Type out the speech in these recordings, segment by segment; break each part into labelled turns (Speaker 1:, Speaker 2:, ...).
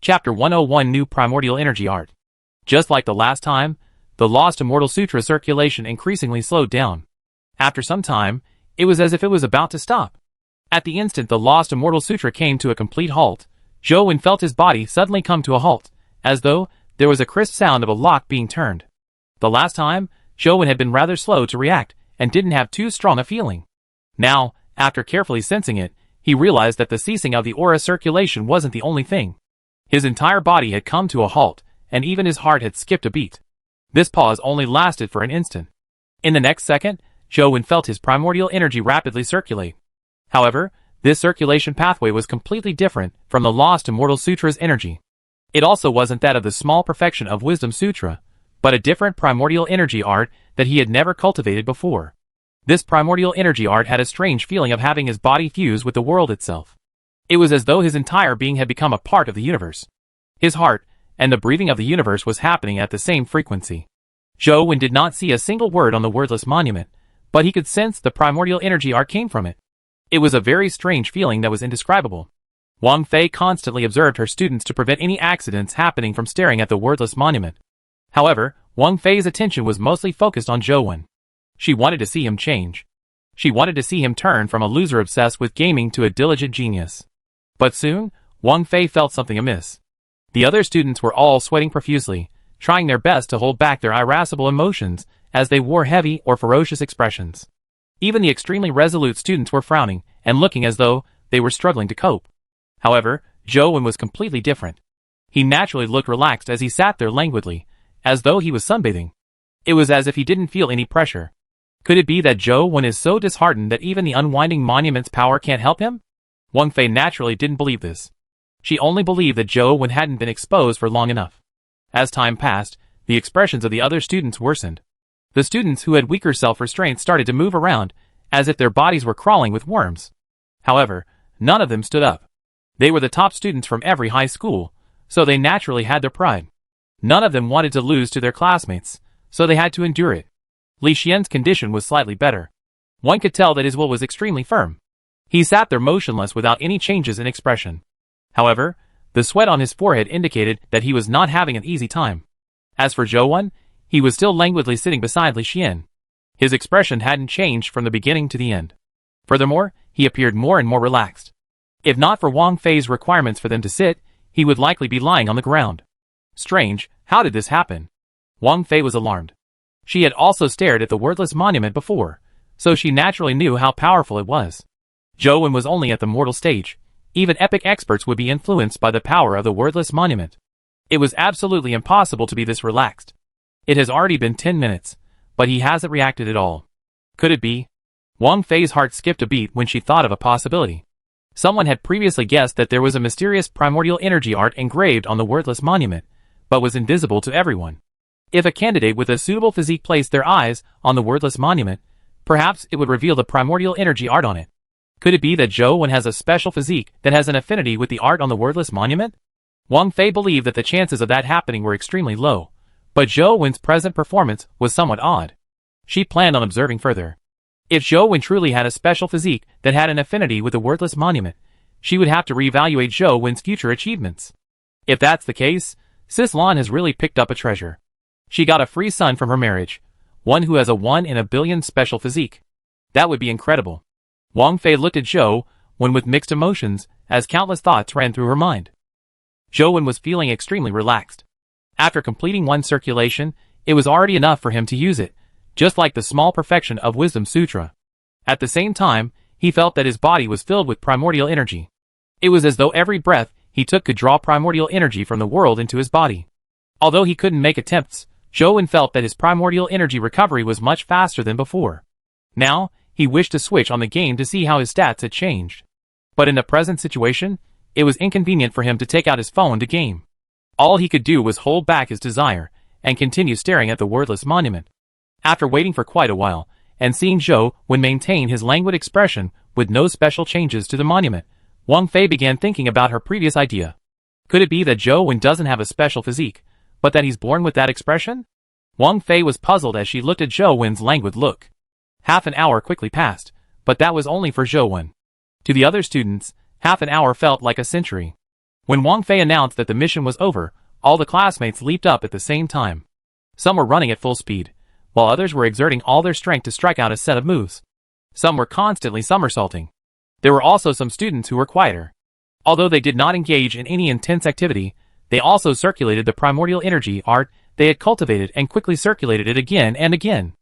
Speaker 1: Chapter 101 New Primordial Energy Art. Just like the last time, the Lost Immortal Sutra circulation increasingly slowed down. After some time, it was as if it was about to stop. At the instant the Lost Immortal Sutra came to a complete halt, Zhou felt his body suddenly come to a halt, as though there was a crisp sound of a lock being turned. The last time, Zhou had been rather slow to react and didn't have too strong a feeling. Now, after carefully sensing it, he realized that the ceasing of the aura circulation wasn't the only thing. His entire body had come to a halt, and even his heart had skipped a beat. This pause only lasted for an instant. In the next second, Zhou felt his primordial energy rapidly circulate. However, this circulation pathway was completely different from the Lost Immortal Sutra's energy. It also wasn't that of the small perfection of Wisdom Sutra, but a different primordial energy art that he had never cultivated before. This primordial energy art had a strange feeling of having his body fuse with the world itself. It was as though his entire being had become a part of the universe. His heart and the breathing of the universe was happening at the same frequency. Zhou did not see a single word on the wordless monument, but he could sense the primordial energy art came from it. It was a very strange feeling that was indescribable. Wang Fei constantly observed her students to prevent any accidents happening from staring at the wordless monument. However, Wang Fei's attention was mostly focused on Zhou. She wanted to see him change. She wanted to see him turn from a loser obsessed with gaming to a diligent genius. But soon, Wang Fei felt something amiss. The other students were all sweating profusely, trying their best to hold back their irascible emotions as they wore heavy or ferocious expressions. Even the extremely resolute students were frowning and looking as though they were struggling to cope. However, Zhou was completely different. He naturally looked relaxed as he sat there languidly, as though he was sunbathing. It was as if he didn't feel any pressure. Could it be that Zhou is so disheartened that even the unwinding monument's power can't help him? Wang Fei naturally didn't believe this. She only believed that Zhou hadn't been exposed for long enough. As time passed, the expressions of the other students worsened. The students who had weaker self-restraint started to move around, as if their bodies were crawling with worms. However, none of them stood up. They were the top students from every high school, so they naturally had their pride. None of them wanted to lose to their classmates, so they had to endure it. Li Xian's condition was slightly better. One could tell that his will was extremely firm. He sat there motionless without any changes in expression. However, the sweat on his forehead indicated that he was not having an easy time. As for Zhou, he was still languidly sitting beside Li Xian. His expression hadn't changed from the beginning to the end. Furthermore, he appeared more and more relaxed. If not for Wang Fei's requirements for them to sit, he would likely be lying on the ground. Strange, how did this happen? Wang Fei was alarmed. She had also stared at the wordless monument before, so she naturally knew how powerful it was. Zhou was only at the mortal stage. Even epic experts would be influenced by the power of the wordless monument. It was absolutely impossible to be this relaxed. It has already been 10 minutes, but he hasn't reacted at all. Could it be? Wang Fei's heart skipped a beat when she thought of a possibility. Someone had previously guessed that there was a mysterious primordial energy art engraved on the wordless monument, but was invisible to everyone. If a candidate with a suitable physique placed their eyes on the wordless monument, perhaps it would reveal the primordial energy art on it. Could it be that Zhou has a special physique that has an affinity with the art on the wordless monument? Wang Fei believed that the chances of that happening were extremely low, but Zhou's present performance was somewhat odd. She planned on observing further. If Zhou truly had a special physique that had an affinity with the wordless monument, she would have to reevaluate Zhou's future achievements. If that's the case, Sis Lan has really picked up a treasure. She got a free son from her marriage, one who has a 1 in a billion special physique. That would be incredible. Wang Fei looked at Zhou with mixed emotions as countless thoughts ran through her mind. Zhou was feeling extremely relaxed. After completing one circulation, it was already enough for him to use it, just like the small perfection of Wisdom Sutra. At the same time, he felt that his body was filled with primordial energy. It was as though every breath he took could draw primordial energy from the world into his body. Although he couldn't make attempts, Zhou felt that his primordial energy recovery was much faster than before. Now, he wished to switch on the game to see how his stats had changed. But in the present situation, it was inconvenient for him to take out his phone to game. All he could do was hold back his desire and continue staring at the wordless monument. After waiting for quite a while, and seeing Zhou maintain his languid expression with no special changes to the monument, Wang Fei began thinking about her previous idea. Could it be that Zhou doesn't have a special physique, but that he's born with that expression? Wang Fei was puzzled as she looked at Zhou's languid look. Half an hour quickly passed, but that was only for Zhou. To the other students, half an hour felt like a century. When Wang Fei announced that the mission was over, all the classmates leaped up at the same time. Some were running at full speed, while others were exerting all their strength to strike out a set of moves. Some were constantly somersaulting. There were also some students who were quieter. Although they did not engage in any intense activity, they also circulated the primordial energy art they had cultivated and quickly circulated it again and again.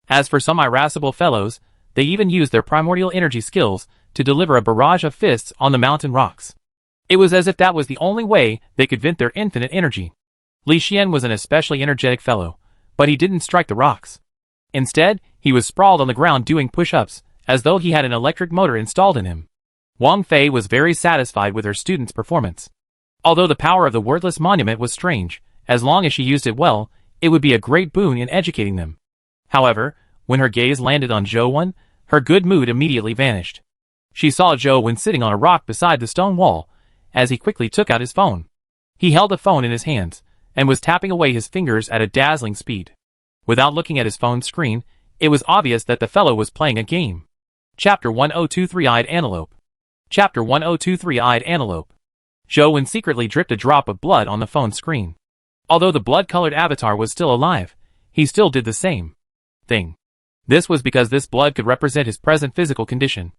Speaker 1: As for some irascible fellows, they even used their primordial energy skills to deliver a barrage of fists on the mountain rocks. It was as if that was the only way they could vent their infinite energy. Li Xian was an especially energetic fellow, but he didn't strike the rocks. Instead, he was sprawled on the ground doing push-ups, as though he had an electric motor installed in him. Wang Fei was very satisfied with her students' performance. Although the power of the wordless monument was strange, as long as she used it well, it would be a great boon in educating them. However, when her gaze landed on Zhou Wen, her good mood immediately vanished. She saw Zhou Wen sitting on a rock beside the stone wall, as he quickly took out his phone. He held the phone in his hands, and was tapping away his fingers at a dazzling speed. Without looking at his phone screen, it was obvious that the fellow was playing a game. Chapter 1023 Antelope. Chapter 1023 Antelope. Zhou Wen secretly dripped a drop of blood on the phone screen. Although the blood-colored avatar was still alive, he still did the same thing. This was because this blood could represent his present physical condition.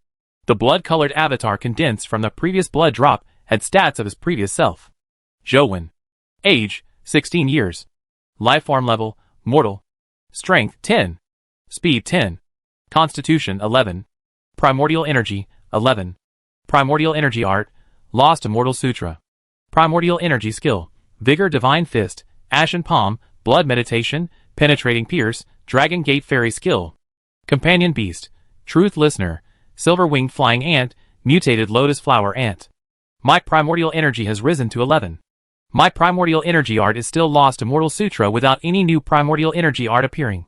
Speaker 1: The blood-colored avatar condensed from the previous blood drop had stats of his previous self. Zhou Wen. Age, 16 years. Lifeform level, mortal. Strength, 10. Speed, 10. Constitution, 11. Primordial energy, 11. Primordial energy art, Lost Immortal Sutra. Primordial energy skill, Vigor Divine Fist, Ashen Palm, Blood Meditation, Penetrating Pierce, Dragon Gate Fairy Skill. Companion Beast, Truth Listener, Silver-Winged Flying Ant, Mutated Lotus Flower Ant. My primordial energy has risen to 11. My primordial energy art is still Lost Immortal Sutra without any new primordial energy art appearing.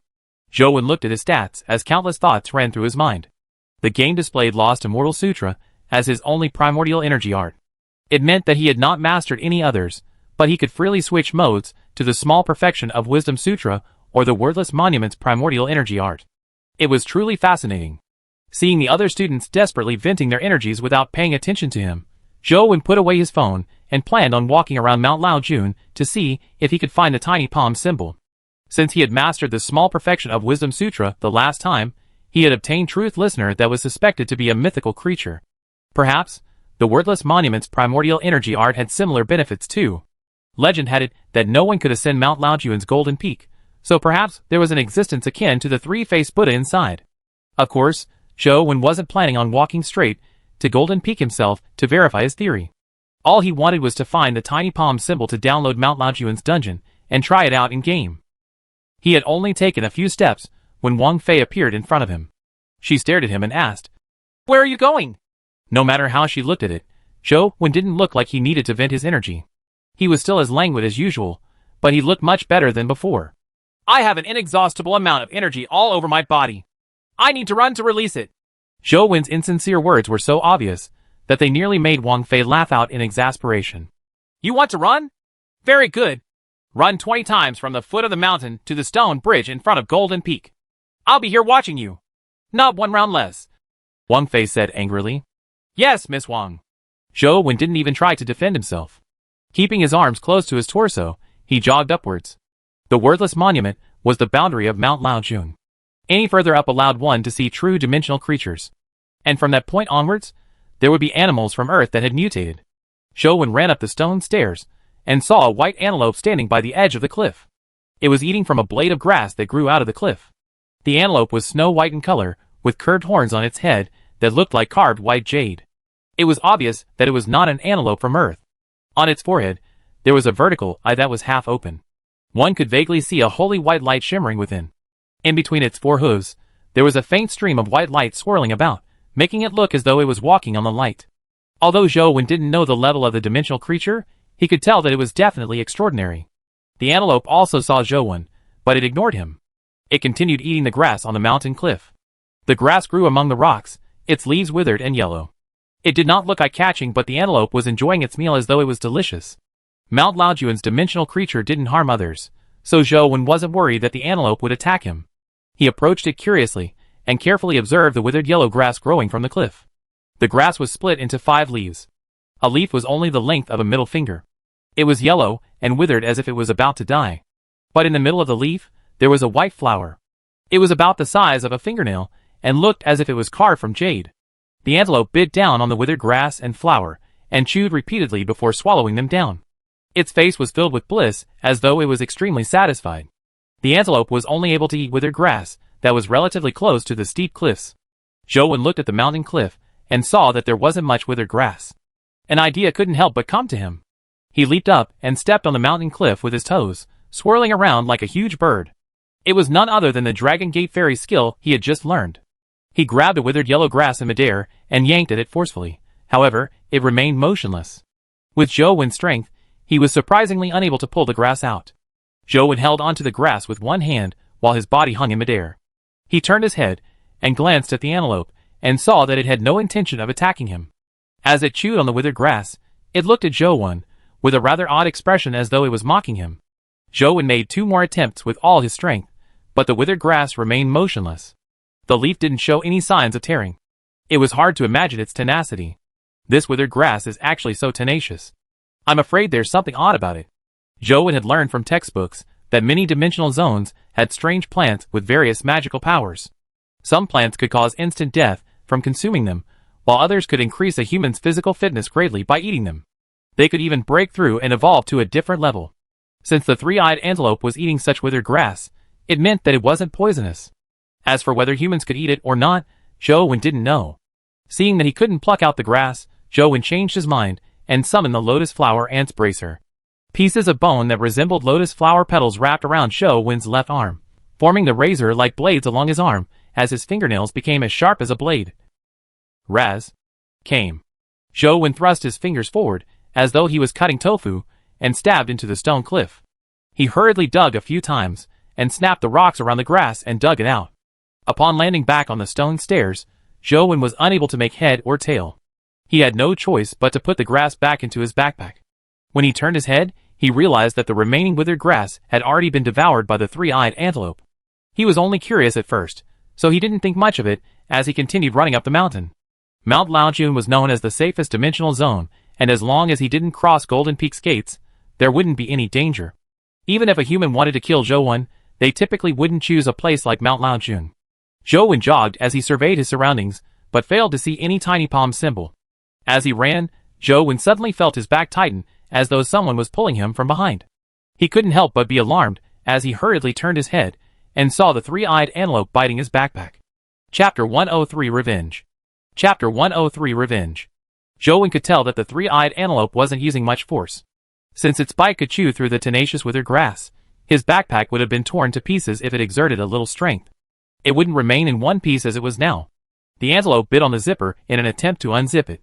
Speaker 1: Zhou Wen looked at his stats as countless thoughts ran through his mind. The game displayed Lost Immortal Sutra as his only primordial energy art. It meant that he had not mastered any others, but he could freely switch modes to the small perfection of Wisdom Sutra or the Wordless Monument's primordial energy art. It was truly fascinating. Seeing the other students desperately venting their energies without paying attention to him, Zhou Wen put away his phone and planned on walking around Mount Laojun to see if he could find the tiny palm symbol. Since he had mastered the small perfection of Wisdom Sutra the last time, he had obtained Truth Listener that was suspected to be a mythical creature. Perhaps, the Wordless Monument's primordial energy art had similar benefits too. Legend had it that no one could ascend Mount Laojun's golden peak, so perhaps there was an existence akin to the three-faced Buddha inside. Of course, Zhou Wen wasn't planning on walking straight to Golden Peak himself to verify his theory. All he wanted was to find the tiny palm symbol to download Mount Laojun's dungeon and try it out in-game. He had only taken a few steps when Wang Fei appeared in front of him. She stared at him and asked, "Where are you going?" No matter how she looked at it, Zhou Wen didn't look like he needed to vent his energy. He was still as languid as usual, but he looked much better than before. "I have an inexhaustible amount of energy all over my body. I need to run to release it." Zhou Wen's insincere words were so obvious that they nearly made Wang Fei laugh out in exasperation. "You want to run? Very good. Run 20 times from the foot of the mountain to the stone bridge in front of Golden Peak. I'll be here watching you. Not one round less," Wang Fei said angrily. "Yes, Miss Wang." Zhou Wen didn't even try to defend himself. Keeping his arms close to his torso, he jogged upwards. The Wordless Monument was the boundary of Mount Laojun. Any further up allowed one to see true dimensional creatures. And from that point onwards, there would be animals from Earth that had mutated. Zhou Wen ran up the stone stairs and saw a white antelope standing by the edge of the cliff. It was eating from a blade of grass that grew out of the cliff. The antelope was snow-white in color, with curved horns on its head that looked like carved white jade. It was obvious that it was not an antelope from Earth. On its forehead, there was a vertical eye that was half open. One could vaguely see a holy white light shimmering within. In between its four hooves, there was a faint stream of white light swirling about, making it look as though it was walking on the light. Although Zhou Wen didn't know the level of the dimensional creature, he could tell that it was definitely extraordinary. The antelope also saw Zhou Wen, but it ignored him. It continued eating the grass on the mountain cliff. The grass grew among the rocks, its leaves withered and yellow. It did not look eye-catching, but the antelope was enjoying its meal as though it was delicious. Mount Laojun's dimensional creature didn't harm others, so Zhou Wen wasn't worried that the antelope would attack him. He approached it curiously, and carefully observed the withered yellow grass growing from the cliff. The grass was split into 5 leaves. A leaf was only the length of a middle finger. It was yellow and withered as if it was about to die. But in the middle of the leaf, there was a white flower. It was about the size of a fingernail and looked as if it was carved from jade. The antelope bit down on the withered grass and flower and chewed repeatedly before swallowing them down. Its face was filled with bliss as though it was extremely satisfied. The antelope was only able to eat withered grass that was relatively close to the steep cliffs. Zhou looked at the mountain cliff and saw that there wasn't much withered grass. An idea couldn't help but come to him. He leaped up and stepped on the mountain cliff with his toes, swirling around like a huge bird. It was none other than the Dragon Gate Fairy skill he had just learned. He grabbed a withered yellow grass in midair and yanked at it forcefully. However, it remained motionless. With Zhou strength, he was surprisingly unable to pull the grass out. Zhou held onto the grass with one hand while his body hung in midair. He turned his head and glanced at the antelope and saw that it had no intention of attacking him. As it chewed on the withered grass, it looked at Zhou with a rather odd expression as though it was mocking him. Zhou made 2 more attempts with all his strength, but the withered grass remained motionless. The leaf didn't show any signs of tearing. It was hard to imagine its tenacity. This withered grass is actually so tenacious. I'm afraid there's something odd about it. Zhou had learned from textbooks that many dimensional zones had strange plants with various magical powers. Some plants could cause instant death from consuming them, while others could increase a human's physical fitness greatly by eating them. They could even break through and evolve to a different level. Since the three-eyed antelope was eating such withered grass, it meant that it wasn't poisonous. As for whether humans could eat it or not, Zhou didn't know. Seeing that he couldn't pluck out the grass, Zhou changed his mind and summoned the lotus flower ants bracer. Pieces of bone that resembled lotus flower petals wrapped around Zhou left arm, forming the razor-like blades along his arm as his fingernails became as sharp as a blade. Raz came. Zhou thrust his fingers forward as though he was cutting tofu and stabbed into the stone cliff. He hurriedly dug a few times and snapped the rocks around the grass and dug it out. Upon landing back on the stone stairs, Zhou was unable to make head or tail. He had no choice but to put the grass back into his backpack. When he turned his head, he realized that the remaining withered grass had already been devoured by the three-eyed antelope. He was only curious at first, so he didn't think much of it as he continued running up the mountain. Mount Laojun was known as the safest dimensional zone, and as long as he didn't cross Golden Peak's gates, there wouldn't be any danger. Even if a human wanted to kill Zhou, they typically wouldn't choose a place like Mount Laojun. Zhou jogged as he surveyed his surroundings, but failed to see any tiny palm symbol. As he ran, Zhou suddenly felt his back tighten, as though someone was pulling him from behind. He couldn't help but be alarmed as he hurriedly turned his head and saw the three-eyed antelope biting his backpack. Chapter 103 Revenge. Chapter 103 Revenge. Zhou could tell that the three-eyed antelope wasn't using much force. Since its bite could chew through the tenacious withered grass, his backpack would have been torn to pieces if it exerted a little strength. It wouldn't remain in one piece as it was now. The antelope bit on the zipper in an attempt to unzip it.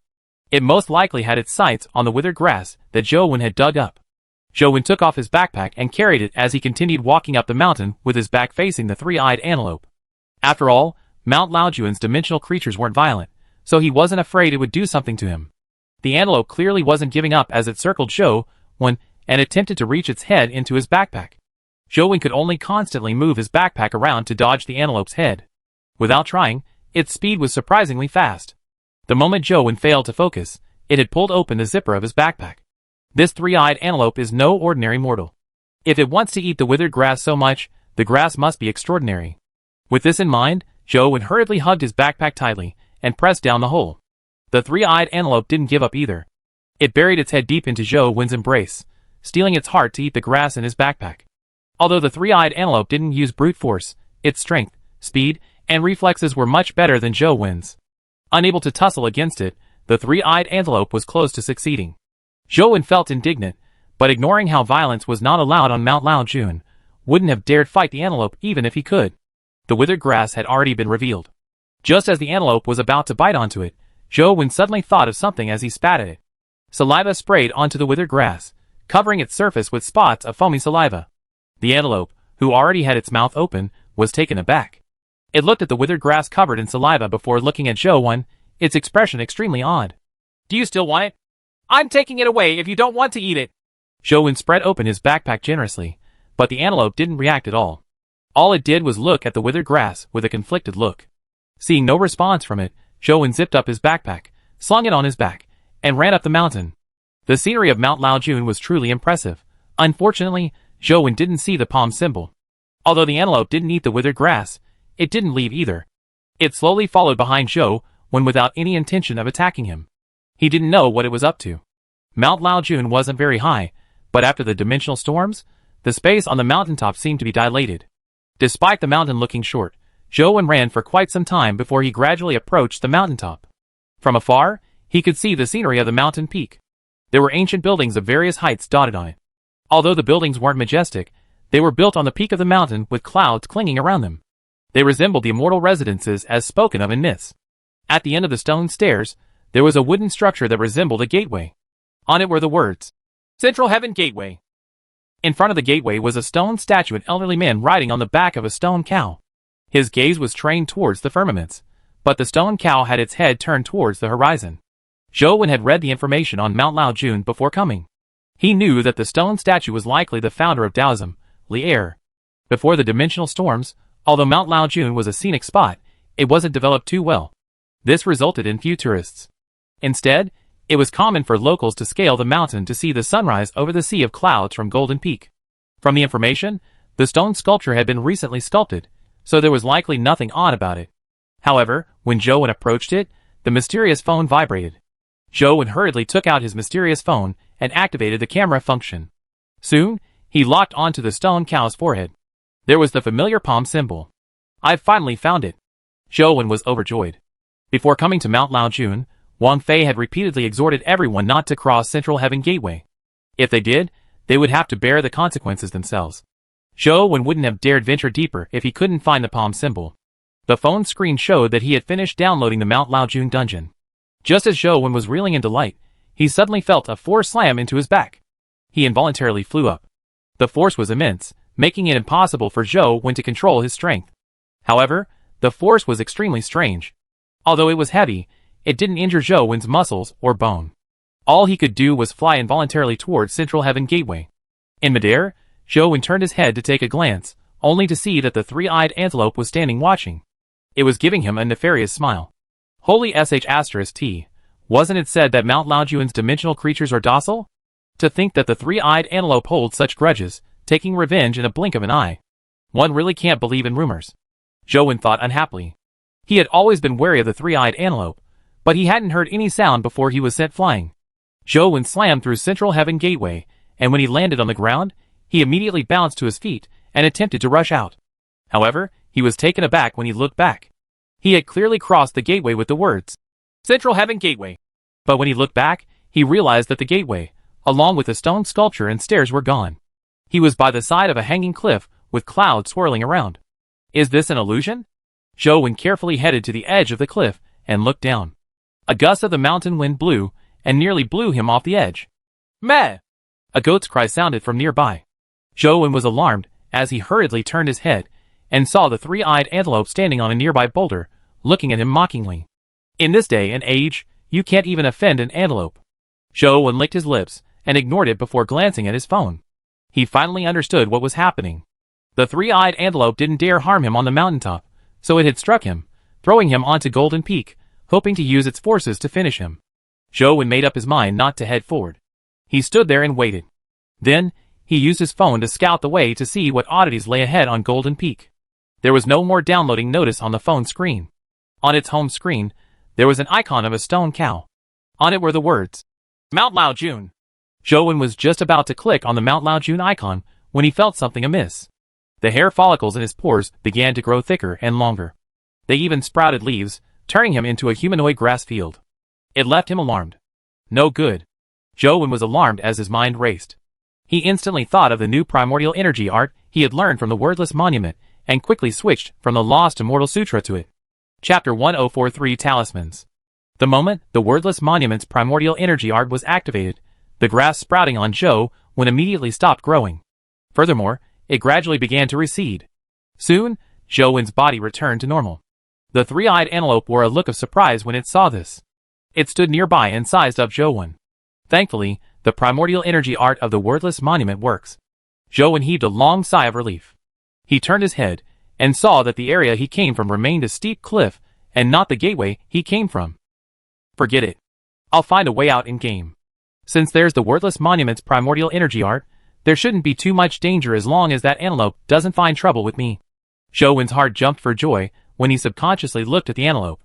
Speaker 1: It most likely had its sights on the withered grass that Zhou had dug up. Zhou took off his backpack and carried it as he continued walking up the mountain with his back facing the three-eyed antelope. After all, Mount Laojun's dimensional creatures weren't violent, so he wasn't afraid it would do something to him. The antelope clearly wasn't giving up as it circled Zhou and attempted to reach its head into his backpack. Zhou could only constantly move his backpack around to dodge the antelope's head. Without trying, its speed was surprisingly fast. The moment Zhou failed to focus, it had pulled open the zipper of his backpack. This three-eyed antelope is no ordinary mortal. If it wants to eat the withered grass so much, the grass must be extraordinary. With this in mind, Zhou hurriedly hugged his backpack tightly and pressed down the hole. The three-eyed antelope didn't give up either. It buried its head deep into Zhou's embrace, steeling its heart to eat the grass in his backpack. Although the three-eyed antelope didn't use brute force, its strength, speed, and reflexes were much better than Zhou's. Unable to tussle against it, the three-eyed antelope was close to succeeding. Zhou felt indignant, but ignoring how violence was not allowed on Mount Laojun, wouldn't have dared fight the antelope even if he could. The withered grass had already been revealed. Just as the antelope was about to bite onto it, Zhou suddenly thought of something as he spat at it. Saliva sprayed onto the withered grass, covering its surface with spots of foamy saliva. The antelope, who already had its mouth open, was taken aback. It looked at the withered grass covered in saliva before looking at Zhou, its expression extremely odd. "Do you still want it? I'm taking it away if you don't want to eat it." Zhou spread open his backpack generously, but the antelope didn't react at all. All it did was look at the withered grass with a conflicted look. Seeing no response from it, Zhou zipped up his backpack, slung it on his back, and ran up the mountain. The scenery of Mount Laojun was truly impressive. Unfortunately, Zhou Wen didn't see the palm symbol. Although the antelope didn't eat the withered grass, it didn't leave either. It slowly followed behind Zhou Wen without any intention of attacking him. He didn't know what it was up to. Mount Laojun wasn't very high, but after the dimensional storms, the space on the mountaintop seemed to be dilated. Despite the mountain looking short, Zhou Wen ran for quite some time before he gradually approached the mountaintop. From afar, he could see the scenery of the mountain peak. There were ancient buildings of various heights dotted on it. Although the buildings weren't majestic, they were built on the peak of the mountain with clouds clinging around them. They resembled the immortal residences as spoken of in myths. At the end of the stone stairs, there was a wooden structure that resembled a gateway. On it were the words, "Central Heaven Gateway." In front of the gateway was a stone statue of an elderly man riding on the back of a stone cow. His gaze was trained towards the firmaments, but the stone cow had its head turned towards the horizon. Zhou Wen had read the information on Mount Laojun before coming. He knew that the stone statue was likely the founder of Taoism, Li Er. Before the dimensional storms, although Mount Laojun was a scenic spot, it wasn't developed too well. This resulted in few tourists. Instead, it was common for locals to scale the mountain to see the sunrise over the sea of clouds from Golden Peak. From the information, the stone sculpture had been recently sculpted, so there was likely nothing odd about it. However, when Zhou Wen approached it, the mysterious phone vibrated. Zhou Wen hurriedly took out his mysterious phone and activated the camera function. Soon, he locked onto the stone cow's forehead. There was the familiar palm symbol. "I've finally found it." Zhou Wen was overjoyed. Before coming to Mount Laojun, Wang Fei had repeatedly exhorted everyone not to cross Central Heaven Gateway. If they did, they would have to bear the consequences themselves. Zhou Wen wouldn't have dared venture deeper if he couldn't find the palm symbol. The phone screen showed that he had finished downloading the Mount Laojun dungeon. Just as Zhou Wen was reeling in delight, he suddenly felt a force slam into his back. He involuntarily flew up. The force was immense, making it impossible for Zhou Wen to control his strength. However, the force was extremely strange. Although it was heavy, it didn't injure Zhou Wen's muscles or bone. All he could do was fly involuntarily towards Central Heaven Gateway. In midair, Zhou Wen turned his head to take a glance, only to see that the three-eyed antelope was standing watching. It was giving him a nefarious smile. Holy **T, wasn't it said that Mount Laojun's dimensional creatures are docile? To think that the three-eyed antelope holds such grudges, taking revenge in a blink of an eye. One really can't believe in rumors. Zhou Wen thought unhappily. He had always been wary of the three-eyed antelope, but he hadn't heard any sound before he was sent flying. Zhou Wen slammed through Central Heaven Gateway, and when he landed on the ground, he immediately bounced to his feet and attempted to rush out. However, he was taken aback when he looked back. He had clearly crossed the gateway with the words, "Central Heaven Gateway." But when he looked back, he realized that the gateway, along with the stone sculpture and stairs, were gone. He was by the side of a hanging cliff with clouds swirling around. Is this an illusion? Zhou Wen carefully headed to the edge of the cliff and looked down. A gust of the mountain wind blew and nearly blew him off the edge. Meh! A goat's cry sounded from nearby. Zhou Wen was alarmed as he hurriedly turned his head and saw the three-eyed antelope standing on a nearby boulder, looking at him mockingly. In this day and age, you can't even offend an antelope. Zhou Wen licked his lips and ignored it before glancing at his phone. He finally understood what was happening. The three-eyed antelope didn't dare harm him on the mountaintop, so it had struck him, throwing him onto Golden Peak, hoping to use its forces to finish him. Zhou Wen made up his mind not to head forward. He stood there and waited. Then, he used his phone to scout the way to see what oddities lay ahead on Golden Peak. There was no more downloading notice on the phone screen. On its home screen, there was an icon of a stone cow. On it were the words, "Mount Laojun." Zhou Wen was just about to click on the Mount Laojun icon when he felt something amiss. The hair follicles in his pores began to grow thicker and longer. They even sprouted leaves, turning him into a humanoid grass field. It left him alarmed. No good. Zhou Wen was alarmed as his mind raced. He instantly thought of the new primordial energy art he had learned from the Wordless Monument and quickly switched from the Lost Immortal Sutra to it. Chapter 1043 Talismans. The moment the Wordless Monument's primordial energy art was activated, the grass sprouting on Zhou Wen immediately stopped growing. Furthermore, it gradually began to recede. Soon, Zhou Wen's body returned to normal. The three-eyed antelope wore a look of surprise when it saw this. It stood nearby and sized up Zhou Wen. Thankfully, the primordial energy art of the Wordless Monument works. Zhou Wen heaved a long sigh of relief. He turned his head and saw that the area he came from remained a steep cliff and not the gateway he came from. Forget it. I'll find a way out in-game. Since there's the Wordless Monument's primordial energy art, there shouldn't be too much danger as long as that antelope doesn't find trouble with me. Zhou Wen's heart jumped for joy when he subconsciously looked at the antelope.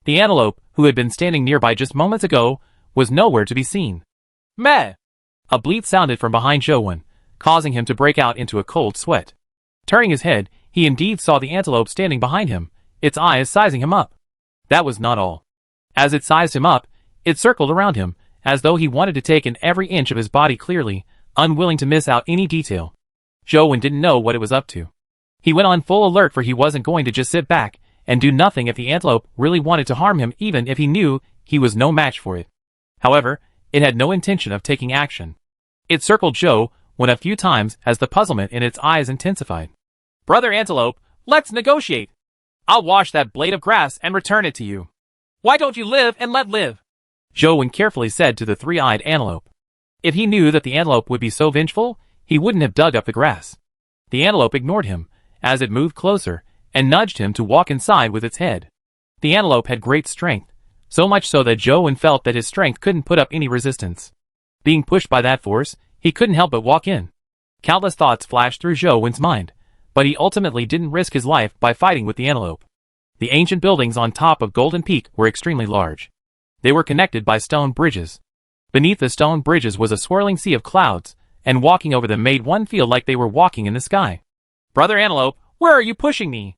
Speaker 1: The antelope, who had been standing nearby just moments ago, was nowhere to be seen. Meh! A bleat sounded from behind Zhou Wen, causing him to break out into a cold sweat. Turning his head, he indeed saw the antelope standing behind him, its eyes sizing him up. That was not all. As it sized him up, it circled around him, as though he wanted to take in every inch of his body clearly, unwilling to miss out any detail. Zhou Wen didn't know what it was up to. He went on full alert, for he wasn't going to just sit back and do nothing if the antelope really wanted to harm him, even if he knew he was no match for it. However, it had no intention of taking action. It circled Zhou Wen a few times as the puzzlement in its eyes intensified. Brother Antelope, let's negotiate. I'll wash that blade of grass and return it to you. Why don't you live and let live? Zhou Wen carefully said to the three-eyed antelope. If he knew that the antelope would be so vengeful, he wouldn't have dug up the grass. The antelope ignored him, as it moved closer, and nudged him to walk inside with its head. The antelope had great strength, so much so that Zhou Wen felt that his strength couldn't put up any resistance. Being pushed by that force, he couldn't help but walk in. Countless thoughts flashed through Zhou Wen's mind, but he ultimately didn't risk his life by fighting with the antelope. The ancient buildings on top of Golden Peak were extremely large. They were connected by stone bridges. Beneath the stone bridges was a swirling sea of clouds, and walking over them made one feel like they were walking in the sky. Brother Antelope, where are you pushing me?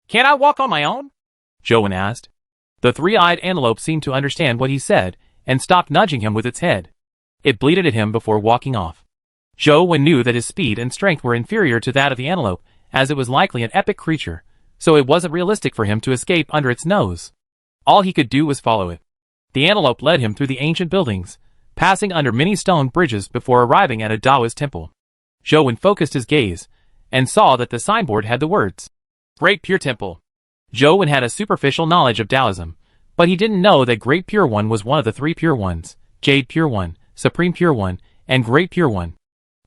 Speaker 1: Can't I walk on my own? Zhou Wen asked. The three-eyed antelope seemed to understand what he said, and stopped nudging him with its head. It bleated at him before walking off. Zhou Wen knew that his speed and strength were inferior to that of the antelope, as it was likely an epic creature, so it wasn't realistic for him to escape under its nose. All he could do was follow it. The antelope led him through the ancient buildings, passing under many stone bridges before arriving at a Taoist temple. Zhou Wen focused his gaze, and saw that the signboard had the words, Great Pure Temple. Zhou Wen had a superficial knowledge of Taoism, but he didn't know that Great Pure One was one of the three Pure Ones, Jade Pure One, Supreme Pure One, and Great Pure One.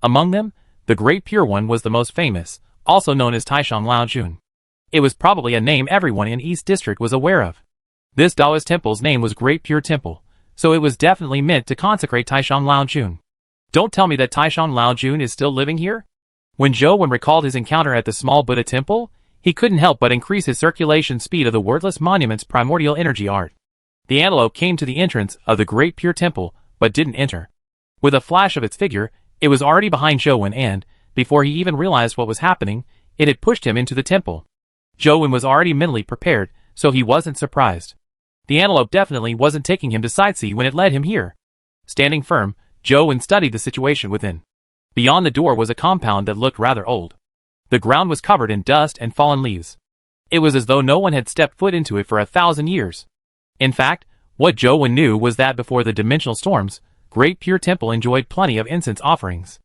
Speaker 1: Among them, the Great Pure One was the most famous, also known as Taishan Laojun. It was probably a name everyone in East District was aware of. This Taoist temple's name was Great Pure Temple, so it was definitely meant to consecrate Taishan Laojun. Don't tell me that Taishan Laojun is still living here? When Zhou Wen recalled his encounter at the small Buddha temple, he couldn't help but increase his circulation speed of the Wordless Monument's primordial energy art. The antelope came to the entrance of the Great Pure Temple, but didn't enter. With a flash of its figure, it was already behind Zhou Wen and, before he even realized what was happening, it had pushed him into the temple. Zhou Wen was already mentally prepared, so he wasn't surprised. The antelope definitely wasn't taking him to sightsee when it led him here. Standing firm, Zhou Wen studied the situation within. Beyond the door was a compound that looked rather old. The ground was covered in dust and fallen leaves. It was as though no one had stepped foot into it for 1,000 years. In fact, what Zhou Wen knew was that before the dimensional storms, Great Pure Temple enjoyed plenty of incense offerings.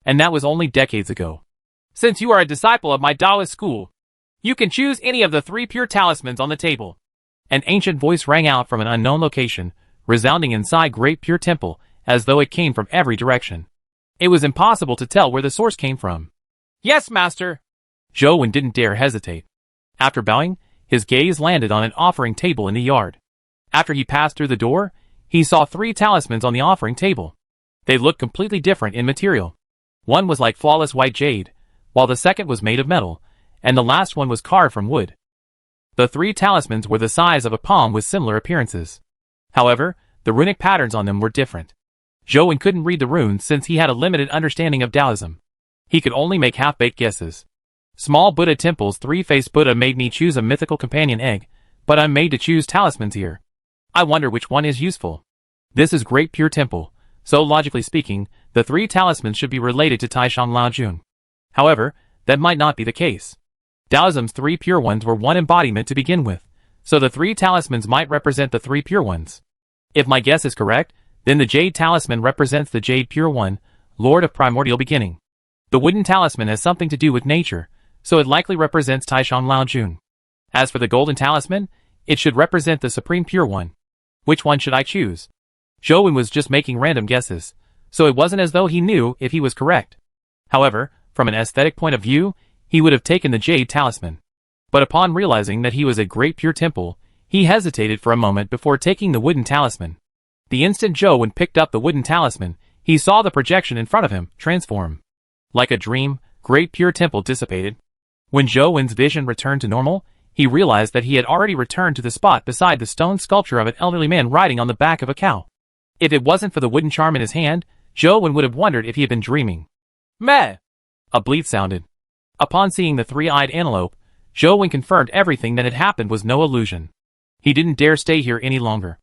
Speaker 1: And that was only decades ago. Since you are a disciple of my Taoist school, you can choose any of the 3 pure talismans on the table. An ancient voice rang out from an unknown location, resounding inside Great Pure Temple, as though it came from every direction. It was impossible to tell where the source came from. Yes, master. Zhou Wen didn't dare hesitate. After bowing, his gaze landed on an offering table in the yard. After he passed through the door, he saw 3 talismans on the offering table. They looked completely different in material. One was like flawless white jade, while the second was made of metal, and the last one was carved from wood. The 3 talismans were the size of a palm with similar appearances. However, the runic patterns on them were different. Zhou Wen couldn't read the runes since he had a limited understanding of Taoism. He could only make half-baked guesses. Small Buddha Temple's 3-faced Buddha made me choose a mythical companion egg, but I'm made to choose talismans here. I wonder which one is useful. This is Great Pure Temple, so logically speaking, the 3 talismans should be related to Taishan Laojun. However, that might not be the case. Taoism's 3 pure ones were one embodiment to begin with, so the 3 talismans might represent the 3 pure ones. If my guess is correct, then the Jade Talisman represents the Jade Pure One, Lord of Primordial Beginning. The Wooden Talisman has something to do with nature, so it likely represents Taishan Laojun. As for the Golden Talisman, it should represent the Supreme Pure One. Which one should I choose? Zhou Wen was just making random guesses, so it wasn't as though he knew if he was correct. However, from an aesthetic point of view, he would have taken the Jade Talisman. But upon realizing that he was at Great Pure Temple, he hesitated for a moment before taking the Wooden Talisman. The instant Zhou picked up the wooden talisman, he saw the projection in front of him transform. Like a dream, Great Pure Temple dissipated. When Zhou's vision returned to normal, he realized that he had already returned to the spot beside the stone sculpture of an elderly man riding on the back of a cow. If it wasn't for the wooden charm in his hand, Zhou would have wondered if he had been dreaming. Meh! A bleat sounded. Upon seeing the three-eyed antelope, Zhou confirmed everything that had happened was no illusion. He didn't dare stay here any longer.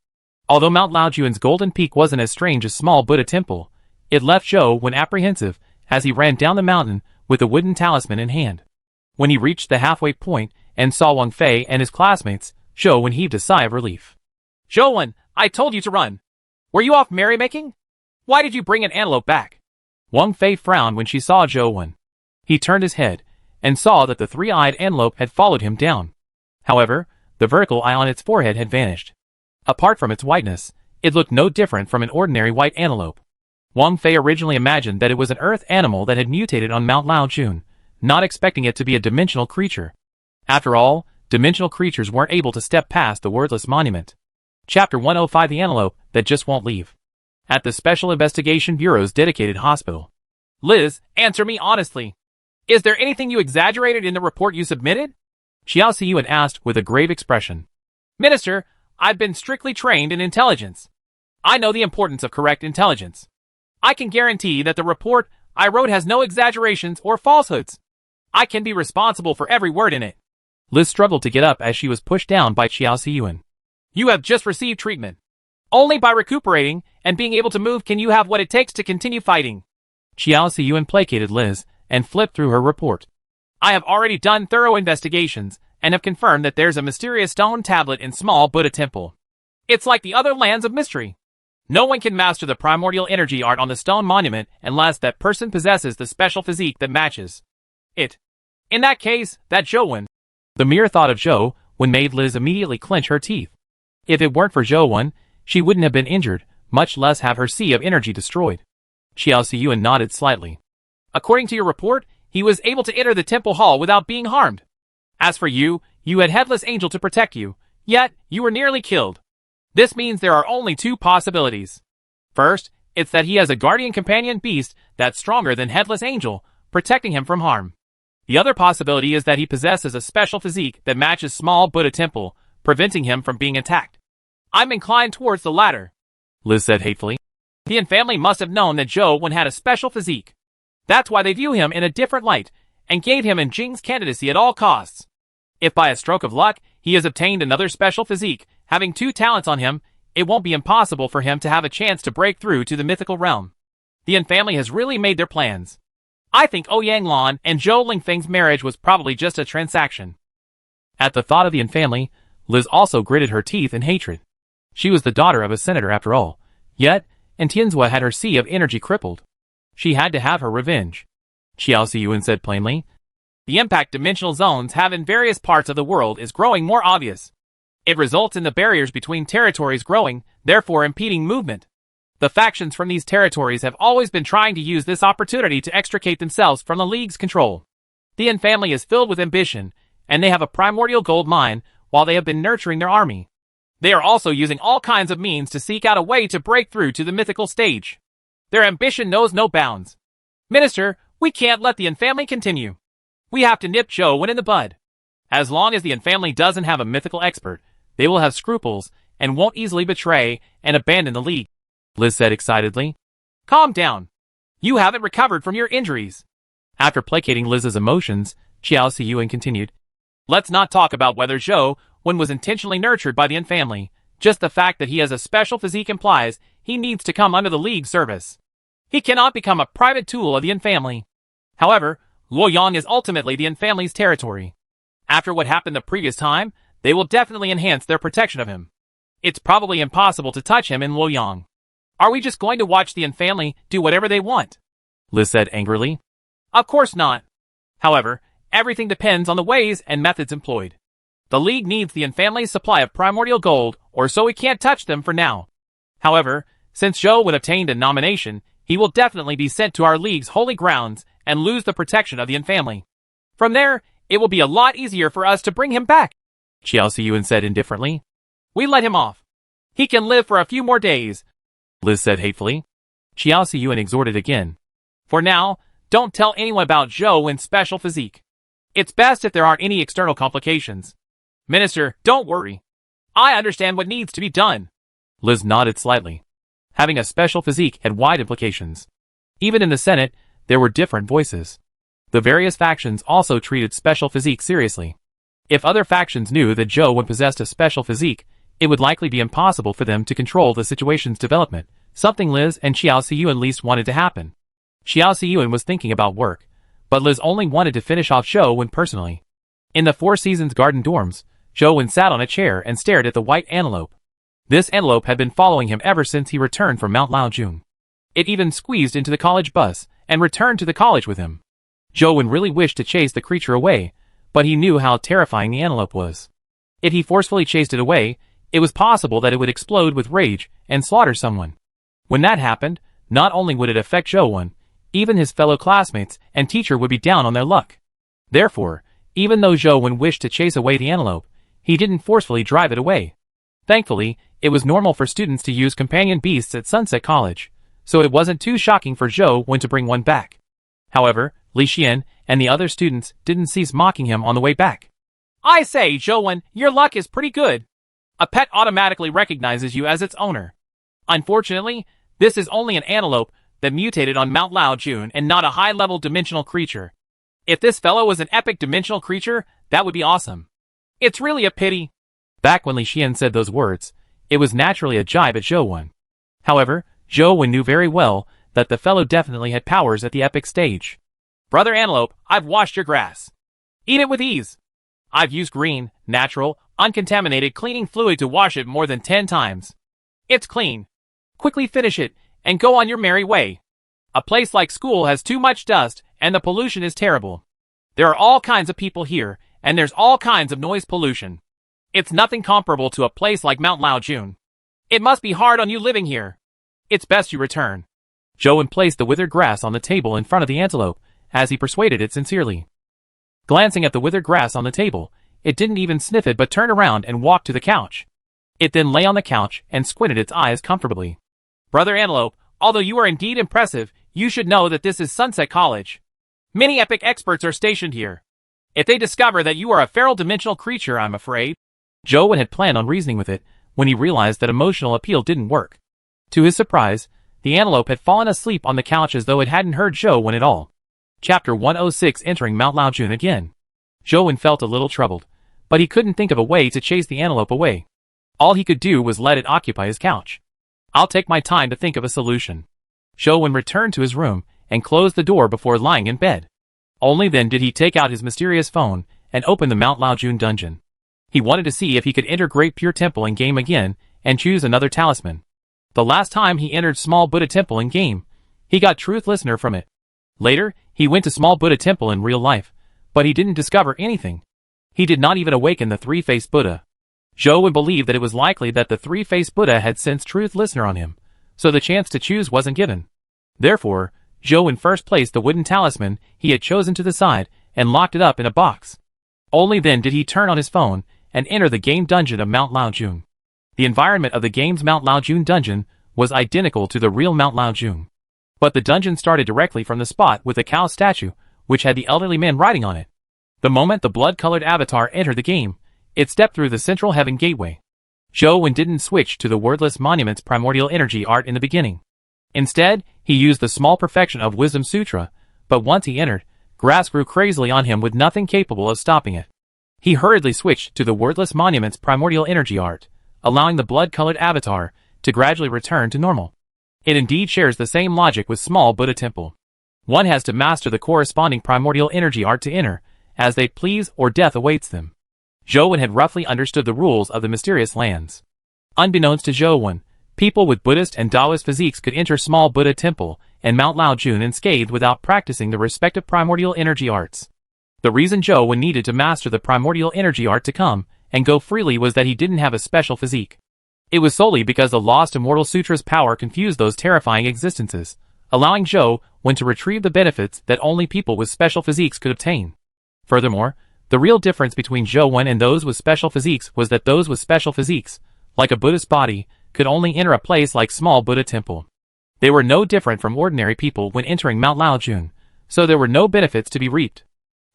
Speaker 1: Although Mount Laojuan's golden peak wasn't as strange as small Buddha temple, it left Zhou apprehensive as he ran down the mountain with the wooden talisman in hand. When he reached the halfway point and saw Wang Fei and his classmates, Zhou heaved a sigh of relief. Zhou, I told you to run. Were you off merrymaking? Why did you bring an antelope back? Wang Fei frowned when she saw Zhou. He turned his head and saw that the three-eyed antelope had followed him down. However, the vertical eye on its forehead had vanished. Apart from its whiteness, it looked no different from an ordinary white antelope. Wang Fei originally imagined that it was an earth animal that had mutated on Mount Laojun, not expecting it to be a dimensional creature. After all, dimensional creatures weren't able to step past the wordless monument. Chapter 105: The Antelope That Just Won't Leave. At the Special Investigation Bureau's dedicated hospital. Liz, answer me honestly. Is there anything you exaggerated in the report you submitted? Xiao Siyuan asked with a grave expression. Minister, I've been strictly trained in intelligence. I know the importance of correct intelligence. I can guarantee that the report I wrote has no exaggerations or falsehoods. I can be responsible for every word in it. Liz struggled to get up as she was pushed down by Xiao Siyuan. You have just received treatment. Only by recuperating and being able to move can you have what it takes to continue fighting. Xiao Siyuan placated Liz and flipped through her report. I have already done thorough investigations and have confirmed that there's a mysterious stone tablet in small Buddha temple. It's like the other lands of mystery. No one can master the primordial energy art on the stone monument unless that person possesses the special physique that matches it. In that case, that Zhou. The mere thought of Zhou made Liz immediately clench her teeth. If it weren't for Zhou, she wouldn't have been injured, much less have her sea of energy destroyed. Xiao Siyuan nodded slightly. According to your report, he was able to enter the temple hall without being harmed. As for you, you had Headless Angel to protect you, yet you were nearly killed. This means there are only two possibilities. First, it's that he has a guardian companion beast that's stronger than Headless Angel, protecting him from harm. The other possibility is that he possesses a special physique that matches small Buddha temple, preventing him from being attacked. I'm inclined towards the latter, Liz said hatefully. The Yin family must have known that Zhou had a special physique. That's why they view him in a different light, and gave him Jing's candidacy at all costs. If by a stroke of luck, he has obtained another special physique, having two talents on him, it won't be impossible for him to have a chance to break through to the mythical realm. The Yin family has really made their plans. I think Ouyang Lan and Zhou Lingfeng's marriage was probably just a transaction. At the thought of the Yin family, Liz also gritted her teeth in hatred. She was the daughter of a senator after all. Yet, Tianzhua had her sea of energy crippled. She had to have her revenge. Xiao Siyuan said plainly. The impact dimensional zones have in various parts of the world is growing more obvious. It results in the barriers between territories growing, therefore impeding movement. The factions from these territories have always been trying to use this opportunity to extricate themselves from the League's control. The Yin family is filled with ambition, and they have a primordial gold mine while they have been nurturing their army. They are also using all kinds of means to seek out a way to break through to the mythical stage. Their ambition knows no bounds. Minister, we can't let the Yin family continue. We have to nip Zhou in the bud. As long as the Yin family doesn't have a mythical expert, they will have scruples and won't easily betray and abandon the League, Liz said excitedly. Calm down. You haven't recovered from your injuries. After placating Liz's emotions, Xiao Siyuan continued. Let's not talk about whether Zhou was intentionally nurtured by the Yin family. Just the fact that he has a special physique implies he needs to come under the League's service. He cannot become a private tool of the Yin family. However, Luoyang is ultimately the Yin family's territory. After what happened the previous time, they will definitely enhance their protection of him. It's probably impossible to touch him in Luoyang. Are we just going to watch the Yin family do whatever they want? Liz said angrily. Of course not. However, everything depends on the ways and methods employed. The League needs the Yin family's supply of primordial gold, or so we can't touch them for now. However, since Zhou obtained a nomination, he will definitely be sent to our League's holy grounds and lose the protection of the Yin family. From there, it will be a lot easier for us to bring him back, Xiao Siyuan said indifferently. We let him off. He can live for a few more days, Liz said hatefully. Xiao Siyuan exhorted again. For now, don't tell anyone about Zhou Wen's special physique. It's best if there aren't any external complications. Minister, don't worry. I understand what needs to be done. Liz nodded slightly. Having a special physique had wide implications. Even in the Senate, there were different voices. The various factions also treated special physique seriously. If other factions knew that Zhou Wen possessed a special physique, it would likely be impossible for them to control the situation's development, something Liz and Xiao Siyuan least wanted to happen. Xiao Siyuan was thinking about work, but Liz only wanted to finish off Zhou Wen personally. In the Four Seasons Garden dorms, Zhou Wen sat on a chair and stared at the white antelope. This antelope had been following him ever since he returned from Mount Laojun. It even squeezed into the college bus and returned to the college with him. Zhou Wen really wished to chase the creature away, but he knew how terrifying the antelope was. If he forcefully chased it away, it was possible that it would explode with rage and slaughter someone. When that happened, not only would it affect Zhou Wen, even his fellow classmates and teacher would be down on their luck. Therefore, even though Zhou Wen wished to chase away the antelope, he didn't forcefully drive it away. Thankfully, it was normal for students to use companion beasts at Sunset College, so it wasn't too shocking for Zhou Wen to bring one back. However, Li Xian and the other students didn't cease mocking him on the way back. I say, Zhou Wen, your luck is pretty good. A pet automatically recognizes you as its owner. Unfortunately, this is only an antelope that mutated on Mount Laojun and not a high-level dimensional creature. If this fellow was an epic dimensional creature, that would be awesome. It's really a pity. Back when Li Xian said those words, it was naturally a jibe at Zhou Wen. However, Zhou Wen knew very well that the fellow definitely had powers at the epic stage. Brother Antelope, I've washed your grass. Eat it with ease. I've used green, natural, uncontaminated cleaning fluid to wash it more than 10 times. It's clean. Quickly finish it, and go on your merry way. A place like school has too much dust, and the pollution is terrible. There are all kinds of people here, and there's all kinds of noise pollution. It's nothing comparable to a place like Mount Laojun. It must be hard on you living here. It's best you return. Zhou Wen placed the withered grass on the table in front of the antelope, as he persuaded it sincerely. Glancing at the withered grass on the table, it didn't even sniff it but turned around and walked to the couch. It then lay on the couch and squinted its eyes comfortably. Brother Antelope, although you are indeed impressive, you should know that this is Sunset College. Many epic experts are stationed here. If they discover that you are a feral dimensional creature, I'm afraid. Zhou Wen had planned on reasoning with it when he realized that emotional appeal didn't work. To his surprise, the antelope had fallen asleep on the couch as though it hadn't heard Zhou Wen at all. Chapter 106 Entering Mount Laojun Again. Zhou Wen felt a little troubled, but he couldn't think of a way to chase the antelope away. All he could do was let it occupy his couch. I'll take my time to think of a solution. Zhou Wen returned to his room and closed the door before lying in bed. Only then did he take out his mysterious phone and open the Mount Laojun dungeon. He wanted to see if he could enter Great Pure Temple in game again and choose another talisman. The last time he entered Small Buddha Temple in game, he got Truth Listener from it. Later, he went to Small Buddha Temple in real life, but he didn't discover anything. He did not even awaken the three-faced Buddha. Zhou Wen believed that it was likely that the three-faced Buddha had sensed Truth Listener on him, so the chance to choose wasn't given. Therefore, Zhou Wen first placed the wooden talisman he had chosen to the side and locked it up in a box. Only then did he turn on his phone and enter the game dungeon of Mount Laojun. The environment of the game's Mount Laojun dungeon was identical to the real Mount Laojun. But the dungeon started directly from the spot with the cow statue, which had the elderly man riding on it. The moment the blood-colored avatar entered the game, it stepped through the central heaven gateway. Zhou Wen didn't switch to the wordless monument's primordial energy art in the beginning. Instead, he used the small perfection of Wisdom Sutra, but once he entered, grass grew crazily on him with nothing capable of stopping it. He hurriedly switched to the wordless monument's primordial energy art, allowing the blood-colored avatar to gradually return to normal. It indeed shares the same logic with Small Buddha Temple. One has to master the corresponding primordial energy art to enter, as they please or death awaits them. Zhou Wen had roughly understood the rules of the mysterious lands. Unbeknownst to Zhou Wen, people with Buddhist and Taoist physiques could enter Small Buddha Temple and Mount Laojun unscathed without practicing the respective primordial energy arts. The reason Zhou Wen needed to master the primordial energy art to come and go freely was that he didn't have a special physique. It was solely because the Lost Immortal Sutra's power confused those terrifying existences, allowing Zhou Wen to retrieve the benefits that only people with special physiques could obtain. Furthermore, the real difference between Zhou Wen and those with special physiques was that those with special physiques, like a Buddhist body, could only enter a place like small Buddha temple. They were no different from ordinary people when entering Mount Laojun, so there were no benefits to be reaped.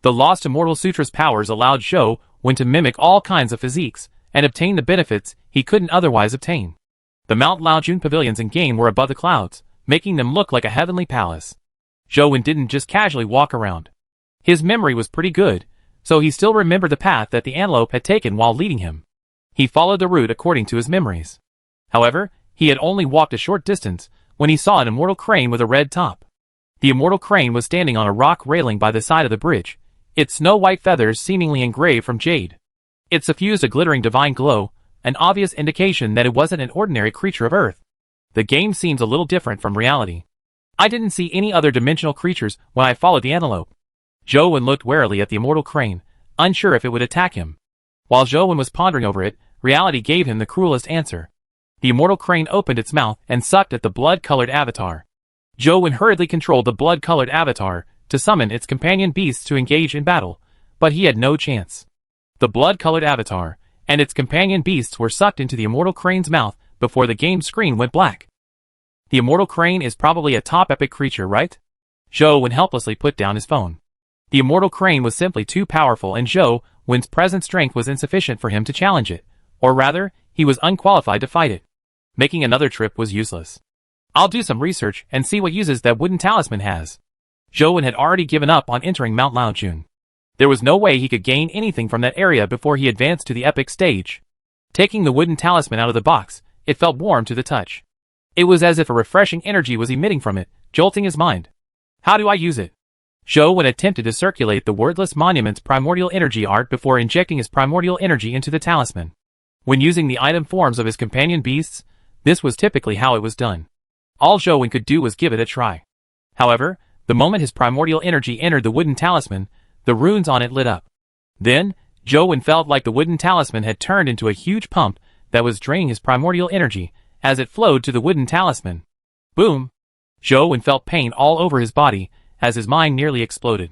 Speaker 1: The Lost Immortal Sutra's powers allowed Zhou Wen to mimic all kinds of physiques, and obtain the benefits he couldn't otherwise obtain. The Mount Laojun pavilions in game were above the clouds, making them look like a heavenly palace. Zhou Wen didn't just casually walk around. His memory was pretty good, so he still remembered the path that the antelope had taken while leading him. He followed the route according to his memories. However, he had only walked a short distance when he saw an immortal crane with a red top. The immortal crane was standing on a rock railing by the side of the bridge, its snow-white feathers seemingly engraved from jade. It suffused a glittering divine glow, an obvious indication that it wasn't an ordinary creature of Earth. The game seems a little different from reality. I didn't see any other dimensional creatures when I followed the antelope. Zhou Wen looked warily at the immortal crane, unsure if it would attack him. While Zhou Wen was pondering over it, reality gave him the cruelest answer. The immortal crane opened its mouth and sucked at the blood-colored avatar. Zhou Wen hurriedly controlled the blood-colored avatar to summon its companion beasts to engage in battle, but he had no chance. The blood-colored avatar and its companion beasts were sucked into the immortal crane's mouth before the game screen went black. The immortal crane is probably a top epic creature, right? Zhou Wen helplessly put down his phone. The immortal crane was simply too powerful, and Zhou Wen's present strength was insufficient for him to challenge it, or rather, he was unqualified to fight it. Making another trip was useless. I'll do some research and see what uses that wooden talisman has. Zhou Wen had already given up on entering Mount Laojun. There was no way he could gain anything from that area before he advanced to the epic stage. Taking the wooden talisman out of the box, it felt warm to the touch. It was as if a refreshing energy was emitting from it, jolting his mind. How do I use it? Zhou Wen attempted to circulate the wordless monument's primordial energy art before injecting his primordial energy into the talisman. When using the item forms of his companion beasts, this was typically how it was done. All Zhou Wen could do was give it a try. However, the moment his primordial energy entered the wooden talisman, the runes on it lit up. Then, Zhou Wen felt like the wooden talisman had turned into a huge pump that was draining his primordial energy as it flowed to the wooden talisman. Boom! Zhou Wen felt pain all over his body as his mind nearly exploded.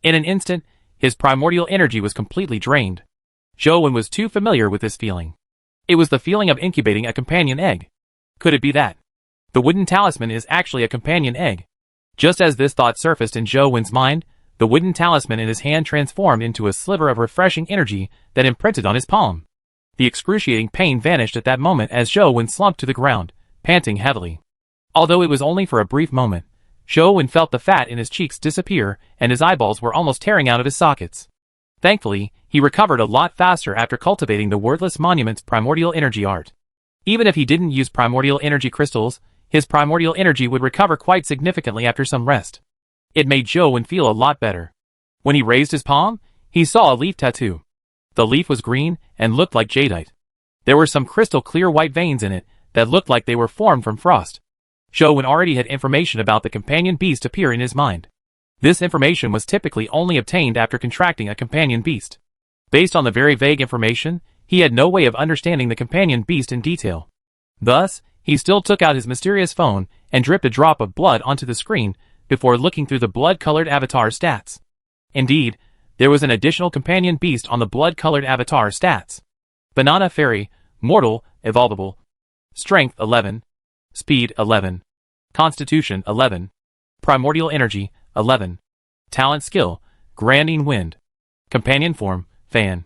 Speaker 1: In an instant, his primordial energy was completely drained. Zhou Wen was too familiar with this feeling. It was the feeling of incubating a companion egg. Could it be that the wooden talisman is actually a companion egg? Just as this thought surfaced in Zhou Wen's mind, the wooden talisman in his hand transformed into a sliver of refreshing energy that imprinted on his palm. The excruciating pain vanished at that moment as Zhou Wen slumped to the ground, panting heavily. Although it was only for a brief moment, Zhou Wen felt the fat in his cheeks disappear and his eyeballs were almost tearing out of his sockets. Thankfully, he recovered a lot faster after cultivating the wordless monument's primordial energy art. Even if he didn't use primordial energy crystals, his primordial energy would recover quite significantly after some rest. It made Zhou Wen feel a lot better. When he raised his palm, he saw a leaf tattoo. The leaf was green and looked like jadeite. There were some crystal clear white veins in it that looked like they were formed from frost. Zhou Wen already had information about the companion beast appear in his mind. This information was typically only obtained after contracting a companion beast. Based on the very vague information, he had no way of understanding the companion beast in detail. Thus, he still took out his mysterious phone and dripped a drop of blood onto the screen before looking through the blood-colored avatar stats. Indeed, there was an additional companion beast on the blood-colored avatar stats. Banana Fairy, Mortal, Evolvable. Strength 11. Speed 11. Constitution 11. Primordial Energy 11. Talent Skill, Granding Wind. Companion Form, Fan.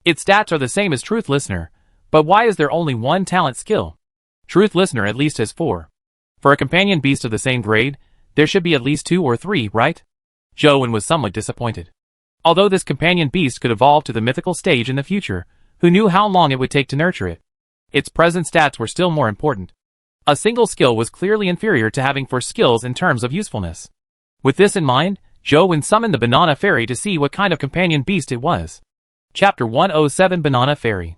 Speaker 1: Its stats are the same as Truth Listener, but why is there only one talent skill? Truth Listener at least has 4. For a companion beast of the same grade, there should be at least 2 or 3, right? Zhou Wen was somewhat disappointed. Although this companion beast could evolve to the mythical stage in the future, who knew how long it would take to nurture it? Its present stats were still more important. A single skill was clearly inferior to having 4 skills in terms of usefulness. With this in mind, Zhou Wen summoned the Banana Fairy to see what kind of companion beast it was. Chapter 107 Banana Fairy.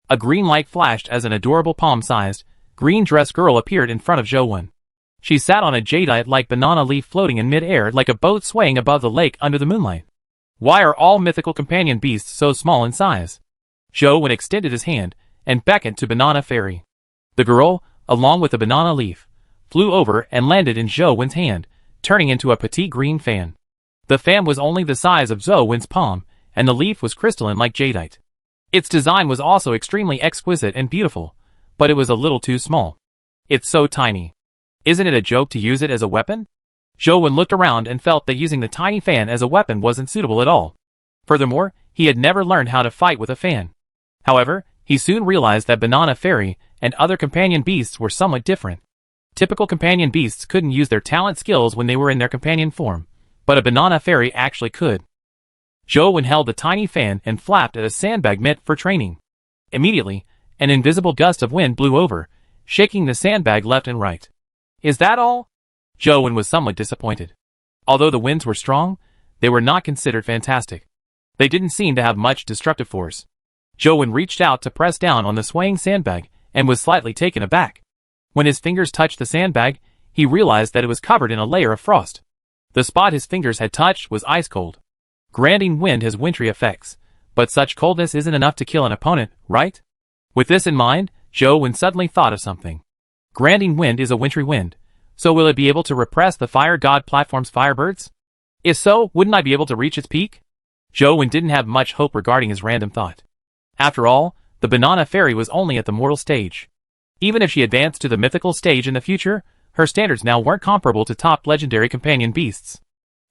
Speaker 1: A green light flashed as an adorable palm-sized, green-dressed girl appeared in front of Zhou Wen. She sat on a jadeite-like banana leaf floating in mid-air like a boat swaying above the lake under the moonlight. Why are all mythical companion beasts so small in size? Zhou Wen extended his hand and beckoned to Banana Fairy. The girl, along with the banana leaf, flew over and landed in Zhou Wen's hand, turning into a petite green fan. The fan was only the size of Zhou Wen's palm, and the leaf was crystalline like jadeite. Its design was also extremely exquisite and beautiful, but it was a little too small. It's so tiny. Isn't it a joke to use it as a weapon? Zhou Wen looked around and felt that using the tiny fan as a weapon wasn't suitable at all. Furthermore, he had never learned how to fight with a fan. However, he soon realized that Banana Fairy and other companion beasts were somewhat different. Typical companion beasts couldn't use their talent skills when they were in their companion form, but a Banana Fairy actually could. Zhou Wen held the tiny fan and flapped at a sandbag meant for training. Immediately, an invisible gust of wind blew over, shaking the sandbag left and right. Is that all? Zhou Wen was somewhat disappointed. Although the winds were strong, they were not considered fantastic. They didn't seem to have much destructive force. Zhou Wen reached out to press down on the swaying sandbag and was slightly taken aback. When his fingers touched the sandbag, he realized that it was covered in a layer of frost. The spot his fingers had touched was ice cold. Granding wind has wintry effects, but such coldness isn't enough to kill an opponent, right? With this in mind, Zhou Wen suddenly thought of something. Granding wind is a wintry wind, so will it be able to repress the Fire God platform's firebirds? If so, wouldn't I be able to reach its peak? Zhou Wen didn't have much hope regarding his random thought. After all, the Banana Fairy was only at the mortal stage. Even if she advanced to the mythical stage in the future, her standards now weren't comparable to top legendary companion beasts.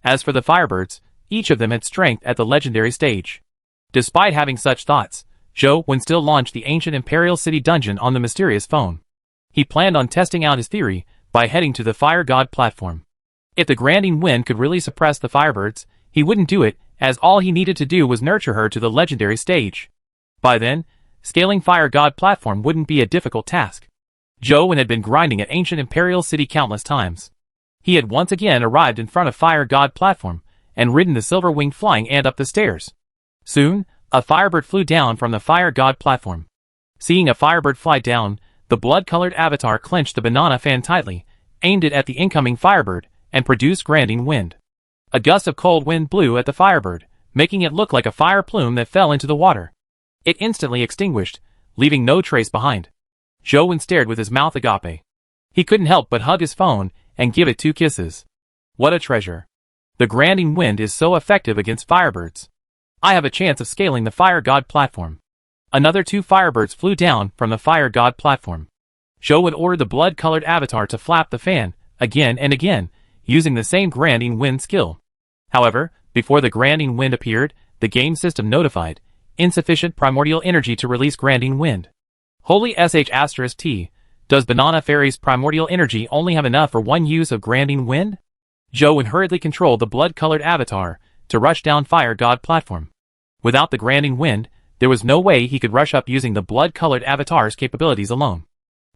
Speaker 1: As for the firebirds, each of them had strength at the legendary stage. Despite having such thoughts, Zhou Wen still launched the ancient Imperial City dungeon on the mysterious phone. He planned on testing out his theory by heading to the Fire God platform. If the Granding Wind could really suppress the firebirds, he wouldn't do it, as all he needed to do was nurture her to the legendary stage. By then, scaling Fire God platform wouldn't be a difficult task. Zhou Wen had been grinding at ancient Imperial City countless times. He had once again arrived in front of Fire God platform and ridden the silver-winged flying ant up the stairs. Soon, a firebird flew down from the Fire God platform. Seeing a firebird fly down, the blood-colored avatar clenched the banana fan tightly, aimed it at the incoming firebird, and produced Granding Wind. A gust of cold wind blew at the firebird, making it look like a fire plume that fell into the water. It instantly extinguished, leaving no trace behind. Zhou Wen stared with his mouth agape. He couldn't help but hug his phone and give it 2 kisses. What a treasure. The Granding Wind is so effective against firebirds. I have a chance of scaling the Fire God platform. Another 2 firebirds flew down from the Fire God platform. Zhou Wen ordered the blood-colored avatar to flap the fan, again and again, using the same Granding Wind skill. However, before the Granding Wind appeared, the game system notified insufficient primordial energy to release Granding Wind. Holy sh*T, does Banana Fairy's primordial energy only have enough for 1 use of Granding Wind? Zhou Wen hurriedly controlled the blood-colored avatar to rush down Fire God platform. Without the Granding Wind, there was no way he could rush up using the blood-colored avatar's capabilities alone.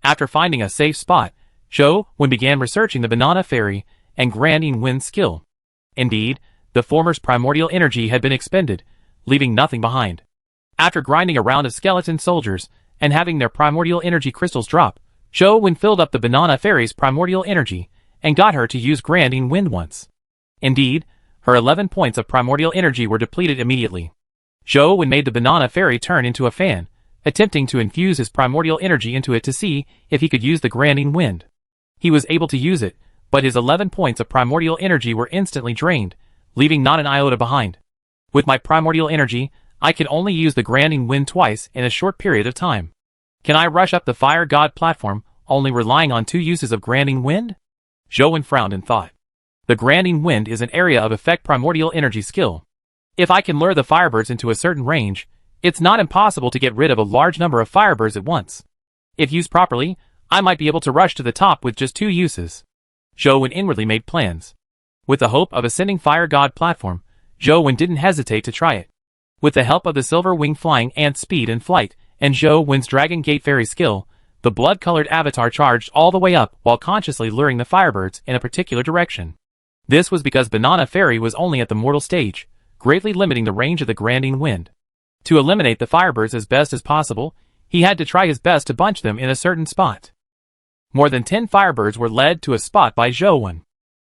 Speaker 1: After finding a safe spot, Zhou Wen began researching the Banana Fairy and Granding Wind skill. Indeed, the former's primordial energy had been expended, leaving nothing behind. After grinding a round of skeleton soldiers and having their primordial energy crystals drop, Zhou Wen filled up the Banana Fairy's primordial energy and got her to use Granding Wind once. Indeed, her 11 points of primordial energy were depleted immediately. Zhou Wen made the Banana Fairy turn into a fan, attempting to infuse his primordial energy into it to see if he could use the Granding Wind. He was able to use it, but his 11 points of primordial energy were instantly drained, leaving not an iota behind. With my primordial energy, I can only use the Granding Wind twice in a short period of time. Can I rush up the Fire God platform, only relying on 2 uses of Granding Wind? Zhou Wen frowned and thought. The Granding Wind is an area of effect primordial energy skill. If I can lure the firebirds into a certain range, it's not impossible to get rid of a large number of firebirds at once. If used properly, I might be able to rush to the top with just 2 uses. Zhou Wen inwardly made plans. With the hope of ascending Fire God platform, Zhou Wen didn't hesitate to try it. With the help of the silver-winged flying ant's speed and flight, and Zhou Wen's Dragon Gate Fairy skill, the blood-colored avatar charged all the way up while consciously luring the firebirds in a particular direction. This was because Banana Fairy was only at the mortal stage, greatly limiting the range of the Granding Wind. To eliminate the firebirds as best as possible, he had to try his best to bunch them in a certain spot. More than 10 firebirds were led to a spot by Zhou Wen.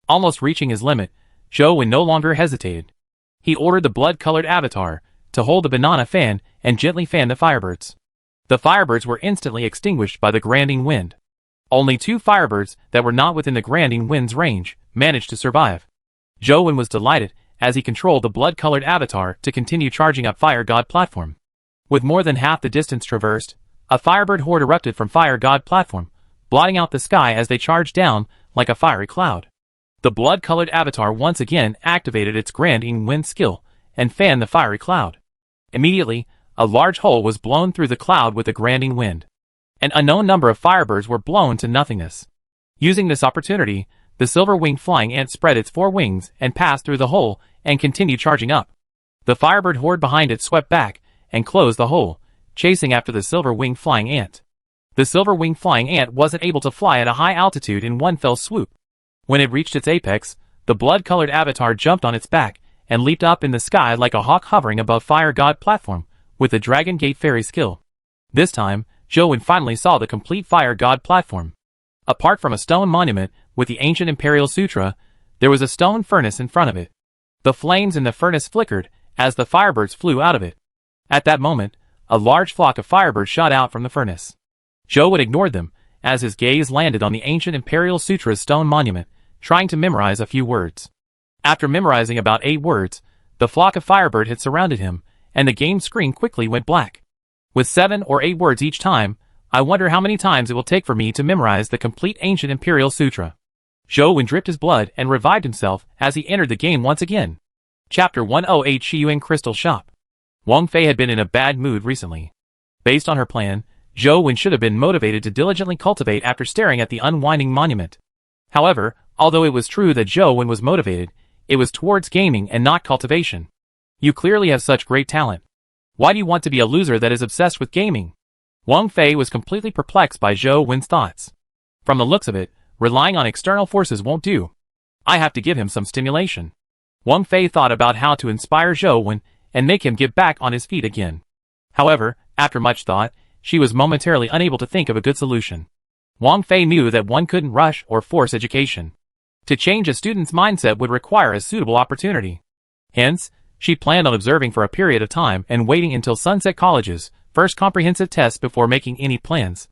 Speaker 1: Almost reaching his limit, Zhou Wen no longer hesitated. He ordered the blood-colored avatar to hold the banana fan and gently fan the firebirds. The firebirds were instantly extinguished by the Granding Wind. Only 2 firebirds that were not within the Granding Wind's range managed to survive. Zhou Wen was delighted as he controlled the blood-colored avatar to continue charging up Fire God platform. With more than half the distance traversed, A Firebird horde erupted from Fire God platform, blotting out the sky as they charged down like a fiery cloud. The blood-colored avatar once again activated its Granding Wind skill and fanned the fiery cloud. Immediately, a large hole was blown through the cloud with the Granding Wind. An unknown number of Firebirds were blown to nothingness. Using this opportunity, the silver-winged flying ant spread its 4 wings and passed through the hole and continued charging up. The Firebird horde behind it swept back and closed the hole, chasing after the silver-winged flying ant. The silver-winged flying ant wasn't able to fly at a high altitude in one fell swoop. When it reached its apex, the blood-colored avatar jumped on its back and leaped up in the sky like a hawk hovering above Fire God platform with the Dragon Gate Fairy skill. This time, Jowen finally saw the complete Fire God platform. Apart from a stone monument with the ancient Imperial Sutra, there was a stone furnace in front of it. The flames in the furnace flickered as the Firebirds flew out of it. At that moment, a large flock of Firebirds shot out from the furnace. Jowen ignored them as his gaze landed on the ancient Imperial Sutra's stone monument, trying to memorize a few words. After memorizing about 8 words, the flock of Firebird had surrounded him, and the game screen quickly went black. With 7 or 8 words each time, I wonder how many times it will take for me to memorize the complete ancient Imperial Sutra. Jowen dripped his blood and revived himself as he entered the game once again. Chapter 108 Shiyuan Crystal Shop. Wang Fei had been in a bad mood recently. Based on her plan, Jowen should have been motivated to diligently cultivate after staring at the unwinding monument. However, although it was true that Jowen was motivated, it was towards gaming and not cultivation. You clearly have such great talent. Why do you want to be a loser that is obsessed with gaming? Wang Fei was completely perplexed by Jowen's thoughts. From the looks of it, relying on external forces won't do. I have to give him some stimulation. Wang Fei thought about how to inspire Jowen and make him get back on his feet again. However, after much thought, she was momentarily unable to think of a good solution. Wang Fei knew that one couldn't rush or force education. To change a student's mindset would require a suitable opportunity. Hence, she planned on observing for a period of time and waiting until Sunset College's first comprehensive test before making any plans.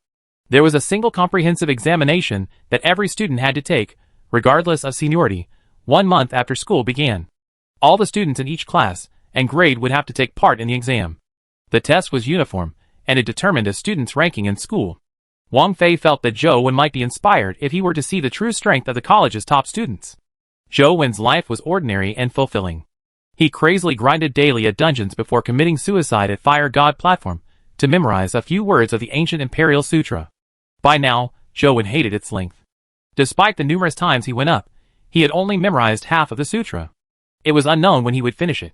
Speaker 1: There was a single comprehensive examination that every student had to take, regardless of seniority, 1 month after school began. All the students in each class and grade would have to take part in the exam. The test was uniform, and it determined a student's ranking in school. Wang Fei felt that Jowen might be inspired if he were to see the true strength of the college's top students. Jowen's life was ordinary and fulfilling. He crazily grinded daily at dungeons before committing suicide at Fire God platform to memorize a few words of the ancient Imperial Sutra. By now, Jowen hated its length. Despite the numerous times he went up, he had only memorized half of the sutra. It was unknown when he would finish it.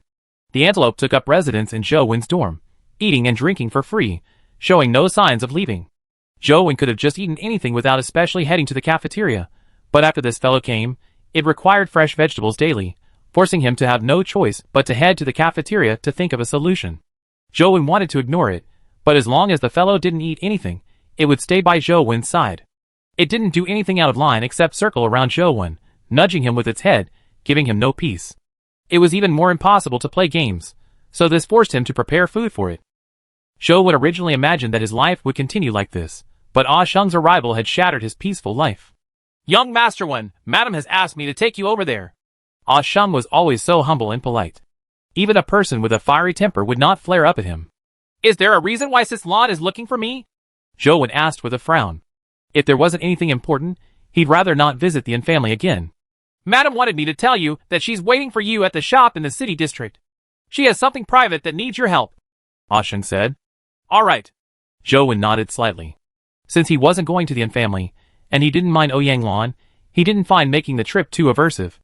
Speaker 1: The antelope took up residence in Jowen's dorm, eating and drinking for free, showing no signs of leaving. Jowen could have just eaten anything without especially heading to the cafeteria, but after this fellow came, it required fresh vegetables daily, forcing him to have no choice but to head to the cafeteria to think of a solution. Jowen wanted to ignore it, but as long as the fellow didn't eat anything, it would stay by Jowen's side. It didn't do anything out of line except circle around Jowen, nudging him with its head, giving him no peace. It was even more impossible to play games, so this forced him to prepare food for it. Jowen originally imagined that his life would continue like this, but Ah Sheng's arrival had shattered his peaceful life. "Young Master One, Madam has asked me to take you over there." Ah Sheng was always so humble and polite. Even a person with a fiery temper would not flare up at him. "Is there a reason why Sis Lan is looking for me?" Jowen asked with a frown. If there wasn't anything important, he'd rather not visit the Yin family again. "Madam wanted me to tell you that she's waiting for you at the shop in the city district. She has something private that needs your help," Ah Sheng said. "All right." Jowen nodded slightly. Since he wasn't going to the Yin family, and he didn't mind Ouyang Lan, he didn't find making the trip too aversive.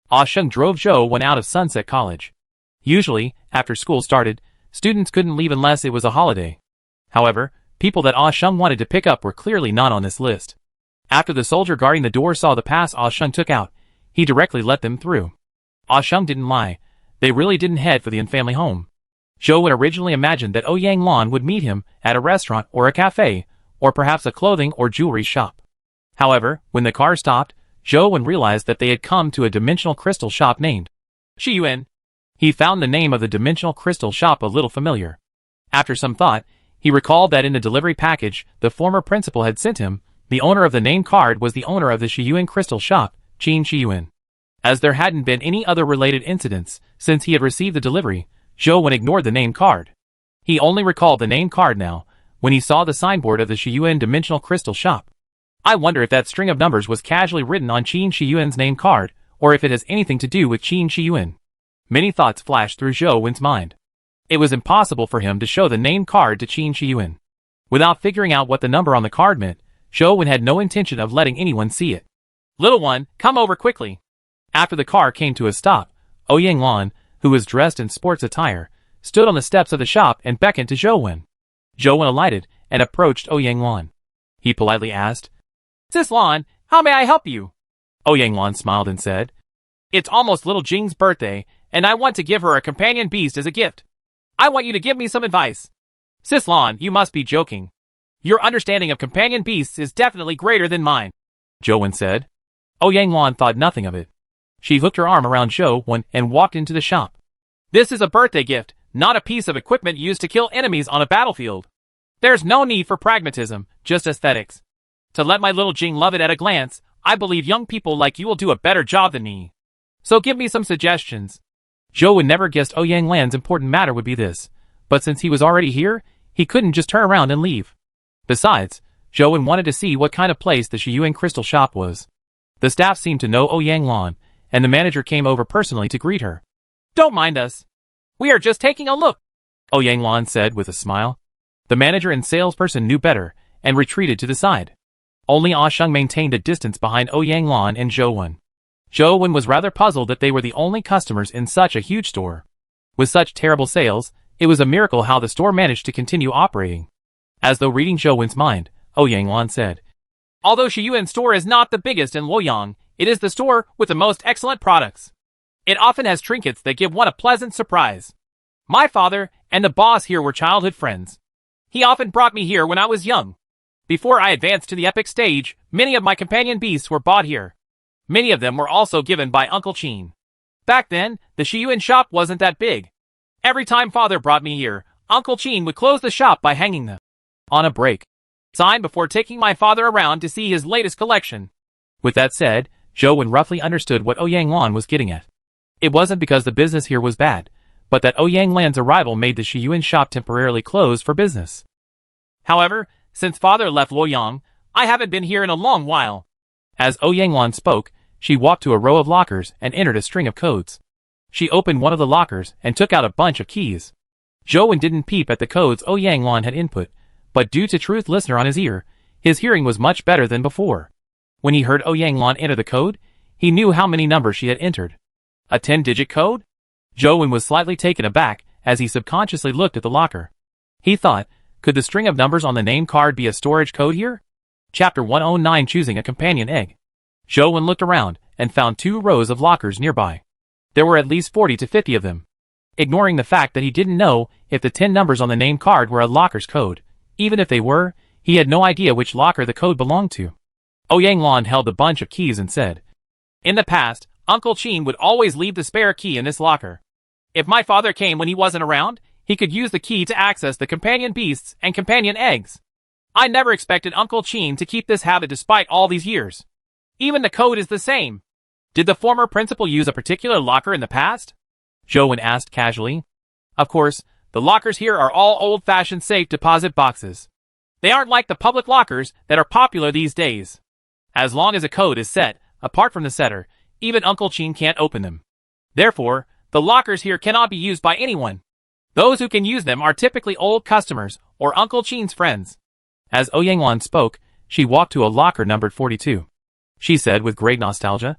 Speaker 1: Ah Sheng drove Jowen out of Sunset College. Usually, after school started, students couldn't leave unless it was a holiday. However, people that Ah Sheng wanted to pick up were clearly not on this list. After the soldier guarding the door saw the pass Ah Sheng took out, he directly let them through. Ah Sheng didn't lie. They really didn't head for the Yin family home. Jowen originally imagined that Ouyang Lan would meet him at a restaurant or a cafe, or perhaps a clothing or jewelry shop. However, when the car stopped, Jowen realized that they had come to a dimensional crystal shop named Shiyuan. He found the name of the dimensional crystal shop a little familiar. After some thought, he recalled that in the delivery package the former principal had sent him, the owner of the name card was the owner of the Shiyuan crystal shop, Qin Shiyuan. As there hadn't been any other related incidents since he had received the delivery, Jowen ignored the name card. He only recalled the name card now, when he saw the signboard of the Shiyuan Dimensional Crystal Shop. I wonder if that string of numbers was casually written on Qin Shiyuan's name card, or if it has anything to do with Qin Shiyuan. Many thoughts flashed through Zhou Wen's mind. It was impossible for him to show the name card to Qin Shiyuan. Without figuring out what the number on the card meant, Zhou Wen had no intention of letting anyone see it. "Little one, come over quickly." After the car came to a stop, Ouyang Lan, who was dressed in sports attire, stood on the steps of the shop and beckoned to Zhou Wen. Zhou Wen alighted and approached Ouyang Lan. He politely asked, "Sis Lan, how may I help you?" Ouyang Lan smiled and said, "It's almost little Jing's birthday, and I want to give her a companion beast as a gift. I want you to give me some advice." "Sis Lan, you must be joking. Your understanding of companion beasts is definitely greater than mine," Zhou Wen said. Ouyang Lan thought nothing of it. She hooked her arm around Zhou Wen and walked into the shop. "This is a birthday gift, not a piece of equipment used to kill enemies on a battlefield. There's no need for pragmatism, just aesthetics. To let my little Jing love it at a glance, I believe young people like you will do a better job than me. So give me some suggestions." Zhou Wen never guessed Ouyang Lan's important matter would be this, but since he was already here, he couldn't just turn around and leave. Besides, Zhou Wen wanted to see what kind of place the Shiyuan Crystal Shop was. The staff seemed to know Ouyang Lan, and the manager came over personally to greet her. "Don't mind us. We are just taking a look," Ouyang Lan said with a smile. The manager and salesperson knew better, and retreated to the side. Only Ah Sheng maintained a distance behind Ouyang Lan and Zhou Wen. Zhou Wen was rather puzzled that they were the only customers in such a huge store. With such terrible sales, it was a miracle how the store managed to continue operating. As though reading Zhou Wen's mind, Ouyang Lan said, "Although Shiyuan store is not the biggest in Luoyang, it is the store with the most excellent products. It often has trinkets that give one a pleasant surprise. My father and the boss here were childhood friends. He often brought me here when I was young. Before I advanced to the epic stage, many of my companion beasts were bought here. Many of them were also given by Uncle Qin. Back then, the Shiyuan shop wasn't that big. Every time father brought me here, Uncle Qin would close the shop by hanging them on a break sign before taking my father around to see his latest collection." With that said, Zhou Wen roughly understood what Ouyang Lan was getting at. It wasn't because the business here was bad, but that Ouyang Lan's arrival made the Shiyuan shop temporarily closed for business. "However, since father left Luoyang, I haven't been here in a long while." As Ouyang Lan spoke, she walked to a row of lockers and entered a string of codes. She opened one of the lockers and took out a bunch of keys. Zhou Wen didn't peep at the codes Ouyang Lan had input, but due to Truth Listener on his ear, his hearing was much better than before. When he heard Ouyang Lan enter the code, he knew how many numbers she had entered. A 10-digit code? Zhou Wen was slightly taken aback as he subconsciously looked at the locker. He thought, could the string of numbers on the name card be a storage code here? Chapter 109, Choosing a Companion Egg. Zhou Wen looked around and found 2 rows of lockers nearby. There were at least 40 to 50 of them. Ignoring the fact that he didn't know if the 10 numbers on the name card were a locker's code, even if they were, he had no idea which locker the code belonged to. Ouyang Lan held a bunch of keys and said, "In the past, Uncle Qin would always leave the spare key in this locker. If my father came when he wasn't around, he could use the key to access the companion beasts and companion eggs. I never expected Uncle Qin to keep this habit despite all these years. Even the code is the same. Did the former principal use a particular locker in the past?" Zhou Wen asked casually. "Of course, the lockers here are all old-fashioned safe deposit boxes. They aren't like the public lockers that are popular these days. As long as a code is set, apart from the setter, even Uncle Qin can't open them. Therefore, the lockers here cannot be used by anyone. Those who can use them are typically old customers or Uncle Qin's friends." As Ouyang Lan spoke, she walked to a locker numbered 42. She said with great nostalgia,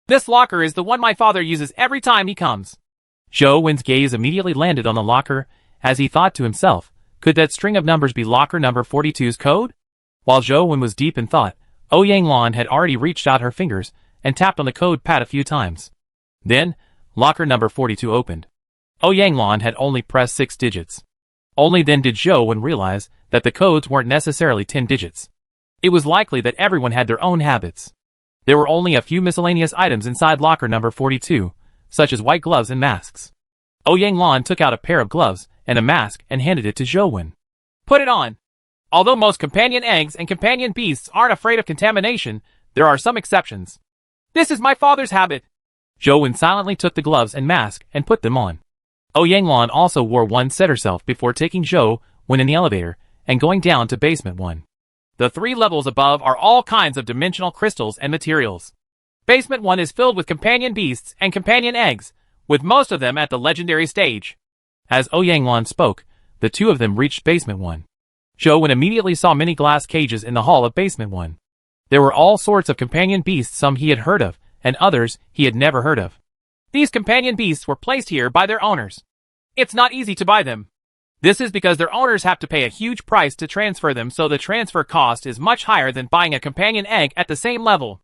Speaker 1: "This locker is the one my father uses every time he comes." Zhou Wen's gaze immediately landed on the locker, as he thought to himself, could that string of numbers be locker number 42's code? While Zhou Wen was deep in thought, Ouyang Lan had already reached out her fingers and tapped on the code pad a few times. Then, locker number 42 opened. Ouyang Lan had only pressed 6 digits. Only then did Zhou Wen realize that the codes weren't necessarily 10 digits. It was likely that everyone had their own habits. There were only a few miscellaneous items inside locker number 42, such as white gloves and masks. Ouyang Lan took out a pair of gloves and a mask and handed it to Zhou Wen. "Put it on. Although most companion eggs and companion beasts aren't afraid of contamination, there are some exceptions. This is my father's habit." Zhou Wen silently took the gloves and mask and put them on. Ouyang Lan also wore one set herself before taking Zhou Wen in the elevator, and going down to Basement 1. The 3 levels above are all kinds of dimensional crystals and materials. Basement 1 is filled with companion beasts and companion eggs, with most of them at the legendary stage. As Ouyang spoke, the two of them reached Basement 1. Zhou Wen immediately saw many glass cages in the hall of Basement 1. There were all sorts of companion beasts, some he had heard of, and others he had never heard of. These companion beasts were placed here by their owners. It's not easy to buy them. This is because their owners have to pay a huge price to transfer them, so the transfer cost is much higher than buying a companion egg at the same level.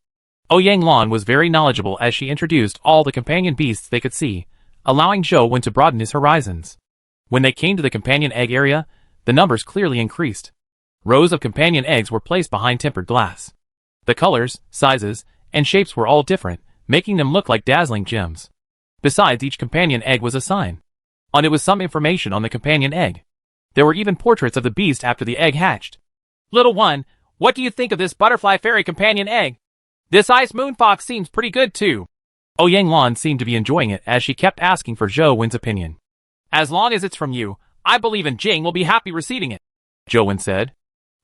Speaker 1: Ouyang was very knowledgeable as she introduced all the companion beasts they could see, allowing Zhou Wen to broaden his horizons. When they came to the companion egg area, the numbers clearly increased. Rows of companion eggs were placed behind tempered glass. The colors, sizes, and shapes were all different, making them look like dazzling gems. Besides, each companion egg was a sign. On it was some information on the companion egg. There were even portraits of the beast after the egg hatched. Little one, what do you think of this butterfly fairy companion egg? This ice moon fox seems pretty good too. Ouyang seemed to be enjoying it as she kept asking for Zhou Wen's opinion. As long as it's from you, I believe in Jing will be happy receiving it, Zhou Wen said.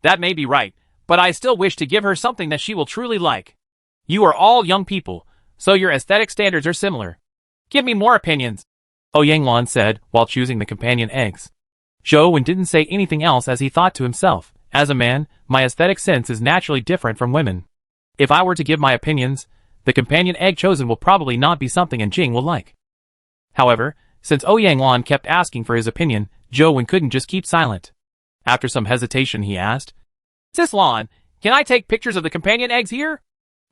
Speaker 1: That may be right, but I still wish to give her something that she will truly like. You are all young people, so your aesthetic standards are similar. Give me more opinions, Ouyang said while choosing the companion eggs. Zhou Wen didn't say anything else as he thought to himself, as a man, my aesthetic sense is naturally different from women. If I were to give my opinions, the companion egg chosen will probably not be something Jing will like. However, since Ouyang kept asking for his opinion, Zhou Wen couldn't just keep silent. After some hesitation he asked, Sis Lan, can I take pictures of the companion eggs here?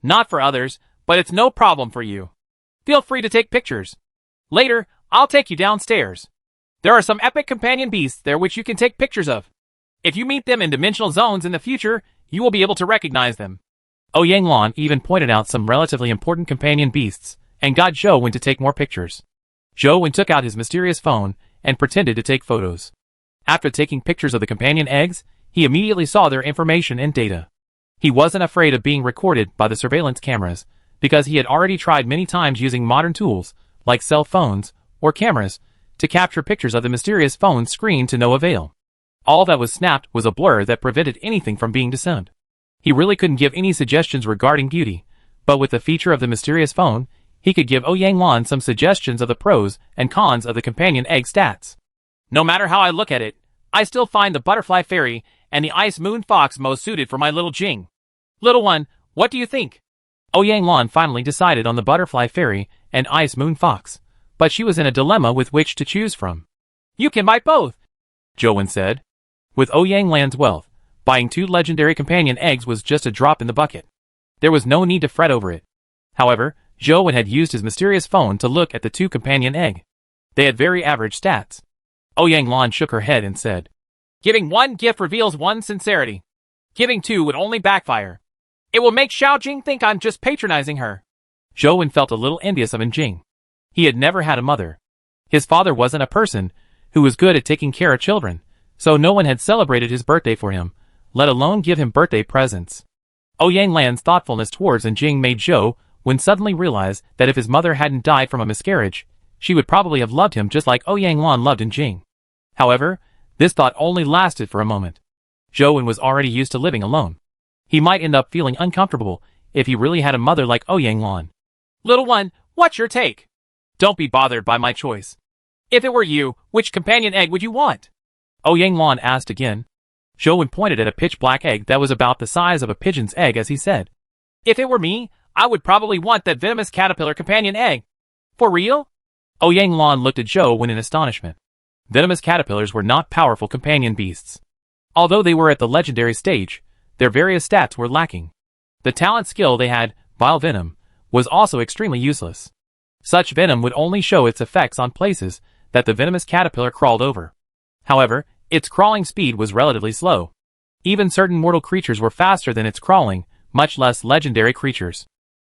Speaker 1: Not for others, but it's no problem for you. Feel free to take pictures. Later, I'll take you downstairs. There are some epic companion beasts there which you can take pictures of. If you meet them in dimensional zones in the future, you will be able to recognize them. Ouyang even pointed out some relatively important companion beasts, and got Zhou Wen to take more pictures. Zhou Wen took out his mysterious phone, and pretended to take photos. After taking pictures of the companion eggs, he immediately saw their information and data. He wasn't afraid of being recorded by the surveillance cameras, because he had already tried many times using modern tools, like cell phones, or cameras, to capture pictures of the mysterious phone's screen to no avail. All that was snapped was a blur that prevented anything from being discerned. He really couldn't give any suggestions regarding beauty, but with the feature of the mysterious phone, he could give Ouyang some suggestions of the pros and cons of the companion egg stats. No matter how I look at it, I still find the butterfly fairy and the ice moon fox most suited for my little Jing. Little one, what do you think? Ouyang finally decided on the butterfly fairy and ice moon fox, but she was in a dilemma with which to choose from. You can buy both, Zhou Wen said. With Ouyang wealth, buying 2 legendary companion eggs was just a drop in the bucket. There was no need to fret over it. However, Zhou Wen had used his mysterious phone to look at the 2 companion egg. They had very average stats. Ouyang shook her head and said, Giving 1 gift reveals one's sincerity. Giving 2 would only backfire. It will make Xiao Jing think I'm just patronizing her. Zhou Wen felt a little envious of Jing. He had never had a mother. His father wasn't a person who was good at taking care of children, so no one had celebrated his birthday for him, let alone give him birthday presents. Ouyang thoughtfulness towards Jing made Zhou Wen suddenly realize that if his mother hadn't died from a miscarriage, she would probably have loved him just like Ouyang loved Jing. However, this thought only lasted for a moment. Zhou Wen was already used to living alone. He might end up feeling uncomfortable if he really had a mother like Ouyang. Little one, what's your take? Don't be bothered by my choice. If it were you, which companion egg would you want? Ouyang asked again. Zhou Wen pointed at a pitch-black egg that was about the size of a pigeon's egg as he said, If it were me, I would probably want that venomous caterpillar companion egg. For real? Ouyang looked at Zhou Wen in astonishment. Venomous caterpillars were not powerful companion beasts. Although they were at the legendary stage, their various stats were lacking. The talent skill they had, Vile Venom, was also extremely useless. Such venom would only show its effects on places that the venomous caterpillar crawled over. However, its crawling speed was relatively slow. Even certain mortal creatures were faster than its crawling, much less legendary creatures.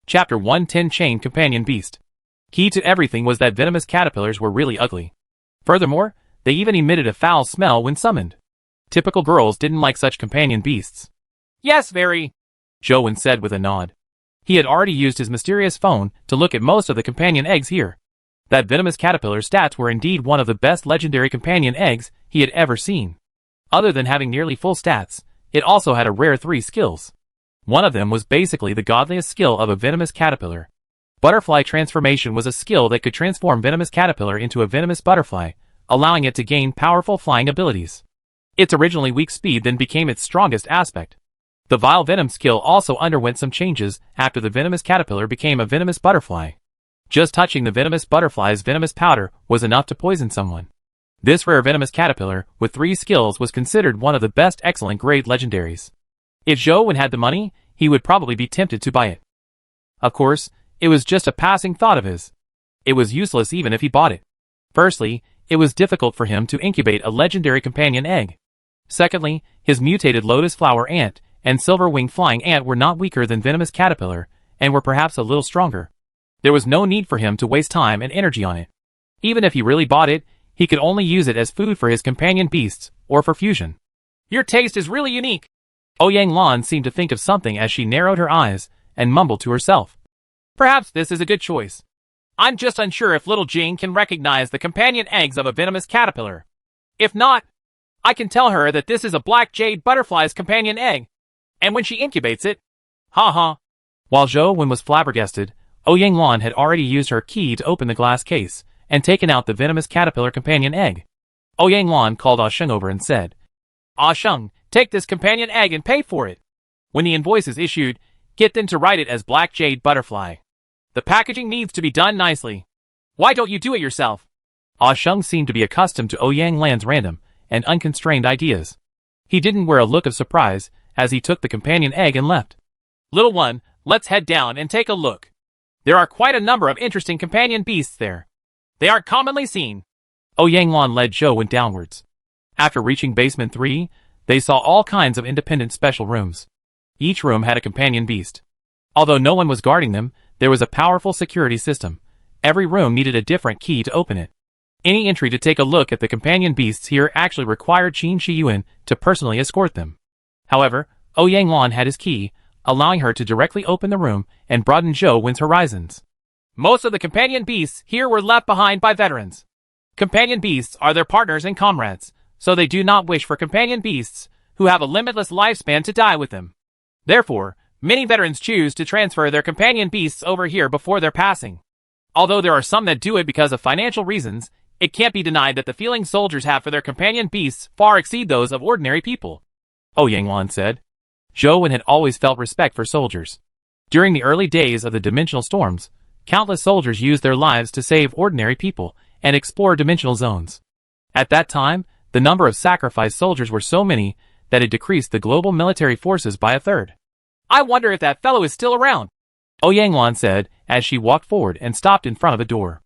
Speaker 1: Chapter 110 Chained Companion Beast. Key to everything was that venomous caterpillars were really ugly. Furthermore, they even emitted a foul smell when summoned. Typical girls didn't like such companion beasts. Yes, very, Zhou Wen said with a nod. He had already used his mysterious phone to look at most of the companion eggs here. That venomous caterpillar's stats were indeed one of the best legendary companion eggs he had ever seen. Other than having nearly full stats, it also had a rare 3 skills. One of them was basically the godliest skill of a venomous caterpillar. Butterfly transformation was a skill that could transform venomous caterpillar into a venomous butterfly, allowing it to gain powerful flying abilities. Its originally weak speed then became its strongest aspect. The vile venom skill also underwent some changes after the venomous caterpillar became a venomous butterfly. Just touching the venomous butterfly's venomous powder was enough to poison someone. This rare venomous caterpillar, with 3 skills, was considered one of the best excellent grade legendaries. If Zhou Wen had the money, he would probably be tempted to buy it. Of course, it was just a passing thought of his. It was useless even if he bought it. Firstly, it was difficult for him to incubate a legendary companion egg. Secondly, his mutated lotus flower ant and silver-winged flying ant were not weaker than venomous caterpillar, and were perhaps a little stronger. There was no need for him to waste time and energy on it. Even if he really bought it, he could only use it as food for his companion beasts, or for fusion. Your taste is really unique. Ouyang Lan seemed to think of something as she narrowed her eyes, and mumbled to herself. Perhaps this is a good choice. I'm just unsure if little Jing can recognize the companion eggs of a venomous caterpillar. If not, I can tell her that this is a black jade butterfly's companion egg. And when she incubates it, ha. While Zhou Wen was flabbergasted, Ouyang Lan had already used her key to open the glass case, and taken out the venomous caterpillar companion egg. Ouyang Lan called Ah Sheng over and said, Ah Sheng, take this companion egg and pay for it. When the invoice is issued, get them to write it as Black Jade Butterfly. The packaging needs to be done nicely. Why don't you do it yourself? Ah Sheng seemed to be accustomed to Ouyang Lan's random and unconstrained ideas. He didn't wear a look of surprise as he took the companion egg and left. Little one, let's head down and take a look. There are quite a number of interesting companion beasts there. They aren't commonly seen. Ouyang Lan led Zhou Wen downwards. After reaching basement 3, they saw all kinds of independent special rooms. Each room had a companion beast. Although no one was guarding them, there was a powerful security system. Every room needed a different key to open it. Any entry to take a look at the companion beasts here actually required Qin Shi Yuan to personally escort them. However, Ouyang Lan had his key, allowing her to directly open the room and broaden Zhou Wen's horizons. Most of the companion beasts here were left behind by veterans. Companion beasts are their partners and comrades, so they do not wish for companion beasts who have a limitless lifespan to die with them. Therefore, many veterans choose to transfer their companion beasts over here before their passing. Although there are some that do it because of financial reasons, it can't be denied that the feelings soldiers have for their companion beasts far exceed those of ordinary people. Ouyang Lan said. Zhou Wen had always felt respect for soldiers. During the early days of the dimensional storms, countless soldiers used their lives to save ordinary people and explore dimensional zones. At that time, the number of sacrificed soldiers were so many that it decreased the global military forces by a third. I wonder if that fellow is still around, Ouyang Lan said as she walked forward and stopped in front of a door.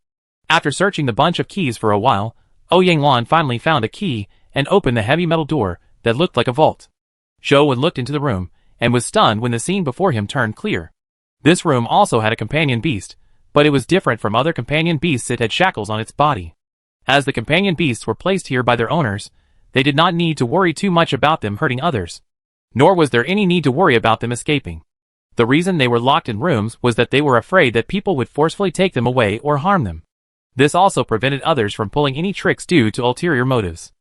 Speaker 1: After searching the bunch of keys for a while, Ouyang Lan finally found a key and opened the heavy metal door that looked like a vault. Zhou Wen looked into the room and was stunned when the scene before him turned clear. This room also had a companion beast, but it was different from other companion beasts. It had shackles on its body. As the companion beasts were placed here by their owners, they did not need to worry too much about them hurting others. Nor was there any need to worry about them escaping. The reason they were locked in rooms was that they were afraid that people would forcefully take them away or harm them. This also prevented others from pulling any tricks due to ulterior motives.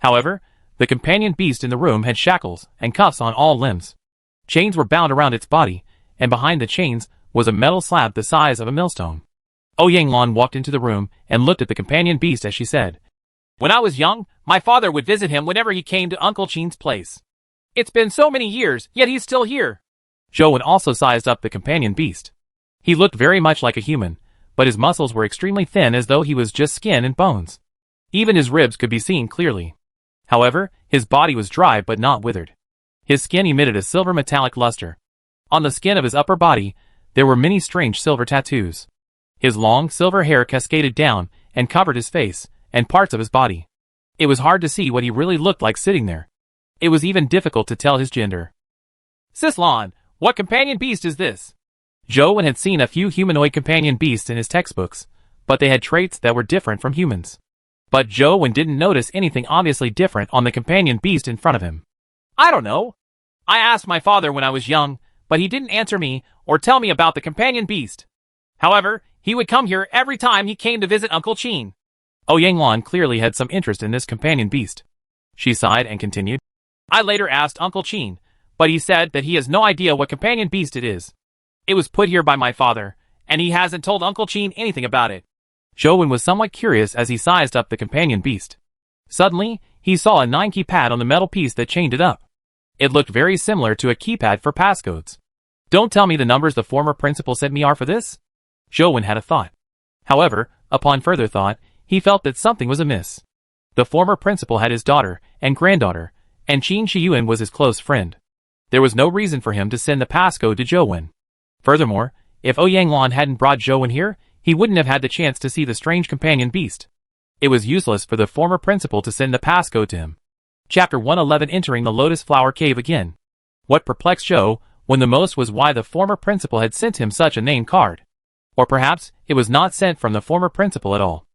Speaker 1: However, the companion beast in the room had shackles and cuffs on all limbs. Chains were bound around its body, and behind the chains was a metal slab the size of a millstone. Ouyang Lan walked into the room and looked at the companion beast as she said, When I was young, my father would visit him whenever he came to Uncle Qin's place. It's been so many years, yet he's still here. Zhou Wen also sized up the companion beast. He looked very much like a human, but his muscles were extremely thin as though he was just skin and bones. Even his ribs could be seen clearly. However, his body was dry but not withered. His skin emitted a silver metallic luster. On the skin of his upper body, there were many strange silver tattoos. His long silver hair cascaded down and covered his face and parts of his body. It was hard to see what he really looked like sitting there. It was even difficult to tell his gender. Sislan, what companion beast is this? Zhou Wen had seen a few humanoid companion beasts in his textbooks, but they had traits that were different from humans. But Zhou Wen didn't notice anything obviously different on the companion beast in front of him. I don't know. I asked my father when I was young, but he didn't answer me or tell me about the companion beast. However, he would come here every time he came to visit Uncle Qin. Ouyang Lan clearly had some interest in this companion beast. She sighed and continued. I later asked Uncle Qin, but he said that he has no idea what companion beast it is. It was put here by my father, and he hasn't told Uncle Qin anything about it. Zhou Wen was somewhat curious as he sized up the companion beast. Suddenly, he saw a 9 keypad on the metal piece that chained it up. It looked very similar to a keypad for passcodes. Don't tell me the numbers the former principal sent me are for this? Zhou Wen had a thought. However, upon further thought, he felt that something was amiss. The former principal had his daughter and granddaughter, and Qin Shiyuan was his close friend. There was no reason for him to send the passcode to Zhou Wen. Furthermore, if Ouyang Lan hadn't brought Zhou Wen here, he wouldn't have had the chance to see the strange companion beast. It was useless for the former principal to send the passcode to him. Chapter 111 Entering the Lotus Flower Cave again. What perplexed Zhou Wen the most was why the former principal had sent him such a name card. Or perhaps, it was not sent from the former principal at all.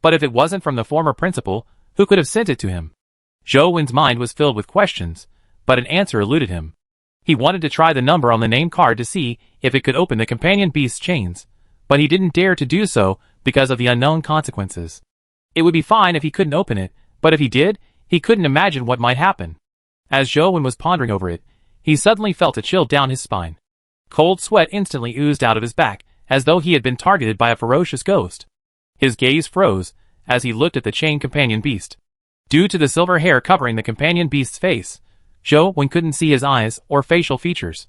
Speaker 1: But if it wasn't from the former principal, who could have sent it to him? Zhou Wen's mind was filled with questions, but an answer eluded him. He wanted to try the number on the name card to see if it could open the companion beast's chains, but he didn't dare to do so because of the unknown consequences. It would be fine if he couldn't open it, but if he did, he couldn't imagine what might happen. As Zhou Wen was pondering over it, he suddenly felt a chill down his spine. Cold sweat instantly oozed out of his back, as though he had been targeted by a ferocious ghost. His gaze froze as he looked at the chained companion beast. Due to the silver hair covering the companion beast's face, Zhou Wen couldn't see his eyes or facial features.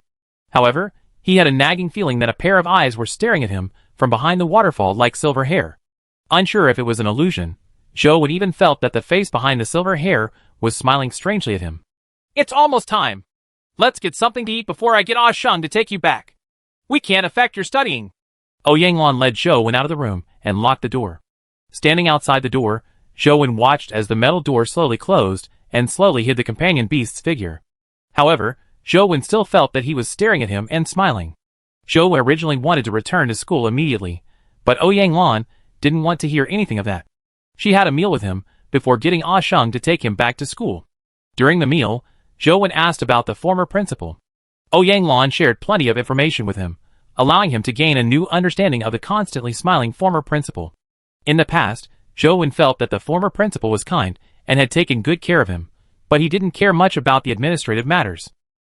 Speaker 1: However, he had a nagging feeling that a pair of eyes were staring at him from behind the waterfall like silver hair. Unsure if it was an illusion, Zhou Wen even felt that the face behind the silver hair was smiling strangely at him. It's almost time. Let's get something to eat before I get Ah Sheng to take you back. We can't affect your studying. Ouyang Lan led Zhou Wen out of the room and locked the door. Standing outside the door, Zhou Wen watched as the metal door slowly closed and slowly hid the companion beast's figure. However, Zhou Wen still felt that he was staring at him and smiling. Zhou Wen originally wanted to return to school immediately, but Ouyang Lan didn't want to hear anything of that. She had a meal with him before getting Ah Sheng to take him back to school. During the meal, Zhou Wen asked about the former principal. Ouyang Lan shared plenty of information with him, allowing him to gain a new understanding of the constantly smiling former principal. In the past, Zhou Wen felt that the former principal was kind and had taken good care of him, but he didn't care much about the administrative matters.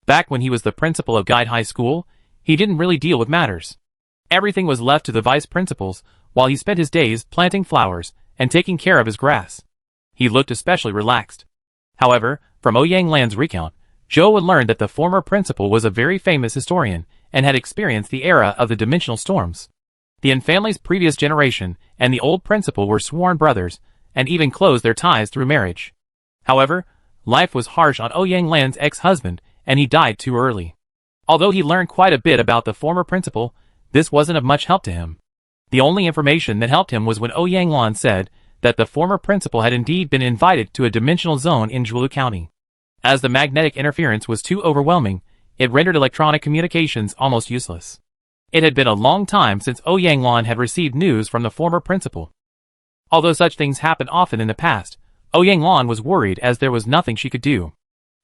Speaker 1: Back when he was the principal of Guide High School, he didn't really deal with matters. Everything was left to the vice principals, while he spent his days planting flowers and taking care of his grass. He looked especially relaxed. However, from Ouyang Lan's recount, Zhou Wen learned that the former principal was a very famous historian and had experienced the era of the dimensional storms. The Yin family's previous generation and the old principal were sworn brothers, and even closed their ties through marriage. However, life was harsh on Ouyang Lan's ex-husband, and he died too early. Although he learned quite a bit about the former principal, this wasn't of much help to him. The only information that helped him was when Ouyang Lan said that the former principal had indeed been invited to a dimensional zone in Zhuelu County. As the magnetic interference was too overwhelming, it rendered electronic communications almost useless. It had been a long time since Ouyang Lan had received news from the former principal. Although such things happened often in the past, Ouyang Lan was worried as there was nothing she could do.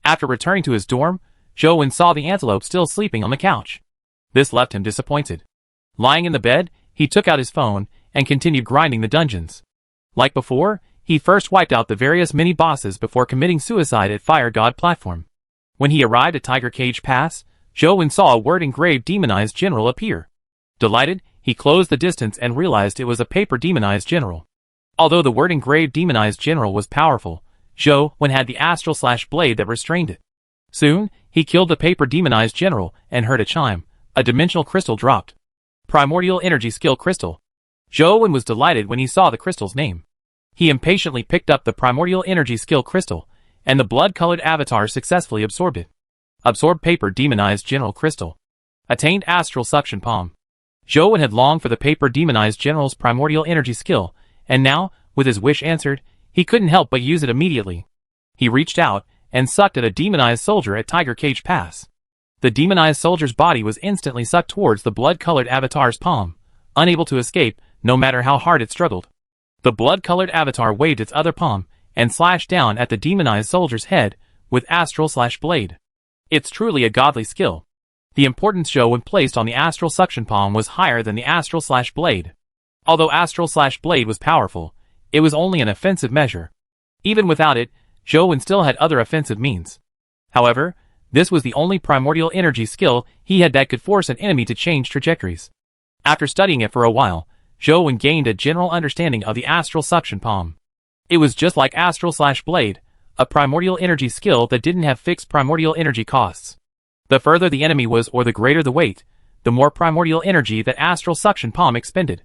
Speaker 1: After returning to his dorm, Zhou Wen saw the antelope still sleeping on the couch. This left him disappointed. Lying in the bed, he took out his phone and continued grinding the dungeons. Like before, he first wiped out the various mini-bosses before committing suicide at Fire God platform. When he arrived at Tiger Cage Pass, Zhou Wen saw a word-engraved demonized general appear. Delighted, he closed the distance and realized it was a paper demonized general. Although the word-engraved demonized general was powerful, Zhou Wen had the astral-blade that restrained it. Soon, he killed the paper demonized general and heard a chime. A dimensional crystal dropped. Primordial Energy Skill Crystal. Zhou Wen was delighted when he saw the crystal's name. He impatiently picked up the Primordial Energy Skill Crystal, and the blood-colored avatar successfully absorbed it. Absorbed Paper Demonized General Crystal. Attained Astral Suction Palm. Zhou Wen had longed for the Paper Demonized General's Primordial Energy Skill, and now, with his wish answered, he couldn't help but use it immediately. He reached out and sucked at a demonized soldier at Tiger Cage Pass. The demonized soldier's body was instantly sucked towards the blood-colored avatar's palm, unable to escape no matter how hard it struggled. The blood-colored avatar waved its other palm and slashed down at the demonized soldier's head with astral-blade. It's truly a godly skill. The importance Zhou Wen placed on the astral suction palm was higher than the astral-blade. Although astral-blade was powerful, it was only an offensive measure. Even without it, Zhou Wen still had other offensive means. However, this was the only primordial energy skill he had that could force an enemy to change trajectories. After studying it for a while, Zhou Wen gained a general understanding of the Astral Suction Palm. It was just like Astral/Blade, a primordial energy skill that didn't have fixed primordial energy costs. The further the enemy was or the greater the weight, the more primordial energy that Astral Suction Palm expended.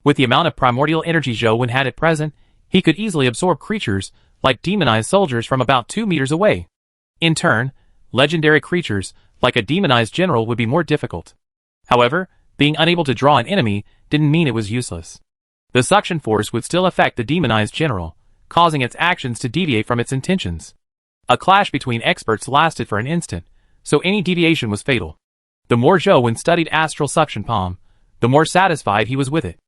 Speaker 1: With the amount of primordial energy Zhou Wen had at present, he could easily absorb creatures like demonized soldiers from about 2 meters away. In turn, legendary creatures like a demonized general would be more difficult. However, being unable to draw an enemy didn't mean it was useless. The suction force would still affect the demonized general, causing its actions to deviate from its intentions. A clash between experts lasted for an instant, so any deviation was fatal. The more Zhou Wen studied Astral Suction Palm, the more satisfied he was with it.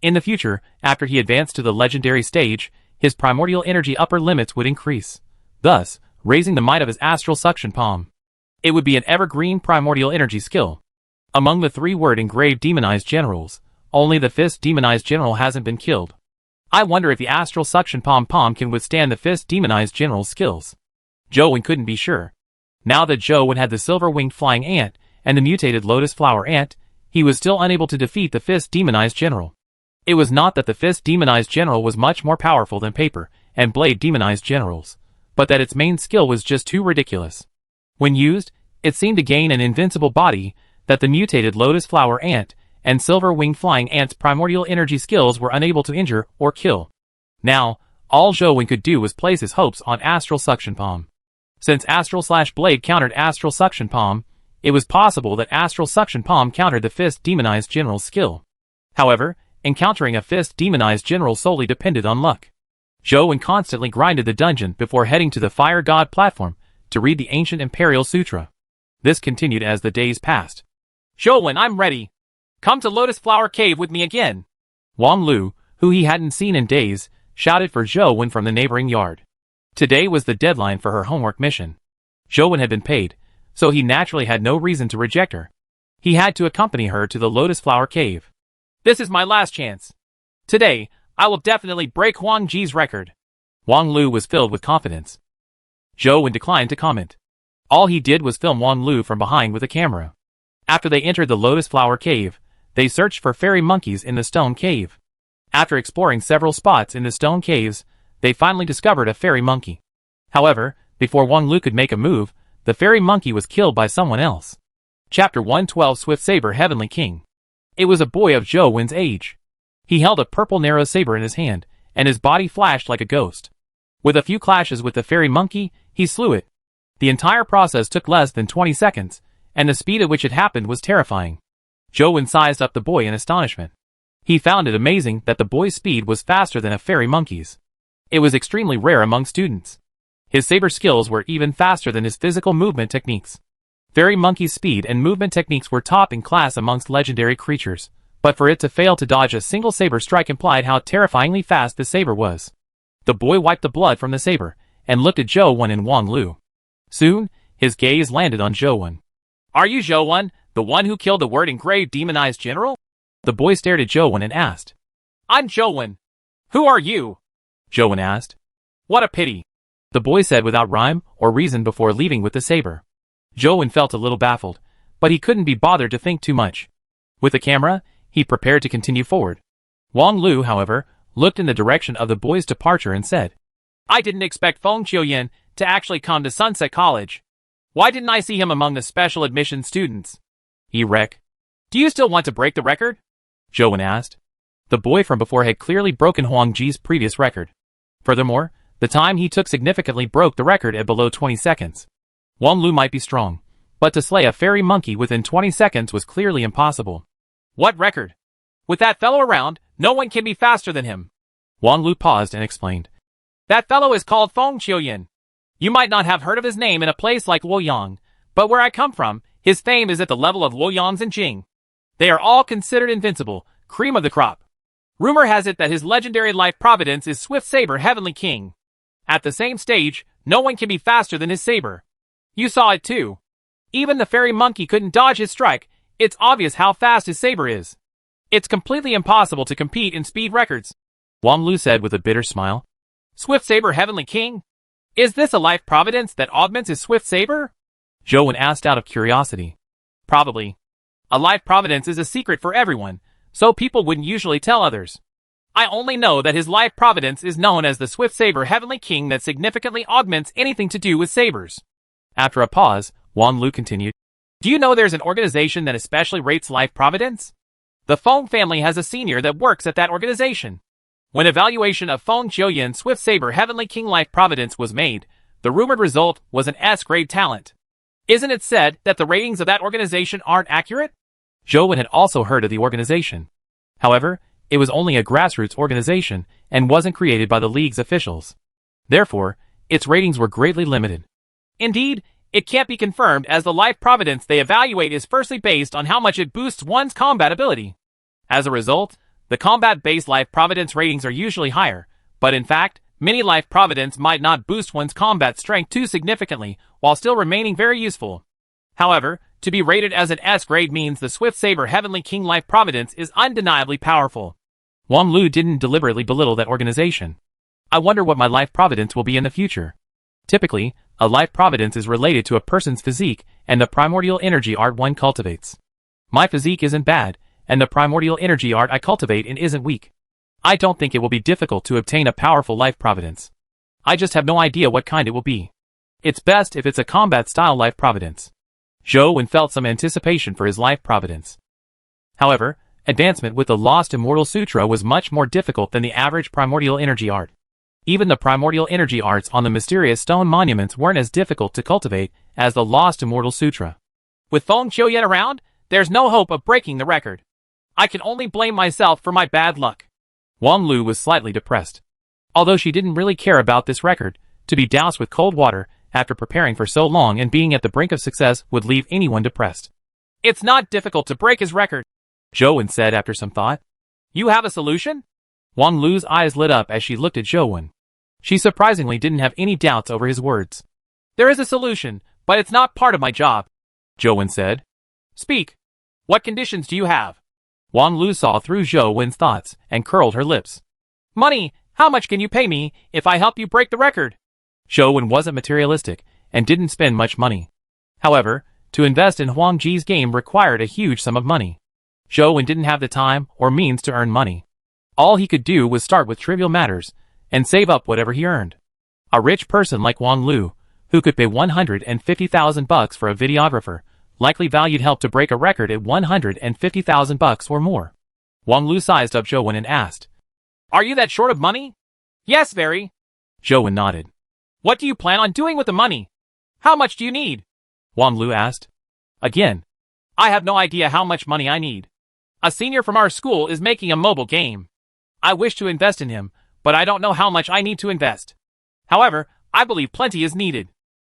Speaker 1: In the future, after he advanced to the legendary stage, his primordial energy upper limits would increase, thus raising the might of his Astral Suction Palm. It would be an evergreen primordial energy skill. Among the 3 word engraved demonized generals, only the 5th demonized general hasn't been killed. I wonder if the Astral Suction Palm can withstand the 5th demonized general's skills. Zhou Wen couldn't be sure. Now that Zhou Wen had the silver-winged flying ant and the mutated lotus flower ant, he was still unable to defeat the 5th demonized general. It was not that the 5th demonized general was much more powerful than Paper and Blade demonized generals, but that its main skill was just too ridiculous. When used, it seemed to gain an invincible body that the mutated lotus flower ant and silver-winged flying ant's primordial energy skills were unable to injure or kill. Now, all Zhou Wen could do was place his hopes on Astral Suction Palm. Since Astral/Blade countered Astral Suction Palm, it was possible that Astral Suction Palm countered the 5th demonized general's skill. However, encountering a 5th demonized general solely depended on luck. Zhou Wen constantly grinded the dungeon before heading to the Fire God platform to read the ancient Imperial Sutra. This continued as the days passed. "Zhou Wen, I'm ready. Come to Lotus Flower Cave with me again." Wang Lu, who he hadn't seen in days, shouted for Zhou Wen from the neighboring yard. Today was the deadline for her homework mission. Zhou Wen had been paid, so he naturally had no reason to reject her. He had to accompany her to the Lotus Flower Cave. "This is my last chance. Today, I will definitely break Huang Ji's record." Wang Lu was filled with confidence. Zhou Wen declined to comment. All he did was film Wang Lu from behind with a camera. After they entered the Lotus Flower Cave, they searched for fairy monkeys in the stone cave. After exploring several spots in the stone caves, they finally discovered a fairy monkey. However, before Wang Lu could make a move, the fairy monkey was killed by someone else. Chapter 112 Swift Saber Heavenly King. It was a boy of Zhou Wen's age. He held a purple narrow saber in his hand, and his body flashed like a ghost. With a few clashes with the fairy monkey, he slew it. The entire process took less than 20 seconds, and the speed at which it happened was terrifying. Zhou Wen sized up the boy in astonishment. He found it amazing that the boy's speed was faster than a fairy monkey's. It was extremely rare among students. His saber skills were even faster than his physical movement techniques. Fairy monkey's speed and movement techniques were top in class amongst legendary creatures, but for it to fail to dodge a single saber strike implied how terrifyingly fast the saber was. The boy wiped the blood from the saber, and looked at Zhou Wen and Wang Lu. Soon, his gaze landed on Zhou Wen. "Are you Zhou Wen, the one who killed the word engraved demonized general?" The boy stared at Zhou Wen and asked. "I'm Zhou Wen. Who are you?" Zhou Wen asked. "What a pity," the boy said without rhyme or reason before leaving with the saber. Zhou Wen felt a little baffled, but he couldn't be bothered to think too much. With the camera, he prepared to continue forward. Wang Lu, however, looked in the direction of the boy's departure and said, "I didn't expect Feng Qiuyan to actually come to Sunset College. Why didn't I see him among the special admission students?" "Wreck. Do you still want to break the record?" Zhou Wen asked. The boy from before had clearly broken Huang Ji's previous record. Furthermore, the time he took significantly broke the record at below 20 seconds. Wang Lu might be strong, but to slay a fairy monkey within 20 seconds was clearly impossible. "What record? With that fellow around, no one can be faster than him." Wang Lu paused and explained. "That fellow is called Feng Qiuyan. You might not have heard of his name in a place like Luoyang, but where I come from, his fame is at the level of Luoyang's and Jing. They are all considered invincible, cream of the crop. Rumor has it that his legendary life providence is Swift Saber Heavenly King. At the same stage, no one can be faster than his saber. You saw it too. Even the fairy monkey couldn't dodge his strike. It's obvious how fast his saber is. It's completely impossible to compete in speed records," Wang Lu said with a bitter smile. "Swift Saber Heavenly King? Is this a life providence that augments his swift saber? Zhou Wen asked out of curiosity. Probably. A life providence is a secret for everyone, so people wouldn't usually tell others. I only know that his life providence is known as the Swift Saber Heavenly King that significantly augments anything to do with sabers. After a pause, Wang Lu continued. Do you know there's an organization that especially rates life providence? The Feng family has a senior that works at that organization. When evaluation of Feng Qiuyan's Swift Saber Heavenly King Life Providence was made, the rumored result was an S-grade talent. Isn't it said that the ratings of that organization aren't accurate? Zhou Wen had also heard of the organization. However, it was only a grassroots organization and wasn't created by the League's officials. Therefore, its ratings were greatly limited. Indeed, it can't be confirmed as the life providence they evaluate is firstly based on how much it boosts one's combat ability. As a result, the combat-based life providence ratings are usually higher, but in fact, many life providence might not boost one's combat strength too significantly while still remaining very useful. However, to be rated as an S grade means the Swift Saber Heavenly King Life Providence is undeniably powerful. Wang Lu didn't deliberately belittle that organization. I wonder what my life providence will be in the future. Typically, a life providence is related to a person's physique and the primordial energy art one cultivates. My physique isn't bad, and the primordial energy art I cultivate in isn't weak. I don't think it will be difficult to obtain a powerful life providence. I just have no idea what kind it will be. It's best if it's a combat-style life providence. Zhou Wen felt some anticipation for his life providence. However, advancement with the Lost Immortal Sutra was much more difficult than the average primordial energy art. Even the primordial energy arts on the mysterious stone monuments weren't as difficult to cultivate as the Lost Immortal Sutra. With Feng Qiuyan around, there's no hope of breaking the record. I can only blame myself for my bad luck. Wang Lu was slightly depressed. Although she didn't really care about this record, to be doused with cold water after preparing for so long and being at the brink of success would leave anyone depressed. It's not difficult to break his record, Zhou Wen said after some thought. You have a solution? Wang Lu's eyes lit up as she looked at Zhou Wen. She surprisingly didn't have any doubts over his words. There is a solution, but it's not part of my job, Zhou Wen said. Speak. What conditions do you have? Wang Lu saw through Zhou Wen's thoughts and curled her lips. Money, how much can you pay me if I help you break the record? Zhou Wen wasn't materialistic and didn't spend much money. However, to invest in Huang Ji's game required a huge sum of money. Zhou Wen didn't have the time or means to earn money. All he could do was start with trivial matters and save up whatever he earned. A rich person like Wang Lu, who could pay $150,000 for a videographer, likely valued help to break a record at $150,000 or more. Wang Lu sized up Zhou Wen and asked, Are you that short of money? Yes, very. Zhou Wen nodded. What do you plan on doing with the money? How much do you need? Wang Lu asked. Again, I have no idea how much money I need. A senior from our school is making a mobile game. I wish to invest in him, but I don't know how much I need to invest. However, I believe plenty is needed.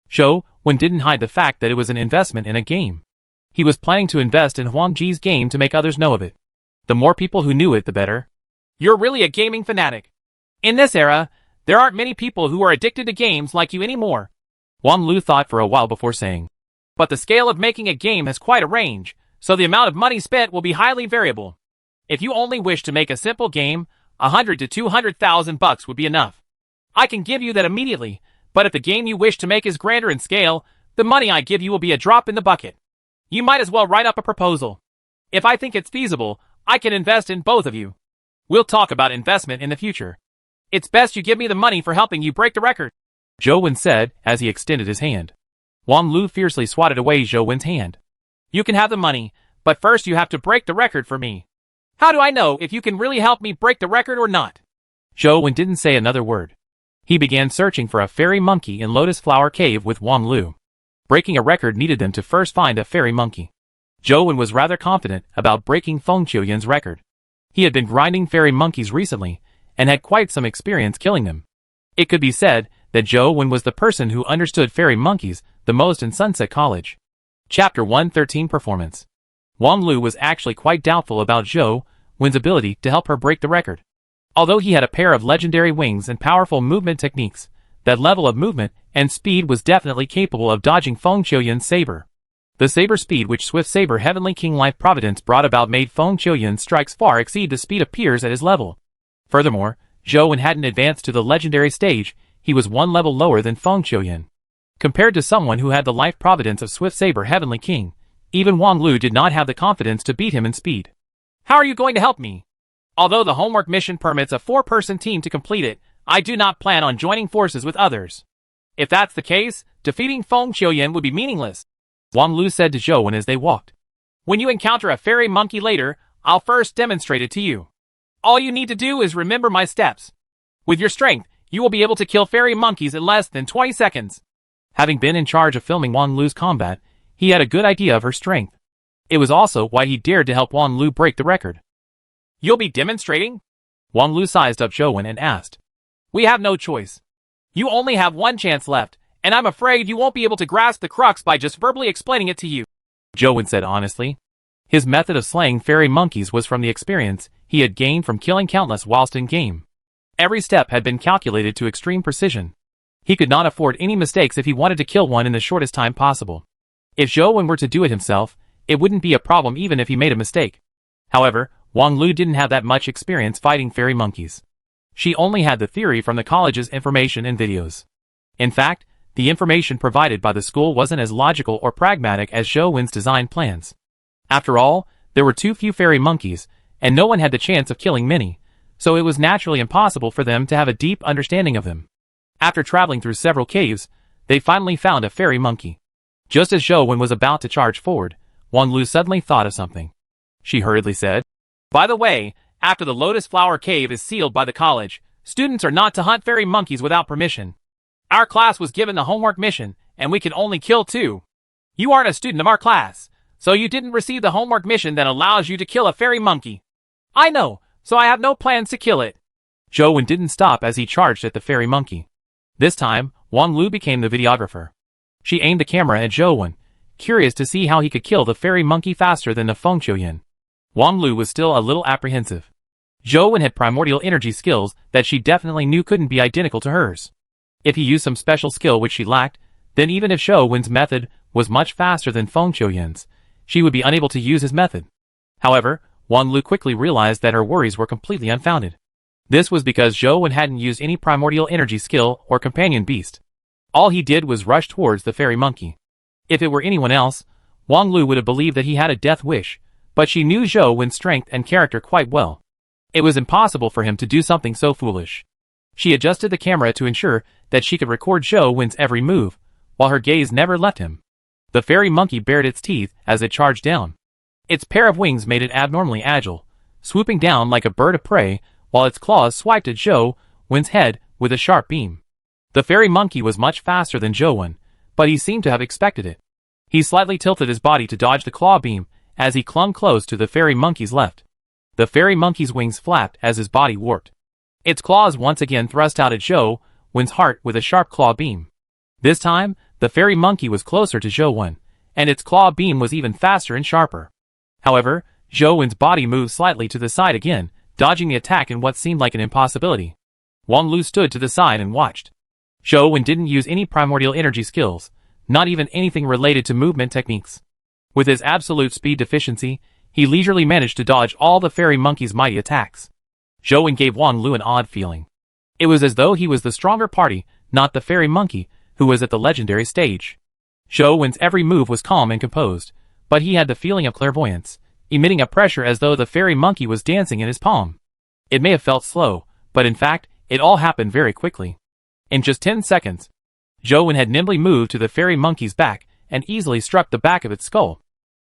Speaker 1: Zhou Wen didn't hide the fact that it was an investment in a game. He was planning to invest in Huang Ji's game to make others know of it. The more people who knew it, the better. You're really a gaming fanatic. In this era, there aren't many people who are addicted to games like you anymore. Wang Lu thought for a while before saying, But the scale of making a game has quite a range, so the amount of money spent will be highly variable. If you only wish to make a simple game, $100,000 to $200,000 would be enough. I can give you that immediately, but if the game you wish to make is grander in scale, the money I give you will be a drop in the bucket. You might as well write up a proposal. If I think it's feasible, I can invest in both of you. We'll talk about investment in the future. It's best you give me the money for helping you break the record, Zhou Wen said as he extended his hand. Wang Lu fiercely swatted away Zhou Wen's hand. You can have the money, but first you have to break the record for me. How do I know if you can really help me break the record or not? Zhou Wen didn't say another word. He began searching for a fairy monkey in Lotus Flower Cave with Wang Lu. Breaking a record needed them to first find a fairy monkey. Zhou Wen was rather confident about breaking Feng Qiuyan's record. He had been grinding fairy monkeys recently, and had quite some experience killing them. It could be said that Zhou Wen was the person who understood fairy monkeys the most in Sunset College. Chapter 113 Performance. Wang Lu was actually quite doubtful about Zhou Wen's ability to help her break the record. Although he had a pair of legendary wings and powerful movement techniques, that level of movement and speed was definitely capable of dodging Feng Qiuyan's saber. The saber speed which Swift Saber Heavenly King Life Providence brought about made Feng Qiuyan's strikes far exceed the speed of peers at his level. Furthermore, Zhou Wen hadn't advanced to the legendary stage, he was one level lower than Feng Qiuyan. Compared to someone who had the life providence of Swift Saber Heavenly King, even Wang Lu did not have the confidence to beat him in speed. How are you going to help me? Although the homework mission permits a 4-person team to complete it, I do not plan on joining forces with others. If that's the case, defeating Feng Qiuyan would be meaningless, Wang Lu said to Zhou Wen as they walked. When you encounter a fairy monkey later, I'll first demonstrate it to you. All you need to do is remember my steps. With your strength, you will be able to kill fairy monkeys in less than 20 seconds. Having been in charge of filming Wang Lu's combat, he had a good idea of her strength. It was also why he dared to help Wang Lu break the record. You'll be demonstrating? Wang Lu sized up Zhou Wen and asked. We have no choice. You only have one chance left, and I'm afraid you won't be able to grasp the crux by just verbally explaining it to you, Zhou Wen said honestly. His method of slaying fairy monkeys was from the experience he had gained from killing countless whilst in game. Every step had been calculated to extreme precision. He could not afford any mistakes if he wanted to kill one in the shortest time possible. If Zhou Wen were to do it himself, it wouldn't be a problem even if he made a mistake. However, Wang Lu didn't have that much experience fighting fairy monkeys. She only had the theory from the college's information and videos. In fact, the information provided by the school wasn't as logical or pragmatic as Zhou Wen's design plans. After all, there were too few fairy monkeys, and no one had the chance of killing many, so it was naturally impossible for them to have a deep understanding of them. After traveling through several caves, they finally found a fairy monkey. Just as Zhou Wen was about to charge forward, Wang Lu suddenly thought of something. She hurriedly said, By the way, after the Lotus Flower Cave is sealed by the college, students are not to hunt fairy monkeys without permission. Our class was given the homework mission, and we can only kill 2. You aren't a student of our class, so you didn't receive the homework mission that allows you to kill a fairy monkey. I know, so I have no plans to kill it. Zhou Wen didn't stop as he charged at the fairy monkey. This time, Wang Lu became the videographer. She aimed the camera at Zhou Wen, curious to see how he could kill the fairy monkey faster than the Feng Qiuyan. Wang Lu was still a little apprehensive. Zhou Wen had primordial energy skills that she definitely knew couldn't be identical to hers. If he used some special skill which she lacked, then even if Zhou Wen's method was much faster than Feng Qiuyan's, she would be unable to use his method. However, Wang Lu quickly realized that her worries were completely unfounded. This was because Zhou Wen hadn't used any primordial energy skill or companion beast. All he did was rush towards the fairy monkey. If it were anyone else, Wang Lu would have believed that he had a death wish, but she knew Zhou Wen's strength and character quite well. It was impossible for him to do something so foolish. She adjusted the camera to ensure that she could record Zhou Wen's every move, while her gaze never left him. The fairy monkey bared its teeth as it charged down. Its pair of wings made it abnormally agile, swooping down like a bird of prey, while its claws swiped at Zhou Wen's head with a sharp beam. The fairy monkey was much faster than Zhou Wen, but he seemed to have expected it. He slightly tilted his body to dodge the claw beam as he clung close to the fairy monkey's left. The fairy monkey's wings flapped as his body warped. Its claws once again thrust out at Zhou Wen's heart with a sharp claw beam. This time, the fairy monkey was closer to Zhou Wen, and its claw beam was even faster and sharper. However, Zhou Wen's body moved slightly to the side again, dodging the attack in what seemed like an impossibility. Wang Lu stood to the side and watched. Zhou Wen didn't use any primordial energy skills, not even anything related to movement techniques. With his absolute speed deficiency, he leisurely managed to dodge all the fairy monkey's mighty attacks. Zhou Wen gave Wang Lu an odd feeling. It was as though he was the stronger party, not the fairy monkey, who was at the legendary stage. Zhou Wen's every move was calm and composed, but he had the feeling of clairvoyance, emitting a pressure as though the fairy monkey was dancing in his palm. It may have felt slow, but in fact, it all happened very quickly. In just 10 seconds, Zhou Wen had nimbly moved to the fairy monkey's back and easily struck the back of its skull.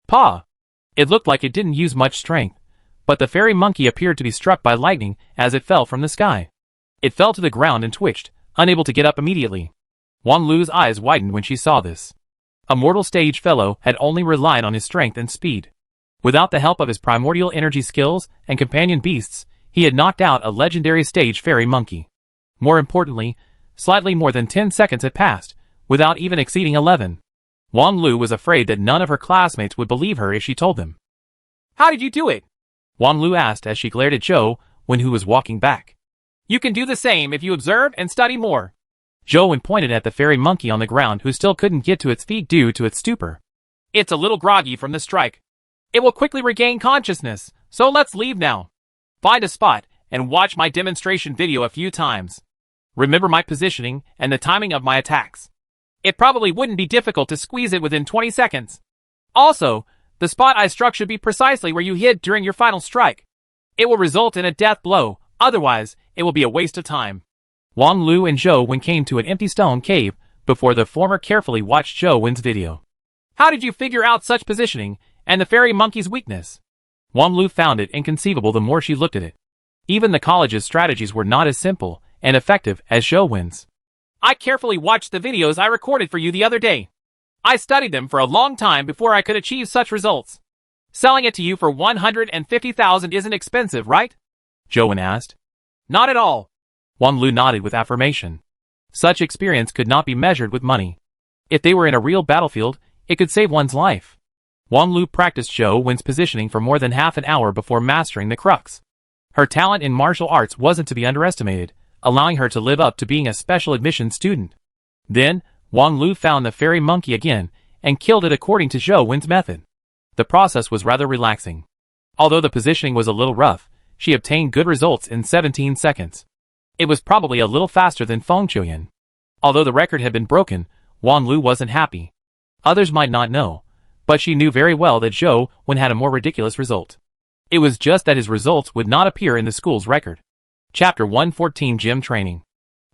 Speaker 1: Paw! It looked like it didn't use much strength, but the fairy monkey appeared to be struck by lightning as it fell from the sky. It fell to the ground and twitched, unable to get up immediately. Wang Lu's eyes widened when she saw this. A mortal stage fellow had only relied on his strength and speed. Without the help of his primordial energy skills and companion beasts, he had knocked out a legendary stage fairy monkey. More importantly, slightly more than 10 seconds had passed, without even exceeding 11. Wang Lu was afraid that none of her classmates would believe her if she told them. How did you do it? Wang Lu asked as she glared at Zhou Wen, who was walking back. You can do the same if you observe and study more. Zhou Wen pointed at the fairy monkey on the ground, who still couldn't get to its feet due to its stupor. It's a little groggy from the strike. It will quickly regain consciousness, so let's leave now. Find a spot and watch my demonstration video a few times. Remember my positioning and the timing of my attacks. It probably wouldn't be difficult to squeeze it within 20 seconds. Also, the spot I struck should be precisely where you hit during your final strike. It will result in a death blow, otherwise, it will be a waste of time. Wang Lu and Zhou Wen came to an empty stone cave before the former carefully watched Zhou Wen's video. How did you figure out such positioning and the fairy monkey's weakness? Wang Lu found it inconceivable the more she looked at it. Even the college's strategies were not as simple and effective as Zhou Wen's. I carefully watched the videos I recorded for you the other day. I studied them for a long time before I could achieve such results. Selling it to you for 150,000 isn't expensive, right? Zhou Wen asked. Not at all. Wang Lu nodded with affirmation. Such experience could not be measured with money. If they were in a real battlefield, it could save one's life. Wang Lu practiced Zhou Wen's positioning for more than half an hour before mastering the crux. Her talent in martial arts wasn't to be underestimated, allowing her to live up to being a special admission student. Then, Wang Lu found the fairy monkey again and killed it according to Zhou Wen's method. The process was rather relaxing. Although the positioning was a little rough, she obtained good results in 17 seconds. It was probably a little faster than Feng Qiuyan. Although the record had been broken, Wang Lu wasn't happy. Others might not know, but she knew very well that Zhou Wen had a more ridiculous result. It was just that his results would not appear in the school's record. Chapter 114 Gym Training.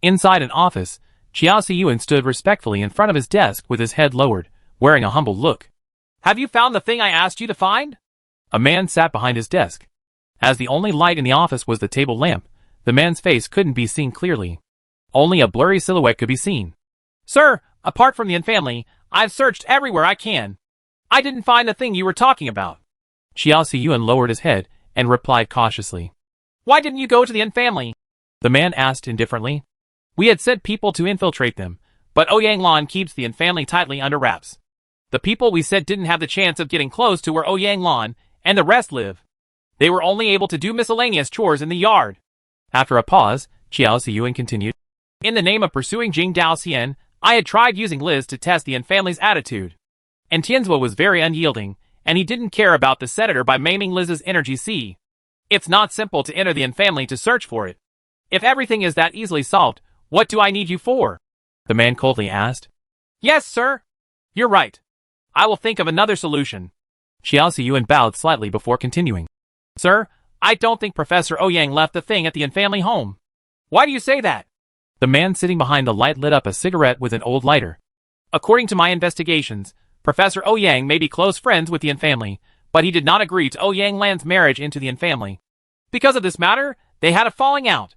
Speaker 1: Inside an office, Qiao Siyuan stood respectfully in front of his desk with his head lowered, wearing a humble look. Have you found the thing I asked you to find? A man sat behind his desk. As the only light in the office was the table lamp, the man's face couldn't be seen clearly. Only a blurry silhouette could be seen. Sir, apart from the Yin family, I've searched everywhere I can. I didn't find the thing you were talking about. Qiao Siyuan lowered his head and replied cautiously. Why didn't you go to the Yin family? The man asked indifferently. We had sent people to infiltrate them, but Ouyang Lan keeps the Yin family tightly under wraps. The people we sent didn't have the chance of getting close to where Ouyang Lan and the rest live. They were only able to do miscellaneous chores in the yard. After a pause, Qiao Siyuan continued. In the name of pursuing Jing Daoxian, I had tried using Liz to test the Yin family's attitude. And Tianzhua was very unyielding, and he didn't care about the senator by maiming Liz's energy C. It's not simple to enter the Yin family to search for it. If everything is that easily solved, what do I need you for? The man coldly asked. Yes, sir. You're right. I will think of another solution. Qiao Siyuan bowed slightly before continuing. Sir, I don't think Professor Ouyang left the thing at the Yin family home. Why do you say that? The man sitting behind the light lit up a cigarette with an old lighter. According to my investigations, Professor Ouyang may be close friends with the Yin family, but he did not agree to Ouyang Lan's marriage into the Yin family. Because of this matter, they had a falling out.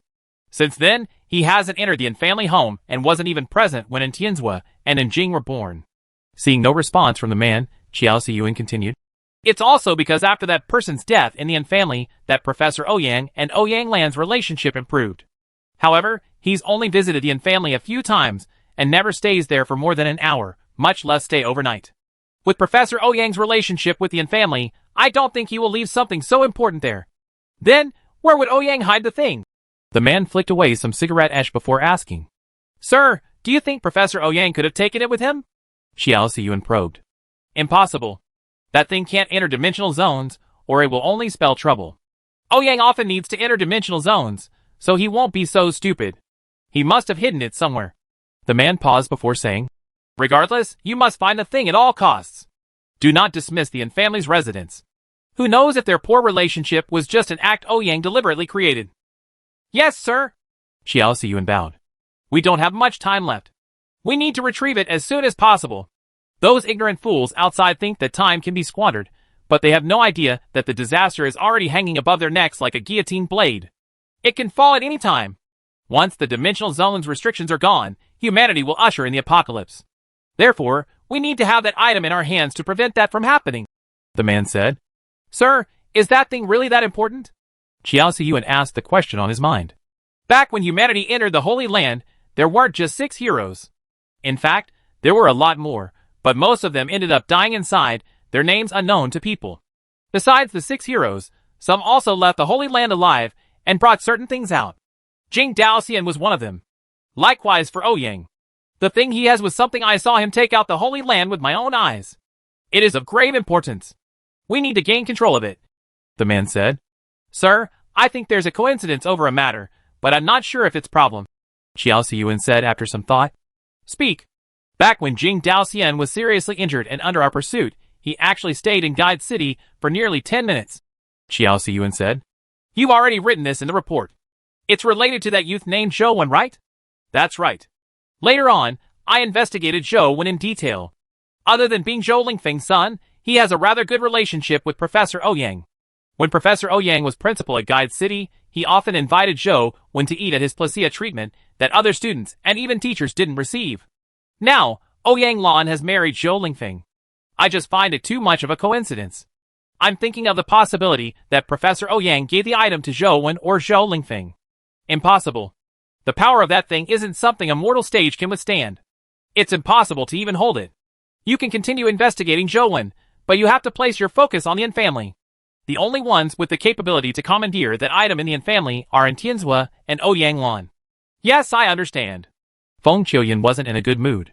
Speaker 1: Since then, he hasn't entered the Yin family home and wasn't even present when Tianzhua and Jing were born. Seeing no response from the man, Qiao Siyuan continued. It's also because after that person's death in the Yin family that Professor Ouyang and Ouyang Lan's relationship improved. However, he's only visited the Yin family a few times and never stays there for more than an hour, much less stay overnight. With Professor Ouyang's relationship with the Yin family, I don't think he will leave something so important there. Then, where would Ouyang hide the thing? The man flicked away some cigarette ash before asking. Sir, do you think Professor Ouyang could have taken it with him? Qiao Siyuan probed. Impossible. That thing can't enter dimensional zones, or it will only spell trouble. Ouyang often needs to enter dimensional zones, so he won't be so stupid. He must have hidden it somewhere. The man paused before saying, Regardless, you must find the thing at all costs. Do not dismiss the Yin family's residence. Who knows if their poor relationship was just an act Ouyang deliberately created? Yes, sir. Qiao Siyuan bowed. We don't have much time left. We need to retrieve it as soon as possible. Those ignorant fools outside think that time can be squandered, but they have no idea that the disaster is already hanging above their necks like a guillotine blade. It can fall at any time. Once the dimensional zone's restrictions are gone, humanity will usher in the apocalypse. Therefore, we need to have that item in our hands to prevent that from happening, the man said. Sir, is that thing really that important? Qiao Siyuan asked the question on his mind. Back when humanity entered the Holy Land, there weren't just 6 heroes. In fact, there were a lot more, but most of them ended up dying inside, their names unknown to people. Besides the 6 heroes, some also left the Holy Land alive and brought certain things out. Jing Daoxian was one of them. Likewise for Ouyang. The thing he has was something I saw him take out the Holy Land with my own eyes. It is of grave importance. We need to gain control of it, the man said. Sir, I think there's a coincidence over a matter, but I'm not sure if it's a problem. Xiao Siyuan said after some thought. Speak. Back when Jing Daoxian was seriously injured and under our pursuit, he actually stayed in Guide City for nearly 10 minutes. Xiao Siyuan said. You've already written this in the report. It's related to that youth named Zhou Wen, right? That's right. Later on, I investigated Zhou Wen in detail. Other than being Zhou Lingfeng's son, he has a rather good relationship with Professor Ouyang. When Professor Ouyang was principal at Guide City, he often invited Zhou Wen to eat at his Placia treatment that other students and even teachers didn't receive. Now, Ouyang Lan has married Zhou Lingfeng. I just find it too much of a coincidence. I'm thinking of the possibility that Professor Ouyang gave the item to Zhou Wen or Zhou Lingfeng. Impossible. The power of that thing isn't something a mortal stage can withstand. It's impossible to even hold it. You can continue investigating Zhou Wen, but you have to place your focus on the Yin family. The only ones with the capability to commandeer that item in the Yin family are Tianzhua and Ouyang Lan. Yes, I understand. Feng Qiuyan wasn't in a good mood.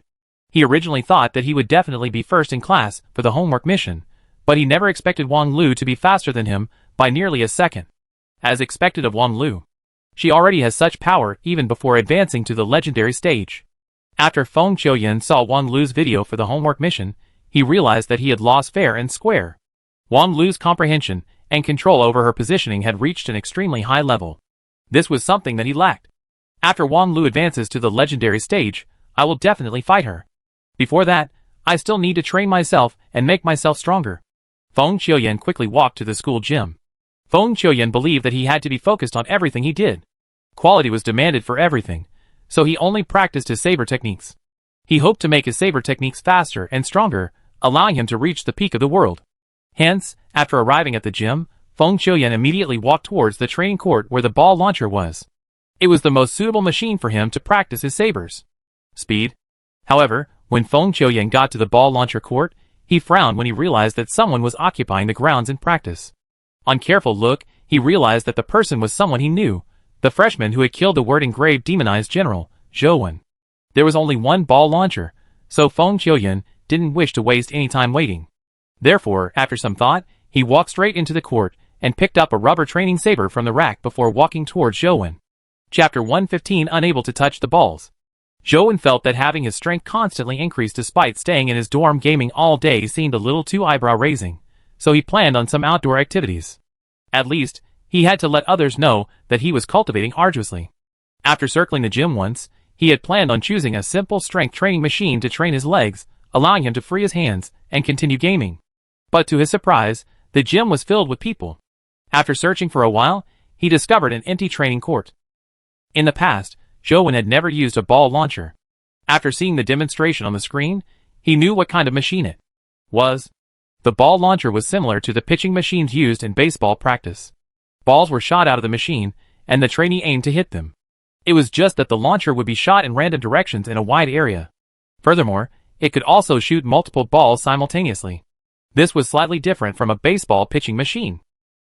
Speaker 1: He originally thought that he would definitely be first in class for the homework mission, but he never expected Wang Lu to be faster than him by nearly a second. As expected of Wang Lu, she already has such power even before advancing to the legendary stage. After Feng Qiuyan saw Wang Lu's video for the homework mission, he realized that he had lost fair and square. Wang Lu's comprehension and control over her positioning had reached an extremely high level. This was something that he lacked. After Wang Lu advances to the legendary stage, I will definitely fight her. Before that, I still need to train myself and make myself stronger. Feng Qiuyan quickly walked to the school gym. Feng Qiuyan believed that he had to be focused on everything he did. Quality was demanded for everything, so he only practiced his saber techniques. He hoped to make his saber techniques faster and stronger, allowing him to reach the peak of the world. Hence, after arriving at the gym, Feng Qiuyan immediately walked towards the training court where the ball launcher was. It was the most suitable machine for him to practice his sabers. Speed. However, when Feng Qiuyan got to the ball launcher court, he frowned when he realized that someone was occupying the grounds in practice. On careful look, he realized that the person was someone he knew, the freshman who had killed the word-engraved demonized general, Zhou Wen. There was only one ball launcher, so Feng Qiuyan didn't wish to waste any time waiting. Therefore, after some thought, he walked straight into the court and picked up a rubber training saber from the rack before walking towards Zhou Wen. Chapter 115 Unable to touch the balls. Zhou Wen felt that having his strength constantly increased despite staying in his dorm gaming all day seemed a little too eyebrow-raising, so he planned on some outdoor activities. At least, he had to let others know that he was cultivating arduously. After circling the gym once, he had planned on choosing a simple strength training machine to train his legs, allowing him to free his hands and continue gaming. But to his surprise, the gym was filled with people. After searching for a while, he discovered an empty training court. In the past, Zhou Wen had never used a ball launcher. After seeing the demonstration on the screen, he knew what kind of machine it was. The ball launcher was similar to the pitching machines used in baseball practice. Balls were shot out of the machine, and the trainee aimed to hit them. It was just that the launcher would be shot in random directions in a wide area. Furthermore, it could also shoot multiple balls simultaneously. This was slightly different from a baseball pitching machine.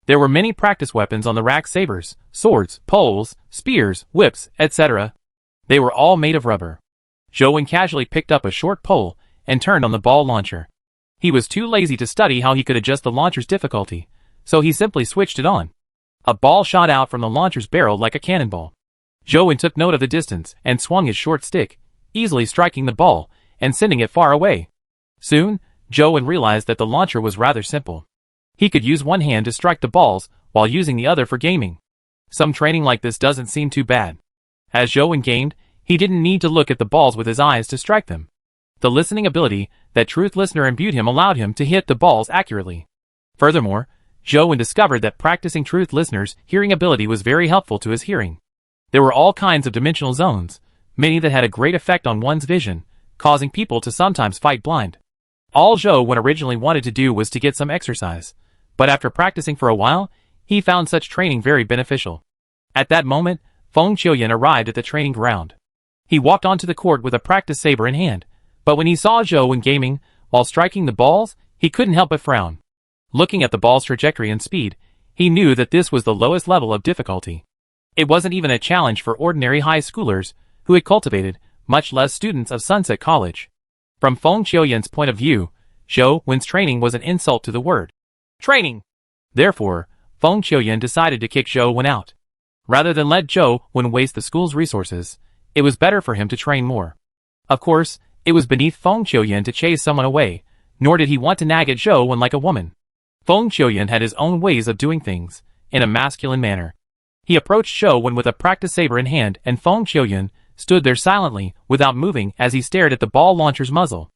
Speaker 1: There were many practice weapons on the rack: sabers, swords, poles, spears, whips, etc. They were all made of rubber. Zhou Wen casually picked up a short pole and turned on the ball launcher. He was too lazy to study how he could adjust the launcher's difficulty, so he simply switched it on. A ball shot out from the launcher's barrel like a cannonball. Zhou Wen took note of the distance and swung his short stick, easily striking the ball and sending it far away. Soon, Zhou Wen realized that the launcher was rather simple. He could use one hand to strike the balls while using the other for gaming. Some training like this doesn't seem too bad. As Zhou Wen gamed, he didn't need to look at the balls with his eyes to strike them. The listening ability that Truth Listener imbued him allowed him to hit the balls accurately. Furthermore, Zhou Wen discovered that practicing Truth Listener's hearing ability was very helpful to his hearing. There were all kinds of dimensional zones, many that had a great effect on one's vision, causing people to sometimes fight blind. All Zhou Wen originally wanted to do was to get some exercise, but after practicing for a while, he found such training very beneficial. At that moment, Feng Qiuyan arrived at the training ground. He walked onto the court with a practice saber in hand, but when he saw Zhou Wen gaming while striking the balls, he couldn't help but frown. Looking at the ball's trajectory and speed, he knew that this was the lowest level of difficulty. It wasn't even a challenge for ordinary high schoolers who had cultivated, much less students of Sunset College. From Feng Qiuyan's point of view, Zhou Wen's training was an insult to the word training. Therefore, Feng Qiuyan decided to kick Zhou Wen out. Rather than let Zhou Wen waste the school's resources, It was better for him to train more. Of course, it was beneath Feng Qiuyan to chase someone away, nor did he want to nag at Zhou Wen like a woman. Feng Qiuyan had his own ways of doing things, in a masculine manner. He approached Zhou Wen with a practice saber in hand, and Feng Qiuyan stood there silently, without moving, as he stared at the ball launcher's muzzle.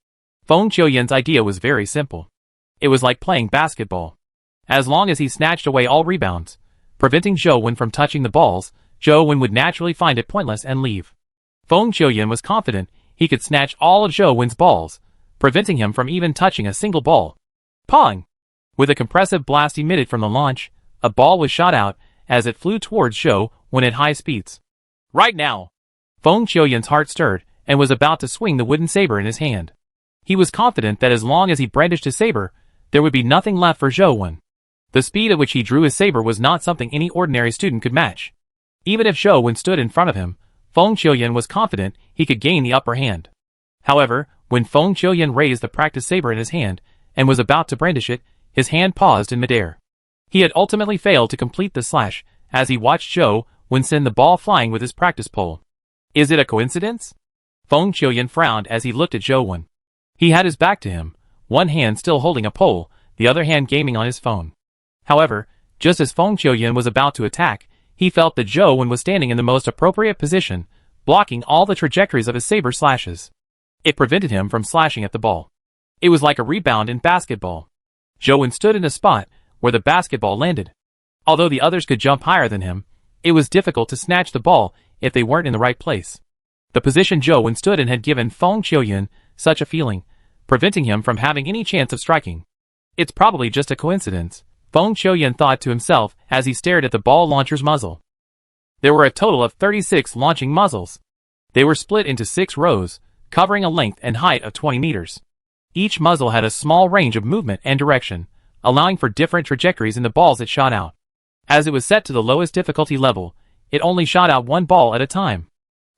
Speaker 1: Feng Qiuyan's idea was very simple. It was like playing basketball. As long as he snatched away all rebounds, preventing Zhou Wen from touching the balls, Zhou Wen would naturally find it pointless and leave. Feng Qiuyan was confident he could snatch all of Zhou Wen's balls, preventing him from even touching a single ball. Pong! With a compressive blast emitted from the launch, a ball was shot out as it flew towards Zhou Wen at high speeds. Right now! Feng Qiuyan's heart stirred and was about to swing the wooden saber in his hand. He was confident that as long as he brandished his saber, there would be nothing left for Zhou Wen. The speed at which he drew his saber was not something any ordinary student could match. Even if Zhou Wen stood in front of him, Feng Qiuyan was confident he could gain the upper hand. However, when Feng Qiuyan raised the practice saber in his hand and was about to brandish it, his hand paused in midair. He had ultimately failed to complete the slash as he watched Zhou Wen send the ball flying with his practice pole. Is it a coincidence? Feng Qiuyan frowned as he looked at Zhou Wen. He had his back to him, one hand still holding a pole, the other hand gaming on his phone. However, just as Feng Qiuyan was about to attack, he felt that Zhou Wen was standing in the most appropriate position, blocking all the trajectories of his saber slashes. It prevented him from slashing at the ball. It was like a rebound in basketball. Zhou Wen stood in a spot where the basketball landed. Although the others could jump higher than him, it was difficult to snatch the ball if they weren't in the right place. The position Zhou Wen stood in had given Feng Qiuyan such a feeling, preventing him from having any chance of striking. It's probably just a coincidence, Feng Qiuyan thought to himself as he stared at the ball launcher's muzzle. There were a total of 36 launching muzzles. They were split into 6 rows, covering a length and height of 20 meters. Each muzzle had a small range of movement and direction, allowing for different trajectories in the balls it shot out. As it was set to the lowest difficulty level, it only shot out one ball at a time.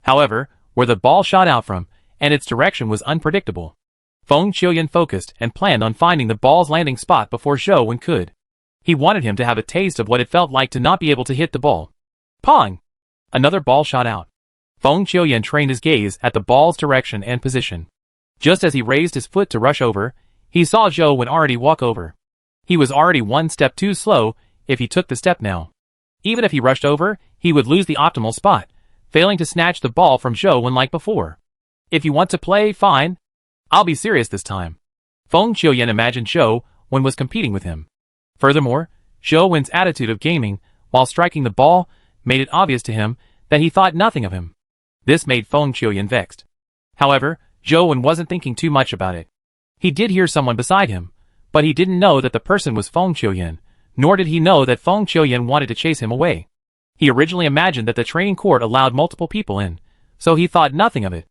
Speaker 1: However, where the ball shot out from, and its direction was unpredictable. Feng Qiuyan focused and planned on finding the ball's landing spot before Zhou Wen could. He wanted him to have a taste of what it felt like to not be able to hit the ball. Pong! Another ball shot out. Feng Qiuyan trained his gaze at the ball's direction and position. Just as he raised his foot to rush over, he saw Zhou Wen already walk over. He was already one step too slow if he took the step now. Even if he rushed over, he would lose the optimal spot, failing to snatch the ball from Zhou Wen like before. If you want to play, fine. I'll be serious this time. Feng Qiuyan imagined Zhou Wen was competing with him. Furthermore, Zhou Wen's attitude of gaming, while striking the ball, made it obvious to him that he thought nothing of him. This made Feng Qiuyan vexed. However, Zhou Wen wasn't thinking too much about it. He did hear someone beside him, but he didn't know that the person was Feng Qiuyan, nor did he know that Feng Qiuyan wanted to chase him away. He originally imagined that the training court allowed multiple people in, so he thought nothing of it.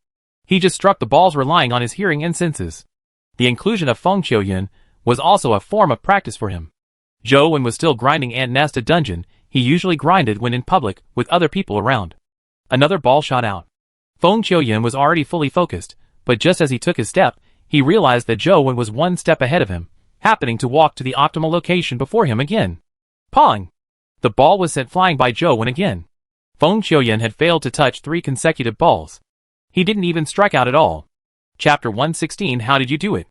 Speaker 1: He just struck the balls relying on his hearing and senses. The inclusion of Feng Qiuyan was also a form of practice for him. Zhou Wen was still grinding Ant Nest, a dungeon he usually grinded when in public with other people around. Another ball shot out. Feng Qiuyan was already fully focused, but just as he took his step, he realized that Zhou Wen was one step ahead of him, happening to walk to the optimal location before him again. Pong! The ball was sent flying by Zhou Wen again. Feng Qiuyan had failed to touch 3 consecutive balls. He didn't even strike out at all. Chapter 116. How did you do it?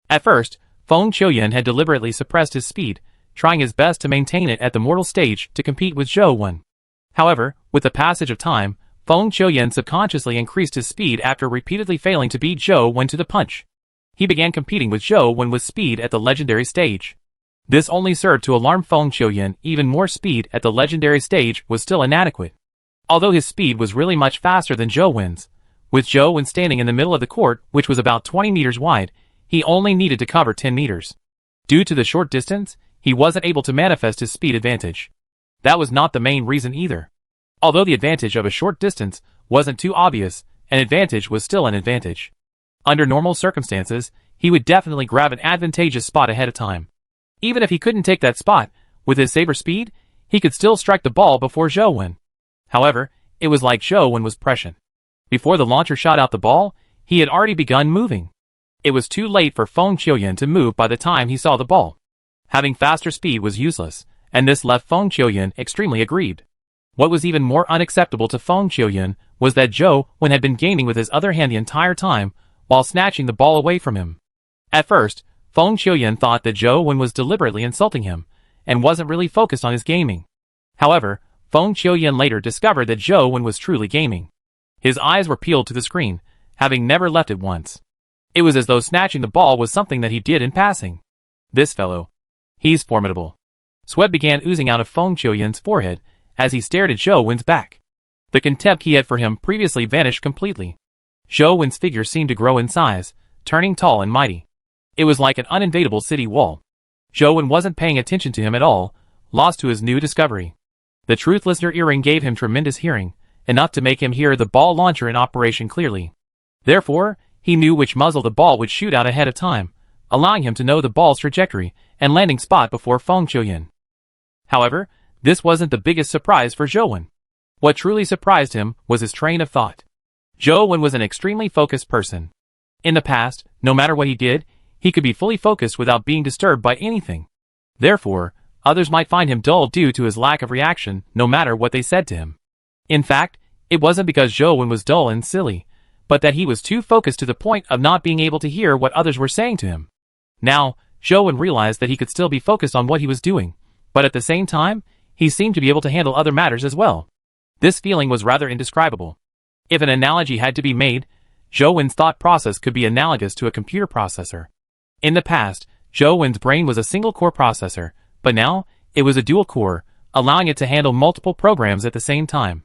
Speaker 1: At first, Feng Qiuyan had deliberately suppressed his speed, trying his best to maintain it at the mortal stage to compete with Zhou Wen. However, with the passage of time, Feng Qiuyan subconsciously increased his speed after repeatedly failing to beat Zhou Wen to the punch. He began competing with Zhou Wen with speed at the legendary stage. This only served to alarm Feng Qiuyan. Even more speed at the legendary stage was still inadequate. Although his speed was really much faster than Zhou Wen's, with Zhou Wen standing in the middle of the court, which was about 20 meters wide, he only needed to cover 10 meters. Due to the short distance, he wasn't able to manifest his speed advantage. That was not the main reason either. Although the advantage of a short distance wasn't too obvious, an advantage was still an advantage. Under normal circumstances, he would definitely grab an advantageous spot ahead of time. Even if he couldn't take that spot, with his saber speed, he could still strike the ball before Zhou Wen. However, it was like Zhou Wen was prescient. Before the launcher shot out the ball, he had already begun moving. It was too late for Feng Qiuyan to move by the time he saw the ball. Having faster speed was useless, and this left Feng Qiuyan extremely aggrieved. What was even more unacceptable to Feng Qiuyan was that Zhou Wen had been gaming with his other hand the entire time, while snatching the ball away from him. At first, Feng Qiuyan thought that Zhou Wen was deliberately insulting him, and wasn't really focused on his gaming. However, Feng Qiuyan later discovered that Zhou Wen was truly gaming. His eyes were peeled to the screen, having never left it once. It was as though snatching the ball was something that he did in passing. This fellow. He's formidable. Sweat began oozing out of Feng Qiuyan's forehead as he stared at Zhou Wen's back. The contempt he had for him previously vanished completely. Zhou Wen's figure seemed to grow in size, turning tall and mighty. It was like an uninvadable city wall. Zhou Wen wasn't paying attention to him at all, lost to his new discovery. The Truth Listener earring gave him tremendous hearing, enough to make him hear the ball launcher in operation clearly. Therefore, he knew which muzzle the ball would shoot out ahead of time, allowing him to know the ball's trajectory and landing spot before Feng Qiuyan. However, this wasn't the biggest surprise for Zhou Wen. What truly surprised him was his train of thought. Zhou Wen was an extremely focused person. In the past, no matter what he did, he could be fully focused without being disturbed by anything. Therefore, others might find him dull due to his lack of reaction, no matter what they said to him. In fact, it wasn't because Zhou Wen was dull and silly, but that he was too focused to the point of not being able to hear what others were saying to him. Now, Zhou Wen realized that he could still be focused on what he was doing, but at the same time, he seemed to be able to handle other matters as well. This feeling was rather indescribable. If an analogy had to be made, Zhou Wen's thought process could be analogous to a computer processor. In the past, Zhou Wen's brain was a single-core processor, but now, it was a dual-core, allowing it to handle multiple programs at the same time.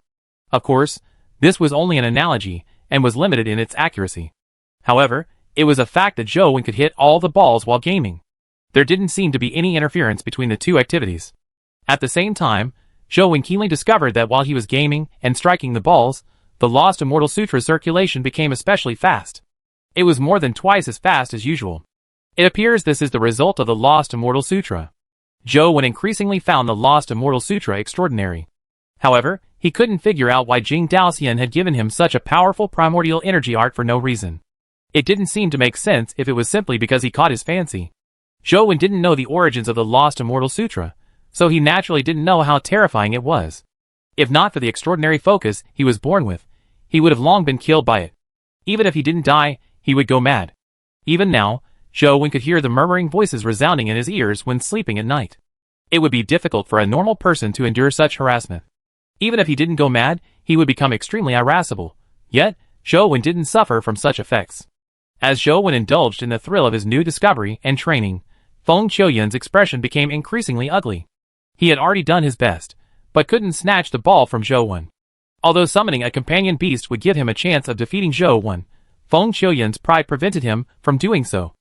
Speaker 1: Of course, this was only an analogy, and was limited in its accuracy. However, it was a fact that Zhou Wen could hit all the balls while gaming. There didn't seem to be any interference between the two activities. At the same time, Zhou Wen keenly discovered that while he was gaming and striking the balls, the Lost Immortal Sutra circulation became especially fast. It was more than twice as fast as usual. It appears this is the result of the Lost Immortal Sutra. Zhou Wen increasingly found the Lost Immortal Sutra extraordinary. However, he couldn't figure out why Jing Daoxian had given him such a powerful primordial energy art for no reason. It didn't seem to make sense if it was simply because he caught his fancy. Zhou Wen didn't know the origins of the Lost Immortal Sutra, so he naturally didn't know how terrifying it was. If not for the extraordinary focus he was born with, he would have long been killed by it. Even if he didn't die, he would go mad. Even now, Zhou Wen could hear the murmuring voices resounding in his ears when sleeping at night. It would be difficult for a normal person to endure such harassment. Even if he didn't go mad, he would become extremely irascible. Yet, Zhou Wen didn't suffer from such effects. As Zhou Wen indulged in the thrill of his new discovery and training, Feng Qiuyan's expression became increasingly ugly. He had already done his best, but couldn't snatch the ball from Zhou Wen. Although summoning a companion beast would give him a chance of defeating Zhou Wen, Feng Qiuyan's pride prevented him from doing so.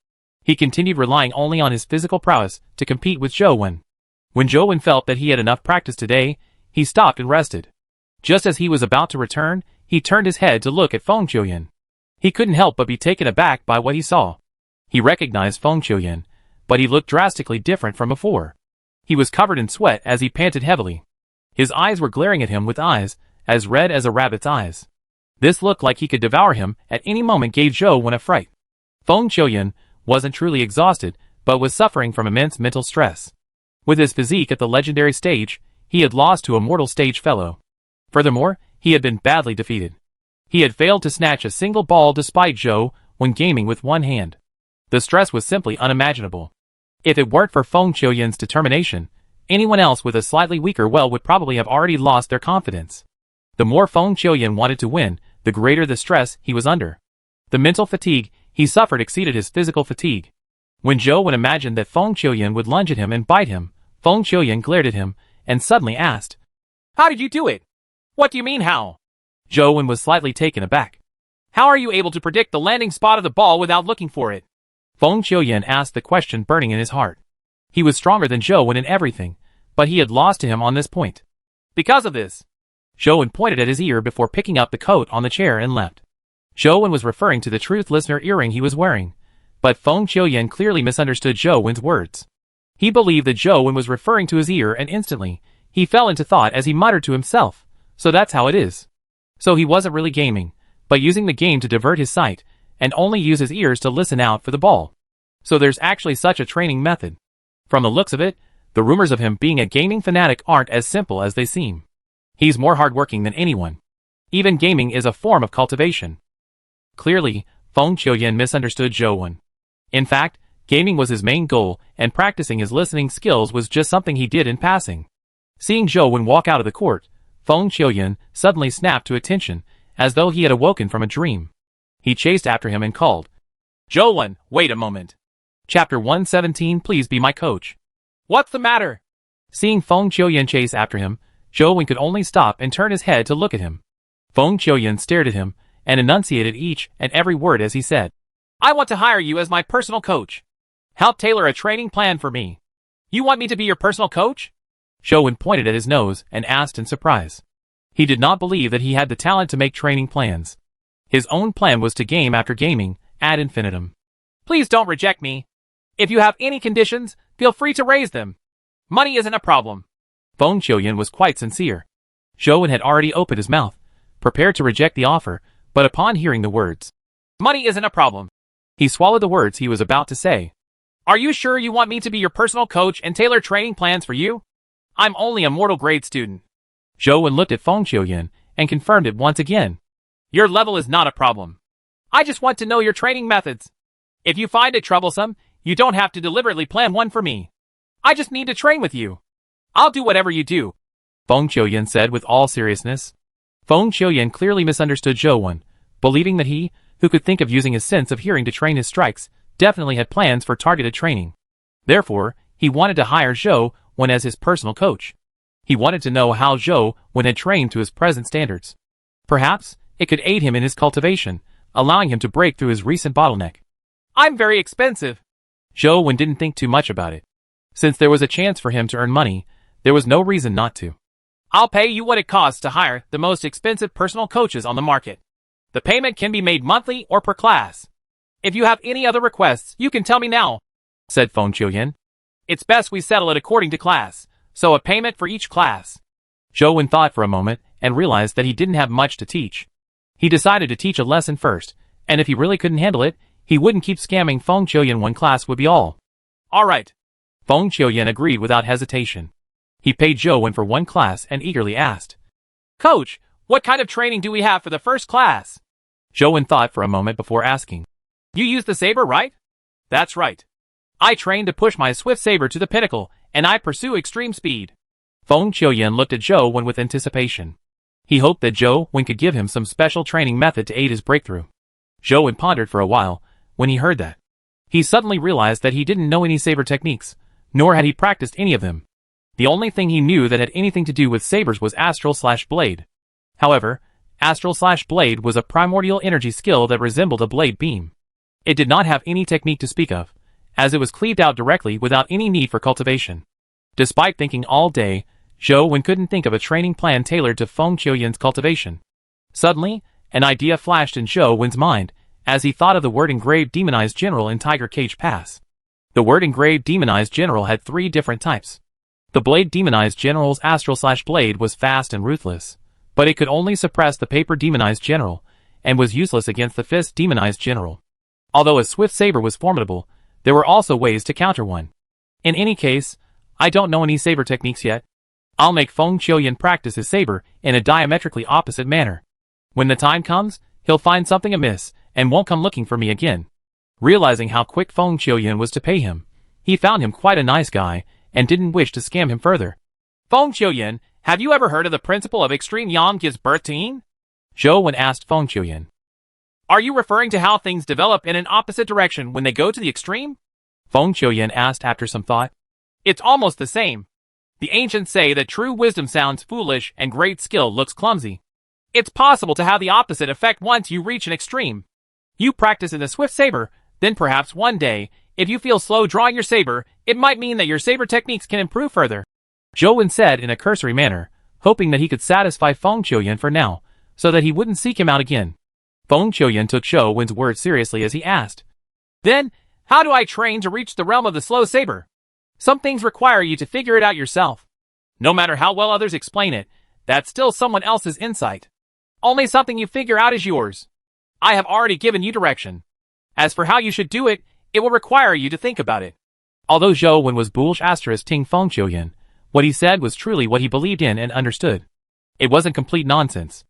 Speaker 1: He continued relying only on his physical prowess to compete with Zhou Wen. When Zhou Wen felt that he had enough practice today, he stopped and rested. Just as he was about to return, he turned his head to look at Feng Qiuyan. He couldn't help but be taken aback by what he saw. He recognized Feng Qiuyan, but he looked drastically different from before. He was covered in sweat as he panted heavily. His eyes were glaring at him with eyes as red as a rabbit's eyes. This look like he could devour him at any moment gave Zhou Wen a fright. Feng Qiuyan wasn't truly exhausted, but was suffering from immense mental stress. With his physique at the legendary stage, he had lost to a mortal stage fellow. Furthermore, he had been badly defeated. He had failed to snatch a single ball despite Zhou Wen gaming with one hand. The stress was simply unimaginable. If it weren't for Feng Qiuyan's determination, anyone else with a slightly weaker will would probably have already lost their confidence. The more Feng Qiuyan wanted to win, the greater the stress he was under. The mental fatigue he suffered exceeded his physical fatigue. When Zhou Wen imagined that Feng Qiuyan would lunge at him and bite him, Feng Qiuyan glared at him and suddenly asked, "How did you do it?" "What do you mean how?" Zhou Wen was slightly taken aback. "How are you able to predict the landing spot of the ball without looking for it?" Feng Qiuyan asked the question burning in his heart. He was stronger than Zhou Wen in everything, but he had lost to him on this point. "Because of this." Zhou Wen pointed at his ear before picking up the coat on the chair and left. Zhou Wen was referring to the Truth Listener earring he was wearing, but Feng Qiuyan clearly misunderstood Zhou Wen's words. He believed that Zhou Wen was referring to his ear and instantly, he fell into thought as he muttered to himself, "So that's how it is." So he wasn't really gaming, but using the game to divert his sight, and only use his ears to listen out for the ball. So there's actually such a training method. From the looks of it, the rumors of him being a gaming fanatic aren't as simple as they seem. He's more hardworking than anyone. Even gaming is a form of cultivation. Clearly, Feng Qiuyan misunderstood Zhou Wen. In fact, gaming was his main goal, and practicing his listening skills was just something he did in passing. Seeing Zhou Wen walk out of the court, Feng Qiuyan suddenly snapped to attention, as though he had awoken from a dream. He chased after him and called, "Zhou Wen, wait a moment. Chapter 117, please be my coach." "What's the matter?" Seeing Feng Qiuyan chase after him, Zhou Wen could only stop and turn his head to look at him. Feng Qiuyan stared at him, and enunciated each and every word as he said, "I want to hire you as my personal coach. Help tailor a training plan for me." "You want me to be your personal coach?" Zhou Wen pointed at his nose and asked in surprise. He did not believe that he had the talent to make training plans. His own plan was to game after gaming, ad infinitum. "Please don't reject me. If you have any conditions, feel free to raise them. Money isn't a problem." Feng Qiuyan was quite sincere. Zhou Wen had already opened his mouth, prepared to reject the offer, but upon hearing the words, "Money isn't a problem," he swallowed the words he was about to say. "Are you sure you want me to be your personal coach and tailor training plans for you? I'm only a mortal grade student." Zhou Wen looked at Feng Qiuyan and confirmed it once again. "Your level is not a problem. I just want to know your training methods. If you find it troublesome, you don't have to deliberately plan one for me. I just need to train with you. I'll do whatever you do," Feng Qiuyan said with all seriousness. Feng Qiuyan clearly misunderstood Zhou Wen, believing that he, who could think of using his sense of hearing to train his strikes, definitely had plans for targeted training. Therefore, he wanted to hire Zhou Wen as his personal coach. He wanted to know how Zhou Wen had trained to his present standards. Perhaps, it could aid him in his cultivation, allowing him to break through his recent bottleneck. "I'm very expensive." Zhou Wen didn't think too much about it. Since there was a chance for him to earn money, there was no reason not to. "I'll pay you what it costs to hire the most expensive personal coaches on the market. The payment can be made monthly or per class. If you have any other requests, you can tell me now," said Feng Qiuyan. "It's best we settle it according to class, so a payment for each class." Zhou Wen thought for a moment and realized that he didn't have much to teach. He decided to teach a lesson first, and if he really couldn't handle it, he wouldn't keep scamming Feng Qiuyan. One class would be all. "All right." Feng Qiuyan agreed without hesitation. He paid Zhou Wen for one class and eagerly asked, "Coach, what kind of training do we have for the first class?" Zhou Wen thought for a moment before asking, "You use the saber, right?" "That's right. I train to push my swift saber to the pinnacle, and I pursue extreme speed." Feng Qiuyan looked at Zhou Wen with anticipation. He hoped that Zhou Wen could give him some special training method to aid his breakthrough. Zhou Wen pondered for a while. When he heard that, he suddenly realized that he didn't know any saber techniques, nor had he practiced any of them. The only thing he knew that had anything to do with sabers was Astral/Blade. However, Astral/Blade was a primordial energy skill that resembled a blade beam. It did not have any technique to speak of, as it was cleaved out directly without any need for cultivation. Despite thinking all day, Zhou Wen couldn't think of a training plan tailored to Feng Qiuyan's cultivation. Suddenly, an idea flashed in Zhou Wen's mind, as he thought of the word engraved demonized general in Tiger Cage Pass. The word engraved demonized general had 3 different types. The blade demonized general's Astral/Blade was fast and ruthless, but it could only suppress the paper demonized general, and was useless against the fist demonized general. Although a swift saber was formidable, there were also ways to counter one. In any case, I don't know any saber techniques yet. I'll make Feng Qiuyan practice his saber in a diametrically opposite manner. When the time comes, he'll find something amiss, and won't come looking for me again. Realizing how quick Feng Qiuyan was to pay him, he found him quite a nice guy, and didn't wish to scam him further. "Feng Qiuyan, have you ever heard of the principle of extreme yang gives birth to yin?" Zhou Wen asked Feng Qiuyan. "Are you referring to how things develop in an opposite direction when they go to the extreme?" Feng Qiuyan asked after some thought. "It's almost the same. The ancients say that true wisdom sounds foolish and great skill looks clumsy. It's possible to have the opposite effect once you reach an extreme. You practice in the swift saber, then perhaps one day, if you feel slow drawing your saber, it might mean that your saber techniques can improve further," Zhou Wen said in a cursory manner, hoping that he could satisfy Feng Qiuyan for now, so that he wouldn't seek him out again. Feng Qiuyan took Zhou Wen's words seriously as he asked, "Then, how do I train to reach the realm of the slow saber? Some things require you to figure it out yourself. No matter how well others explain it, that's still someone else's insight. Only something you figure out is yours. I have already given you direction. As for how you should do it, it will require you to think about it." Although Zhou Wen was bullish ting Feng Qiuyan, what he said was truly what he believed in and understood. It wasn't complete nonsense.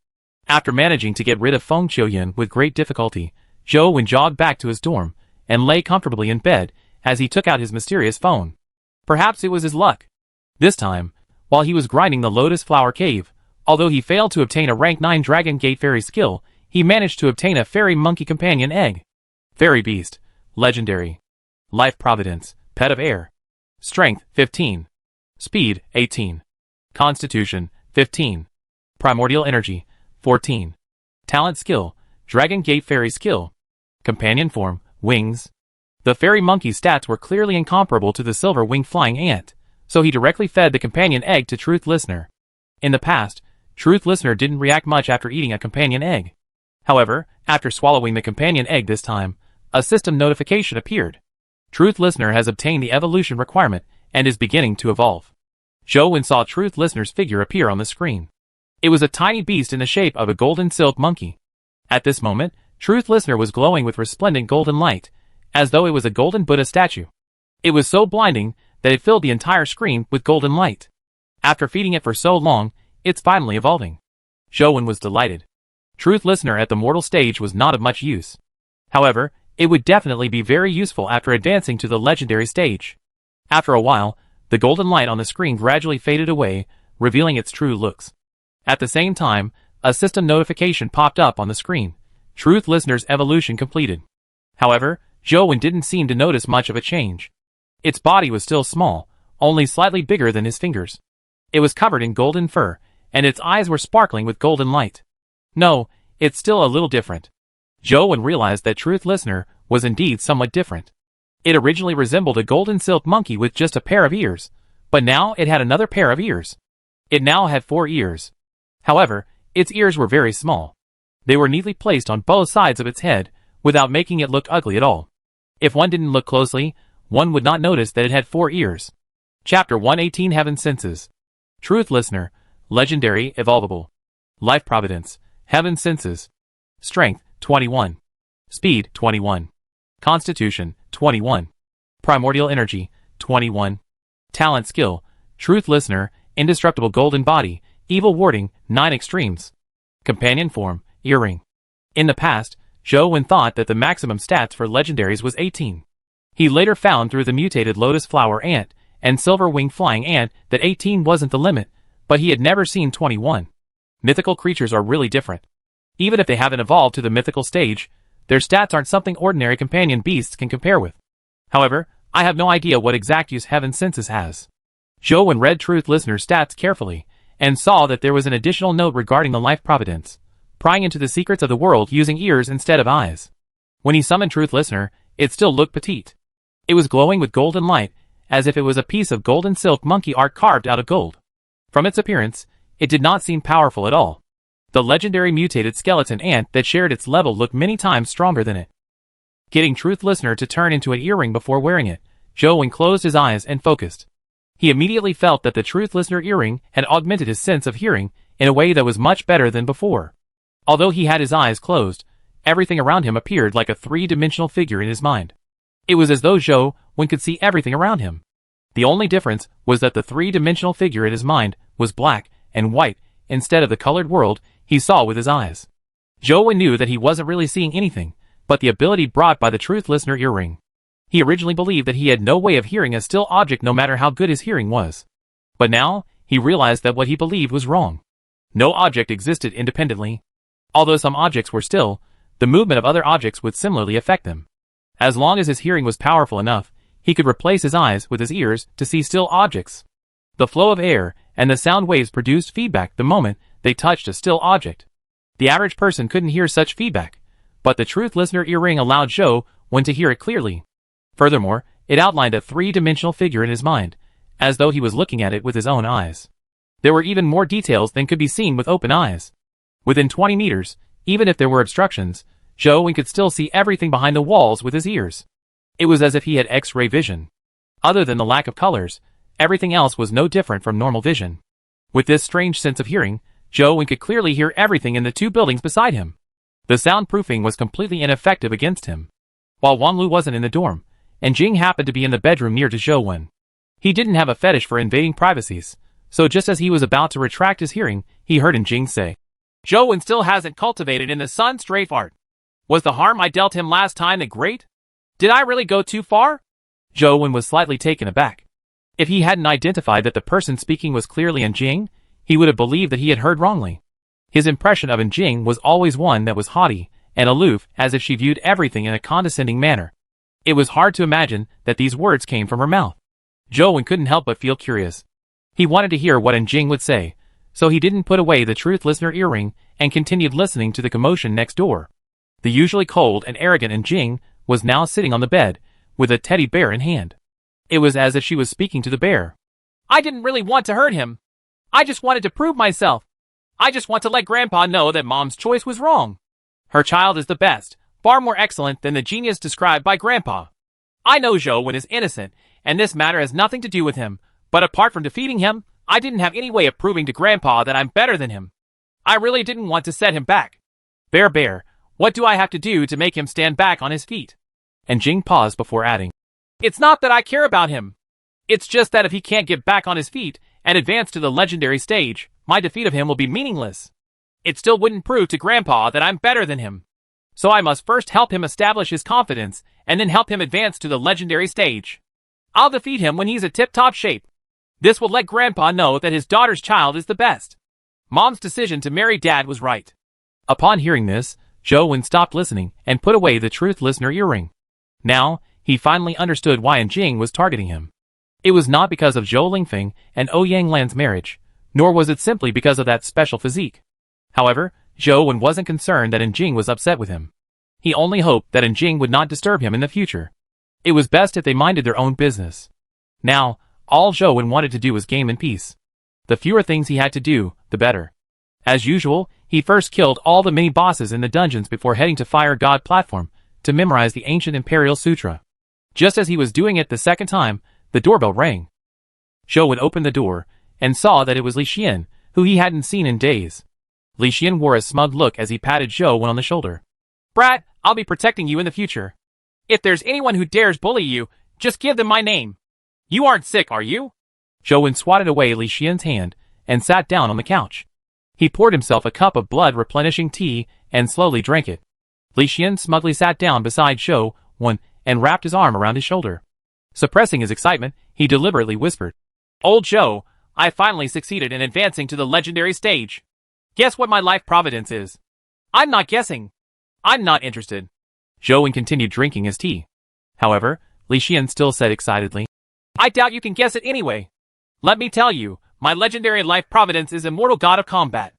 Speaker 1: After managing to get rid of Feng Qiuyan with great difficulty, Zhou Wen jogged back to his dorm and lay comfortably in bed as he took out his mysterious phone. Perhaps it was his luck. This time, while he was grinding the Lotus Flower Cave, although he failed to obtain a rank 9 Dragon Gate Fairy skill, he managed to obtain a Fairy Monkey Companion Egg. Fairy Beast. Legendary. Life Providence. Pet of Air. Strength, 15. Speed, 18. Constitution, 15. Primordial Energy, 14. Talent Skill, Dragon Gate Fairy Skill. Companion Form, Wings. The Fairy Monkey's stats were clearly incomparable to the Silver Wing Flying Ant, so he directly fed the companion egg to Truth Listener. In the past, Truth Listener didn't react much after eating a companion egg. However, after swallowing the companion egg this time, a system notification appeared. Truth Listener has obtained the evolution requirement and is beginning to evolve. Zhou Wen saw Truth Listener's figure appear on the screen. It was a tiny beast in the shape of a golden silk monkey. At this moment, Truth Listener was glowing with resplendent golden light, as though it was a golden Buddha statue. It was so blinding that it filled the entire screen with golden light. After feeding it for so long, it's finally evolving. Zhou Wen was delighted. Truth Listener at the mortal stage was not of much use. However, it would definitely be very useful after advancing to the legendary stage. After a while, the golden light on the screen gradually faded away, revealing its true looks. At the same time, a system notification popped up on the screen. Truth Listener's evolution completed. However, Zhou Wen didn't seem to notice much of a change. Its body was still small, only slightly bigger than his fingers. It was covered in golden fur, and its eyes were sparkling with golden light. No, it's still a little different. Zhou Wen realized that Truth Listener was indeed somewhat different. It originally resembled a golden silk monkey with just a pair of ears, but now it had another pair of ears. It now had 4 ears. However, its ears were very small. They were neatly placed on both sides of its head, without making it look ugly at all. If one didn't look closely, one would not notice that it had 4 ears. Chapter 118 Heaven Senses. Truth Listener. Legendary, Evolvable. Life Providence. Heaven Senses. Strength, 21. Speed, 21. Constitution, 21. Primordial Energy, 21. Talent Skill, Truth Listener, Indestructible Golden Body, Evil Warding, 9 Extremes. Companion Form, Earring. In the past, Zhou Wen thought that the maximum stats for legendaries was 18. He later found through the mutated Lotus Flower Ant and Silver Wing Flying Ant that 18 wasn't the limit, but he had never seen 21. Mythical creatures are really different. Even if they haven't evolved to the mythical stage, their stats aren't something ordinary companion beasts can compare with. However, I have no idea what exact use Heaven Senses has. Zhou Wen read Truth Listener's stats carefully, and saw that there was an additional note regarding the Life Providence, prying into the secrets of the world using ears instead of eyes. When he summoned Truth Listener, it still looked petite. It was glowing with golden light, as if it was a piece of golden silk monkey art carved out of gold. From its appearance, it did not seem powerful at all. The legendary mutated skeleton ant that shared its level looked many times stronger than it. Getting Truth Listener to turn into an earring before wearing it, Zhou Wen closed his eyes and focused. He immediately felt that the Truth Listener earring had augmented his sense of hearing in a way that was much better than before. Although he had his eyes closed, everything around him appeared like a 3-dimensional figure in his mind. It was as though Zhou Wen could see everything around him. The only difference was that the 3-dimensional figure in his mind was black and white instead of the colored world he saw with his eyes. Zhou Wen knew that he wasn't really seeing anything but the ability brought by the Truth Listener earring. He originally believed that he had no way of hearing a still object no matter how good his hearing was. But now, he realized that what he believed was wrong. No object existed independently. Although some objects were still, the movement of other objects would similarly affect them. As long as his hearing was powerful enough, he could replace his eyes with his ears to see still objects. The flow of air and the sound waves produced feedback the moment they touched a still object. The average person couldn't hear such feedback, but the Truth Listener earring allowed Zhou Wen to hear it clearly. Furthermore, it outlined a 3-dimensional figure in his mind, as though he was looking at it with his own eyes. There were even more details than could be seen with open eyes. Within 20 meters, even if there were obstructions, Zhou Wen could still see everything behind the walls with his ears. It was as if he had X-ray vision. Other than the lack of colors, everything else was no different from normal vision. With this strange sense of hearing, Zhou Wen could clearly hear everything in the 2 buildings beside him. The soundproofing was completely ineffective against him. While Wanlu wasn't in the dorm, and Jing happened to be in the bedroom near to Zhou Wen. He didn't have a fetish for invading privacies, so just as he was about to retract his hearing, he heard Jing say, Zhou Wen still hasn't cultivated in the sun strafe art. Was the harm I dealt him last time that great? Did I really go too far? Zhou Wen was slightly taken aback. If he hadn't identified that the person speaking was clearly An Jing, he would have believed that he had heard wrongly. His impression of An Jing was always one that was haughty and aloof, as if she viewed everything in a condescending manner. It was hard to imagine that these words came from her mouth. Zhou Wen couldn't help but feel curious. He wanted to hear what An Jing would say, so he didn't put away the truth listener earring and continued listening to the commotion next door. The usually cold and arrogant An Jing was now sitting on the bed, with a teddy bear in hand. It was as if she was speaking to the bear. I didn't really want to hurt him. I just wanted to prove myself. I just want to let Grandpa know that Mom's choice was wrong. Her child is the best, far more excellent than the genius described by Grandpa. I know Zhou Wen is innocent, and this matter has nothing to do with him, but apart from defeating him, I didn't have any way of proving to Grandpa that I'm better than him. I really didn't want to set him back. Bear, what do I have to do to make him stand back on his feet? And Jing paused before adding, It's not that I care about him. It's just that if he can't get back on his feet and advance to the legendary stage, my defeat of him will be meaningless. It still wouldn't prove to Grandpa that I'm better than him. So I must first help him establish his confidence, and then help him advance to the legendary stage. I'll defeat him when he's a tip-top shape. This will let Grandpa know that his daughter's child is the best. Mom's decision to marry Dad was right. Upon hearing this, Zhou Wen stopped listening and put away the truth listener earring. Now, he finally understood why An Jing was targeting him. It was not because of Zhou Lingfeng and Ouyang Lan's marriage, nor was it simply because of that special physique. However, Zhou Wen wasn't concerned that An Jing was upset with him. He only hoped that An Jing would not disturb him in the future. It was best if they minded their own business. Now, all Zhou Wen wanted to do was game in peace. The fewer things he had to do, the better. As usual, he first killed all the mini-bosses in the dungeons before heading to Fire God platform to memorize the ancient Imperial Sutra. Just as he was doing it the second time, the doorbell rang. Zhou Wen opened the door and saw that it was Li Xian, who he hadn't seen in days. Li Xian wore a smug look as he patted Zhou Wen on the shoulder. Brat, I'll be protecting you in the future. If there's anyone who dares bully you, just give them my name. You aren't sick, are you? Zhou Wen swatted away Li Xian's hand and sat down on the couch. He poured himself a cup of blood-replenishing tea and slowly drank it. Li Xian smugly sat down beside Zhou Wen and wrapped his arm around his shoulder. Suppressing his excitement, he deliberately whispered, Old Zhou, I finally succeeded in advancing to the legendary stage. Guess what my life providence is? I'm not guessing. I'm not interested. Zhou Wen continued drinking his tea. However, Li Xian still said excitedly, I doubt you can guess it anyway. Let me tell you, my legendary life providence is Immortal God of Combat.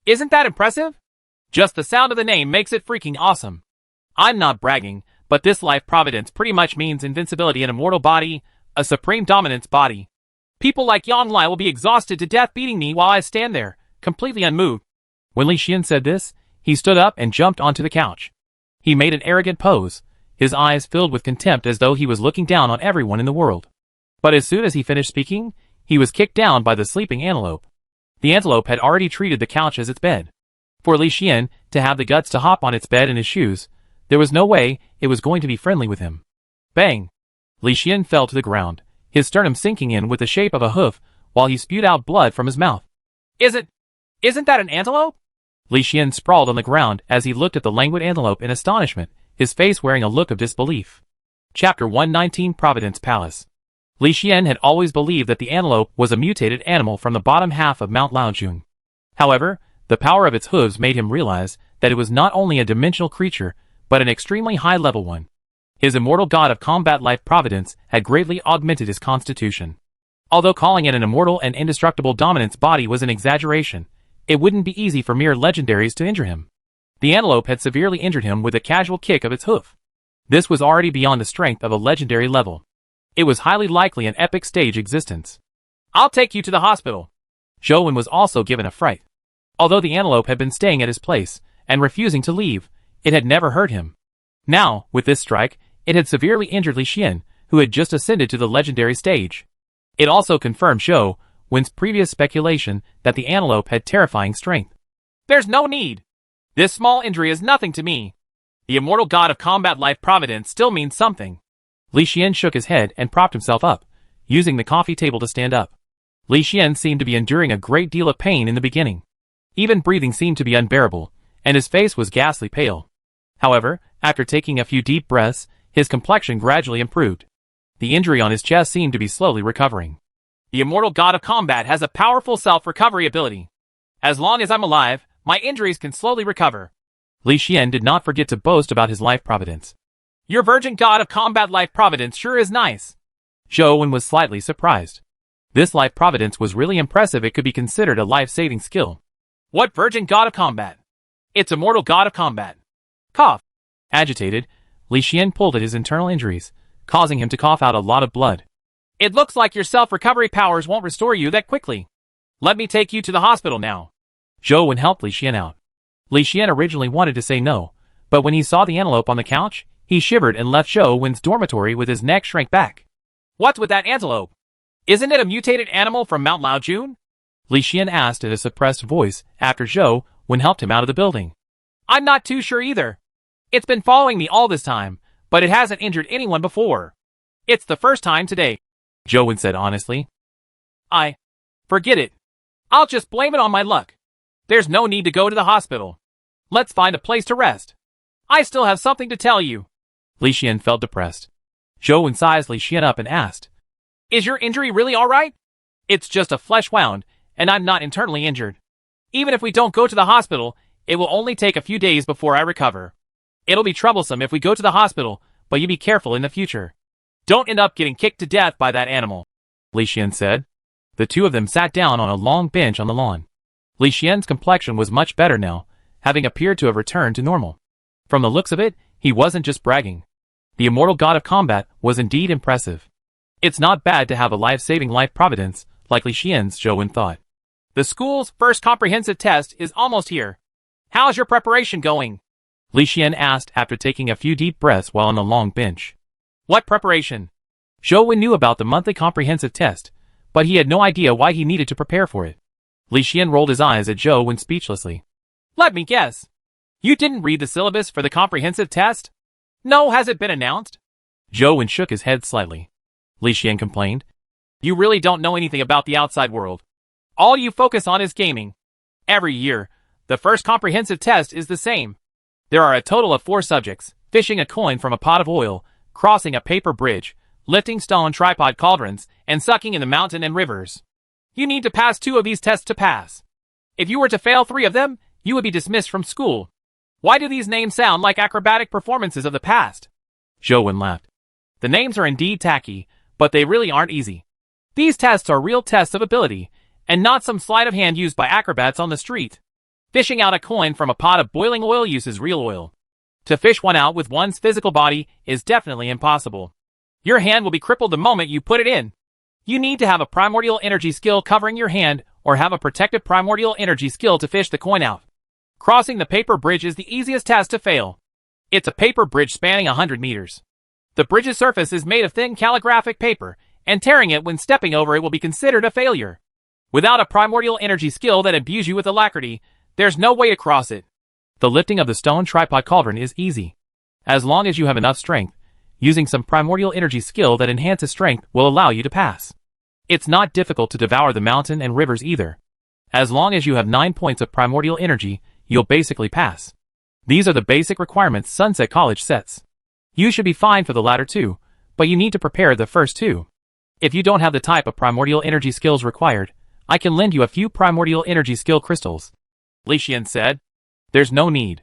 Speaker 1: Isn't that impressive? Just the sound of the name makes it freaking awesome. I'm not bragging, but this life providence pretty much means invincibility in a mortal body, a supreme dominance body. People like Yang Lai will be exhausted to death beating me while I stand there, completely unmoved. When Li Xian said this, he stood up and jumped onto the couch. He made an arrogant pose, his eyes filled with contempt as though he was looking down on everyone in the world. But as soon as he finished speaking, he was kicked down by the sleeping antelope. The antelope had already treated the couch as its bed. For Li Xian to have the guts to hop on its bed in his shoes, there was no way it was going to be friendly with him. Bang! Li Xian fell to the ground, his sternum sinking in with the shape of a hoof while he spewed out blood from his mouth. Isn't that an antelope? Li Xian sprawled on the ground as he looked at the languid antelope in astonishment, his face wearing a look of disbelief. Chapter 119 Providence Palace. Li Xian had always believed that the antelope was a mutated animal from the bottom half of Mount Laojun. However, the power of its hooves made him realize that it was not only a dimensional creature, but an extremely high-level one. His immortal god of combat life providence had greatly augmented his constitution. Although calling it an immortal and indestructible dominance body was an exaggeration, it wouldn't be easy for mere legendaries to injure him. The antelope had severely injured him with a casual kick of its hoof. This was already beyond the strength of a legendary level. It was highly likely an epic stage existence. I'll take you to the hospital. Zhou Wen was also given a fright. Although the antelope had been staying at his place and refusing to leave, it had never hurt him. Now, with this strike, it had severely injured Li Xian, who had just ascended to the legendary stage. It also confirmed Zhou Wen's previous speculation that the antelope had terrifying strength. There's no need. This small injury is nothing to me. The immortal god of combat life providence still means something. Li Xian shook his head and propped himself up, using the coffee table to stand up. Li Xian seemed to be enduring a great deal of pain in the beginning. Even breathing seemed to be unbearable, and his face was ghastly pale. However, after taking a few deep breaths, his complexion gradually improved. The injury on his chest seemed to be slowly recovering. The immortal god of combat has a powerful self-recovery ability. As long as I'm alive, my injuries can slowly recover. Li Xian did not forget to boast about his life providence. Your virgin god of combat life providence sure is nice. Zhou Wen was slightly surprised. This life providence was really impressive. It could be considered a life-saving skill. What virgin god of combat? It's immortal god of combat. Cough. Agitated, Li Xian pulled at his internal injuries, causing him to cough out a lot of blood. It looks like your self-recovery powers won't restore you that quickly. Let me take you to the hospital now. Zhou Wen helped Li Xian out. Li Xian originally wanted to say no, but when he saw the antelope on the couch, he shivered and left Zhou Wen's dormitory with his neck shrank back. What's with that antelope? Isn't it a mutated animal from Mount Laojun? Li Xian asked in a suppressed voice after Zhou Wen helped him out of the building. I'm not too sure either. It's been following me all this time, but it hasn't injured anyone before. It's the first time today, Zhou Wen said honestly. Forget it. I'll just blame it on my luck. There's no need to go to the hospital. Let's find a place to rest. I still have something to tell you. Li Xian felt depressed. Zhou Wen sized Li Xian up and asked, Is your injury really alright? It's just a flesh wound, and I'm not internally injured. Even if we don't go to the hospital, it will only take a few days before I recover. It'll be troublesome if we go to the hospital, but you be careful in the future. Don't end up getting kicked to death by that animal, Li Xian said. The two of them sat down on a long bench on the lawn. Li Xian's complexion was much better now, having appeared to have returned to normal. From the looks of it, he wasn't just bragging. The immortal god of combat was indeed impressive. It's not bad to have a life-saving life providence, like Li Xian's, Zhou Wen thought. The school's first comprehensive test is almost here. How's your preparation going? Li Xian asked after taking a few deep breaths while on the long bench. What preparation? Zhou Wen knew about the monthly comprehensive test, but he had no idea why he needed to prepare for it. Li Xian rolled his eyes at Zhou Wen speechlessly. Let me guess. You didn't read the syllabus for the comprehensive test? No, has it been announced? Zhou Wen shook his head slightly. Li Xian complained. You really don't know anything about the outside world. All you focus on is gaming. Every year, the first comprehensive test is the same. There are a total of 4 subjects: fishing a coin from a pot of oil, crossing a paper bridge, lifting stone tripod cauldrons, and sucking in the mountain and rivers. You need to pass 2 of these tests to pass. If you were to fail 3 of them, you would be dismissed from school. Why do these names sound like acrobatic performances of the past? Zhou Wen laughed. The names are indeed tacky, but they really aren't easy. These tests are real tests of ability, and not some sleight of hand used by acrobats on the street. Fishing out a coin from a pot of boiling oil uses real oil. To fish one out with one's physical body is definitely impossible. Your hand will be crippled the moment you put it in. You need to have a primordial energy skill covering your hand, or have a protective primordial energy skill to fish the coin out. Crossing the paper bridge is the easiest test to fail. It's a paper bridge spanning 100 meters. The bridge's surface is made of thin calligraphic paper, and tearing it when stepping over it will be considered a failure. Without a primordial energy skill that imbues you with alacrity, there's no way to cross it. The lifting of the stone tripod cauldron is easy. As long as you have enough strength, using some primordial energy skill that enhances strength will allow you to pass. It's not difficult to devour the mountain and rivers either. As long as you have 9 points of primordial energy, you'll basically pass. These are the basic requirements Sunset College sets. You should be fine for the latter 2, but you need to prepare the first 2. If you don't have the type of primordial energy skills required, I can lend you a few primordial energy skill crystals. Li Xian said. There's no need.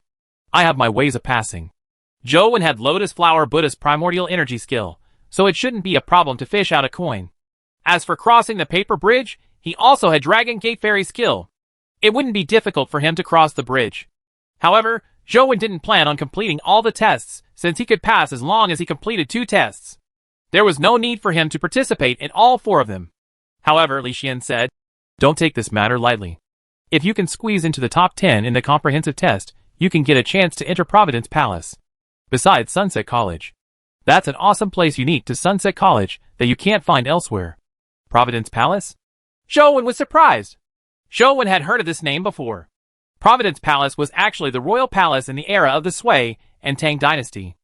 Speaker 1: I have my ways of passing. Zhou Wen had Lotus Flower Buddha's primordial energy skill, so it shouldn't be a problem to fish out a coin. As for crossing the paper bridge, he also had Dragon Gate Fairy skill. It wouldn't be difficult for him to cross the bridge. However, Zhou Wen didn't plan on completing all the tests, since he could pass as long as he completed 2 tests. There was no need for him to participate in all 4 of them. However, Li Xian said, don't take this matter lightly. If you can squeeze into the top 10 in the comprehensive test, you can get a chance to enter Providence Palace. Besides Sunset College. That's an awesome place unique to Sunset College that you can't find elsewhere. Providence Palace? Zhou Wen was surprised. Zhou Wen had heard of this name before. Providence Palace was actually the royal palace in the era of the Sui and Tang dynasty.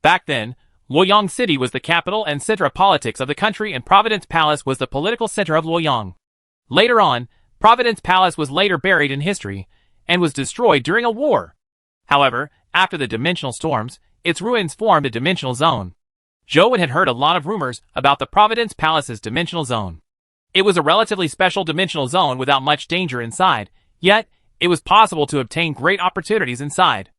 Speaker 1: Back then, Luoyang City was the capital and center of politics of the country, and Providence Palace was the political center of Luoyang. Later on, Providence Palace was later buried in history and was destroyed during a war. However, after the dimensional storms, its ruins formed a dimensional zone. Zhou had heard a lot of rumors about the Providence Palace's dimensional zone. It was a relatively special dimensional zone without much danger inside, yet it was possible to obtain great opportunities inside.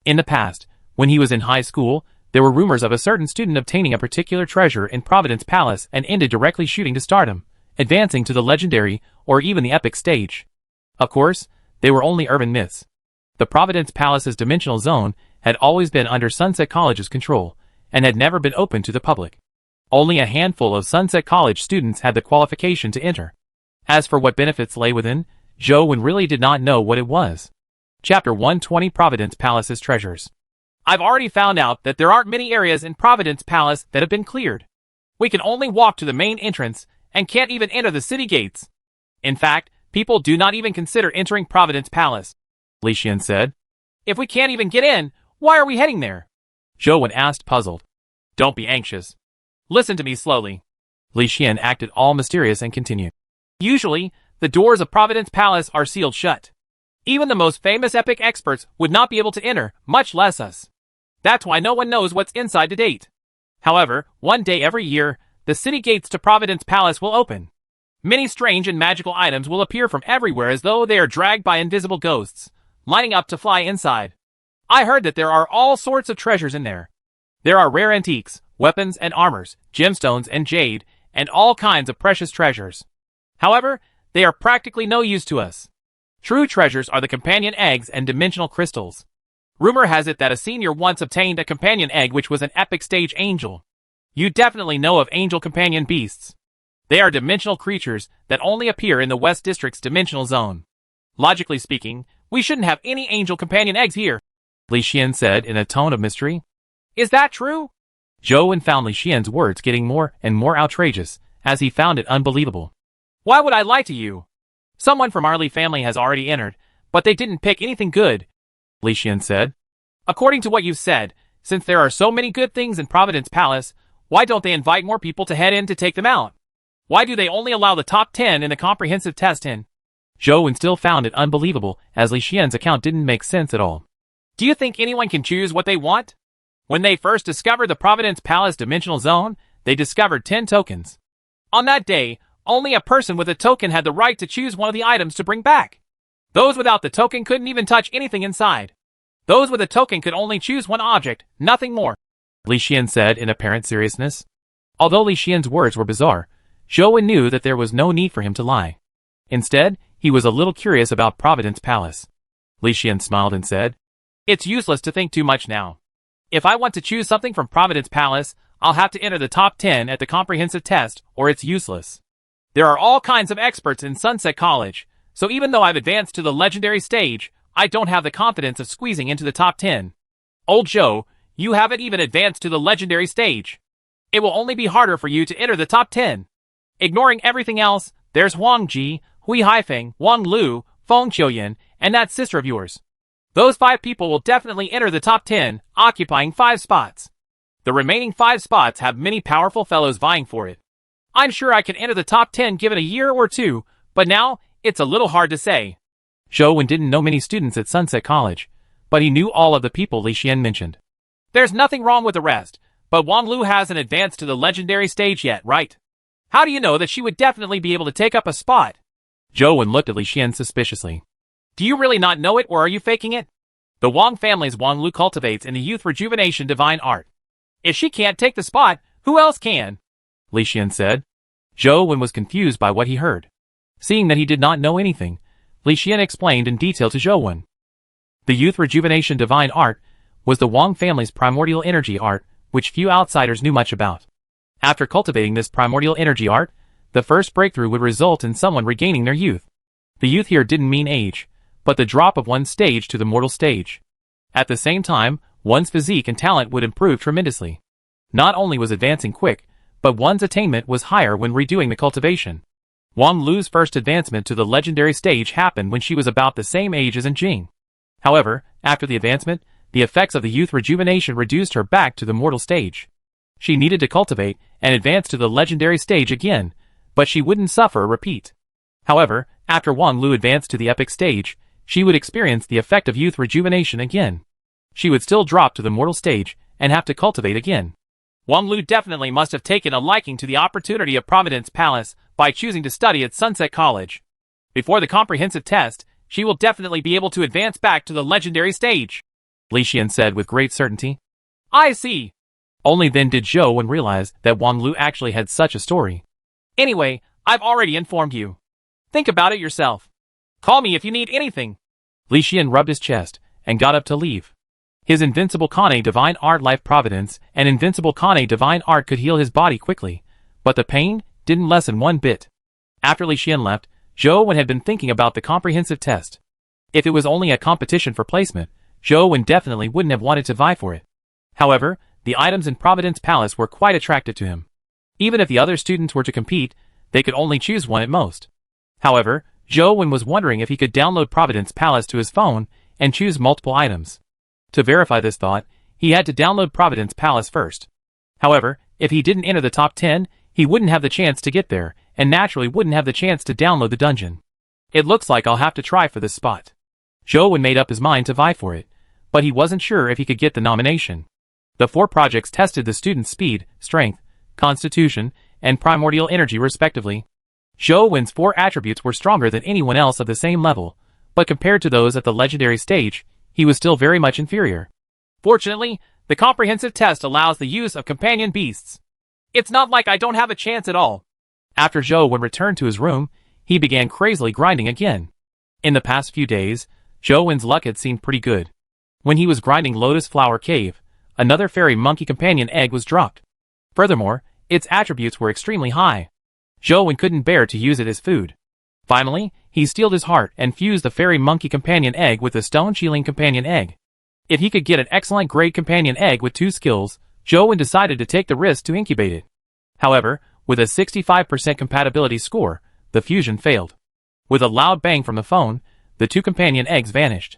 Speaker 1: In the past, when he was in high school, there were rumors of a certain student obtaining a particular treasure in Providence Palace and ended directly shooting to stardom, advancing to the legendary or even the epic stage. Of course, they were only urban myths. The Providence Palace's dimensional zone had always been under Sunset College's control and had never been open to the public. Only a handful of Sunset College students had the qualification to enter. As for what benefits lay within, Zhou really did not know what it was. Chapter 120 Providence Palace's Treasures. I've already found out that there aren't many areas in Providence Palace that have been cleared. We can only walk to the main entrance and can't even enter the city gates. In fact, people do not even consider entering Providence Palace, Li Xian said. If we can't even get in, why are we heading there? Zhou asked, puzzled. Don't be anxious. Listen to me slowly. Li Xian acted all mysterious and continued. Usually, the doors of Providence Palace are sealed shut. Even the most famous epic experts would not be able to enter, much less us. That's why no one knows what's inside to date. However, one day every year, the city gates to Providence Palace will open. Many strange and magical items will appear from everywhere as though they are dragged by invisible ghosts, lining up to fly inside. I heard that there are all sorts of treasures in there. There are rare antiques, weapons and armors, gemstones and jade, and all kinds of precious treasures. However, they are practically no use to us. True treasures are the companion eggs and dimensional crystals. Rumor has it that a senior once obtained a companion egg which was an epic stage angel. You definitely know of angel companion beasts. They are dimensional creatures that only appear in the West District's dimensional zone. Logically speaking, we shouldn't have any angel companion eggs here, Li Xian said in a tone of mystery. Is that true? Zhou found Li Xian's words getting more and more outrageous, as he found it unbelievable. Why would I lie to you? Someone from our Li family has already entered, but they didn't pick anything good, Li Xian said. According to what you've said, since there are so many good things in Providence Palace, why don't they invite more people to head in to take them out? Why do they only allow the top 10 in the comprehensive test in? Zhou still found it unbelievable, as Li Xian's account didn't make sense at all. Do you think anyone can choose what they want? When they first discovered the Providence Palace dimensional zone, they discovered 10 tokens. On that day, only a person with a token had the right to choose one of the items to bring back. Those without the token couldn't even touch anything inside. Those with a token could only choose one object, nothing more, Li Xian said in apparent seriousness. Although Li Xian's words were bizarre, Zhou knew that there was no need for him to lie. Instead, he was a little curious about Providence Palace. Li Xian smiled and said, It's useless to think too much now. If I want to choose something from Providence Palace, I'll have to enter the top 10 at the comprehensive test, or it's useless. There are all kinds of experts in Sunset College, so even though I've advanced to the legendary stage, I don't have the confidence of squeezing into the top 10. Old Zhou, you haven't even advanced to the legendary stage. It will only be harder for you to enter the top 10. Ignoring everything else, there's Huang Ji, Hui Haifeng, Wang Lu, Feng Qiuyan, and that sister of yours. Those 5 people will definitely enter the top 10, occupying 5 spots. The remaining 5 spots have many powerful fellows vying for it. I'm sure I can enter the top 10 given a year or two, but now, it's a little hard to say. Zhou didn't know many students at Sunset College, but he knew all of the people Li Xian mentioned. There's nothing wrong with the rest, but Wang Lu hasn't advanced to the legendary stage yet, right? How do you know that she would definitely be able to take up a spot? Zhou looked at Li Xian suspiciously. Do you really not know it, or are you faking it? The Wang family's Wang Lu cultivates in the youth rejuvenation divine art. If she can't take the spot, who else can? Li Xian said. Zhou was confused by what he heard. Seeing that he did not know anything, Li Xian explained in detail to Zhou. The youth rejuvenation divine art was the Wang family's primordial energy art, which few outsiders knew much about. After cultivating this primordial energy art, the first breakthrough would result in someone regaining their youth. The youth here didn't mean age, but the drop of one's stage to the mortal stage. At the same time, one's physique and talent would improve tremendously. Not only was advancing quick, but one's attainment was higher when redoing the cultivation. Wang Lu's first advancement to the legendary stage happened when she was about the same age as Jing. However, after the advancement, the effects of the youth rejuvenation reduced her back to the mortal stage. She needed to cultivate and advance to the legendary stage again, but she wouldn't suffer a repeat. However, After Wang Lu advanced to the epic stage, she would experience the effect of youth rejuvenation again. She would still drop to the mortal stage and have to cultivate again. Wang Lu definitely must have taken a liking to the opportunity of Providence Palace by choosing to study at Sunset College. Before the comprehensive test, she will definitely be able to advance back to the legendary stage, Li Xian said with great certainty. I see. Only then did Zhou Wen realize that Wang Lu actually had such a story. Anyway, I've already informed you. Think about it yourself. Call me if you need anything. Li Xian rubbed his chest and got up to leave. His Invincible Kane Divine Art Life Providence and Invincible Kane Divine Art could heal his body quickly, but the pain didn't lessen one bit. After Li Xian left, Zhou Wen had been thinking about the comprehensive test. If it was only a competition for placement, Zhou Wen definitely wouldn't have wanted to vie for it. However, the items in Providence Palace were quite attractive to him. Even if the other students were to compete, they could only choose one at most. However, Zhou Wen was wondering if he could download Providence Palace to his phone and choose multiple items. To verify this thought, he had to download Providence Palace first. However, if he didn't enter the top 10, he wouldn't have the chance to get there, and naturally wouldn't have the chance to download the dungeon. It looks like I'll have to try for this spot. Zhou Wen made up his mind to vie for it, but he wasn't sure if he could get the nomination. The 4 projects tested the students' speed, strength, constitution, and primordial energy respectively. Zhou Wen's 4 attributes were stronger than anyone else of the same level, but compared to those at the legendary stage, he was still very much inferior. Fortunately, the comprehensive test allows the use of companion beasts. It's not like I don't have a chance at all. After Zhou Wen returned to his room, he began crazily grinding again. In the past few days, Zhou Wen's luck had seemed pretty good. When he was grinding Lotus Flower Cave, another fairy monkey companion egg was dropped. Furthermore, its attributes were extremely high. Zhou Wen couldn't bear to use it as food. Finally, he steeled his heart and fused the fairy monkey companion egg with the stone shieling companion egg. If he could get an excellent grade companion egg with 2 skills, Zhou Wen decided to take the risk to incubate it. However, with a 65% compatibility score, the fusion failed. With a loud bang from the phone, the 2 companion eggs vanished.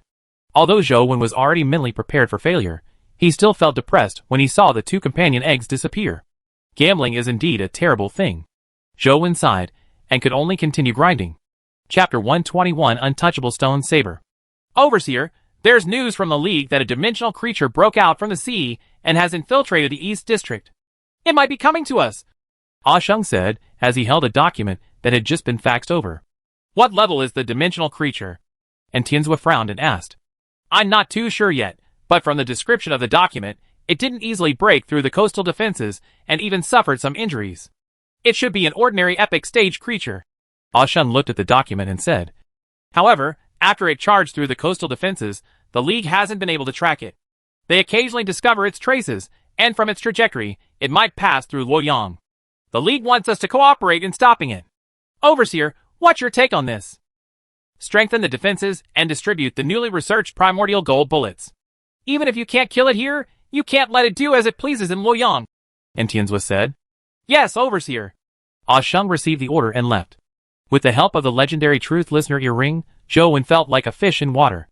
Speaker 1: Although Zhou Wen was already mentally prepared for failure, he still felt depressed when he saw the 2 companion eggs disappear. Gambling is indeed a terrible thing. Zhou Wen sighed, and could only continue grinding. Chapter 121 Untouchable Stone Saber. Overseer, there's news from the League that a dimensional creature broke out from the sea and has infiltrated the East District. It might be coming to us, Ah Sheng said, as he held a document that had just been faxed over. What level is the dimensional creature? And Tianzhua frowned and asked. I'm not too sure yet, but from the description of the document, it didn't easily break through the coastal defenses and even suffered some injuries. It should be an ordinary epic stage creature. Ah Sheng looked at the document and said. However, after it charged through the coastal defenses, the League hasn't been able to track it. They occasionally discover its traces, and from its trajectory, it might pass through Luoyang. The League wants us to cooperate in stopping it. Overseer, what's your take on this? Strengthen the defenses and distribute the newly researched primordial gold bullets. Even if you can't kill it here, you can't let it do as it pleases in Luoyang, and Tianzhua said. Yes, Overseer. Ah Sheng received the order and left. With the help of the legendary Truth Listener earring, Zhou Wen felt like a fish in water.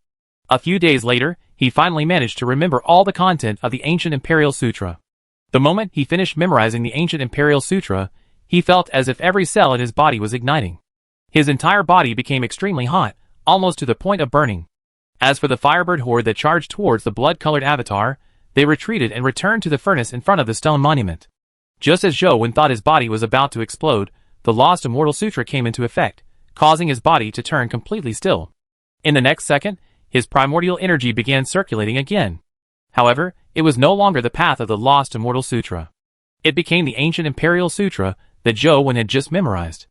Speaker 1: A few days later, he finally managed to remember all the content of the Ancient Imperial Sutra. The moment he finished memorizing the Ancient Imperial Sutra, he felt as if every cell in his body was igniting. His entire body became extremely hot, almost to the point of burning. As for the Firebird horde that charged towards the blood-colored avatar, they retreated and returned to the furnace in front of the stone monument. Just as Zhou Wen thought his body was about to explode, the Lost Immortal Sutra came into effect, causing his body to turn completely still. In the next second, his primordial energy began circulating again. However, it was no longer the path of the Lost Immortal Sutra. It became the Ancient Imperial Sutra that Zhou Wen had just memorized.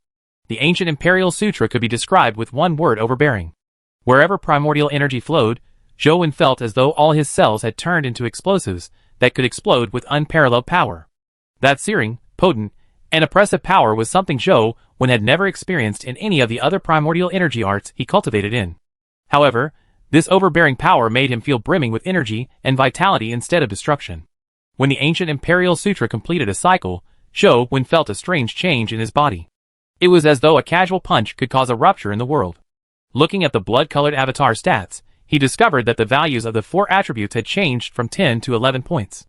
Speaker 1: The Ancient Imperial Sutra could be described with one word: overbearing. Wherever primordial energy flowed, Zhou Wen felt as though all his cells had turned into explosives that could explode with unparalleled power. That searing, potent, and oppressive power was something Zhou Wen had never experienced in any of the other primordial energy arts he cultivated in. However, this overbearing power made him feel brimming with energy and vitality instead of destruction. When the Ancient Imperial Sutra completed a cycle, Zhou Wen felt a strange change in his body. It was as though a casual punch could cause a rupture in the world. Looking at the blood-colored avatar stats, he discovered that the values of the 4 attributes had changed from 10 to 11 points.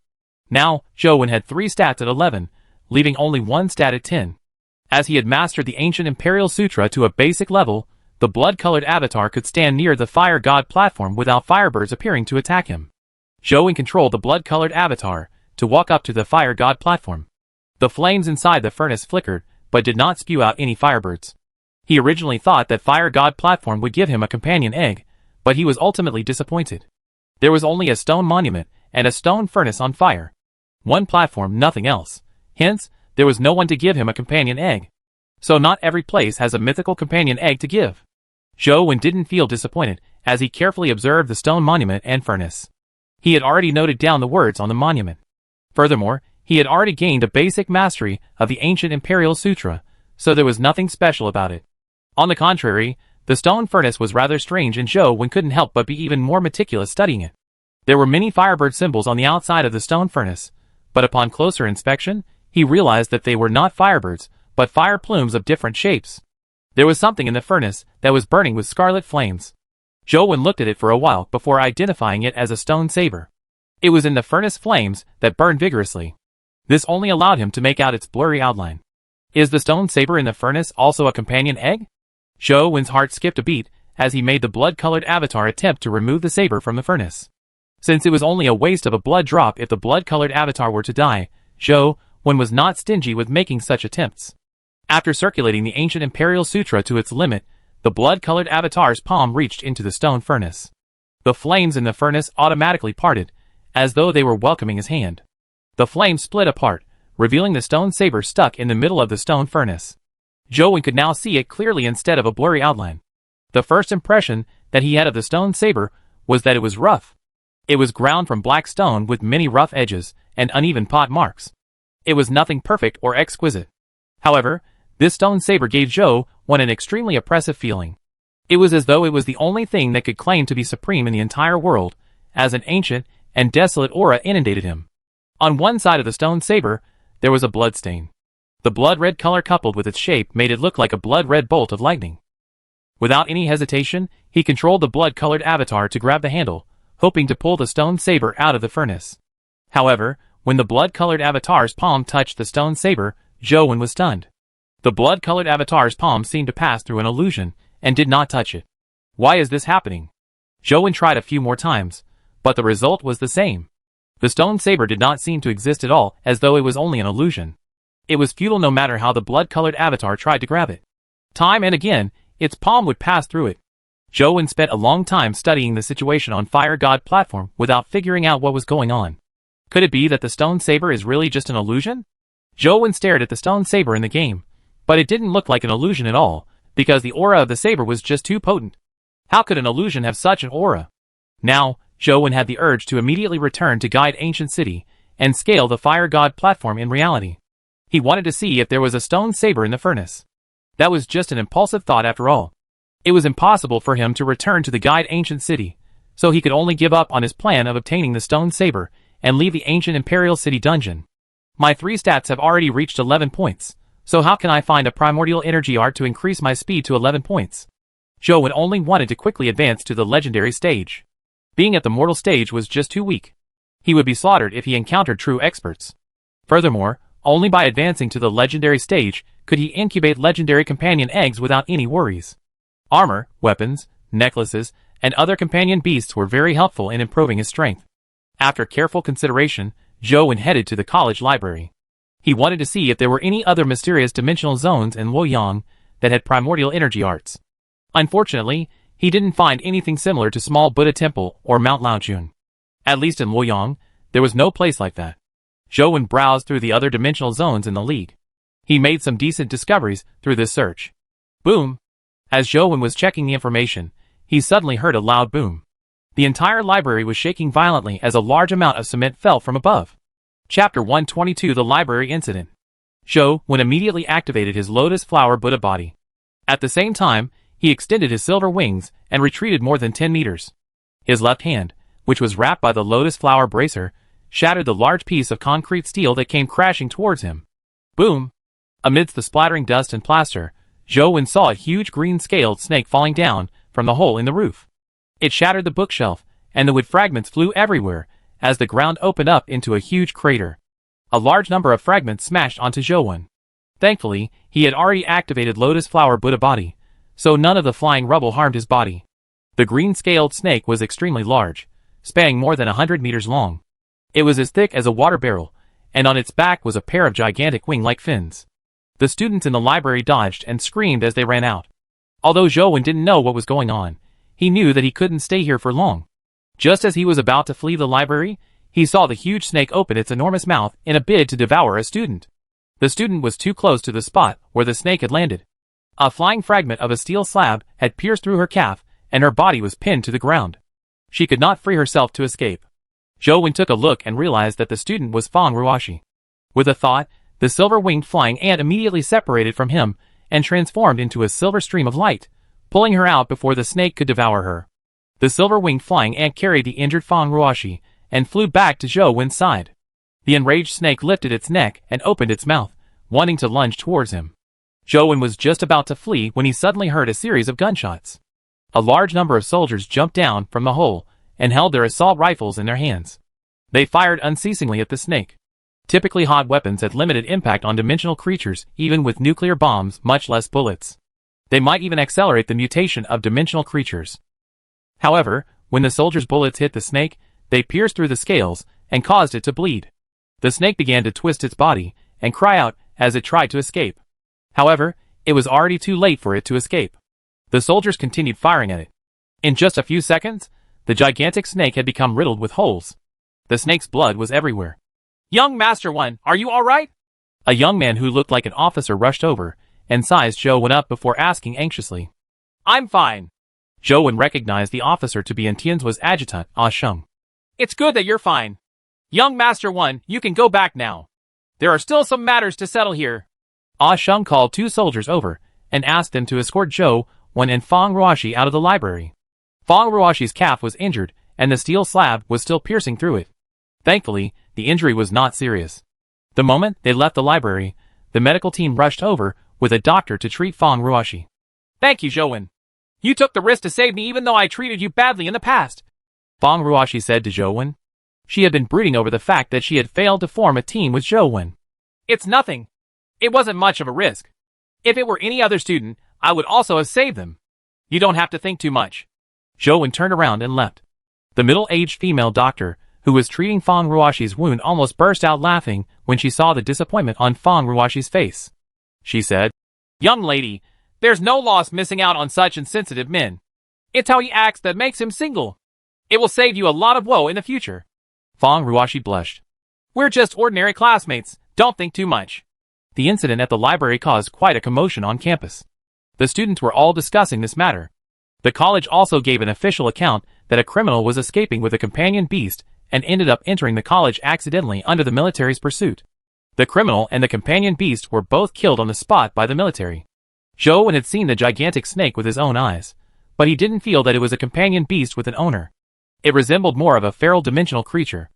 Speaker 1: Now, Zhou Wen had 3 stats at 11, leaving only 1 stat at 10. As he had mastered the Ancient Imperial Sutra to a basic level, the blood-colored avatar could stand near the fire god platform without firebirds appearing to attack him. Zhou Wen controlled the blood-colored avatar to walk up to the fire god platform. The flames inside the furnace flickered, but did not spew out any firebirds. He originally thought that fire god platform would give him a companion egg, but he was ultimately disappointed. There was only a stone monument and a stone furnace on fire. One platform, nothing else. Hence, there was no one to give him a companion egg. So not every place has a mythical companion egg to give. Zhou Wen didn't feel disappointed as he carefully observed the stone monument and furnace. He had already noted down the words on the monument. Furthermore, he had already gained a basic mastery of the ancient Imperial Sutra, so there was nothing special about it. On the contrary, the stone furnace was rather strange and Zhou Wen couldn't help but be even more meticulous studying it. There were many firebird symbols on the outside of the stone furnace, but upon closer inspection, he realized that they were not firebirds, but fire plumes of different shapes. There was something in the furnace that was burning with scarlet flames. Zhou Wen looked at it for a while before identifying it as a stone saber. It was in the furnace flames that burned vigorously. This only allowed him to make out its blurry outline. Is the stone saber in the furnace also a companion egg? Zhou Wen's heart skipped a beat as he made the blood-colored avatar attempt to remove the saber from the furnace. Since it was only a waste of a blood drop if the blood-colored avatar were to die, Zhou Wen was not stingy with making such attempts. After circulating the ancient Imperial Sutra to its limit, the blood-colored avatar's palm reached into the stone furnace. The flames in the furnace automatically parted, as though they were welcoming his hand. The flames split apart, revealing the stone saber stuck in the middle of the stone furnace. Zhou Wen could now see it clearly instead of a blurry outline. The first impression that he had of the stone saber was that it was rough. It was ground from black stone with many rough edges and uneven pot marks. It was nothing perfect or exquisite. However, this stone saber gave Zhou Wen an extremely oppressive feeling. It was as though it was the only thing that could claim to be supreme in the entire world, as an ancient and desolate aura inundated him. On one side of the stone saber, there was a blood stain. The blood-red color coupled with its shape made it look like a blood-red bolt of lightning. Without any hesitation, he controlled the blood-colored avatar to grab the handle, hoping to pull the stone saber out of the furnace. However, when the blood-colored avatar's palm touched the stone saber, Zhou Wen was stunned. The blood-colored avatar's palm seemed to pass through an illusion, and did not touch it. Why is this happening? Zhou Wen tried a few more times, but the result was the same. The stone saber did not seem to exist at all, as though it was only an illusion. It was futile no matter how the blood-colored avatar tried to grab it. Time and again, its palm would pass through it. Zhou Wen spent a long time studying the situation on Fire God platform without figuring out what was going on. Could it be that the stone saber is really just an illusion? Zhou Wen stared at the stone saber in the game, but it didn't look like an illusion at all, because the aura of the saber was just too potent. How could an illusion have such an aura? Now, Zhou Wen had the urge to immediately return to Guide Ancient City and scale the Fire God platform in reality. He wanted to see if there was a stone saber in the furnace. That was just an impulsive thought after all. It was impossible for him to return to the Guide Ancient City, so he could only give up on his plan of obtaining the stone saber and leave the ancient Imperial City dungeon. My 3 stats have already reached 11 points, so how can I find a primordial energy art to increase my speed to 11 points? Zhou Wen only wanted to quickly advance to the legendary stage. Being at the mortal stage was just too weak. He would be slaughtered if he encountered true experts. Furthermore, only by advancing to the legendary stage could he incubate legendary companion eggs without any worries. Armor, weapons, necklaces, and other companion beasts were very helpful in improving his strength. After careful consideration, Zhou Wen headed to the college library. He wanted to see if there were any other mysterious dimensional zones in Luoyang that had primordial energy arts. Unfortunately, he didn't find anything similar to Small Buddha Temple or Mount Laojun. At least in Luoyang, there was no place like that. Zhou Wen browsed through the other dimensional zones in the league. He made some decent discoveries through this search. Boom! As Zhou Wen was checking the information, he suddenly heard a loud boom. The entire library was shaking violently as a large amount of cement fell from above. Chapter 122 The Library Incident. Zhou Wen immediately activated his Lotus Flower Buddha body. At the same time, he extended his silver wings and retreated more than 10 meters. His left hand, which was wrapped by the Lotus Flower bracer, shattered the large piece of concrete steel that came crashing towards him. Boom! Amidst the splattering dust and plaster, Zhou Wen saw a huge green-scaled snake falling down from the hole in the roof. It shattered the bookshelf, and the wood fragments flew everywhere as the ground opened up into a huge crater. A large number of fragments smashed onto Zhou Wen. Thankfully, he had already activated Lotus Flower Buddha body, so none of the flying rubble harmed his body. The green-scaled snake was extremely large, spanning more than 100 meters long. It was as thick as a water barrel, and on its back was a pair of gigantic wing-like fins. The students in the library dodged and screamed as they ran out. Although Zhou didn't know what was going on, he knew that he couldn't stay here for long. Just as he was about to flee the library, he saw the huge snake open its enormous mouth in a bid to devour a student. The student was too close to the spot where the snake had landed. A flying fragment of a steel slab had pierced through her calf, and her body was pinned to the ground. She could not free herself to escape. Zhou took a look and realized that the student was Fang Ruoshi. With a thought, the silver-winged flying ant immediately separated from him and transformed into a silver stream of light, pulling her out before the snake could devour her. The silver-winged flying ant carried the injured Fang Ruoshi and flew back to Zhou side. The enraged snake lifted its neck and opened its mouth, wanting to lunge towards him. Zhou was just about to flee when he suddenly heard a series of gunshots. A large number of soldiers jumped down from the hole and held their assault rifles in their hands. They fired unceasingly at the snake. Typically hot weapons had limited impact on dimensional creatures, even with nuclear bombs, much less bullets. They might even accelerate the mutation of dimensional creatures. However, when the soldiers' bullets hit the snake, they pierced through the scales and caused it to bleed. The snake began to twist its body and cry out as it tried to escape. However, it was already too late for it to escape. The soldiers continued firing at it. In just a few seconds, the gigantic snake had become riddled with holes. The snake's blood was everywhere. "Young Master One, are you all right?" A young man who looked like an officer rushed over and sized Zhou up before asking anxiously. "I'm fine." Zhou recognized the officer to be Tianzuo's adjutant, Ah Sheng. "It's good that you're fine. Young Master One, you can go back now. There are still some matters to settle here." Ah Sheng called two soldiers over and asked them to escort Zhou and Fang Ruoshi out of the library. Fang Ruoshi's calf was injured, and the steel slab was still piercing through it. Thankfully, the injury was not serious. The moment they left the library, the medical team rushed over with a doctor to treat Fang Ruoshi. "Thank you, Zhou. You took the risk to save me even though I treated you badly in the past," Fang Ruoshi said to Zhou. She had been brooding over the fact that she had failed to form a team with Zhou. "It's nothing. It wasn't much of a risk. If it were any other student, I would also have saved them. You don't have to think too much." Zhou turned around and left. The middle-aged female doctor, who was treating Fang Ruoshi's wound, almost burst out laughing when she saw the disappointment on Fang Ruoshi's face. She said, "Young lady, there's no loss missing out on such insensitive men. It's how he acts that makes him single. It will save you a lot of woe in the future." Fang Ruoshi blushed. "We're just ordinary classmates, don't think too much." The incident at the library caused quite a commotion on campus. The students were all discussing this matter. The college also gave an official account that a criminal was escaping with a companion beast and ended up entering the college accidentally under the military's pursuit. The criminal and the companion beast were both killed on the spot by the military. Zhou had seen the gigantic snake with his own eyes, but he didn't feel that it was a companion beast with an owner. It resembled more of a feral dimensional creature.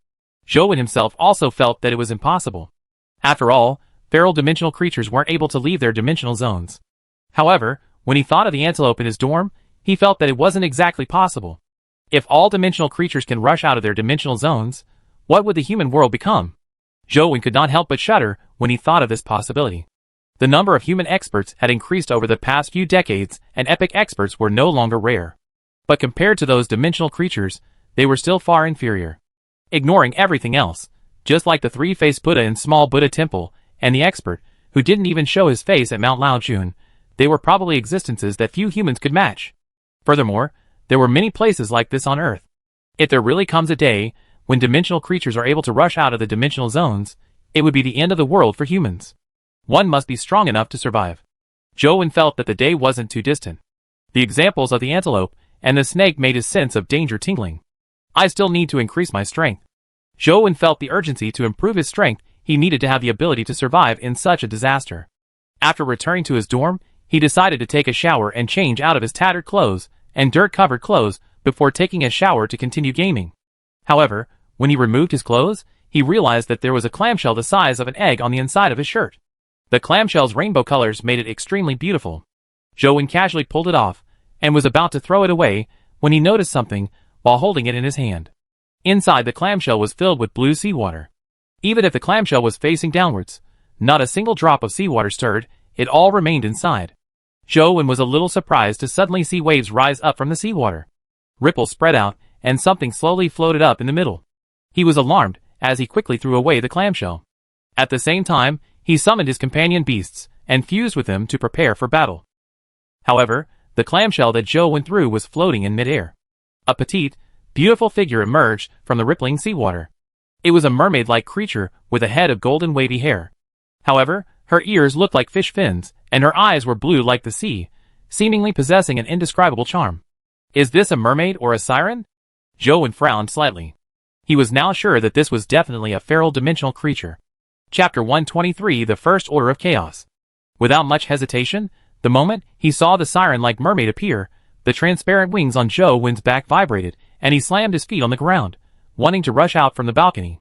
Speaker 1: Zhou himself also felt that it was impossible. After all, feral dimensional creatures weren't able to leave their dimensional zones. However, when he thought of the antelope in his dorm, he felt that it wasn't exactly possible. If all dimensional creatures can rush out of their dimensional zones, what would the human world become? Zhou could not help but shudder when he thought of this possibility. The number of human experts had increased over the past few decades, and epic experts were no longer rare. But compared to those dimensional creatures, they were still far inferior. Ignoring everything else, just like the three-faced Buddha in Small Buddha Temple, and the expert, who didn't even show his face at Mount Laojun, they were probably existences that few humans could match. Furthermore, there were many places like this on Earth. If there really comes a day when dimensional creatures are able to rush out of the dimensional zones, it would be the end of the world for humans. One must be strong enough to survive. Zhou felt that the day wasn't too distant. The examples of the antelope and the snake made his sense of danger tingling. "I still need to increase my strength." Zhou felt the urgency to improve his strength. He needed to have the ability to survive in such a disaster. After returning to his dorm, he decided to take a shower and change out of his tattered clothes and dirt-covered clothes before taking a shower to continue gaming. However, when he removed his clothes, he realized that there was a clamshell the size of an egg on the inside of his shirt. The clamshell's rainbow colors made it extremely beautiful. Zhou casually pulled it off and was about to throw it away when he noticed something while holding it in his hand. Inside, the clamshell was filled with blue seawater. Even if the clamshell was facing downwards, not a single drop of seawater stirred, it all remained inside. Zhou Wen was a little surprised to suddenly see waves rise up from the seawater. Ripples spread out, and something slowly floated up in the middle. He was alarmed, as he quickly threw away the clamshell. At the same time, he summoned his companion beasts, and fused with them to prepare for battle. However, the clamshell that Zhou Wen threw was floating in midair. A petite, beautiful figure emerged from the rippling seawater. It was a mermaid-like creature with a head of golden wavy hair. However, her ears looked like fish fins, and her eyes were blue like the sea, seemingly possessing an indescribable charm. Is this a mermaid or a siren? Zhou Wen frowned slightly. He was now sure that this was definitely a feral dimensional creature. Chapter 123 The First Order of Chaos. Without much hesitation, the moment he saw the siren-like mermaid appear, the transparent wings on Zhou Wen's back vibrated, and he slammed his feet on the ground, wanting to rush out from the balcony.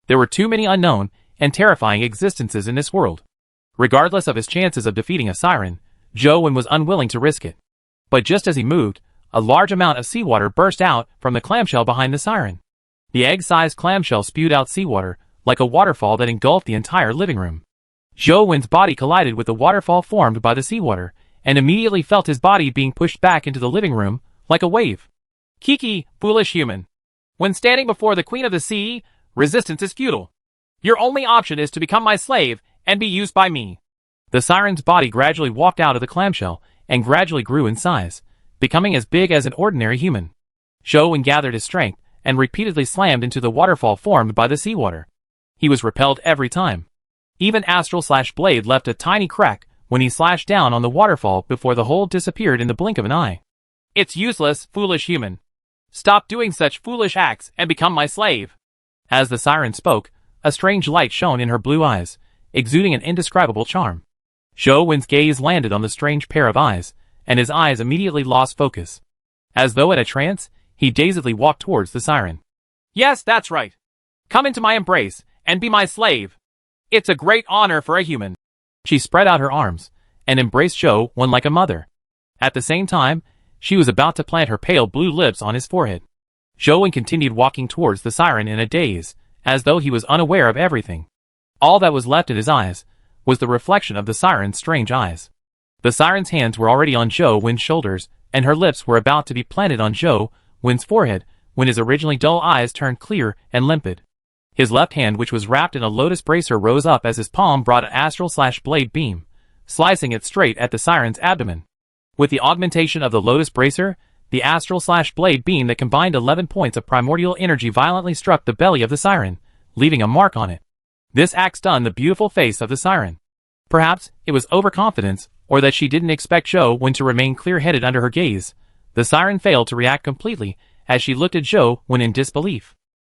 Speaker 1: There were too many unknown and terrifying existences in this world. Regardless of his chances of defeating a siren, Zhou Wen was unwilling to risk it. But just as he moved, a large amount of seawater burst out from the clamshell behind the siren. The egg-sized clamshell spewed out seawater, like a waterfall that engulfed the entire living room. Zhou Wen's body collided with the waterfall formed by the seawater, and immediately felt his body being pushed back into the living room, like a wave. Kiki, foolish human. When standing before the Queen of the Sea, resistance is futile. Your only option is to become my slave and be used by me. The siren's body gradually walked out of the clamshell and gradually grew in size, becoming as big as an ordinary human. Zhou Wen gathered his strength and repeatedly slammed into the waterfall formed by the seawater. He was repelled every time. Even Astral/Blade left a tiny crack when he slashed down on the waterfall before the hole disappeared in the blink of an eye. It's useless, foolish human. Stop doing such foolish acts and become my slave. As the siren spoke, a strange light shone in her blue eyes, exuding an indescribable charm. Zhou Wen's gaze landed on the strange pair of eyes, and his eyes immediately lost focus. As though in a trance, he dazedly walked towards the siren. Yes, that's right. Come into my embrace and be my slave. It's a great honor for a human. She spread out her arms and embraced Zhou Wen like a mother. At the same time, she was about to plant her pale blue lips on his forehead. Zhou Wen continued walking towards the siren in a daze, as though he was unaware of everything. All that was left in his eyes was the reflection of the siren's strange eyes. The siren's hands were already on Zhou Wen's shoulders, and her lips were about to be planted on Zhou Wen's forehead when his originally dull eyes turned clear and limpid. His left hand, which was wrapped in a lotus bracer, rose up as his palm brought an Astral/Blade beam, slicing it straight at the siren's abdomen. With the augmentation of the lotus bracer, the Astral/Blade beam that combined 11 points of primordial energy violently struck the belly of the siren, leaving a mark on it. This act stunned the beautiful face of the siren. Perhaps it was overconfidence, or that she didn't expect Zhou Wen to remain clear-headed under her gaze. The siren failed to react completely as she looked at Zhou Wen in disbelief.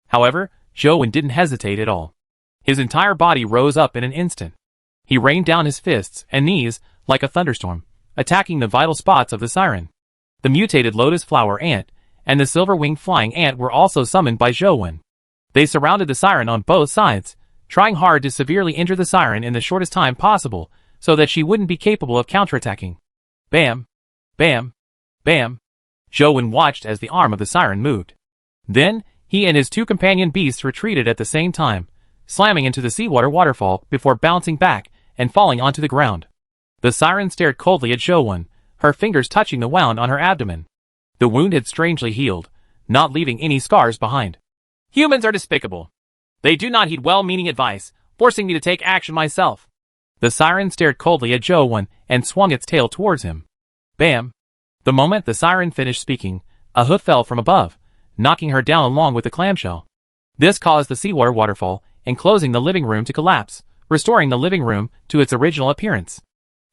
Speaker 1: However, Zhou Wen didn't hesitate at all. His entire body rose up in an instant. He rained down his fists and knees like a thunderstorm, attacking the vital spots of the siren. The mutated lotus flower ant and the silver-winged flying ant were also summoned by Zhou Wen. They surrounded the siren on both sides, trying hard to severely injure the siren in the shortest time possible so that she wouldn't be capable of counterattacking. Bam! Bam! Bam! Zhou Wen watched as the arm of the siren moved. Then, he and his two companion beasts retreated at the same time, slamming into the seawater waterfall before bouncing back and falling onto the ground. The siren stared coldly at Zhou Wen, her fingers touching the wound on her abdomen. The wound had strangely healed, not leaving any scars behind. Humans are despicable. They do not heed well-meaning advice, forcing me to take action myself. The siren stared coldly at Zhou Wen and swung its tail towards him. Bam! The moment the siren finished speaking, a hoof fell from above, knocking her down along with the clamshell. This caused the seawater waterfall enclosing the living room to collapse, restoring the living room to its original appearance.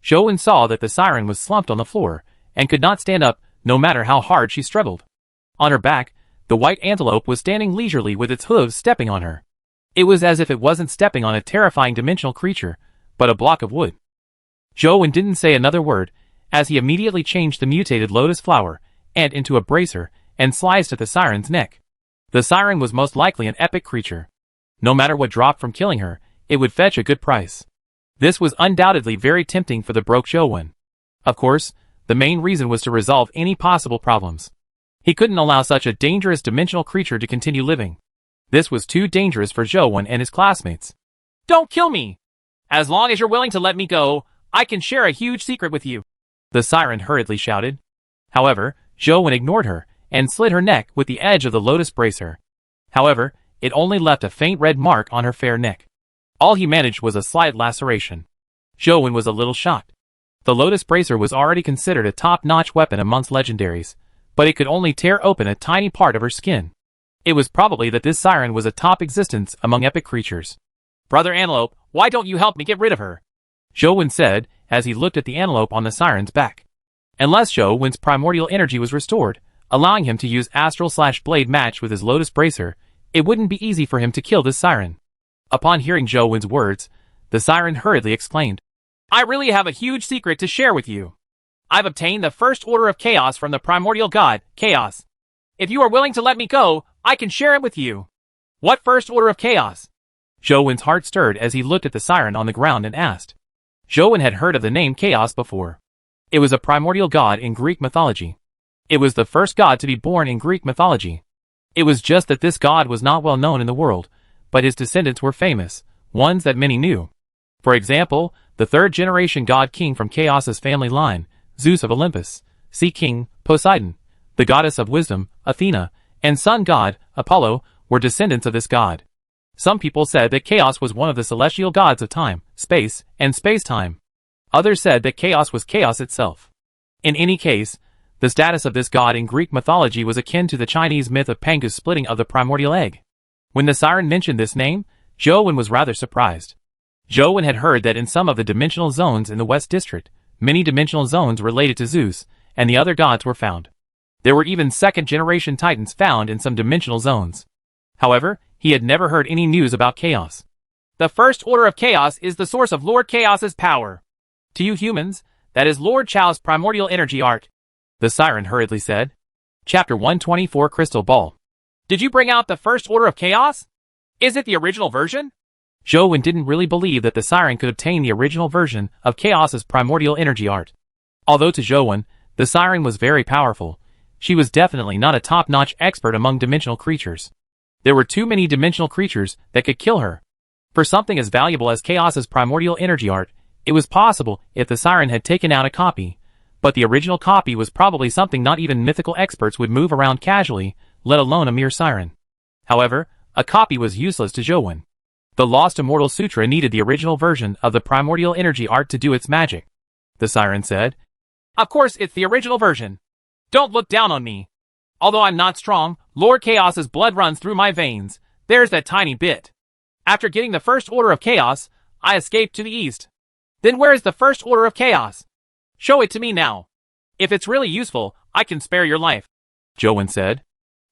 Speaker 1: Zhou Wen saw that the siren was slumped on the floor and could not stand up no matter how hard she struggled. On her back, the white antelope was standing leisurely with its hooves stepping on her. It was as if it wasn't stepping on a terrifying dimensional creature, but a block of wood. Zhou Wen didn't say another word, as he immediately changed the mutated lotus flower ant into a bracer and sliced at the siren's neck. The siren was most likely an epic creature. No matter what dropped from killing her, it would fetch a good price. This was undoubtedly very tempting for the broke Zhou Wen. Of course, the main reason was to resolve any possible problems. He couldn't allow such a dangerous dimensional creature to continue living. This was too dangerous for Zhou Wen and his classmates. Don't kill me! As long as you're willing to let me go, I can share a huge secret with you. the siren hurriedly shouted. However, Zhou Wen ignored her and slid her neck with the edge of the lotus bracer. However, it only left a faint red mark on her fair neck. All he managed was a slight laceration. Zhou Wen was a little shocked. The lotus bracer was already considered a top-notch weapon amongst legendaries, but it could only tear open a tiny part of her skin. It was probably that this siren was a top existence among epic creatures. "Brother Antelope, why don't you help me get rid of her?" Zhou Wen said, as he looked at the antelope on the siren's back. Unless Zhou Wen's primordial energy was restored, allowing him to use astral/blade match with his lotus bracer, it wouldn't be easy for him to kill this siren. Upon hearing Zhou Wen's words, the siren hurriedly exclaimed, "I really have a huge secret to share with you. I've obtained the first order of chaos from the primordial god, Chaos. If you are willing to let me go, I can share it with you." "What first order of chaos?" Zhou Wen's heart stirred as he looked at the siren on the ground and asked. Zhou Wen had heard of the name Chaos before. It was a primordial god in Greek mythology. It was the first god to be born in Greek mythology. It was just that this god was not well known in the world, but his descendants were famous, ones that many knew. For example, the third-generation god king from Chaos's family line, Zeus of Olympus, sea king, Poseidon, the goddess of wisdom, Athena, and sun god, Apollo, were descendants of this god. Some people said that Chaos was one of the celestial gods of time, space, and space-time. Others said that Chaos was chaos itself. In any case, the status of this god in Greek mythology was akin to the Chinese myth of Pangu's splitting of the primordial egg. When the siren mentioned this name, Zhou Wen was rather surprised. Zhou Wen had heard that in some of the dimensional zones in the West District, many dimensional zones related to Zeus and the other gods were found. There were even second-generation titans found in some dimensional zones. However, he had never heard any news about Chaos. "The first order of chaos is the source of Lord Chaos's power. To you humans, that is Lord Chao's primordial energy art," the siren hurriedly said. Chapter 124 Crystal Ball. "Did you bring out the first order of chaos? Is it the original version?" Zhou Wen didn't really believe that the siren could obtain the original version of Chaos's primordial energy art. Although to Zhou Wen, the siren was very powerful, she was definitely not a top-notch expert among dimensional creatures. There were too many dimensional creatures that could kill her. For something as valuable as Chaos's primordial energy art, it was possible if the siren had taken out a copy, but the original copy was probably something not even mythical experts would move around casually, let alone a mere siren. However, a copy was useless to Zhou Wen. The Lost Immortal Sutra needed the original version of the primordial energy art to do its magic. The siren said, "Of course it's the original version. Don't look down on me. Although I'm not strong, Lord Chaos's blood runs through my veins. There's that tiny bit. After getting the first order of chaos, I escaped to the east. Then where is the first order of chaos? Show it to me now. If it's really useful, I can spare your life," Zhou Wen said.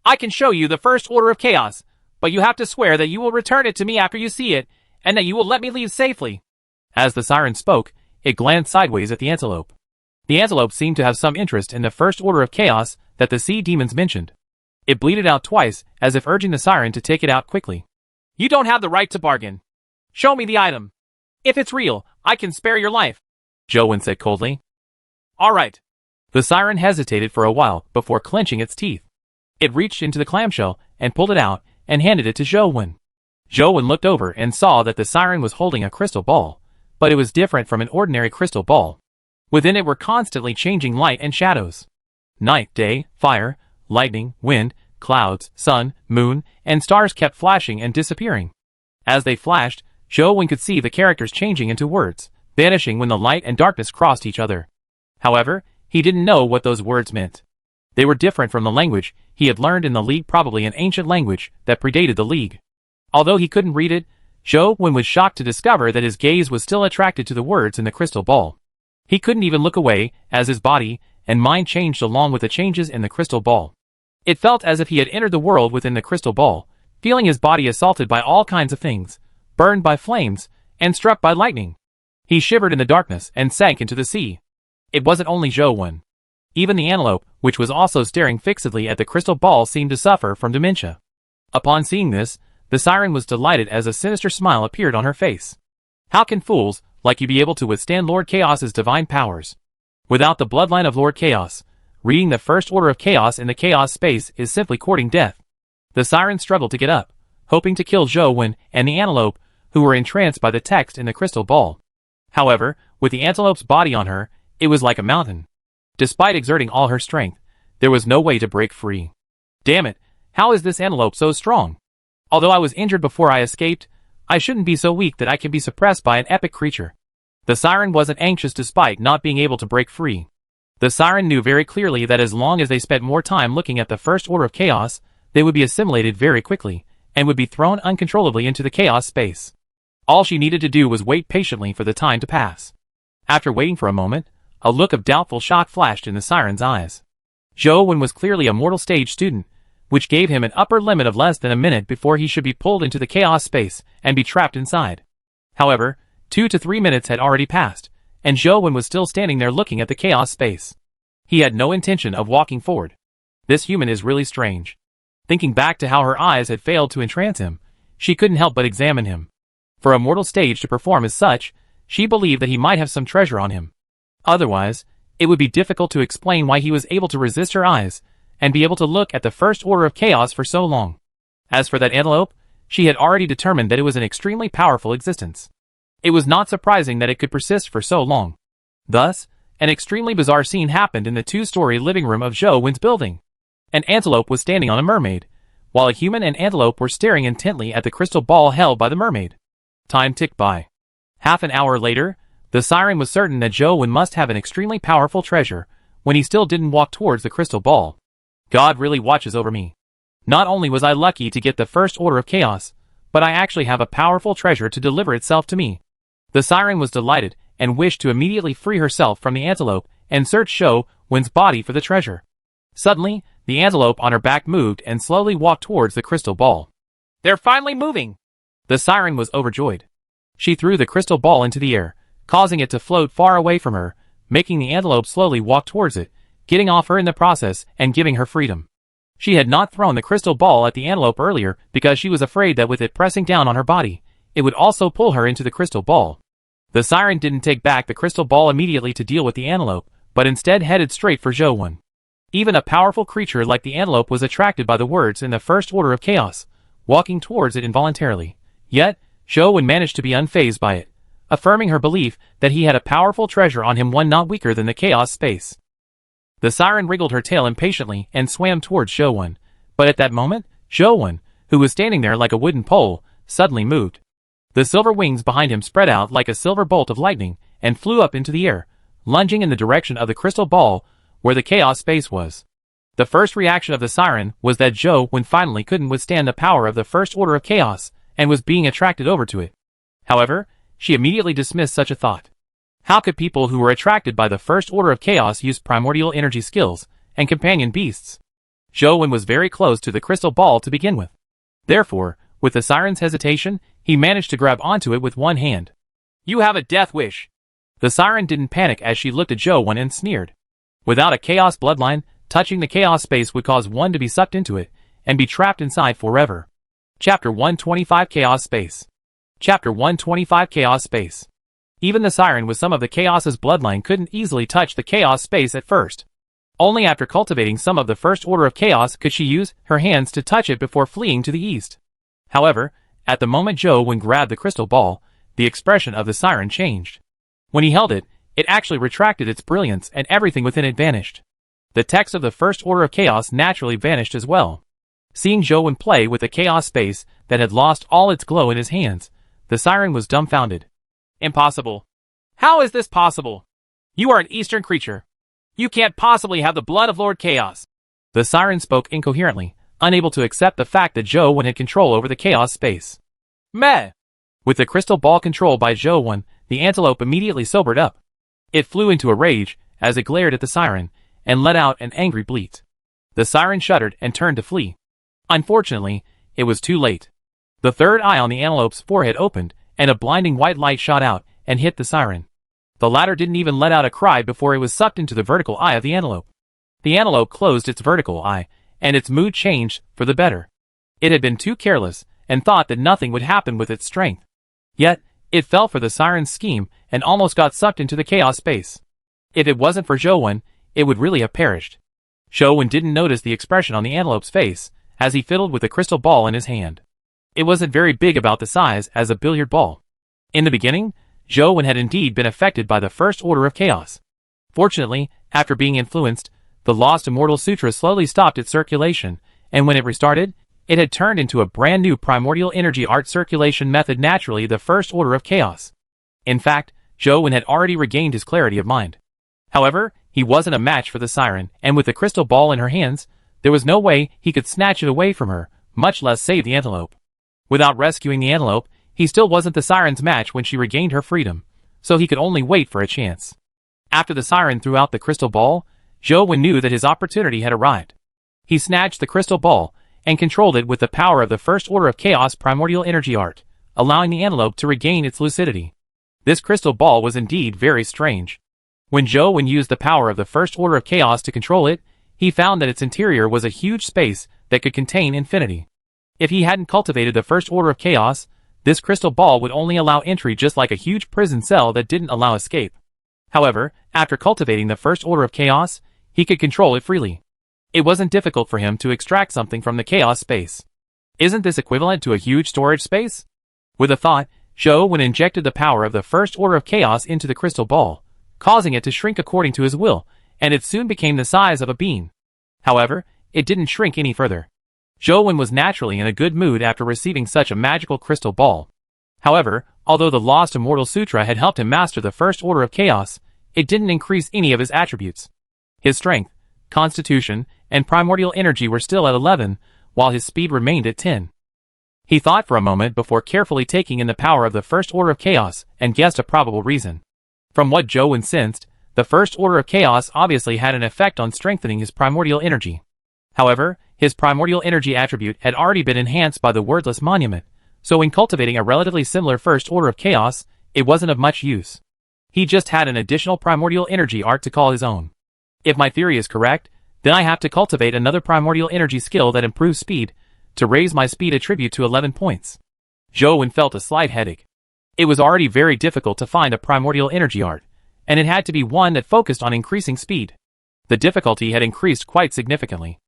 Speaker 1: "I can show you the first order of chaos, but you have to swear that you will return it to me after you see it, and that you will let me leave safely." As the siren spoke, it glanced sideways at the antelope. The antelope seemed to have some interest in the first order of chaos that the sea demons mentioned. It bleated out twice, as if urging the siren to take it out quickly. "You don't have the right to bargain. Show me the item. If it's real, I can spare your life," Zhou Wen said coldly. "All right." The siren hesitated for a while before clenching its teeth. It reached into the clamshell and pulled it out and handed it to Zhou Wen. Zhou Wen looked over and saw that the siren was holding a crystal ball, but it was different from an ordinary crystal ball. Within it were constantly changing light and shadows. Night, day, fire, lightning, wind, clouds, sun, moon, and stars kept flashing and disappearing. As they flashed, Zhou Wen could see the characters changing into words, vanishing when the light and darkness crossed each other. However, he didn't know what those words meant. They were different from the language he had learned in the League, probably an ancient language that predated the League. Although he couldn't read it, Zhou Wen was shocked to discover that his gaze was still attracted to the words in the crystal ball. He couldn't even look away, as his body and mind changed along with the changes in the crystal ball. It felt as if he had entered the world within the crystal ball, feeling his body assaulted by all kinds of things, burned by flames, and struck by lightning. He shivered in the darkness and sank into the sea. It wasn't only Zhou Wen. Even the antelope, which was also staring fixedly at the crystal ball, seemed to suffer from dementia. Upon seeing this, the siren was delighted as a sinister smile appeared on her face. "How can fools like you be able to withstand Lord Chaos's divine powers? Without the bloodline of Lord Chaos, reading the first order of chaos in the chaos space is simply courting death." The siren struggled to get up, hoping to kill Zhou Wen and the antelope, who were entranced by the text in the crystal ball. However, with the antelope's body on her, it was like a mountain. Despite exerting all her strength, there was no way to break free. Damn it, how is this antelope so strong? Although I was injured before I escaped, I shouldn't be so weak that I can be suppressed by an epic creature. The siren wasn't anxious despite not being able to break free. The siren knew very clearly that as long as they spent more time looking at the First Order of Chaos, they would be assimilated very quickly, and would be thrown uncontrollably into the chaos space. All she needed to do was wait patiently for the time to pass. After waiting for a moment, a look of doubtful shock flashed in the siren's eyes. Zhou Wen was clearly a mortal stage student, which gave him an upper limit of less than a minute before he should be pulled into the chaos space and be trapped inside. However, 2 to 3 minutes had already passed, and Zhou Wen was still standing there looking at the chaos space. He had no intention of walking forward. This human is really strange. Thinking back to how her eyes had failed to entrance him, she couldn't help but examine him. For a mortal stage to perform as such, she believed that he might have some treasure on him. Otherwise, it would be difficult to explain why he was able to resist her eyes and be able to look at the First Order of Chaos for so long. As for that antelope, she had already determined that it was an extremely powerful existence. It was not surprising that it could persist for so long. Thus, an extremely bizarre scene happened in the 2-story living room of Zhou Wen's building. An antelope was standing on a mermaid, while a human and antelope were staring intently at the crystal ball held by the mermaid. Time ticked by. Half an hour later, the siren was certain that Zhou Wen must have an extremely powerful treasure, when he still didn't walk towards the crystal ball. God really watches over me. Not only was I lucky to get the First Order of Chaos, but I actually have a powerful treasure to deliver itself to me. The siren was delighted, and wished to immediately free herself from the antelope and search Zhou Wen's body for the treasure. Suddenly, the antelope on her back moved and slowly walked towards the crystal ball. They're finally moving! The siren was overjoyed. She threw the crystal ball into the air, causing it to float far away from her, making the antelope slowly walk towards it, getting off her in the process and giving her freedom. She had not thrown the crystal ball at the antelope earlier because she was afraid that with it pressing down on her body, it would also pull her into the crystal ball. The siren didn't take back the crystal ball immediately to deal with the antelope, but instead headed straight for Zhou Wen. Even a powerful creature like the antelope was attracted by the words in the First Order of Chaos, walking towards it involuntarily. Yet, Zhou Wen managed to be unfazed by it, affirming her belief that he had a powerful treasure on him, one not weaker than the chaos space. The siren wriggled her tail impatiently and swam towards Zhou Wen, but at that moment, Zhou Wen, who was standing there like a wooden pole, suddenly moved. The silver wings behind him spread out like a silver bolt of lightning and flew up into the air, lunging in the direction of the crystal ball where the chaos space was. The first reaction of the siren was that Zhou Wen finally couldn't withstand the power of the First Order of Chaos and was being attracted over to it. However, she immediately dismissed such a thought. How could people who were attracted by the First Order of Chaos use primordial energy skills and companion beasts? Zhou Wen was very close to the crystal ball to begin with. Therefore, with the siren's hesitation, he managed to grab onto it with one hand. You have a death wish. The siren didn't panic as she looked at Zhou Wen and sneered. Without a chaos bloodline, touching the chaos space would cause one to be sucked into it and be trapped inside forever. Chapter 125 Chaos Space. Chapter 125 Chaos Space. Even the siren with some of the chaos's bloodline couldn't easily touch the chaos space at first. Only after cultivating some of the First Order of Chaos could she use her hands to touch it before fleeing to the east. However, at the moment Zhou Wen grabbed the crystal ball, the expression of the siren changed. When he held it, it actually retracted its brilliance and everything within it vanished. The text of the First Order of Chaos naturally vanished as well. Seeing Zhou Wen play with the chaos space that had lost all its glow in his hands, the siren was dumbfounded. Impossible. How is this possible? You are an Eastern creature. You can't possibly have the blood of Lord Chaos. The siren spoke incoherently, unable to accept the fact that Zhou Wen had control over the chaos space. Meh! With the crystal ball controlled by Zhou Wen, the antelope immediately sobered up. It flew into a rage as it glared at the siren and let out an angry bleat. The siren shuddered and turned to flee. Unfortunately, it was too late. The third eye on the antelope's forehead opened and a blinding white light shot out and hit the siren. The latter didn't even let out a cry before it was sucked into the vertical eye of the antelope. The antelope closed its vertical eye and its mood changed for the better. It had been too careless and thought that nothing would happen with its strength. Yet, it fell for the siren's scheme and almost got sucked into the chaos space. If it wasn't for Zhou Wen, it would really have perished. Zhou Wen didn't notice the expression on the antelope's face as he fiddled with the crystal ball in his hand. It wasn't very big, about the size as a billiard ball. In the beginning, Zhou Wen had indeed been affected by the First Order of Chaos. Fortunately, after being influenced, the Lost Immortal Sutra slowly stopped its circulation, and when it restarted, it had turned into a brand new primordial energy art circulation method, naturally the first order of chaos. In fact, Zhou Wen had already regained his clarity of mind. However, he wasn't a match for the siren, and with the crystal ball in her hands, there was no way he could snatch it away from her, much less save the antelope. Without rescuing the antelope, he still wasn't the siren's match when she regained her freedom, so he could only wait for a chance. After the siren threw out the crystal ball, Zhou Wen knew that his opportunity had arrived. He snatched the crystal ball and controlled it with the power of the first order of chaos primordial energy art, allowing the antelope to regain its lucidity. This crystal ball was indeed very strange. When Zhou Wen used the power of the first order of chaos to control it, he found that its interior was a huge space that could contain infinity. If he hadn't cultivated the first order of chaos, this crystal ball would only allow entry, just like a huge prison cell that didn't allow escape. However, after cultivating the first order of chaos, he could control it freely. It wasn't difficult for him to extract something from the chaos space. Isn't this equivalent to a huge storage space? With a thought, Zhou Wen injected the power of the first order of chaos into the crystal ball, causing it to shrink according to his will, and it soon became the size of a bean. However, it didn't shrink any further. Zhou Wen was naturally in a good mood after receiving such a magical crystal ball. However, although the Lost Immortal Sutra had helped him master the first order of chaos, it didn't increase any of his attributes. His strength, constitution, and primordial energy were still at 11, while his speed remained at 10. He thought for a moment before carefully taking in the power of the first order of chaos and guessed a probable reason. From what Zhou Wen sensed, the first order of chaos obviously had an effect on strengthening his primordial energy. However, his primordial energy attribute had already been enhanced by the wordless monument, so in cultivating a relatively similar first order of chaos, it wasn't of much use. He just had an additional primordial energy art to call his own. If my theory is correct, then I have to cultivate another primordial energy skill that improves speed, to raise my speed attribute to 11 points. Zhou Wen felt a slight headache. It was already very difficult to find a primordial energy art, and it had to be one that focused on increasing speed. The difficulty had increased quite significantly.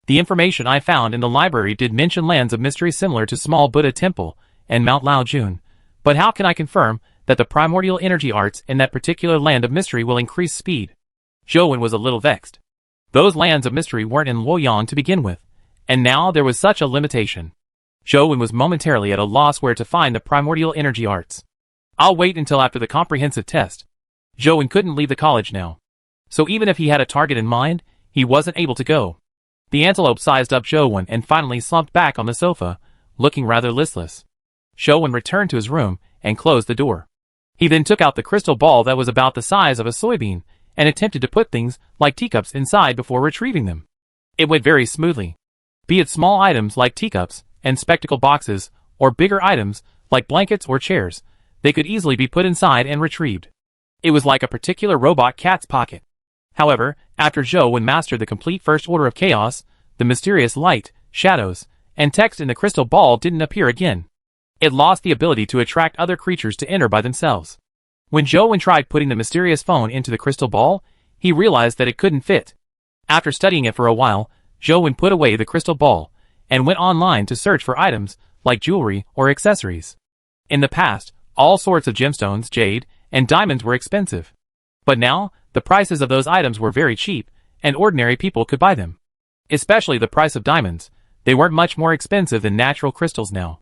Speaker 1: The information I found in the library did mention lands of mystery similar to Small Buddha Temple and Mount Lao Jun, but how can I confirm that the primordial energy arts in that particular land of mystery will increase speed? Zhou Wen was a little vexed. Those lands of mystery weren't in Luoyang to begin with, and now there was such a limitation. Zhou Wen was momentarily at a loss where to find the primordial energy arts. I'll wait until after the comprehensive test. Zhou Wen couldn't leave the college now, so even if he had a target in mind, he wasn't able to go. The antelope sized up Zhou Wen and finally slumped back on the sofa, looking rather listless. Zhou Wen returned to his room and closed the door. He then took out the crystal ball that was about the size of a soybean and attempted to put things like teacups inside before retrieving them. It went very smoothly. Be it small items like teacups and spectacle boxes, or bigger items like blankets or chairs, they could easily be put inside and retrieved. It was like a particular robot cat's pocket. However, after Zhou Wen mastered the complete first order of chaos, the mysterious light, shadows, and text in the crystal ball didn't appear again. It lost the ability to attract other creatures to enter by themselves. When Zhou Wen tried putting the mysterious phone into the crystal ball, he realized that it couldn't fit. After studying it for a while, Zhou Wen put away the crystal ball and went online to search for items like jewelry or accessories. In the past, all sorts of gemstones, jade, and diamonds were expensive. But now, the prices of those items were very cheap, and ordinary people could buy them. Especially the price of diamonds. They weren't much more expensive than natural crystals now.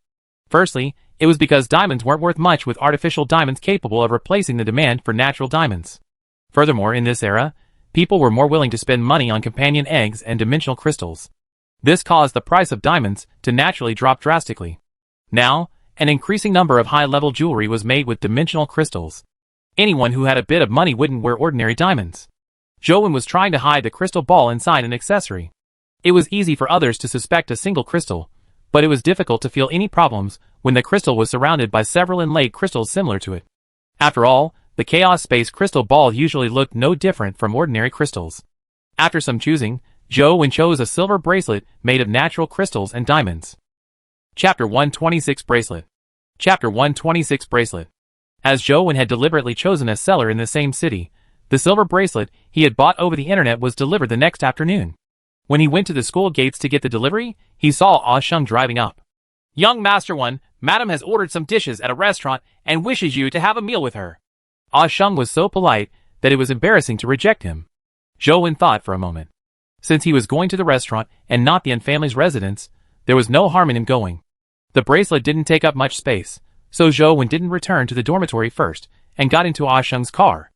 Speaker 1: Firstly, it was because diamonds weren't worth much, with artificial diamonds capable of replacing the demand for natural diamonds. Furthermore, in this era, people were more willing to spend money on companion eggs and dimensional crystals. This caused the price of diamonds to naturally drop drastically. Now, an increasing number of high-level jewelry was made with dimensional crystals. Anyone who had a bit of money wouldn't wear ordinary diamonds. Zhou Wen was trying to hide the crystal ball inside an accessory. It was easy for others to suspect a single crystal, but it was difficult to feel any problems when the crystal was surrounded by several inlaid crystals similar to it. After all, the Chaos Space crystal ball usually looked no different from ordinary crystals. After some choosing, Zhou Wen chose a silver bracelet made of natural crystals and diamonds. Chapter 126 Bracelet. Chapter 126 Bracelet. As Zhou Wen had deliberately chosen a seller in the same city, the silver bracelet he had bought over the internet was delivered the next afternoon. When he went to the school gates to get the delivery, he saw Ah Sheng driving up. "Young Master One, Madam has ordered some dishes at a restaurant and wishes you to have a meal with her." Ah Sheng was so polite that it was embarrassing to reject him. Zhou Wen thought for a moment. Since he was going to the restaurant and not the An family's residence, there was no harm in him going. The bracelet didn't take up much space, so Zhou Wen didn't return to the dormitory first and got into Ah Sheng's car.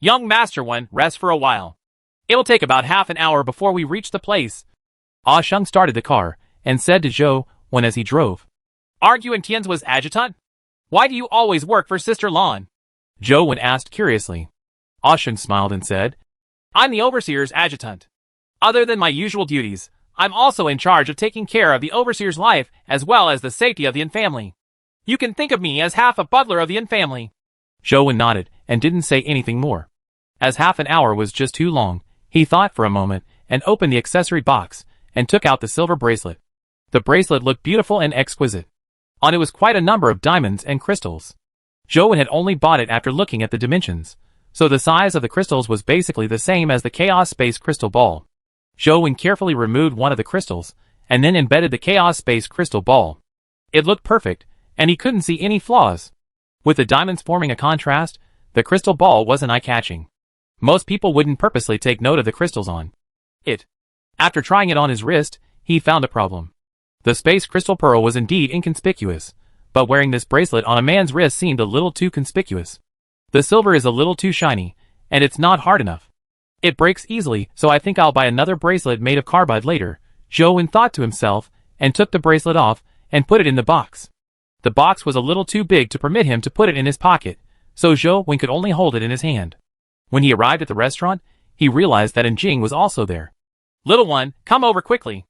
Speaker 1: Young Master Wen, rest for a while. It will take about half an hour before we reach the place. Ah Sheng started the car and said to Zhou Wen as he drove. Aren't you and Tianzua's adjutant? Why do you always work for Sister Lan? Zhou Wen asked curiously. Ah Sheng smiled and said, I'm the overseer's adjutant. Other than my usual duties, I'm also in charge of taking care of the overseer's life as well as the safety of the An family. You can think of me as half a butler of the An family. Zhou Wen nodded and didn't say anything more. As half an hour was just too long, he thought for a moment and opened the accessory box and took out the silver bracelet. The bracelet looked beautiful and exquisite. On it was quite a number of diamonds and crystals. Zhou Wen had only bought it after looking at the dimensions, so the size of the crystals was basically the same as the Chaos Space Crystal Ball. Zhou Wen carefully removed one of the crystals, and then embedded the Chaos Space Crystal Ball. It looked perfect, and he couldn't see any flaws. With the diamonds forming a contrast, the crystal ball wasn't eye-catching. Most people wouldn't purposely take note of the crystals on it. After trying it on his wrist, he found a problem. The Space Crystal Pearl was indeed inconspicuous, but wearing this bracelet on a man's wrist seemed a little too conspicuous. The silver is a little too shiny, and it's not hard enough. It breaks easily, so I think I'll buy another bracelet made of carbide later, Zhou Wen thought to himself, and took the bracelet off and put it in the box. The box was a little too big to permit him to put it in his pocket, so Zhou Wen could only hold it in his hand. When he arrived at the restaurant, he realized that An Jing was also there. Little one, come over quickly.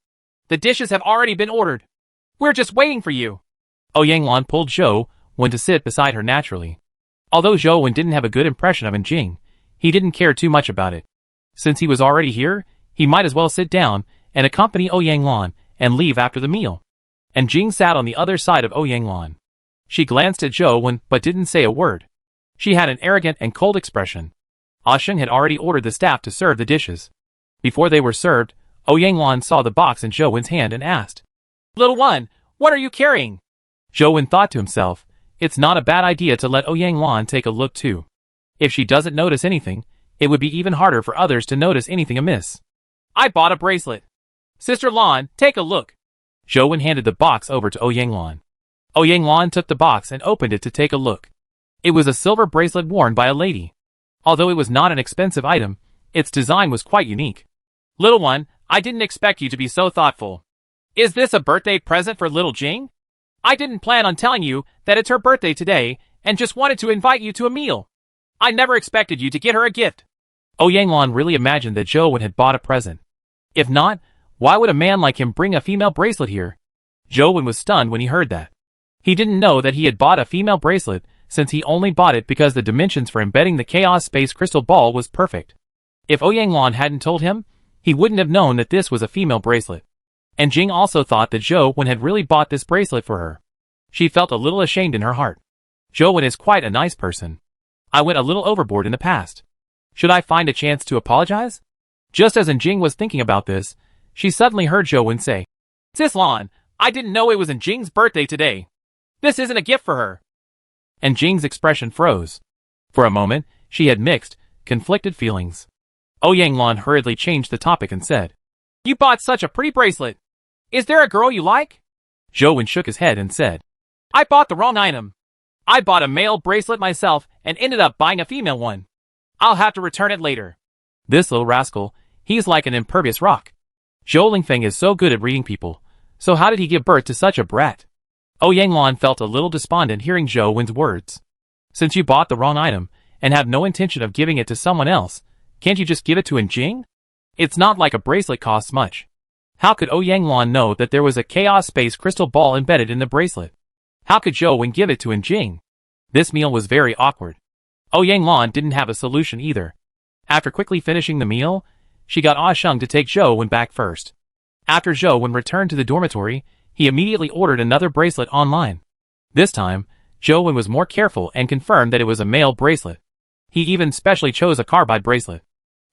Speaker 1: The dishes have already been ordered. We're just waiting for you. Ouyang Lan pulled Zhou Wen to sit beside her naturally. Although Zhou Wen didn't have a good impression of An Jing, he didn't care too much about it. Since he was already here, he might as well sit down and accompany Ouyang Lan and leave after the meal. An Jing sat on the other side of Ouyang Lan. She glanced at Zhou Wen but didn't say a word. She had an arrogant and cold expression. Ah Sheng had already ordered the staff to serve the dishes. Before they were served, Ouyang Lan saw the box in Zhou Wen's hand and asked, Little one, what are you carrying? Zhou Wen thought to himself, it's not a bad idea to let Ouyang Lan take a look too. If she doesn't notice anything, it would be even harder for others to notice anything amiss. I bought a bracelet. Sister Lan, take a look. Zhou Wen handed the box over to Ouyang Lan. Ouyang Lan took the box and opened it to take a look. It was a silver bracelet worn by a lady. Although it was not an expensive item, its design was quite unique. Little one, I didn't expect you to be so thoughtful. Is this a birthday present for little Jing? I didn't plan on telling you that it's her birthday today and just wanted to invite you to a meal. I never expected you to get her a gift. Ouyang Lan really imagined that Zhou Wen had bought a present. If not, why would a man like him bring a female bracelet here? Zhou Wen was stunned when he heard that. He didn't know that he had bought a female bracelet since he only bought it because the dimensions for embedding the Chaos Space Crystal Ball was perfect. If Ouyang Lan hadn't told him, he wouldn't have known that this was a female bracelet. And Jing also thought that Zhou Wen had really bought this bracelet for her. She felt a little ashamed in her heart. Zhou Wen is quite a nice person. I went a little overboard in the past. Should I find a chance to apologize? Just as An Jing was thinking about this, she suddenly heard Zhou Wen say, Sis Lan, I didn't know it was An Jing's birthday today. This isn't a gift for her. And Jing's expression froze. For a moment, she had mixed, conflicted feelings. Ouyang Lan hurriedly changed the topic and said, You bought such a pretty bracelet. Is there a girl you like? Zhou Wen shook his head and said, I bought the wrong item. I bought a male bracelet myself and ended up buying a female one. I'll have to return it later. This little rascal, he's like an impervious rock. Zhou Lingfeng is so good at reading people, so how did he give birth to such a brat? Ouyang Lan felt a little despondent hearing Zhou Wen's words. Since you bought the wrong item, and have no intention of giving it to someone else, can't you just give it to An Jing? It's not like a bracelet costs much. How could Ouyang Lan know that there was a Chaos Space Crystal Ball embedded in the bracelet? How could Zhou Wen give it to An Jing? This meal was very awkward. Ouyang Lan didn't have a solution either. After quickly finishing the meal, she got Ah Sheng to take Zhou Wen back first. After Zhou Wen returned to the dormitory, he immediately ordered another bracelet online. This time, Zhou Wen was more careful and confirmed that it was a male bracelet. He even specially chose a carbide bracelet.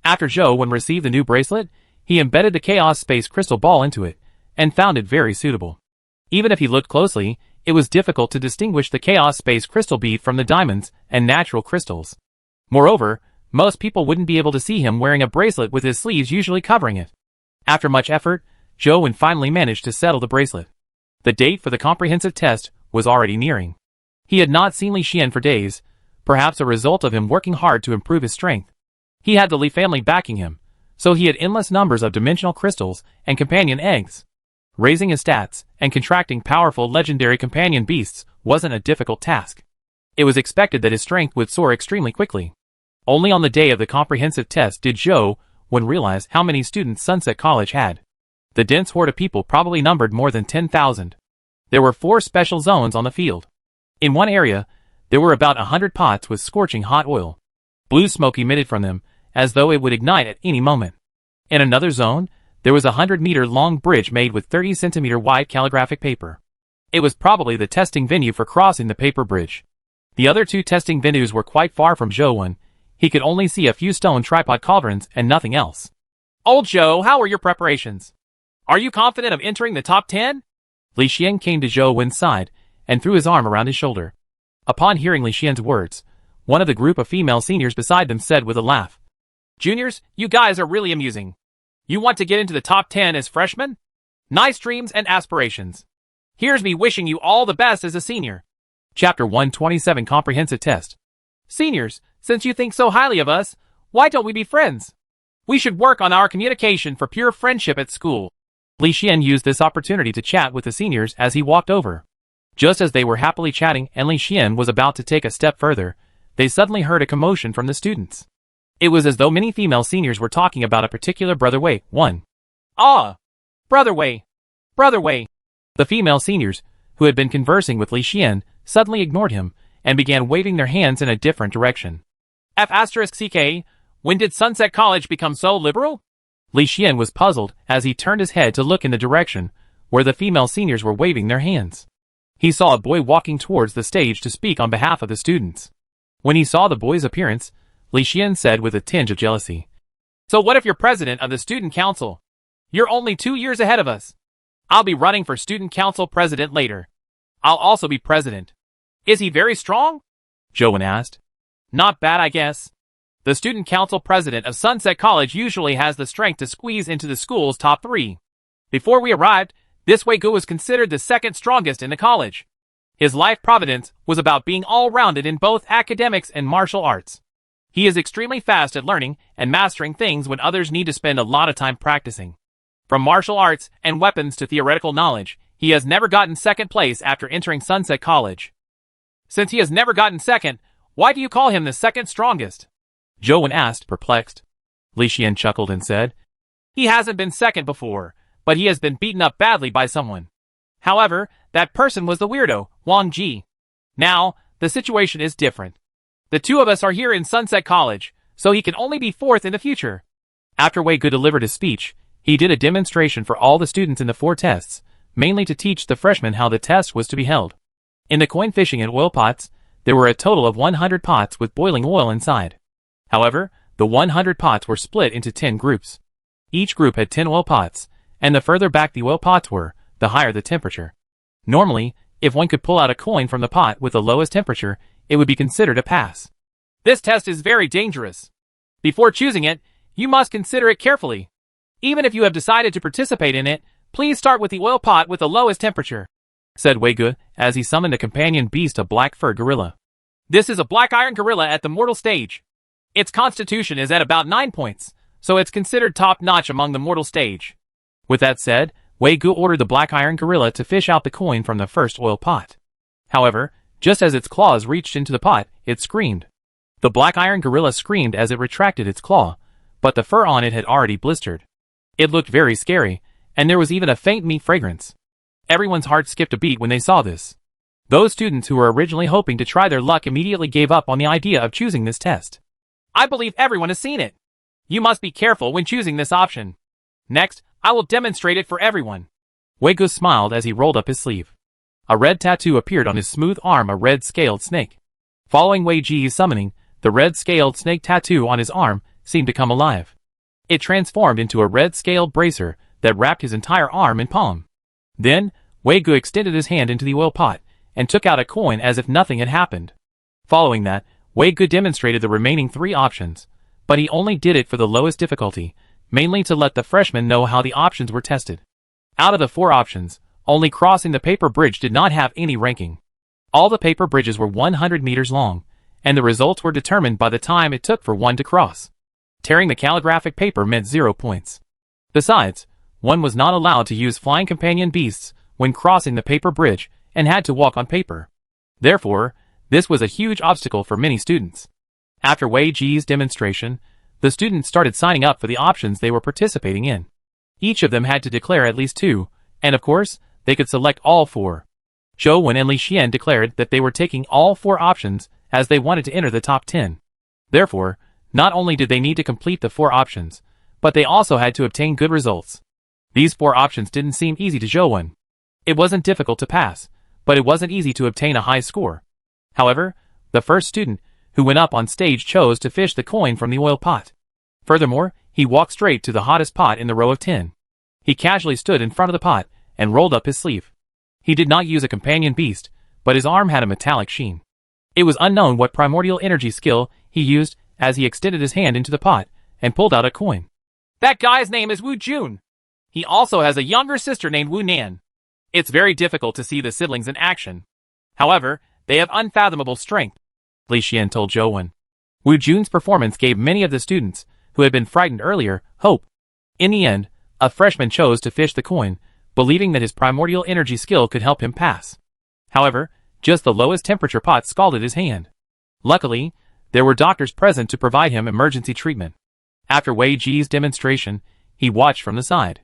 Speaker 1: After Zhou Wen received the new bracelet, he embedded the Chaos Space Crystal Ball into it, and found it very suitable. Even if he looked closely, it was difficult to distinguish the Chaos Space Crystal bead from the diamonds and natural crystals. Moreover, Most people wouldn't be able to see him wearing a bracelet with his sleeves usually covering it. After much effort, Zhou Wen finally managed to settle the bracelet. The date for the comprehensive test was already nearing. He had not seen Li Xian for days, perhaps a result of him working hard to improve his strength. He had the Li family backing him, so he had endless numbers of dimensional crystals and companion eggs. Raising his stats and contracting powerful legendary companion beasts wasn't a difficult task. It was expected that his strength would soar extremely quickly. Only on the day of the comprehensive test did Zhou Wen realize how many students Sunset College had. The dense horde of people probably numbered more than 10,000. There were 4 special zones on the field. In one area, there were about 100 pots with scorching hot oil. Blue smoke emitted from them, as though it would ignite at any moment. In another zone, there was a 100-meter-long bridge made with 30-centimeter wide calligraphic paper. It was probably the testing venue for crossing the paper bridge. The other 2 testing venues were quite far from Zhou Wen. He could only see a few stone tripod cauldrons and nothing else. Old Zhou, how are your preparations? Are you confident of entering the top 10? Li Xian came to Zhou Wen's side and threw his arm around his shoulder. Upon hearing Li Xian's words, one of the group of female seniors beside them said with a laugh, "Juniors, you guys are really amusing. You want to get into the top 10 as freshmen? Nice dreams and aspirations. Here's me wishing you all the best as a senior." Chapter 127 Comprehensive Test. Seniors, since you think so highly of us, why don't we be friends? We should work on our communication for pure friendship at school. Li Xian used this opportunity to chat with the seniors as he walked over. Just as they were happily chatting and Li Xian was about to take a step further, they suddenly heard a commotion from the students. It was as though many female seniors were talking about a particular Brother Wei. Ah! Brother Wei! Brother Wei! The female seniors, who had been conversing with Li Xian, suddenly ignored him and began waving their hands in a different direction. F***CK, when did Sunset College become so liberal? Li Xian was puzzled as he turned his head to look in the direction where the female seniors were waving their hands. He saw a boy walking towards the stage to speak on behalf of the students. When he saw the boy's appearance, Li Xian said with a tinge of jealousy, "So what if you're president of the student council? You're only 2 years ahead of us. I'll be running for student council president later. I'll also be president." "Is he very strong?" Zhou Wen asked. "Not bad, I guess. The student council president of Sunset College usually has the strength to squeeze into the school's top 3. Before we arrived, this Wei Gu was considered the second strongest in the college. His life providence was about being all-rounded in both academics and martial arts. He is extremely fast at learning and mastering things when others need to spend a lot of time practicing. From martial arts and weapons to theoretical knowledge, he has never gotten second place after entering Sunset College. Since he has never gotten second, why do you call him the second strongest?" Zhou Wen asked, perplexed. Li Xian chuckled and said, "He hasn't been second before, but he has been beaten up badly by someone. However, that person was the weirdo, Wang Ji. Now, the situation is different. The 2 of us are here in Sunset College, so he can only be 4th in the future." After Wei Gu delivered his speech, he did a demonstration for all the students in the 4 tests, mainly to teach the freshmen how the test was to be held. In the coin fishing and oil pots, there were a total of 100 pots with boiling oil inside. However, the 100 pots were split into 10 groups. Each group had 10 oil pots, and the further back the oil pots were, the higher the temperature. Normally, if one could pull out a coin from the pot with the lowest temperature, it would be considered a pass. This test is very dangerous. Before choosing it, you must consider it carefully. Even if you have decided to participate in it, please start with the oil pot with the lowest temperature," said Wei Gu as he summoned a companion beast, a black-furred gorilla. "This is a black iron gorilla at the mortal stage. Its constitution is at about 9 points, so it's considered top-notch among the mortal stage." With that said, Wei Gu ordered the black iron gorilla to fish out the coin from the first oil pot. However, just as its claws reached into the pot, it screamed. The black iron gorilla screamed as it retracted its claw, but the fur on it had already blistered. It looked very scary, and there was even a faint meat fragrance. Everyone's heart skipped a beat when they saw this. Those students who were originally hoping to try their luck immediately gave up on the idea of choosing this test. "I believe everyone has seen it. You must be careful when choosing this option. Next, I will demonstrate it for everyone." Wei Gu smiled as he rolled up his sleeve. A red tattoo appeared on his smooth arm, a red-scaled snake. Following Wei Ji's summoning, the red-scaled snake tattoo on his arm seemed to come alive. It transformed into a red-scaled bracer that wrapped his entire arm and palm. Then, Wei Gu extended his hand into the oil pot and took out a coin as if nothing had happened. Following that, Wei Gu demonstrated the remaining 3 options, But he only did it for the lowest difficulty, mainly to let the freshmen know how the options were tested. Out of the 4 options, only crossing the paper bridge did not have any ranking. All the paper bridges were 100 meters long, and the results were determined by the time it took for one to cross. Tearing the calligraphic paper meant 0 points. Besides, one was not allowed to use flying companion beasts when crossing the paper bridge and had to walk on paper. Therefore, this was a huge obstacle for many students. After Wei Ji's demonstration, the students started signing up for the options they were participating in. Each of them had to declare at least 2, and of course, they could select all 4. Zhou Wen and Li Xian declared that they were taking all 4 options as they wanted to enter the top 10. Therefore, not only did they need to complete the 4 options, but they also had to obtain good results. These 4 options didn't seem easy to Zhou Wen. It wasn't difficult to pass, but it wasn't easy to obtain a high score. However, the first student who went up on stage chose to fish the coin from the oil pot. Furthermore, he walked straight to the hottest pot in the row of 10. He casually stood in front of the pot and rolled up his sleeve. He did not use a companion beast, but his arm had a metallic sheen. It was unknown what primordial energy skill he used as he extended his hand into the pot and pulled out a coin. That guy's name is Wu Jun. He also has a younger sister named Wu Nan. It's very difficult to see the siblings in action. However, they have unfathomable strength, Li Xian told Zhou Wen. Wu Jun's performance gave many of the students, who had been frightened earlier, hope. In the end, a freshman chose to fish the coin, believing that his primordial energy skill could help him pass. However, just the lowest temperature pot scalded his hand. Luckily, there were doctors present to provide him emergency treatment. After Wei Ji's demonstration, he watched from the side.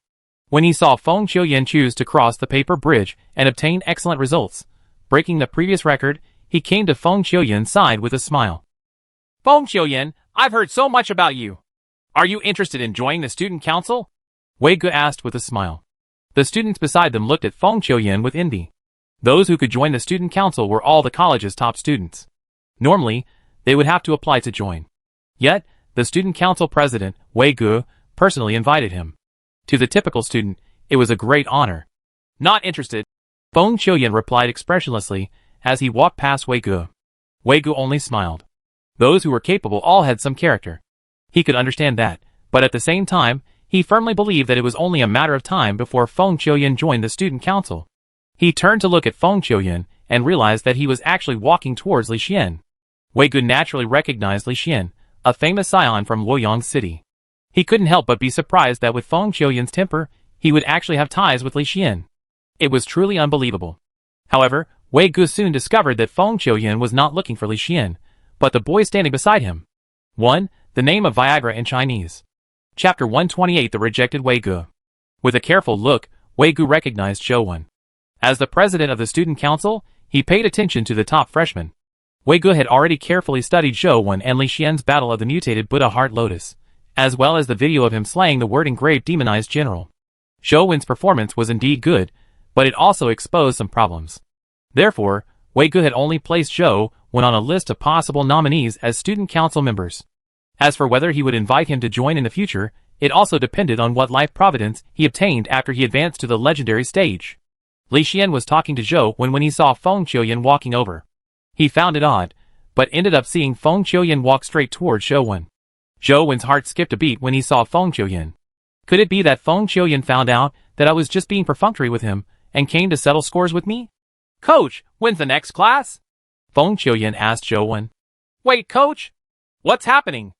Speaker 1: When he saw Feng Qiuyan choose to cross the paper bridge and obtain excellent results, breaking the previous record, he came to Feng Qiuyan's side with a smile. Feng Qiuyan, I've heard so much about you. Are you interested in joining the student council? Wei Ge asked with a smile. The students beside them looked at Feng Qiuyan with envy. Those who could join the student council were all the college's top students. Normally, they would have to apply to join. Yet, the student council president, Wei Ge, personally invited him. To the typical student, it was a great honor. Not interested, Feng Qiuyan replied expressionlessly as he walked past Wei Ge. Wei Ge only smiled. Those who were capable all had some character. He could understand that, but at the same time, he firmly believed that it was only a matter of time before Feng Qiuyan joined the student council. He turned to look at Feng Qiuyan and realized that he was actually walking towards Li Xian. Wei Ge naturally recognized Li Xian, a famous scion from Luoyang City. He couldn't help but be surprised that with Feng Qiuyan's temper, he would actually have ties with Li Xian. It was truly unbelievable. However, Wei Ge soon discovered that Feng Qiuyan was not looking for Li Xian, but the boy standing beside him. 1. The name of Viagra in Chinese. Chapter 128 The Rejected Wei Ge. With a careful look, Wei Ge recognized Zhou Wen. As the president of the student council, he paid attention to the top freshmen. Wei Ge had already carefully studied Zhou Wen and Li Xian's battle of the mutated Buddha Heart Lotus, as well as the video of him slaying the word-engraved demonized general. Zhou Wen's performance was indeed good, but it also exposed some problems. Therefore, Wei Ge had only placed Zhou Wen on a list of possible nominees as student council members. As for whether he would invite him to join in the future, it also depended on what life providence he obtained after he advanced to the legendary stage. Li Xian was talking to Zhou Wen when he saw Feng Qiuyan walking over. He found it odd, but ended up seeing Feng Qiuyan walk straight towards Zhou Wen. Zhou Wen's heart skipped a beat when he saw Feng Qiuyan. Could it be that Feng Qiuyan found out that I was just being perfunctory with him and came to settle scores with me? Coach, when's the next class? Feng Qiuyan asked Zhou Wen. Wait, coach? What's happening?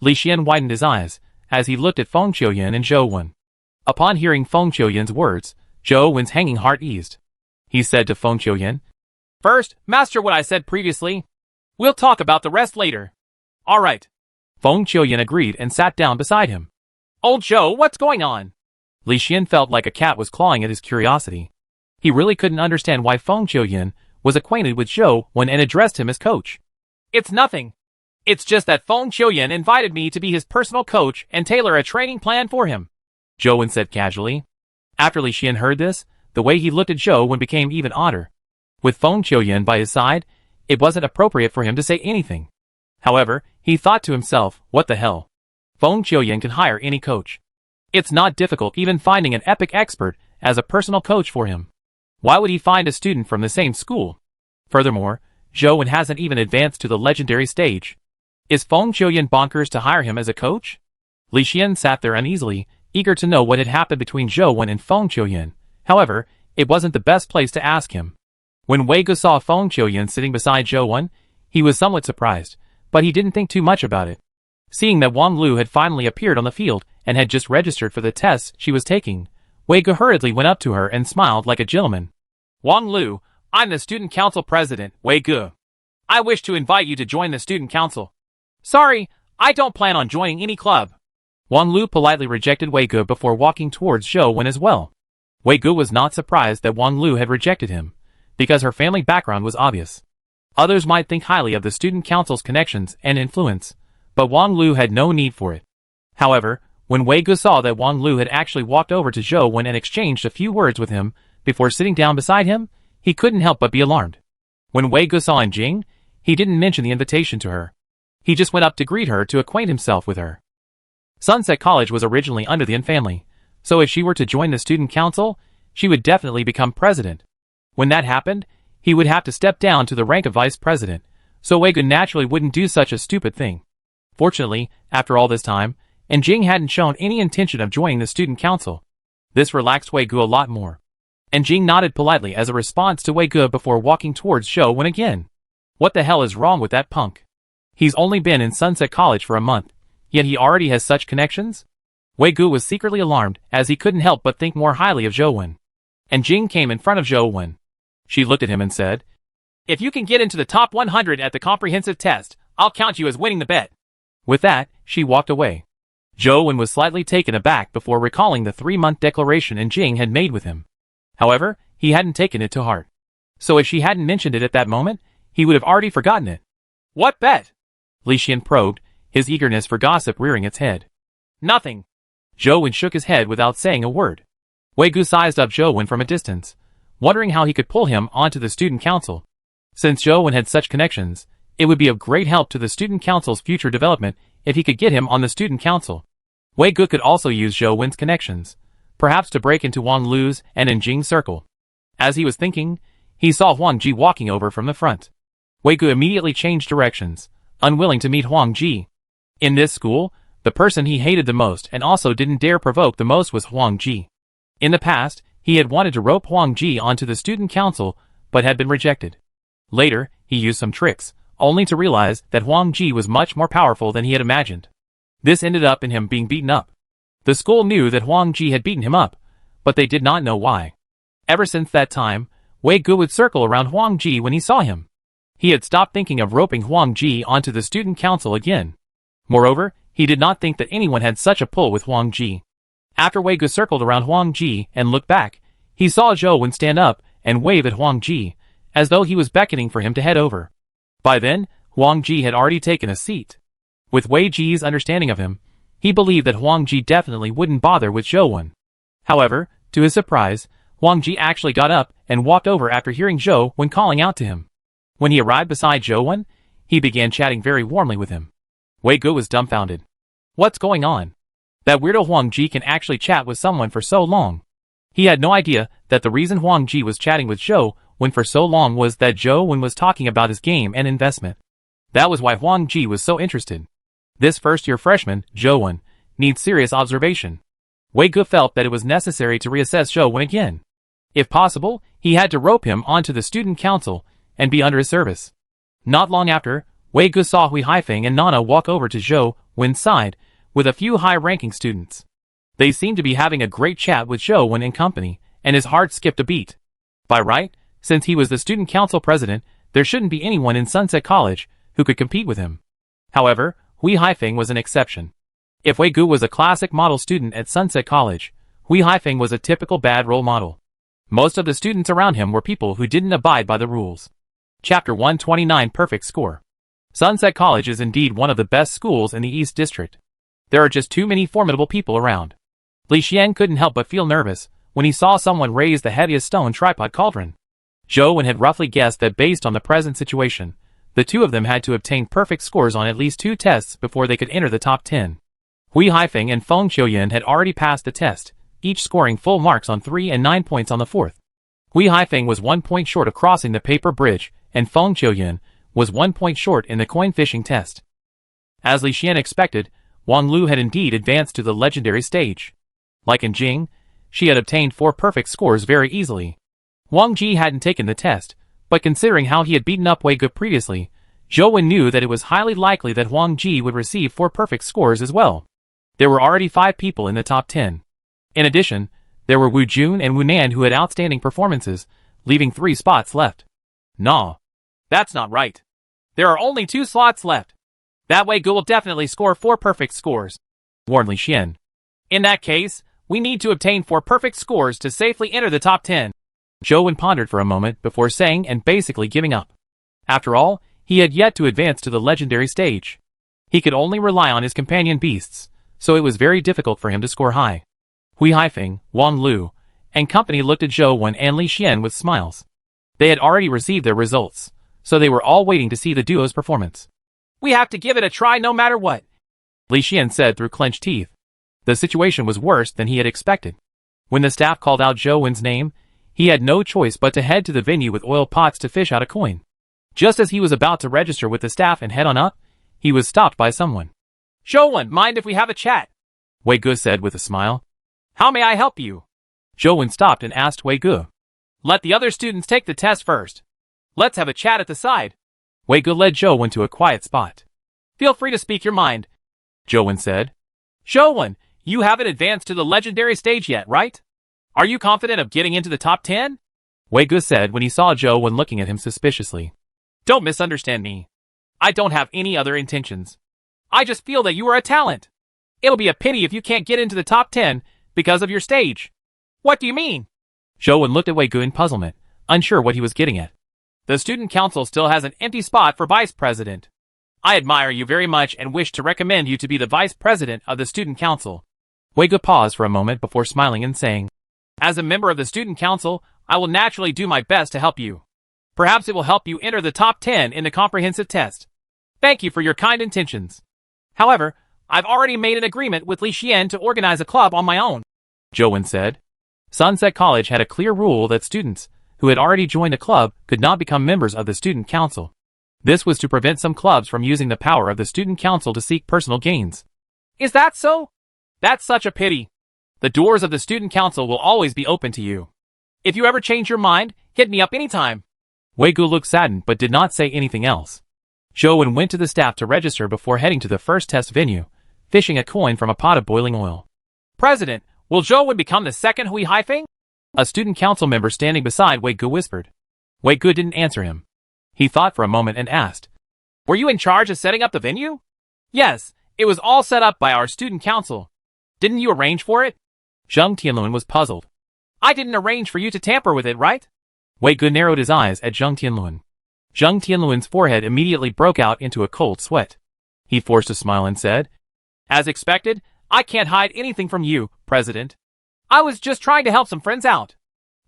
Speaker 1: Li Xian widened his eyes as he looked at Feng Qiuyan and Zhou Wen. Upon hearing Feng Qiuyan's words, Zhou Wen's hanging heart eased. He said to Feng Qiuyan, First, master what I said previously. We'll talk about the rest later. All right. Feng Qiuyan agreed and sat down beside him. Old Zhou, what's going on? Li Xian felt like a cat was clawing at his curiosity. He really couldn't understand why Feng Qiuyan was acquainted with Zhou Wen and addressed him as coach. It's nothing. It's just that Feng Qiuyan invited me to be his personal coach and tailor a training plan for him, Zhou Wen said casually. After Li Xian heard this, the way he looked at Zhou Wen became even odder. With Feng Qiuyan by his side, it wasn't appropriate for him to say anything. However, he thought to himself, what the hell? Feng Qiuyan can hire any coach. It's not difficult even finding an epic expert as a personal coach for him. Why would he find a student from the same school? Furthermore, Zhou Wen hasn't even advanced to the legendary stage. Is Feng Qiuyan bonkers to hire him as a coach? Li Xian sat there uneasily, eager to know what had happened between Zhou Wen and Feng Qiuyan. However, it wasn't the best place to ask him. When Wei Gu saw Feng Qiuyan sitting beside Zhou Wen, he was somewhat surprised, but he didn't think too much about it. Seeing that Wang Lu had finally appeared on the field and had just registered for the tests she was taking, Wei Gu hurriedly went up to her and smiled like a gentleman. Wang Lu, I'm the student council president, Wei Gu. I wish to invite you to join the student council. Sorry, I don't plan on joining any club. Wang Lu politely rejected Wei Gu before walking towards Zhou Wen as well. Wei Gu was not surprised that Wang Lu had rejected him, because her family background was obvious. Others might think highly of the student council's connections and influence, but Wang Lu had no need for it. However, when Wei Gu saw that Wang Lu had actually walked over to Zhou Wen and exchanged a few words with him before sitting down beside him, he couldn't help but be alarmed. When Wei Gu saw Jing, he didn't mention the invitation to her. He just went up to greet her to acquaint himself with her. Sunset College was originally under the Yin family, so if she were to join the student council, she would definitely become president. When that happened, he would have to step down to the rank of vice president, so Wei Gu naturally wouldn't do such a stupid thing. Fortunately, after all this time, Jing hadn't shown any intention of joining the student council. This relaxed Wei Gu a lot more. Jing nodded politely as a response to Wei Gu before walking towards Zhou Wen again. What the hell is wrong with that punk? He's only been in Sunset College for a month, yet he already has such connections? Wei Gu was secretly alarmed as he couldn't help but think more highly of Zhou Wen. Jing came in front of Zhou Wen. She looked at him and said, If you can get into the top 100 at the comprehensive test, I'll count you as winning the bet. With that, she walked away. Zhou Wen was slightly taken aback before recalling the 3-month declaration Jing had made with him. However, he hadn't taken it to heart. So if she hadn't mentioned it at that moment, he would have already forgotten it. What bet? Li Xian probed, his eagerness for gossip rearing its head. Nothing. Zhou Wen shook his head without saying a word. Wei Gu sized up Zhou Wen from a distance, wondering how he could pull him onto the student council. Since Zhou Wen had such connections, it would be of great help to the student council's future development if he could get him on the student council. Wei Gu could also use Zhou Wen's connections, perhaps to break into Wang Lu's and Jing's circle. As he was thinking, he saw Huang Ji walking over from the front. Wei Gu immediately changed directions, unwilling to meet Huang Ji. In this school, the person he hated the most and also didn't dare provoke the most was Huang Ji. In the past, he had wanted to rope Huang Ji onto the student council, but had been rejected. Later, he used some tricks, only to realize that Huang Ji was much more powerful than he had imagined. This ended up in him being beaten up. The school knew that Huang Ji had beaten him up, but they did not know why. Ever since that time, Wei Gu would circle around Huang Ji when he saw him. He had stopped thinking of roping Huang Ji onto the student council again. Moreover, he did not think that anyone had such a pull with Huang Ji. After Wei Gu circled around Huang Ji and looked back, he saw Zhou Wen stand up and wave at Huang Ji, as though he was beckoning for him to head over. By then, Huang Ji had already taken a seat. With Wei Ji's understanding of him, he believed that Huang Ji definitely wouldn't bother with Zhou Wen. However, to his surprise, Huang Ji actually got up and walked over after hearing Zhou Wen calling out to him. When he arrived beside Zhou Wen, he began chatting very warmly with him. Wei Gu was dumbfounded. What's going on? That weirdo Huang Ji can actually chat with someone for so long. He had no idea that the reason Huang Ji was chatting with Zhou Wen for so long was that Zhou Wen was talking about his game and investment. That was why Huang Ji was so interested. This first-year freshman, Zhou Wen, needs serious observation. Wei Gu felt that it was necessary to reassess Zhou Wen again. If possible, he had to rope him onto the student council and be under his service. Not long after, Wei Gu saw Hui Haifeng and Nana walk over to Zhou Wen's side with a few high-ranking students. They seemed to be having a great chat with Zhou Wen and company, and his heart skipped a beat. By right, since he was the student council president, there shouldn't be anyone in Sunset College who could compete with him. However, Hui Haifeng was an exception. If Wei Gu was a classic model student at Sunset College, Hui Haifeng was a typical bad role model. Most of the students around him were people who didn't abide by the rules. Chapter 129 Perfect Score. Sunset College is indeed one of the best schools in the East District. There are just too many formidable people around. Li Xian couldn't help but feel nervous when he saw someone raise the heaviest stone tripod cauldron. Zhou Wen had roughly guessed that based on the present situation, the two of them had to obtain perfect scores on at least 2 tests before they could enter the top 10. Hui Haifeng and Feng Qiuyan had already passed the test, each scoring full marks on 3 and 9 points on the 4th. Hui Haifeng was 1 point short of crossing the paper bridge, and Feng Qiuyan was 1 point short in the coin fishing test. As Li Xian expected, Wang Lu had indeed advanced to the legendary stage. Like in Jing, she had obtained 4 perfect scores very easily. Wang Ji hadn't taken the test, but considering how he had beaten up Wei Ge previously, Zhou Wen knew that it was highly likely that Wang Ji would receive 4 perfect scores as well. There were already 5 people in the top 10. In addition, there were Wu Jun and Wu Nan who had outstanding performances, leaving 3 spots left. Nah. That's not right. There are only 2 slots left. That way Gu will definitely score 4 perfect scores, warned Li Xian. In that case, we need to obtain 4 perfect scores to safely enter the top 10. Zhou Wen pondered for a moment before saying and basically giving up. After all, he had yet to advance to the legendary stage. He could only rely on his companion beasts, so it was very difficult for him to score high. Hui Haifeng, Wang Lu, and company looked at Zhou Wen and Li Xian with smiles. They had already received their results, so they were all waiting to see the duo's performance. We have to give it a try no matter what, Li Xian said through clenched teeth. The situation was worse than he had expected. When the staff called out Zhou Wen's name, he had no choice but to head to the venue with oil pots to fish out a coin. Just as he was about to register with the staff and head on up, he was stopped by someone. Zhou Wen, mind if we have a chat? Wei Ge said with a smile. How may I help you? Zhou Wen stopped and asked Wei Ge. Let the other students take the test first. Let's have a chat at the side. Wei Ge led Zhou Wen to a quiet spot. Feel free to speak your mind, Zhou Wen said. Zhou Wen, you haven't advanced to the legendary stage yet, right? Are you confident of getting into the top 10? Wei Ge said when he saw Zhou Wen looking at him suspiciously. Don't misunderstand me. I don't have any other intentions. I just feel that you are a talent. It'll be a pity if you can't get into the top 10 because of your stage. What do you mean? Zhou Wen looked at Wei Ge in puzzlement, unsure what he was getting at. The student council still has an empty spot for vice president. I admire you very much and wish to recommend you to be the vice president of the student council. Wei Ge paused for a moment before smiling and saying, As a member of the student council, I will naturally do my best to help you. Perhaps it will help you enter the top 10 in the comprehensive test. Thank you for your kind intentions. However, I've already made an agreement with Li Xian to organize a club on my own, Zhou Wen said. Sunset College had a clear rule that students who had already joined a club could not become members of the student council. This was to prevent some clubs from using the power of the student council to seek personal gains. Is that so? That's such a pity. The doors of the student council will always be open to you. If you ever change your mind, hit me up anytime. Wei Ge looked saddened but did not say anything else. Zhou Wen went to the staff to register before heading to the first test venue, fishing a coin from a pot of boiling oil. President, will Zhou Wen become the second Hui Haifeng? A student council member standing beside Wei Ge whispered. Wei Ge didn't answer him. He thought for a moment and asked, Were you in charge of setting up the venue? Yes, it was all set up by our student council. Didn't you arrange for it? Zhang Tianlun was puzzled. I didn't arrange for you to tamper with it, right? Wei Ge narrowed his eyes at Zhang Tianlun. Zhang Tianlun's forehead immediately broke out into a cold sweat. He forced a smile and said, As expected, I can't hide anything from you, President. I was just trying to help some friends out.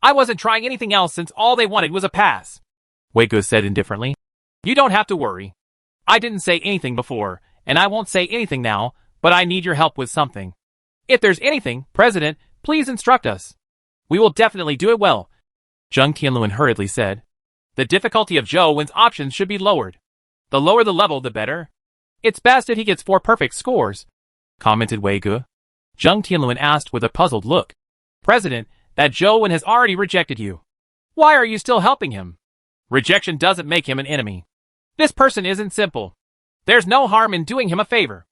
Speaker 1: I wasn't trying anything else since all they wanted was a pass. Wei Ge said indifferently. You don't have to worry. I didn't say anything before, and I won't say anything now, but I need your help with something. If there's anything, President, please instruct us. We will definitely do it well, Zhang Tianlun hurriedly said. The difficulty of Zhou Wen's options should be lowered. The lower the level, the better. It's best if he gets 4 perfect scores, commented Wei Ge. Zhang Tianlun asked with a puzzled look. President, that Zhou Wen has already rejected you. Why are you still helping him? Rejection doesn't make him an enemy. This person isn't simple. There's no harm in doing him a favor.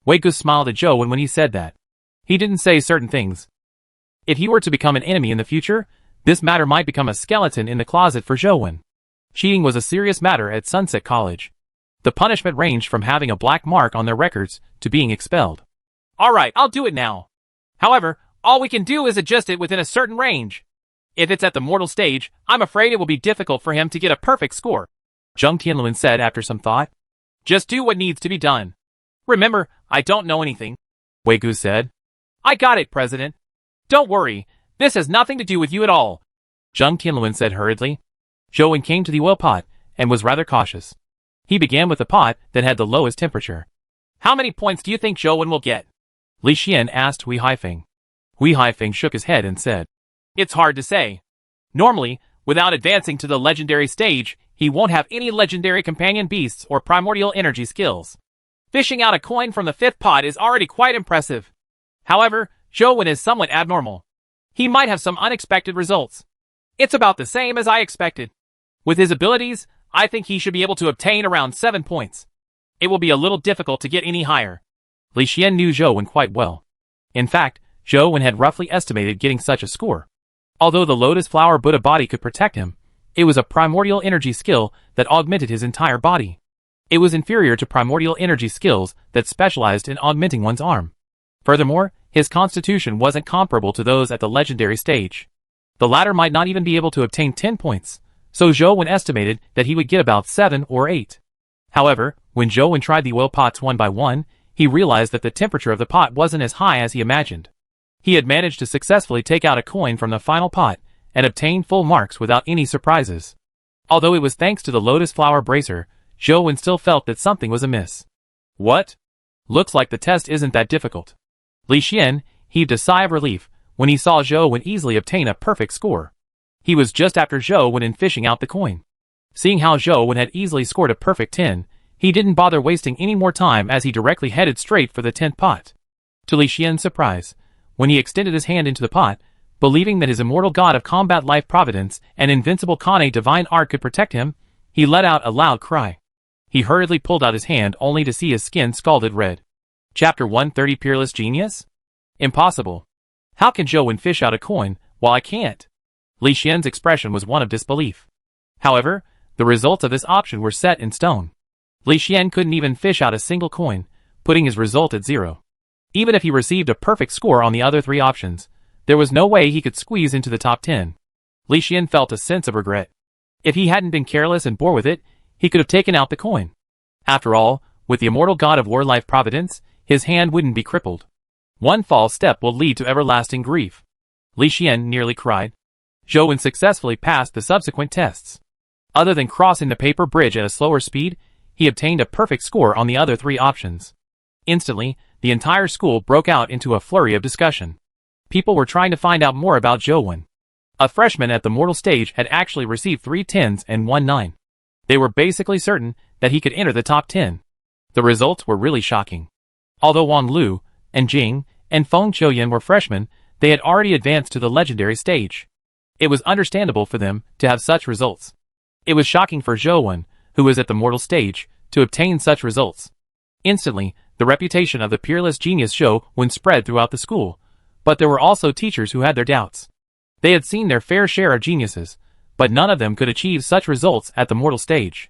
Speaker 1: Wei Ge smiled at Zhou Wen when he said that. He didn't say certain things. If he were to become an enemy in the future, this matter might become a skeleton in the closet for Zhou Wen. Cheating was a serious matter at Sunset College. The punishment ranged from having a black mark on their records to being expelled. Alright, I'll do it now. However, all we can do is adjust it within a certain range. If it's at the mortal stage, I'm afraid it will be difficult for him to get a perfect score, Zhang Tianlun said after some thought. Just do what needs to be done. Remember, I don't know anything, Wei Ge said. I got it, President. Don't worry, this has nothing to do with you at all, Zhang Tianlun said hurriedly. Zhou Wen came to the oil pot and was rather cautious. He began with the pot that had the lowest temperature. How many points do you think Zhou Wen will get? Li Xian asked Hui Haifeng. Hui Haifeng shook his head and said, It's hard to say. Normally, without advancing to the legendary stage, he won't have any legendary companion beasts or primordial energy skills. Fishing out a coin from the 5th pot is already quite impressive. However, Zhou Wen is somewhat abnormal. He might have some unexpected results. It's about the same as I expected. With his abilities, I think he should be able to obtain around 7 points. It will be a little difficult to get any higher. Li Xian knew Zhou Wen quite well. In fact, Zhou Wen had roughly estimated getting such a score. Although the Lotus Flower Buddha body could protect him, it was a primordial energy skill that augmented his entire body. It was inferior to primordial energy skills that specialized in augmenting one's arm. Furthermore, his constitution wasn't comparable to those at the legendary stage. The latter might not even be able to obtain 10 points, so Zhou Wen estimated that he would get about 7 or 8. However, when Zhou Wen tried the oil pots one by one, he realized that the temperature of the pot wasn't as high as he imagined. He had managed to successfully take out a coin from the final pot and obtain full marks without any surprises. Although it was thanks to the Lotus Flower Bracer, Zhou Wen still felt that something was amiss. What? Looks like the test isn't that difficult. Li Xian heaved a sigh of relief when he saw Zhou Wen easily obtain a perfect score. He was just after Zhou Wen in fishing out the coin. Seeing how Zhou Wen had easily scored a perfect 10, he didn't bother wasting any more time as he directly headed straight for the 10th pot. To Li Xian's surprise, when he extended his hand into the pot, believing that his immortal god of combat life providence and invincible Kane divine art could protect him, he let out a loud cry. He hurriedly pulled out his hand only to see his skin scalded red. Chapter 130 Peerless Genius? Impossible. How can Zhou Wen fish out a coin, while I can't? Li Xian's expression was one of disbelief. However, the results of this option were set in stone. Li Xian couldn't even fish out a single coin, putting his result at 0. Even if he received a perfect score on the other 3 options, there was no way he could squeeze into the top 10. Li Xian felt a sense of regret. If he hadn't been careless and bore with it, he could have taken out the coin. After all, with the immortal god of war life providence, his hand wouldn't be crippled. One false step will lead to everlasting grief. Li Xian nearly cried. Zhou Wen successfully passed the subsequent tests. Other than crossing the paper bridge at a slower speed, he obtained a perfect score on the other 3 options. Instantly, the entire school broke out into a flurry of discussion. People were trying to find out more about Zhou Wen. A freshman at the mortal stage had actually received 3 10s and 1 9. They were basically certain that he could enter the top 10. The results were really shocking. Although Wang Lu, and Jing, and Feng Qiuyan were freshmen, they had already advanced to the legendary stage. It was understandable for them to have such results. It was shocking for Zhou Wen, who was at the mortal stage, to obtain such results. Instantly, the reputation of the peerless genius Zhou Wen spread throughout the school, but there were also teachers who had their doubts. They had seen their fair share of geniuses, but none of them could achieve such results at the mortal stage.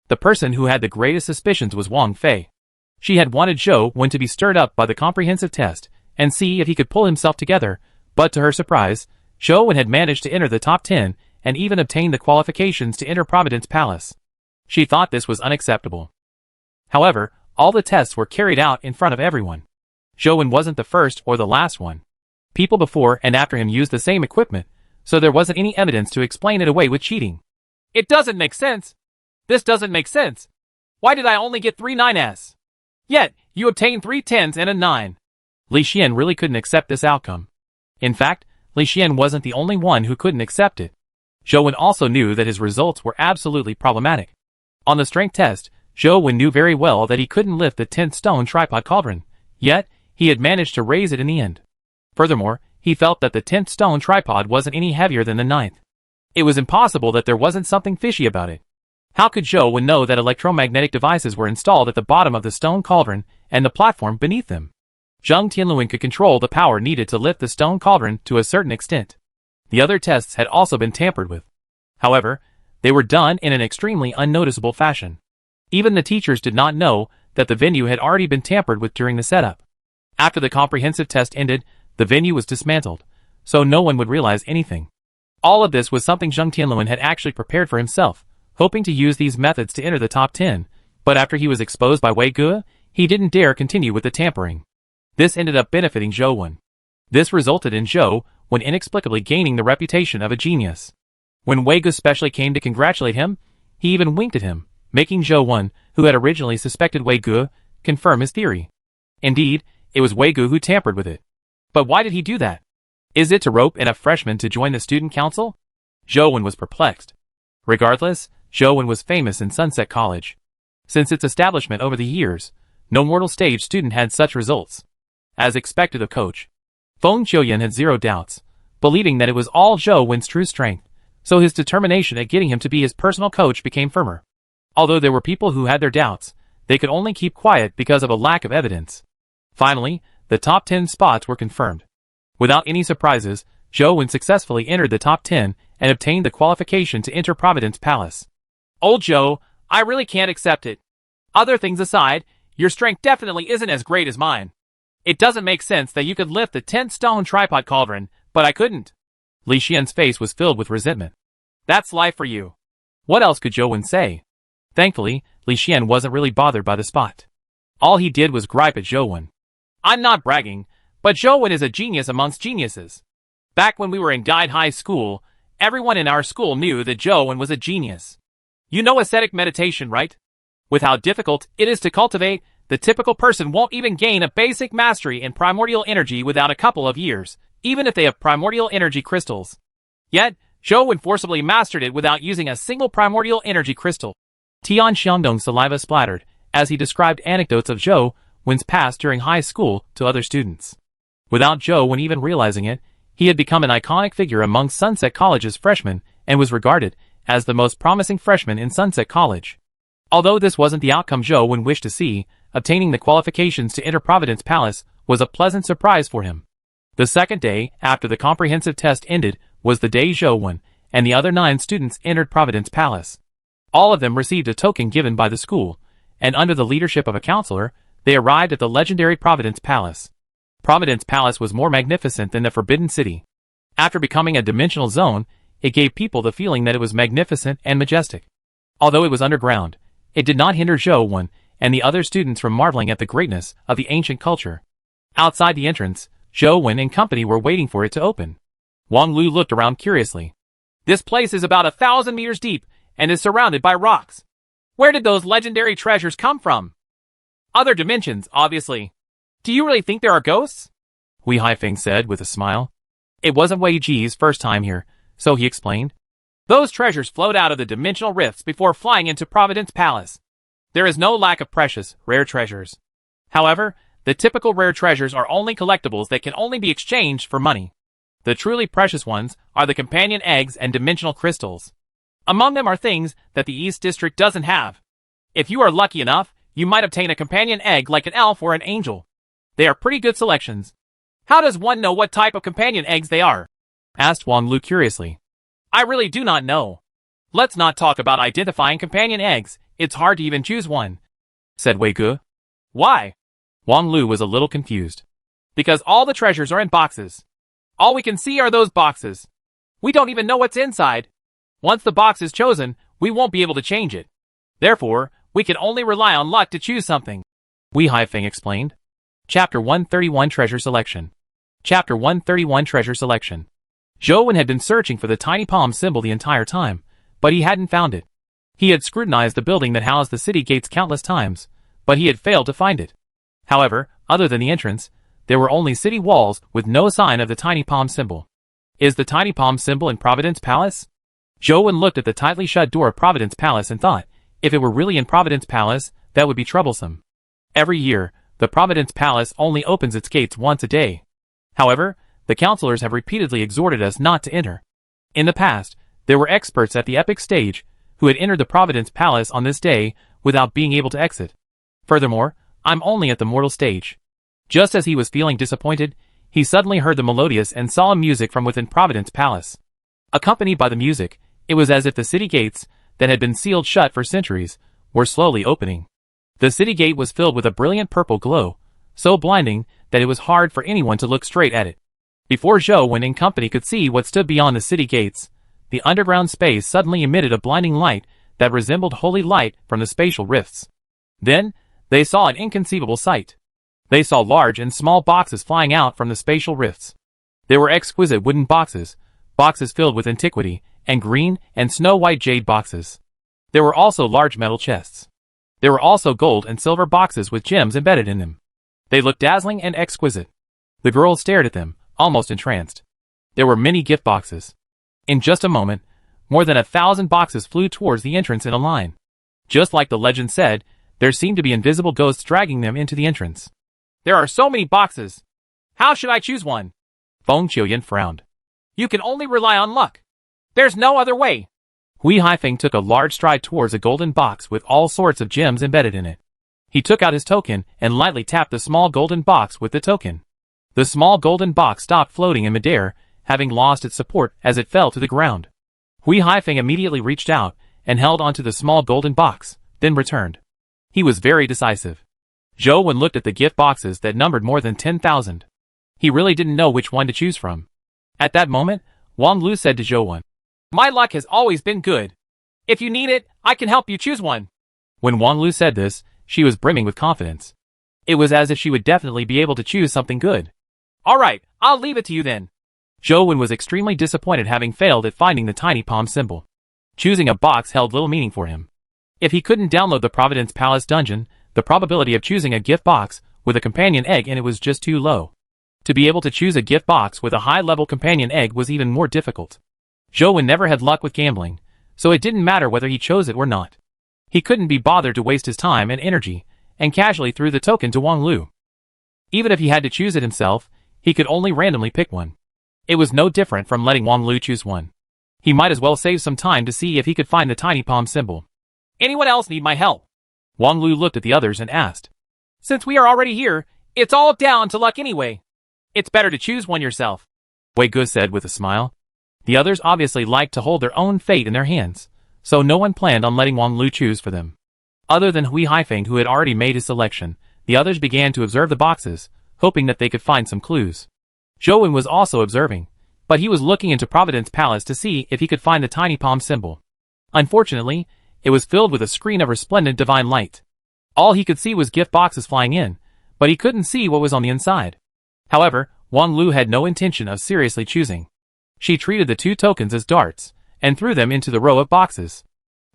Speaker 1: The person who had the greatest suspicions was Wang Fei. She had wanted Zhou Wen to be stirred up by the comprehensive test and see if he could pull himself together, but to her surprise, Zhou Wen had managed to enter the top 10 and even obtained the qualifications to enter Providence Palace. She thought this was unacceptable. However, all the tests were carried out in front of everyone. Zhou Wen wasn't the first or the last one. People before and after him used the same equipment, so there wasn't any evidence to explain it away with cheating. It doesn't make sense. This doesn't make sense. Why did I only get 3 9s? Yet, you obtained 3 10s and a 9. Li Xian really couldn't accept this outcome. In fact, Li Xian wasn't the only one who couldn't accept it. Zhou Wen also knew that his results were absolutely problematic. On the strength test, Zhou Wen knew very well that he couldn't lift the 10th stone tripod cauldron, yet, he had managed to raise it in the end. Furthermore, he felt that the 10th stone tripod wasn't any heavier than the 9th. It was impossible that there wasn't something fishy about it. How could Zhou Wen know that electromagnetic devices were installed at the bottom of the stone cauldron and the platform beneath them? Zhang Tianluan could control the power needed to lift the stone cauldron to a certain extent. The other tests had also been tampered with. However, they were done in an extremely unnoticeable fashion. Even the teachers did not know that the venue had already been tampered with during the setup. After the comprehensive test ended, the venue was dismantled, so no one would realize anything. All of this was something Zhang Tianluan had actually prepared for himself, hoping to use these methods to enter the top 10, but after he was exposed by Wei Ge, he didn't dare continue with the tampering. This ended up benefiting Zhou Wen. This resulted in Zhou Wen inexplicably gaining the reputation of a genius. When Wei Ge specially came to congratulate him, he even winked at him, making Zhou Wen, who had originally suspected Wei Ge, confirm his theory. Indeed, it was Wei Ge who tampered with it. But why did he do that? Is it to rope in a freshman to join the student council? Zhou Wen was perplexed. Regardless, Zhou Wen was famous in Sunset College. Since its establishment over the years, No mortal stage student had such results. As expected of Coach Feng Qiuyan had zero doubts, believing that it was all Zhou Wen's true strength, so his determination at getting him to be his personal coach became firmer. Although there were people who had their doubts, they could only keep quiet because of a lack of evidence. Finally, the top 10 spots were confirmed. Without any surprises, Zhou Wen successfully entered the top 10 and obtained the qualification to enter Providence Palace. Old Zhou, I really can't accept it. Other things aside, your strength definitely isn't as great as mine. It doesn't make sense that you could lift the 10-stone tripod cauldron, but I couldn't. Li Xian's face was filled with resentment. That's life for you. What else could Zhou Wen say? Thankfully, Li Xian wasn't really bothered by the spot. All he did was gripe at Zhou Wen. I'm not bragging, but Zhou Wen is a genius amongst geniuses. Back when we were in Guide High School, everyone in our school knew that Zhou Wen was a genius. You know ascetic meditation, right? With how difficult it is to cultivate, the typical person won't even gain a basic mastery in primordial energy without a couple of years, even if they have primordial energy crystals. Yet, Zhou Wen forcibly mastered it without using a single primordial energy crystal. Tian Xiangdong's saliva splattered as he described anecdotes of Zhou Wen's past during high school to other students. Without Zhou Wen even realizing it, he had become an iconic figure among Sunset College's freshmen and was regarded as the most promising freshman in Sunset College. Although this wasn't the outcome Zhou Wen wished to see, obtaining the qualifications to enter Providence Palace was a pleasant surprise for him. The second day after the comprehensive test ended was the day Zhou Wen and the other 9 students entered Providence Palace. All of them received a token given by the school, and under the leadership of a counselor, they arrived at the legendary Providence Palace. Providence Palace was more magnificent than the Forbidden City. After becoming a dimensional zone, it gave people the feeling that it was magnificent and majestic. Although it was underground, it did not hinder Zhou Wen and the other students from marveling at the greatness of the ancient culture. Outside the entrance, Zhou Wen and company were waiting for it to open. Wang Lu looked around curiously. This place is about 1,000 meters deep and is surrounded by rocks. Where did those legendary treasures come from? Other dimensions, obviously. Do you really think there are ghosts? Wei Haifeng said with a smile. It wasn't Wei Ji's first time here, so he explained. Those treasures flowed out of the dimensional rifts before flying into Providence Palace. There is no lack of precious, rare treasures. However, the typical rare treasures are only collectibles that can only be exchanged for money. The truly precious ones are the companion eggs and dimensional crystals. Among them are things that the East District doesn't have. If you are lucky enough, you might obtain a companion egg like an elf or an angel. They are pretty good selections. How does one know what type of companion eggs they are? Asked Wang Lu curiously. I really do not know. Let's not talk about identifying companion eggs, it's hard to even choose one, said Wei Ge. Why? Wang Lu was a little confused. Because all the treasures are in boxes. All we can see are those boxes. We don't even know what's inside. Once the box is chosen, we won't be able to change it. Therefore, we can only rely on luck to choose something. Wei Haifeng explained. Chapter 131 Treasure Selection. Chapter 131 Treasure Selection. Zhou Wen had been searching for the tiny palm symbol the entire time, but he hadn't found it. He had scrutinized the building that housed the city gates countless times, but he had failed to find it. However, other than the entrance, there were only city walls with no sign of the tiny palm symbol. Is the tiny palm symbol in Providence Palace? Zhou Wen looked at the tightly shut door of Providence Palace and thought, if it were really in Providence Palace, that would be troublesome. Every year, the Providence Palace only opens its gates once a day. However, the counselors have repeatedly exhorted us not to enter. In the past, there were experts at the epic stage who had entered the Providence Palace on this day without being able to exit. Furthermore, I'm only at the mortal stage. Just as he was feeling disappointed, he suddenly heard the melodious and solemn music from within Providence Palace. Accompanied by the music, it was as if the city gates, that had been sealed shut for centuries, were slowly opening. The city gate was filled with a brilliant purple glow, so blinding that it was hard for anyone to look straight at it. Before Zhou Wen and company could see what stood beyond the city gates, the underground space suddenly emitted a blinding light that resembled holy light from the spatial rifts. Then, they saw an inconceivable sight. They saw large and small boxes flying out from the spatial rifts. There were exquisite wooden boxes, boxes filled with antiquity, and green and snow-white jade boxes. There were also large metal chests. There were also gold and silver boxes with gems embedded in them. They looked dazzling and exquisite. The girls stared at them, almost entranced. There were many gift boxes. In just a moment, more than 1,000 boxes flew towards the entrance in a line. Just like the legend said, There seemed to be invisible ghosts dragging them into the entrance. There are so many boxes. How should I choose one? Feng Qiuyan frowned. You can only rely on luck. There's no other way. Hui Haifeng took a large stride towards a golden box with all sorts of gems embedded in it. He took out his token and lightly tapped the small golden box with the token. The small golden box stopped floating in midair, having lost its support as it fell to the ground. Hui Haifeng immediately reached out and held onto the small golden box, then returned. He was very decisive. Zhou Wen looked at the gift boxes that numbered more than 10,000. He really didn't know which one to choose from. At that moment, Wang Lu said to Zhou Wen, My luck has always been good. If you need it, I can help you choose one. When Wang Lu said this, she was brimming with confidence. It was as if she would definitely be able to choose something good. Alright, I'll leave it to you then. Zhou Wen was extremely disappointed having failed at finding the tiny palm symbol. Choosing a box held little meaning for him. If he couldn't download the Providence Palace dungeon, the probability of choosing a gift box with a companion egg in it was just too low. To be able to choose a gift box with a high-level companion egg was even more difficult. Zhou Wen never had luck with gambling, so it didn't matter whether he chose it or not. He couldn't be bothered to waste his time and energy, and casually threw the token to Wang Lu. Even if he had to choose it himself, he could only randomly pick one. It was no different from letting Wang Lu choose one. He might as well save some time to see if he could find the tiny palm symbol. Anyone else need my help? Wang Lu looked at the others and asked. Since we are already here, it's all down to luck anyway. It's better to choose one yourself, Wei Gu said with a smile. The others obviously liked to hold their own fate in their hands, so no one planned on letting Wang Lu choose for them. Other than Hui Haifeng, who had already made his selection, the others began to observe the boxes, hoping that they could find some clues. Zhou Wen was also observing, but he was looking into Providence Palace to see if he could find the tiny palm symbol. Unfortunately, it was filled with a screen of resplendent divine light. All he could see was gift boxes flying in, but he couldn't see what was on the inside. However, Wang Lu had no intention of seriously choosing. She treated the 2 tokens as darts, and threw them into the row of boxes.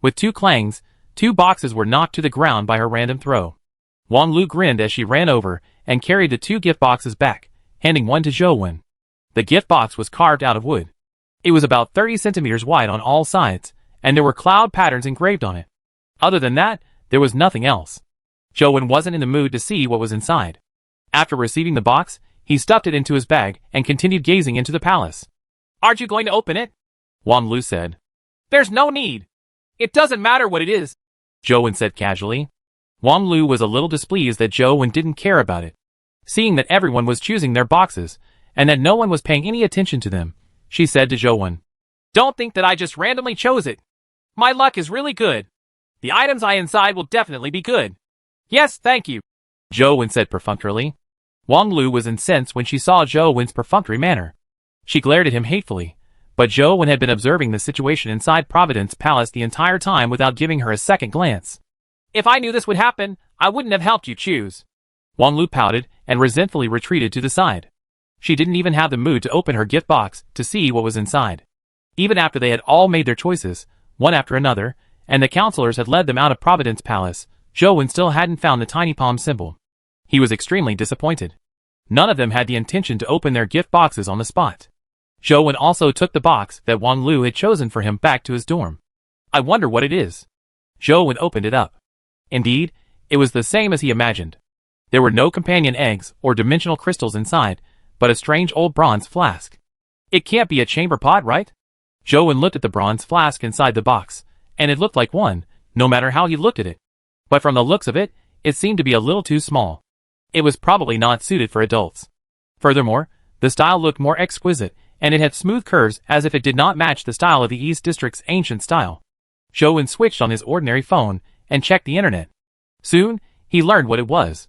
Speaker 1: With 2 clangs, 2 boxes were knocked to the ground by her random throw. Wang Lu grinned as she ran over and carried the 2 gift boxes back, handing one to Zhou Wen. The gift box was carved out of wood. It was about 30 centimeters wide on all sides, and there were cloud patterns engraved on it. Other than that, there was nothing else. Zhou Wen wasn't in the mood to see what was inside. After receiving the box, he stuffed it into his bag and continued gazing into the palace. Aren't you going to open it? Wang Lu said. There's no need. It doesn't matter what it is, Zhou Wen said casually. Wang Lu was a little displeased that Zhou Wen didn't care about it. Seeing that everyone was choosing their boxes, and that no one was paying any attention to them, she said to Zhou Wen. Don't think that I just randomly chose it. My luck is really good. The items inside will definitely be good. Yes, thank you, Zhou Wen said perfunctorily. Wang Lu was incensed when she saw Zhou Wen's perfunctory manner. She glared at him hatefully, but Zhou Wen had been observing the situation inside Providence Palace the entire time without giving her a second glance. If I knew this would happen, I wouldn't have helped you choose. Wang Lu pouted and resentfully retreated to the side. She didn't even have the mood to open her gift box to see what was inside. Even after they had all made their choices, one after another, and the counselors had led them out of Providence Palace, Zhou Wen still hadn't found the tiny palm symbol. He was extremely disappointed. None of them had the intention to open their gift boxes on the spot. Zhou Wen also took the box that Wang Lu had chosen for him back to his dorm. I wonder what it is. Zhou Wen opened it up. Indeed, it was the same as he imagined. There were no companion eggs or dimensional crystals inside, but a strange old bronze flask. It can't be a chamber pot, right? Zhou Wen looked at the bronze flask inside the box, and it looked like one, no matter how he looked at it. But from the looks of it, it seemed to be a little too small. It was probably not suited for adults. Furthermore, the style looked more exquisite, and it had smooth curves as if it did not match the style of the East District's ancient style. Zhou Wen switched on his ordinary phone and checked the internet. Soon, he learned what it was.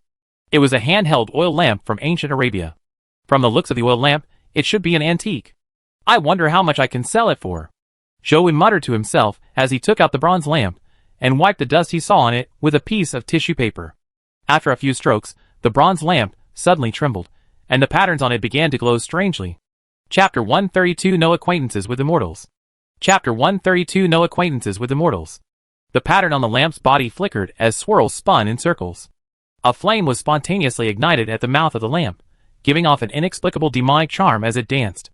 Speaker 1: It was a handheld oil lamp from ancient Arabia. From the looks of the oil lamp, it should be an antique. I wonder how much I can sell it for. Zhou Wen muttered to himself as he took out the bronze lamp and wiped the dust he saw on it with a piece of tissue paper. After a few strokes, the bronze lamp suddenly trembled, and the patterns on it began to glow strangely. Chapter 132 No Acquaintances with Immortals. Chapter 132 No Acquaintances with Immortals. The pattern on the lamp's body flickered as swirls spun in circles. A flame was spontaneously ignited at the mouth of the lamp, giving off an inexplicable demonic charm as it danced.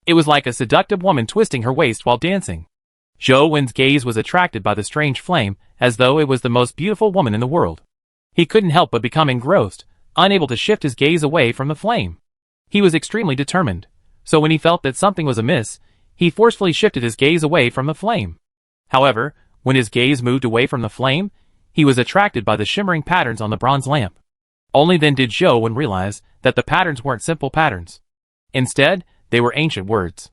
Speaker 1: It was like a seductive woman twisting her waist while dancing. Zhou Wen's gaze was attracted by the strange flame, as though it was the most beautiful woman in the world. He couldn't help but become engrossed, unable to shift his gaze away from the flame. He was extremely determined, so when he felt that something was amiss, he forcefully shifted his gaze away from the flame. However, when his gaze moved away from the flame, he was attracted by the shimmering patterns on the bronze lamp. Only then did Zhou Wen realize that the patterns weren't simple patterns. Instead, they were ancient words.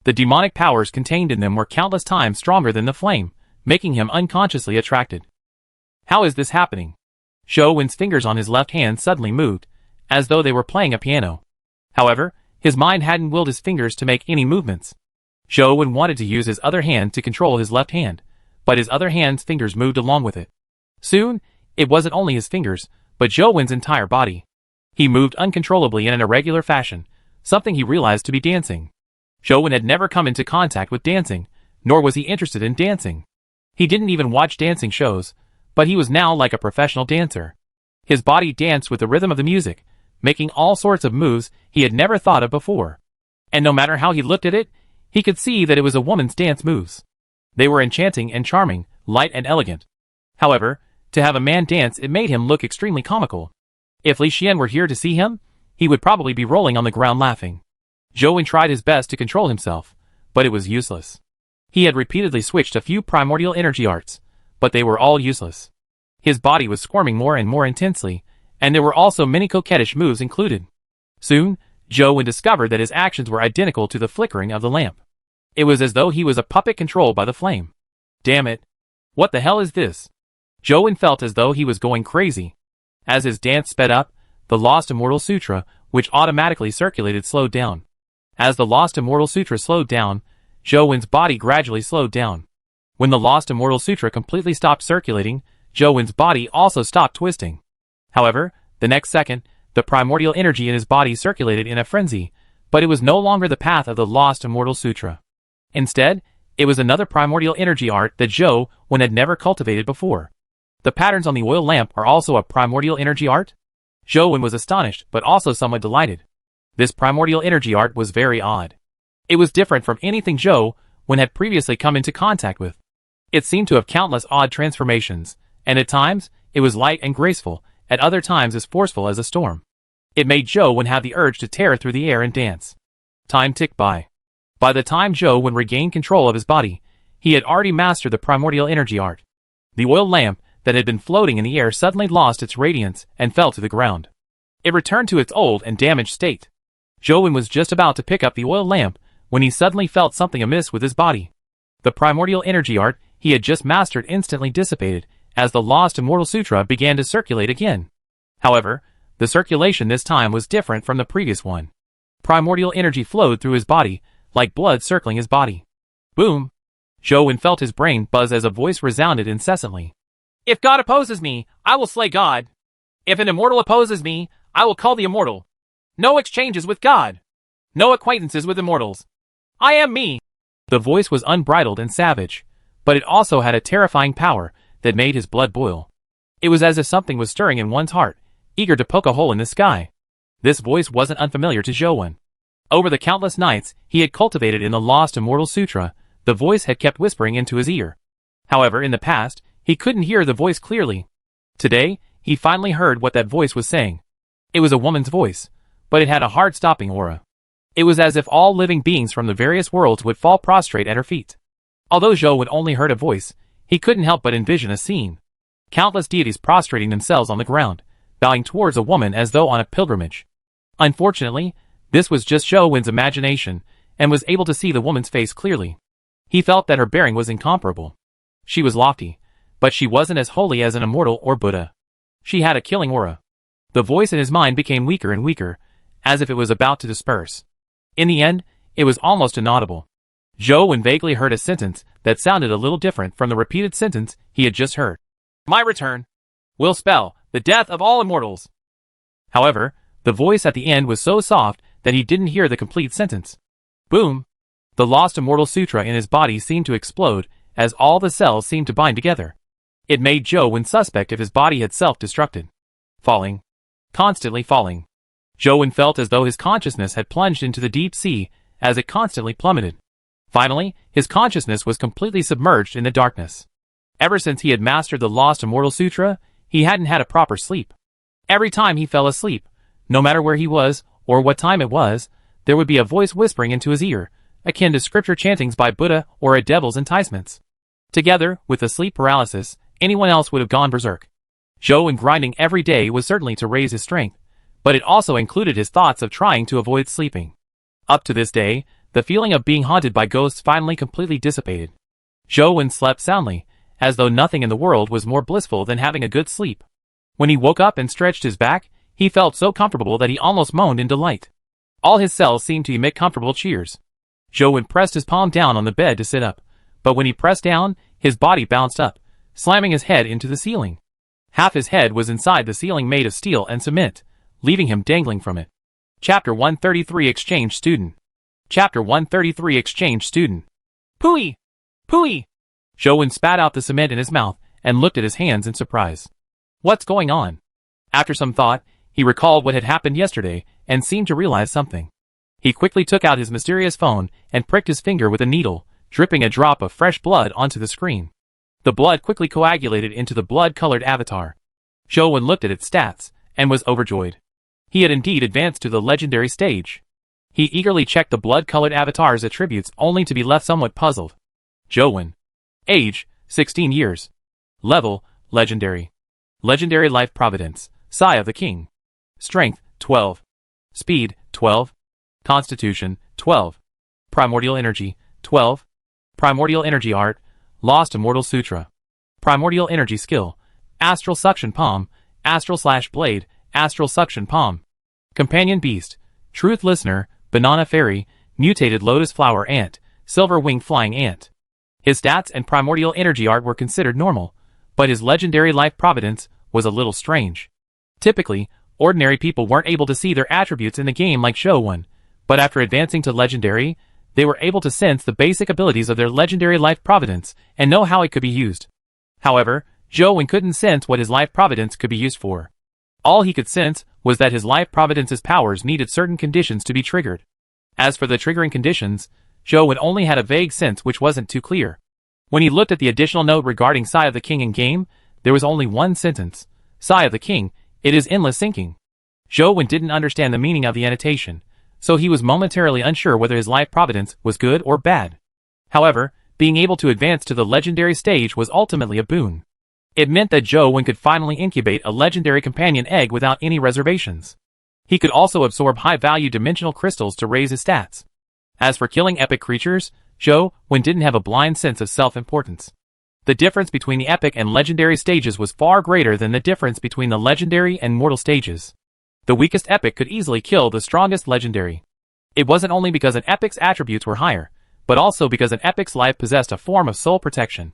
Speaker 1: The demonic powers contained in them were countless times stronger than the flame, making him unconsciously attracted. How is this happening? Zhou Wen's fingers on his left hand suddenly moved, as though they were playing a piano. However, his mind hadn't willed his fingers to make any movements. Zhou Wen wanted to use his other hand to control his left hand, but his other hand's fingers moved along with it. Soon, it wasn't only his fingers, but Zhou Wen's entire body. He moved uncontrollably in an irregular fashion, something he realized to be dancing. Zhou Wen had never come into contact with dancing, nor was he interested in dancing. He didn't even watch dancing shows, but he was now like a professional dancer. His body danced with the rhythm of the music, making all sorts of moves he had never thought of before. And no matter how he looked at it, he could see that it was a woman's dance moves. They were enchanting and charming, light and elegant. However, to have a man dance, it made him look extremely comical. If Li Xian were here to see him, he would probably be rolling on the ground laughing. Zhou Wen tried his best to control himself, but it was useless. He had repeatedly switched a few primordial energy arts, but they were all useless. His body was squirming more and more intensely, and there were also many coquettish moves included. Soon, Zhou Wen discovered that his actions were identical to the flickering of the lamp. It was as though he was a puppet controlled by the flame. Damn it. What the hell is this? Zhou Wen felt as though he was going crazy. As his dance sped up, the Lost Immortal Sutra, which automatically circulated, slowed down. As the Lost Immortal Sutra slowed down, Zhou Wen's body gradually slowed down. When the Lost Immortal Sutra completely stopped circulating, Zhou Wen's body also stopped twisting. However, the next second, the primordial energy in his body circulated in a frenzy, but it was no longer the path of the Lost Immortal Sutra. Instead, it was another primordial energy art that Zhou Wen had never cultivated before. The patterns on the oil lamp are also a primordial energy art? Zhou Wen was astonished, but also somewhat delighted. This primordial energy art was very odd. It was different from anything Zhou Wen had previously come into contact with. It seemed to have countless odd transformations, and at times, it was light and graceful, at other times as forceful as a storm. It made Zhou Wen have the urge to tear through the air and dance. Time ticked by. By the time Zhou Wen regained control of his body, he had already mastered the primordial energy art. The oil lamp that had been floating in the air suddenly lost its radiance and fell to the ground. It returned to its old and damaged state. Zhou Wen was just about to pick up the oil lamp when he suddenly felt something amiss with his body. The primordial energy art he had just mastered instantly dissipated as the Lost Immortal Sutra began to circulate again. However, the circulation this time was different from the previous one. Primordial energy flowed through his body, like blood circling his body. Boom! Zhou Wen felt his brain buzz as a voice resounded incessantly. If God opposes me, I will slay God. If an immortal opposes me, I will call the immortal. No exchanges with God. No acquaintances with immortals. I am me. The voice was unbridled and savage, but it also had a terrifying power that made his blood boil. It was as if something was stirring in one's heart, eager to poke a hole in the sky. This voice wasn't unfamiliar to Zhou Wen. Over the countless nights he had cultivated in the Lost Immortal Sutra, the voice had kept whispering into his ear. However, in the past, he couldn't hear the voice clearly. Today, he finally heard what that voice was saying. It was a woman's voice, but it had a heart-stopping aura. It was as if all living beings from the various worlds would fall prostrate at her feet. Although Zhou Wen only heard a voice, he couldn't help but envision a scene. Countless deities prostrating themselves on the ground, bowing towards a woman as though on a pilgrimage. Unfortunately, this was just Zhou Wen's imagination, and was able to see the woman's face clearly. He felt that her bearing was incomparable. She was lofty, but she wasn't as holy as an immortal or Buddha. She had a killing aura. The voice in his mind became weaker and weaker, as if it was about to disperse. In the end, it was almost inaudible. Zhou Wen vaguely heard a sentence that sounded a little different from the repeated sentence he had just heard. My return will spell the death of all immortals. However, the voice at the end was so soft that he didn't hear the complete sentence. Boom! The Lost Immortal Sutra in his body seemed to explode as all the cells seemed to bind together. It made Zhou Wen suspect if his body had self-destructed. Falling. Constantly falling. Zhou Wen felt as though his consciousness had plunged into the deep sea as it constantly plummeted. Finally, his consciousness was completely submerged in the darkness. Ever since he had mastered the Lost Immortal Sutra, He hadn't had a proper sleep. Every time he fell asleep, no matter where he was, or what time it was, there would be a voice whispering into his ear, akin to scripture chantings by Buddha or a devil's enticements. Together, with the sleep paralysis, anyone else would have gone berserk. Zhou grinding every day was certainly to raise his strength, but it also included his thoughts of trying to avoid sleeping. Up to this day, the feeling of being haunted by ghosts finally completely dissipated. Zhou slept soundly, as though nothing in the world was more blissful than having a good sleep. When he woke up and stretched his back, he felt so comfortable that he almost moaned in delight. All his cells seemed to emit comfortable cheers. Zhou pressed his palm down on the bed to sit up, but when he pressed down, his body bounced up, slamming his head into the ceiling. Half his head was inside the ceiling made of steel and cement, leaving him dangling from it. Chapter 133 Exchange Student. Chapter 133 Exchange Student. Pooey! Pooey! Zhou spat out the cement in his mouth and looked at his hands in surprise. What's going on? After some thought, he recalled what had happened yesterday and seemed to realize something. He quickly took out his mysterious phone and pricked his finger with a needle, dripping a drop of fresh blood onto the screen. The blood quickly coagulated into the blood-colored avatar. Zhou looked at its stats and was overjoyed. He had indeed advanced to the legendary stage. He eagerly checked the blood-colored avatar's attributes only to be left somewhat puzzled. Zhou. Age, 16 years. Level, legendary. Legendary life providence, Sai of the King. Strength, 12. Speed, 12. Constitution, 12. Primordial energy, 12. Primordial energy art, Lost Immortal Sutra. Primordial energy skill, Astral Suction Palm, Astral/Blade, Astral Suction Palm. Companion beast, Truth Listener, Banana Fairy, Mutated Lotus Flower Ant, Silver Winged Flying Ant. His stats and primordial energy art were considered normal, but his legendary life providence was a little strange. Typically, ordinary people weren't able to see their attributes in the game like Zhou, but after advancing to legendary, they were able to sense the basic abilities of their legendary life providence and know how it could be used. However, Zhou couldn't sense what his life providence could be used for. All he could sense was that his life providence's powers needed certain conditions to be triggered. As for the triggering conditions, Zhou only had a vague sense which wasn't too clear. When he looked at the additional note regarding Sai of the King in game, there was only one sentence. Sai of the King, it is endless sinking. Zhou didn't understand the meaning of the annotation, so he was momentarily unsure whether his life providence was good or bad. However, being able to advance to the legendary stage was ultimately a boon. It meant that Zhou could finally incubate a legendary companion egg without any reservations. He could also absorb high-value dimensional crystals to raise his stats. As for killing epic creatures, Zhou didn't have a blind sense of self-importance. The difference between the epic and legendary stages was far greater than the difference between the legendary and mortal stages. The weakest epic could easily kill the strongest legendary. It wasn't only because an epic's attributes were higher, but also because an epic's life possessed a form of soul protection.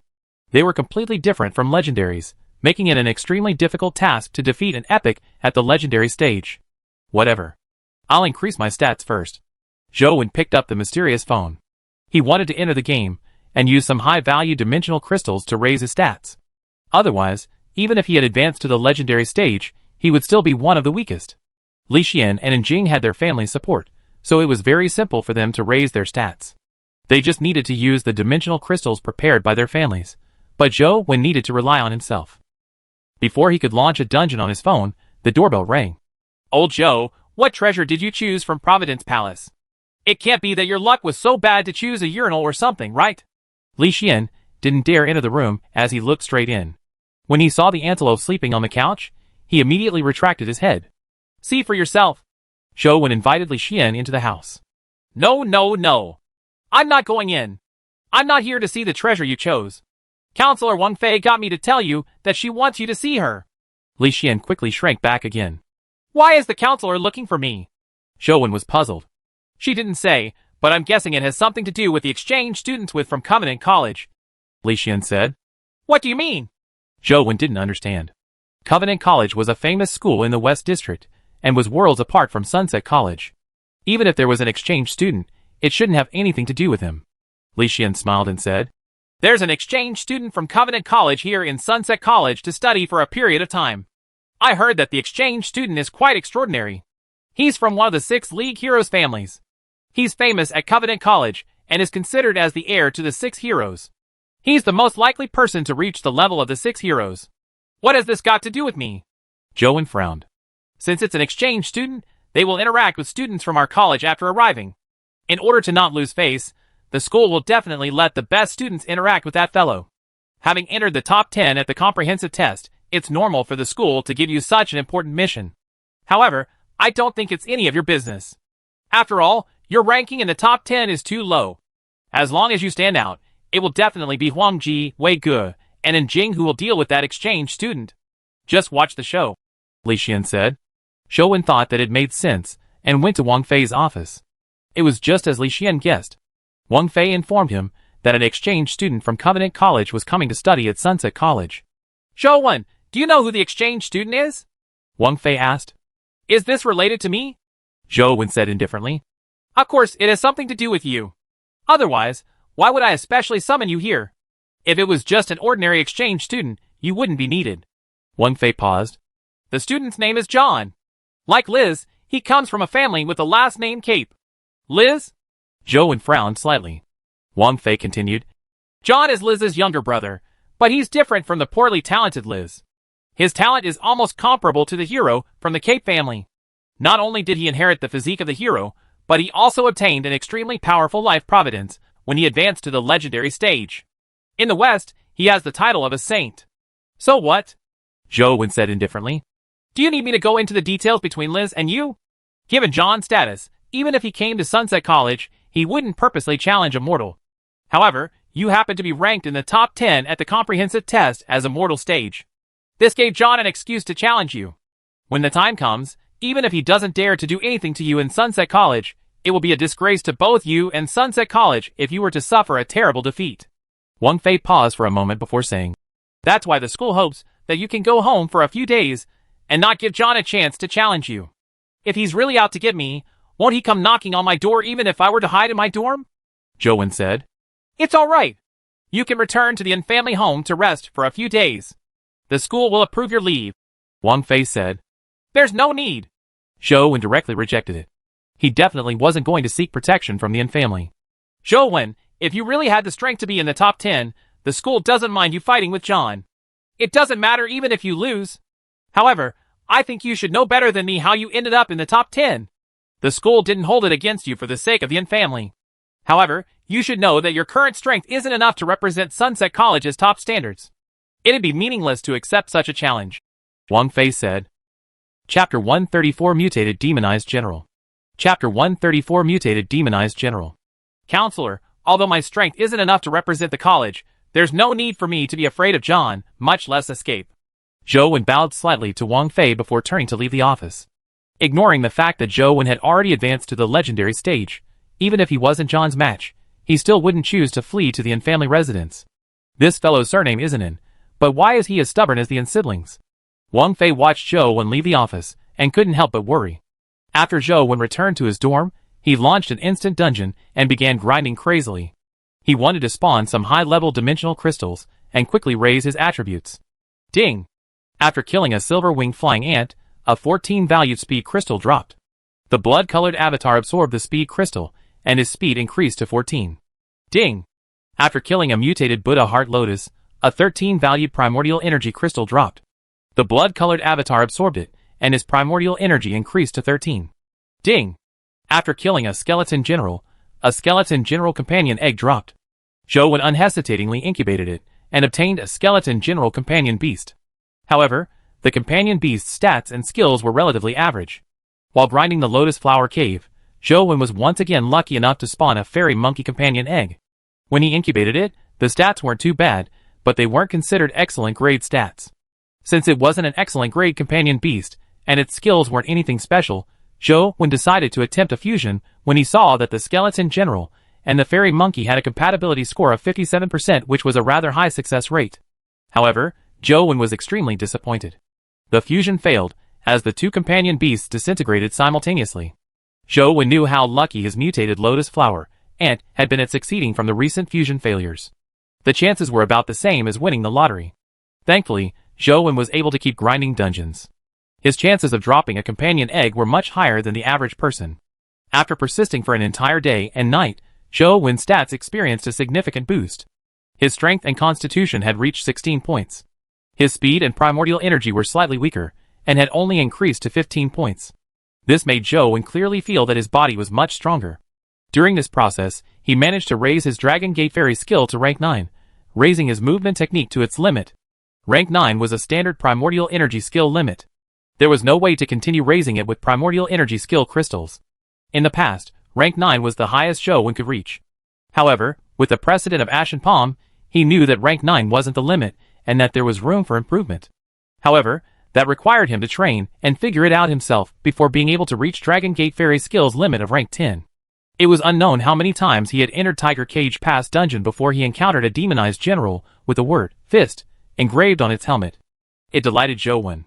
Speaker 1: They were completely different from legendaries, making it an extremely difficult task to defeat an epic at the legendary stage. Whatever. I'll increase my stats first. Zhou picked up the mysterious phone. He wanted to enter the game, and use some high-value dimensional crystals to raise his stats. Otherwise, even if he had advanced to the legendary stage, he would still be one of the weakest. Li Xian and Jing had their family's support, so it was very simple for them to raise their stats. They just needed to use the dimensional crystals prepared by their families, but Zhou needed to rely on himself. Before he could launch a dungeon on his phone, the doorbell rang. Old Zhou, what treasure did you choose from Providence Palace? It can't be that your luck was so bad to choose a urinal or something, right? Li Xian didn't dare enter the room as he looked straight in. When he saw the antelope sleeping on the couch, he immediately retracted his head. See for yourself. Zhou invited Li Xian into the house. No, no, no. I'm not going in. I'm not here to see the treasure you chose. Counselor Wang Fei got me to tell you that she wants you to see her. Li Xian quickly shrank back again. Why is the counselor looking for me? Zhou was puzzled. She didn't say, but I'm guessing it has something to do with the exchange students from Covenant College. Li Xian said. What do you mean? Zhou didn't understand. Covenant College was a famous school in the West District, and was worlds apart from Sunset College. Even if there was an exchange student, it shouldn't have anything to do with him. Li Xian smiled and said, There's an exchange student from Covenant College here in Sunset College to study for a period of time. I heard that the exchange student is quite extraordinary. He's from one of the 6 League Heroes families. He's famous at Covenant College, and is considered as the heir to the 6 heroes. He's the most likely person to reach the level of the 6 heroes. What has this got to do with me? Zhou frowned. Since it's an exchange student, they will interact with students from our college after arriving. In order to not lose face, the school will definitely let the best students interact with that fellow. Having entered the top 10 at the comprehensive test, it's normal for the school to give you such an important mission. However, I don't think it's any of your business. After all, your ranking in the top 10 is too low. As long as you stand out, it will definitely be Huang Ji, Wei Ge, and Jing who will deal with that exchange student. Just watch the show, Li Xian said. Zhou Wen thought that it made sense, and went to Wang Fei's office. It was just as Li Xian guessed. Wang Fei informed him that an exchange student from Covenant College was coming to study at Sunset College. Zhou Wen, do you know who the exchange student is? Wang Fei asked. Is this related to me? Zhou Wen said indifferently. Of course, it has something to do with you. Otherwise, why would I especially summon you here? If it was just an ordinary exchange student, you wouldn't be needed. Wang Fei paused. The student's name is John. Like Liz, he comes from a family with the last name Cape. Liz? Zhou Wen frowned slightly. Wang Fei continued. John is Liz's younger brother, but he's different from the poorly talented Liz. His talent is almost comparable to the hero from the Cape family. Not only did he inherit the physique of the hero, but he also obtained an extremely powerful life providence when he advanced to the legendary stage. In the West, he has the title of a saint. So what? Zhou Wen said indifferently. Do you need me to go into the details between Liz and you? Given John's status, even if he came to Sunset College, he wouldn't purposely challenge a mortal. However, you happen to be ranked in the top 10 at the comprehensive test as a mortal stage. This gave John an excuse to challenge you. When the time comes, even if he doesn't dare to do anything to you in Sunset College, it will be a disgrace to both you and Sunset College if you were to suffer a terrible defeat. Wang Fei paused for a moment before saying, That's why the school hopes that you can go home for a few days and not give John a chance to challenge you. If he's really out to get me, won't he come knocking on my door even if I were to hide in my dorm? Zhou Wen said. It's all right. You can return to the in-family home to rest for a few days. The school will approve your leave, Wang Fei said. There's no need. Zhou Wen directly rejected it. He definitely wasn't going to seek protection from the in-family. Zhou Wen, if you really had the strength to be in the top 10, the school doesn't mind you fighting with John. It doesn't matter even if you lose. However, I think you should know better than me how you ended up in the top 10. The school didn't hold it against you for the sake of the in-family. However, you should know that your current strength isn't enough to represent Sunset College's top standards. It'd be meaningless to accept such a challenge, Wang Fei said. Chapter 134 Mutated Demonized General. Chapter 134 Mutated Demonized General. Counselor, although my strength isn't enough to represent the college, there's no need for me to be afraid of John, much less escape. Zhou Wen bowed slightly to Wang Fei before turning to leave the office. Ignoring the fact that Zhou Wen had already advanced to the legendary stage, even if he wasn't John's match, he still wouldn't choose to flee to the in-family residence. This fellow's surname isn't in, but why is he as stubborn as the in-siblings? Wang Fei watched Zhou Wen leave the office, and couldn't help but worry. After Zhou Wen returned to his dorm, he launched an instant dungeon and began grinding crazily. He wanted to spawn some high-level dimensional crystals and quickly raise his attributes. Ding! After killing a silver-winged flying ant, a 14-valued speed crystal dropped. The blood-colored avatar absorbed the speed crystal, and his speed increased to 14. Ding! After killing a mutated Buddha heart lotus, a 13-valued primordial energy crystal dropped. The blood-colored avatar absorbed it, and his primordial energy increased to 13. Ding! After killing a skeleton general companion egg dropped. Zhou Wen unhesitatingly incubated it, and obtained a skeleton general companion beast. However, the companion beast's stats and skills were relatively average. While grinding the Lotus Flower Cave, Zhou Wen was once again lucky enough to spawn a fairy monkey companion egg. When he incubated it, the stats weren't too bad, but they weren't considered excellent grade stats. Since it wasn't an excellent grade companion beast, and its skills weren't anything special, Zhou Wen decided to attempt a fusion when he saw that the skeleton general and the fairy monkey had a compatibility score of 57%, which was a rather high success rate. However, Zhou Wen was extremely disappointed. The fusion failed, as the two companion beasts disintegrated simultaneously. Zhou Wen knew how lucky his mutated lotus flower ant had been at succeeding from the recent fusion failures. The chances were about the same as winning the lottery. Thankfully, Zhou Wen was able to keep grinding dungeons. His chances of dropping a companion egg were much higher than the average person. After persisting for an entire day and night, Zhou Wen's stats experienced a significant boost. His strength and constitution had reached 16 points. His speed and primordial energy were slightly weaker, and had only increased to 15 points. This made Zhou Wen clearly feel that his body was much stronger. During this process, he managed to raise his Dragon Gate Fairy skill to rank 9, raising his movement technique to its limit. Rank 9 was a standard primordial energy skill limit. There was no way to continue raising it with primordial energy skill crystals. In the past, rank 9 was the highest Zhou Wen could reach. However, with the precedent of Ashen Palm, he knew that rank 9 wasn't the limit, and that there was room for improvement. However, that required him to train and figure it out himself before being able to reach Dragon Gate Fairy skills limit of rank 10. It was unknown how many times he had entered Tiger Cage Pass dungeon before he encountered a demonized general with the word fist engraved on its helmet. It delighted Zhou Wen.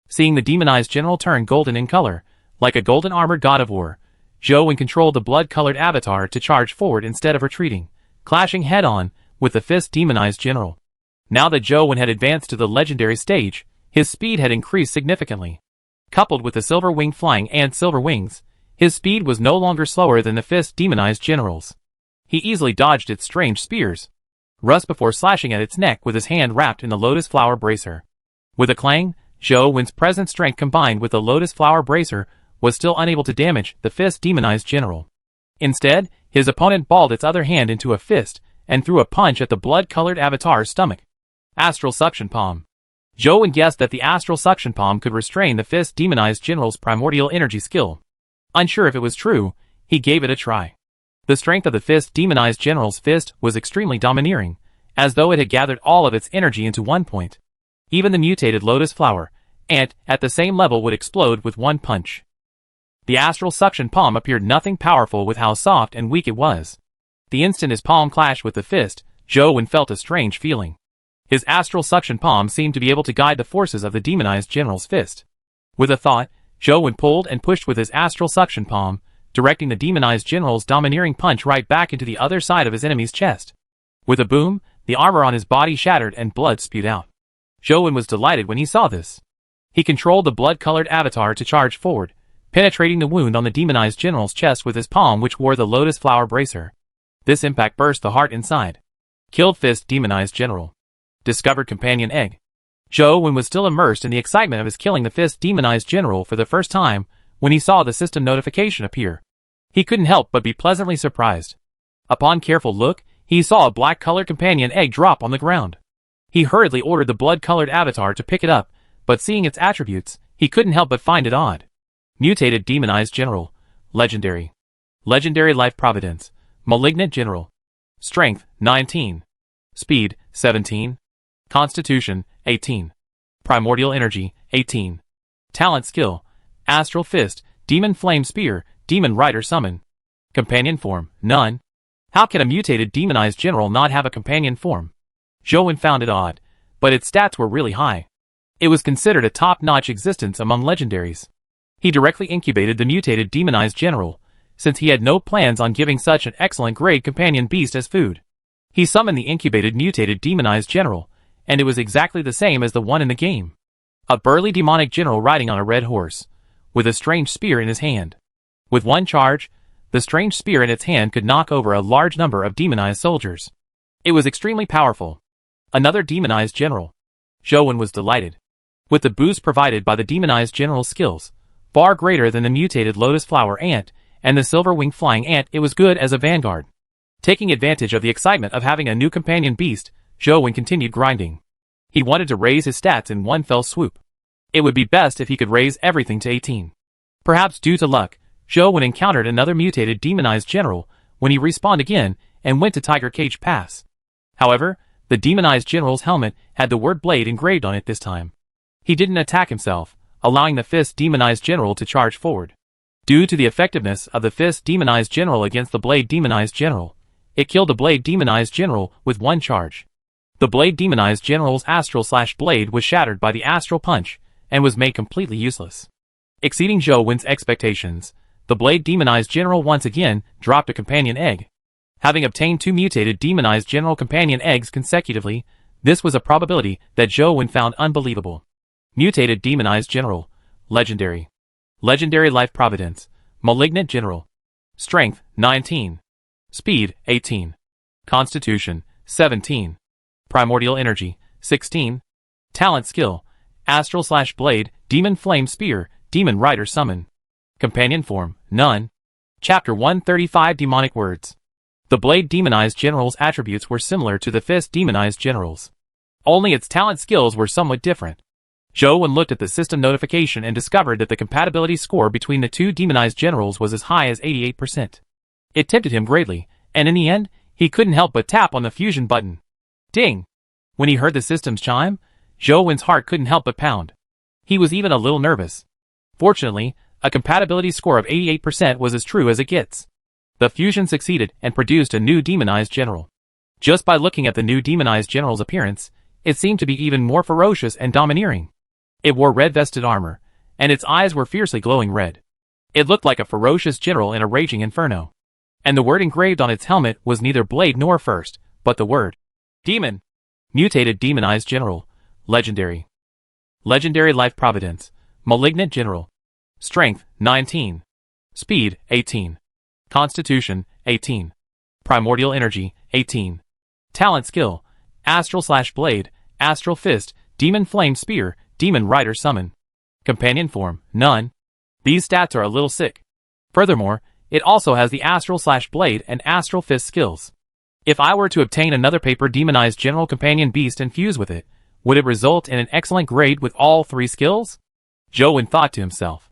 Speaker 1: Seeing the demonized general turn golden in color, like a golden armored god of war, Zhou Wen controlled the blood-colored avatar to charge forward instead of retreating, clashing head-on with the fist demonized general. Now that Zhou Wen had advanced to the legendary stage, his speed had increased significantly. Coupled with the silver wing flying and silver wings, his speed was no longer slower than the fist demonized general's. He easily dodged its strange spears, rust before slashing at its neck with his hand wrapped in the lotus flower bracer. With a clang, Zhou Wen's present strength combined with the lotus flower bracer was still unable to damage the fist demonized general. Instead, his opponent balled its other hand into a fist and threw a punch at the blood-colored avatar's stomach. Astral Suction Palm. Zhou Wen guessed that the Astral Suction Palm could restrain the fist demonized general's primordial energy skill. Unsure if it was true, he gave it a try. The strength of the fist demonized general's fist was extremely domineering, as though it had gathered all of its energy into one point. Even the mutated lotus flower ant at the same level would explode with one punch. The astral suction palm appeared nothing powerful with how soft and weak it was. The instant his palm clashed with the fist, Zhou Wen felt a strange feeling. His astral suction palm seemed to be able to guide the forces of the demonized general's fist. With a thought, Zhou Wen pulled and pushed with his astral suction palm, directing the demonized general's domineering punch right back into the other side of his enemy's chest. With a boom, the armor on his body shattered and blood spewed out. Zhou Wen was delighted when he saw this. He controlled the blood-colored avatar to charge forward, penetrating the wound on the demonized general's chest with his palm which wore the lotus flower bracer. This impact burst the heart inside. Killed fist demonized general. Discovered companion egg. Zhou Wen was still immersed in the excitement of his killing the fist demonized general for the first time when he saw the system notification appear. He couldn't help but be pleasantly surprised. Upon careful look, he saw a black-colored companion egg drop on the ground. He hurriedly ordered the blood-colored avatar to pick it up, but seeing its attributes, he couldn't help but find it odd. Mutated demonized general. Legendary. Legendary life providence. Malignant general. Strength, 19. Speed, 17. Constitution, 18. Primordial energy, 18. Talent skill. Astral fist, demon flame spear, demon rider summon. Companion form, none. How can a mutated demonized general not have a companion form? Zhou Wen found it odd, but its stats were really high. It was considered a top-notch existence among legendaries. He directly incubated the mutated demonized general, since he had no plans on giving such an excellent grade companion beast as food. He summoned the incubated mutated demonized general, and it was exactly the same as the one in the game. A burly demonic general riding on a red horse, with a strange spear in his hand. With one charge, the strange spear in its hand could knock over a large number of demonized soldiers. It was extremely powerful. Another demonized general. Zhou Wen was delighted. With the boost provided by the demonized general's skills, far greater than the mutated lotus flower ant and the silver wing flying ant, it was good as a vanguard. Taking advantage of the excitement of having a new companion beast, Zhou Wen continued grinding. He wanted to raise his stats in one fell swoop. It would be best if he could raise everything to 18. Perhaps due to luck, Zhou Wen encountered another mutated demonized general when he respawned again and went to Tiger Cage Pass. However, the demonized general's helmet had the word blade engraved on it this time. He didn't attack himself, allowing the fist demonized general to charge forward. Due to the effectiveness of the fist demonized general against the blade demonized general, it killed the blade demonized general with one charge. The blade demonized general's astral/blade was shattered by the astral punch and was made completely useless. Exceeding Zhou Wen's expectations, the blade demonized general once again dropped a companion egg. Having obtained 2 mutated demonized general companion eggs consecutively, this was a probability that Zhou Wen found unbelievable. Mutated demonized general. Legendary. Legendary life providence. Malignant general. Strength, 19. Speed, 18. Constitution, 17. Primordial energy, 16. Talent skill, Astral/Blade, Demon Flame Spear, Demon Rider Summon. Companion form, none. Chapter 135 Demonic Words. The Blade Demonized General's attributes were similar to the Fist Demonized General's. Only its talent skills were somewhat different. Zhou looked at the system notification and discovered that the compatibility score between the two demonized generals was as high as 88%. It tempted him greatly, and in the end, he couldn't help but tap on the fusion button. Ding! When he heard the system's chime, Zhou heart couldn't help but pound. He was even a little nervous. Fortunately, a compatibility score of 88% was as true as it gets. The fusion succeeded and produced a new demonized general. Just by looking at the new demonized general's appearance, it seemed to be even more ferocious and domineering. It wore red-vested armor, and its eyes were fiercely glowing red. It looked like a ferocious general in a raging inferno. And the word engraved on its helmet was neither blade nor first, but the word Demon. Mutated Demonized General. Legendary. Legendary Life Providence. Malignant General. Strength, 19. Speed, 18. Constitution, 18. Primordial Energy, 18. Talent Skill, Astral/Blade, Astral Fist, Demon Flame Spear, Demon Rider Summon. Companion form, none. These stats are a little sick. Furthermore, it also has the Astral/Blade and Astral Fist skills. If I were to obtain another paper demonized general companion beast and fuse with it, would it result in an excellent grade with all three skills? Zhou thought to himself.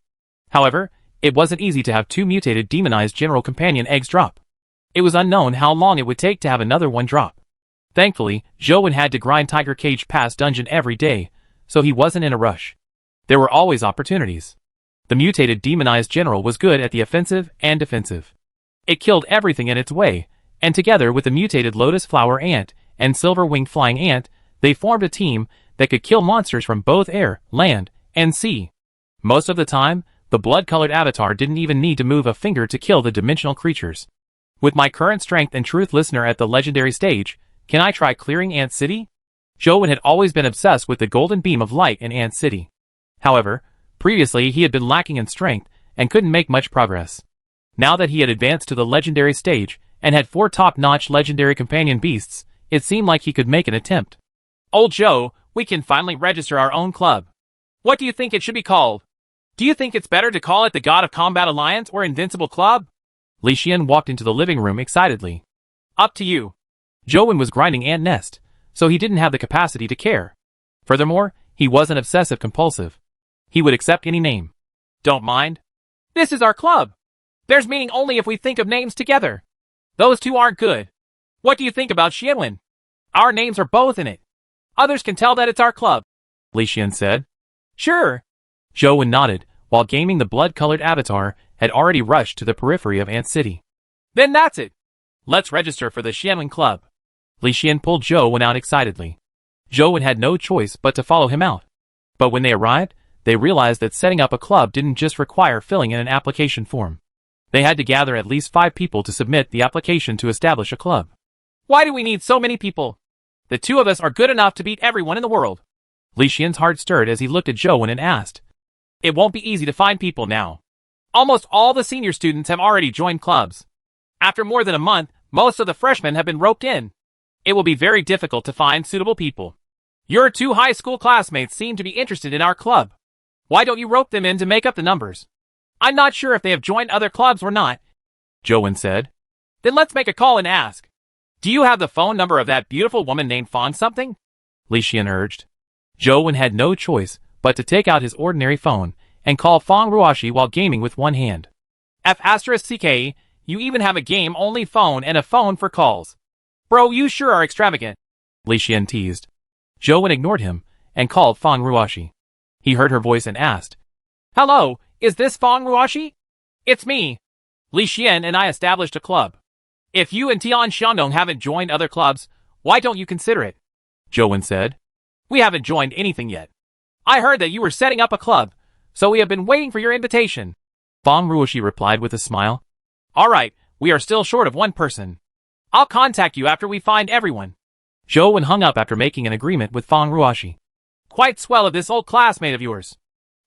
Speaker 1: However, it wasn't easy to have two mutated demonized general companion eggs drop. It was unknown how long it would take to have another one drop. Thankfully, Zhou had to grind Tiger Cage Pass dungeon every day, so he wasn't in a rush. There were always opportunities. The mutated demonized general was good at the offensive and defensive. It killed everything in its way, and together with the mutated lotus flower ant and silver-winged flying ant, they formed a team that could kill monsters from both air, land, and sea. Most of the time, the blood-colored avatar didn't even need to move a finger to kill the dimensional creatures. With my current strength and truth listener at the legendary stage, can I try clearing Ant City? Zhou had always been obsessed with the golden beam of light in Ant City. However, previously he had been lacking in strength and couldn't make much progress. Now that he had advanced to the legendary stage and had 4 top-notch legendary companion beasts, it seemed like he could make an attempt. Old Zhou, we can finally register our own club. What do you think it should be called? Do you think it's better to call it the God of Combat Alliance or Invincible Club? Li Xian walked into the living room excitedly. Up to you. Zhou was grinding ant nest, so he didn't have the capacity to care. Furthermore, he wasn't obsessive-compulsive. He would accept any name. Don't mind. This is our club. There's meaning only if we think of names together. Those two aren't good. What do you think about Xianwen? Our names are both in it. Others can tell that it's our club, Li Xian said. Sure. Zhou nodded, while gaming the blood-colored avatar had already rushed to the periphery of Ant City. Then that's it. Let's register for the Xianwen Club. Li Xian pulled Zhou out excitedly. Zhou had no choice but to follow him out. But when they arrived, they realized that setting up a club didn't just require filling in an application form. They had to gather at least 5 people to submit the application to establish a club. Why do we need so many people? The 2 of us are good enough to beat everyone in the world. Li Xian's heart stirred as he looked at Zhou and asked. It won't be easy to find people now. Almost all the senior students have already joined clubs. After more than a month, most of the freshmen have been roped in. It will be very difficult to find suitable people. Your 2 high school classmates seem to be interested in our club. Why don't you rope them in to make up the numbers? I'm not sure if they have joined other clubs or not, Zhou said. Then let's make a call and ask. Do you have the phone number of that beautiful woman named Fang something? Li Xian urged. Zhou had no choice but to take out his ordinary phone and call Fang Ruoshi while gaming with one hand. F***CK, you even have a game-only phone and a phone for calls. Bro, you sure are extravagant, Li Xian teased. Zhou ignored him and called Fang Ruoshi. He heard her voice and asked, Hello, is this Fang Ruoshi? It's me. Li Xian and I established a club. If you and Tian Xiaodong haven't joined other clubs, why don't you consider it? Zhou said. We haven't joined anything yet. I heard that you were setting up a club, so we have been waiting for your invitation. Fang Ruoshi replied with a smile. Alright, we are still short of 1 person. I'll contact you after we find everyone. Zhou hung up after making an agreement with Fang Ruoshi. Quite swell of this old classmate of yours.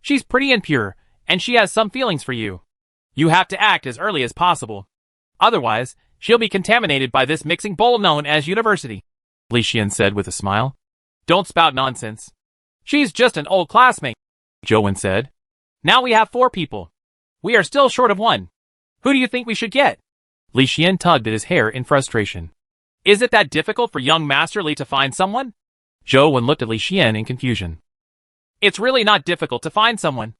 Speaker 1: She's pretty and pure, and she has some feelings for you. You have to act as early as possible. Otherwise, she'll be contaminated by this mixing bowl known as university, Li Xian said with a smile. Don't spout nonsense. She's just an old classmate, Zhou Wen said. Now we have 4 people. We are still short of 1. Who do you think we should get? Li Xian tugged at his hair in frustration. Is it that difficult for young Master Li to find someone? Zhou Wen looked at Li Xian in confusion. It's really not difficult to find someone.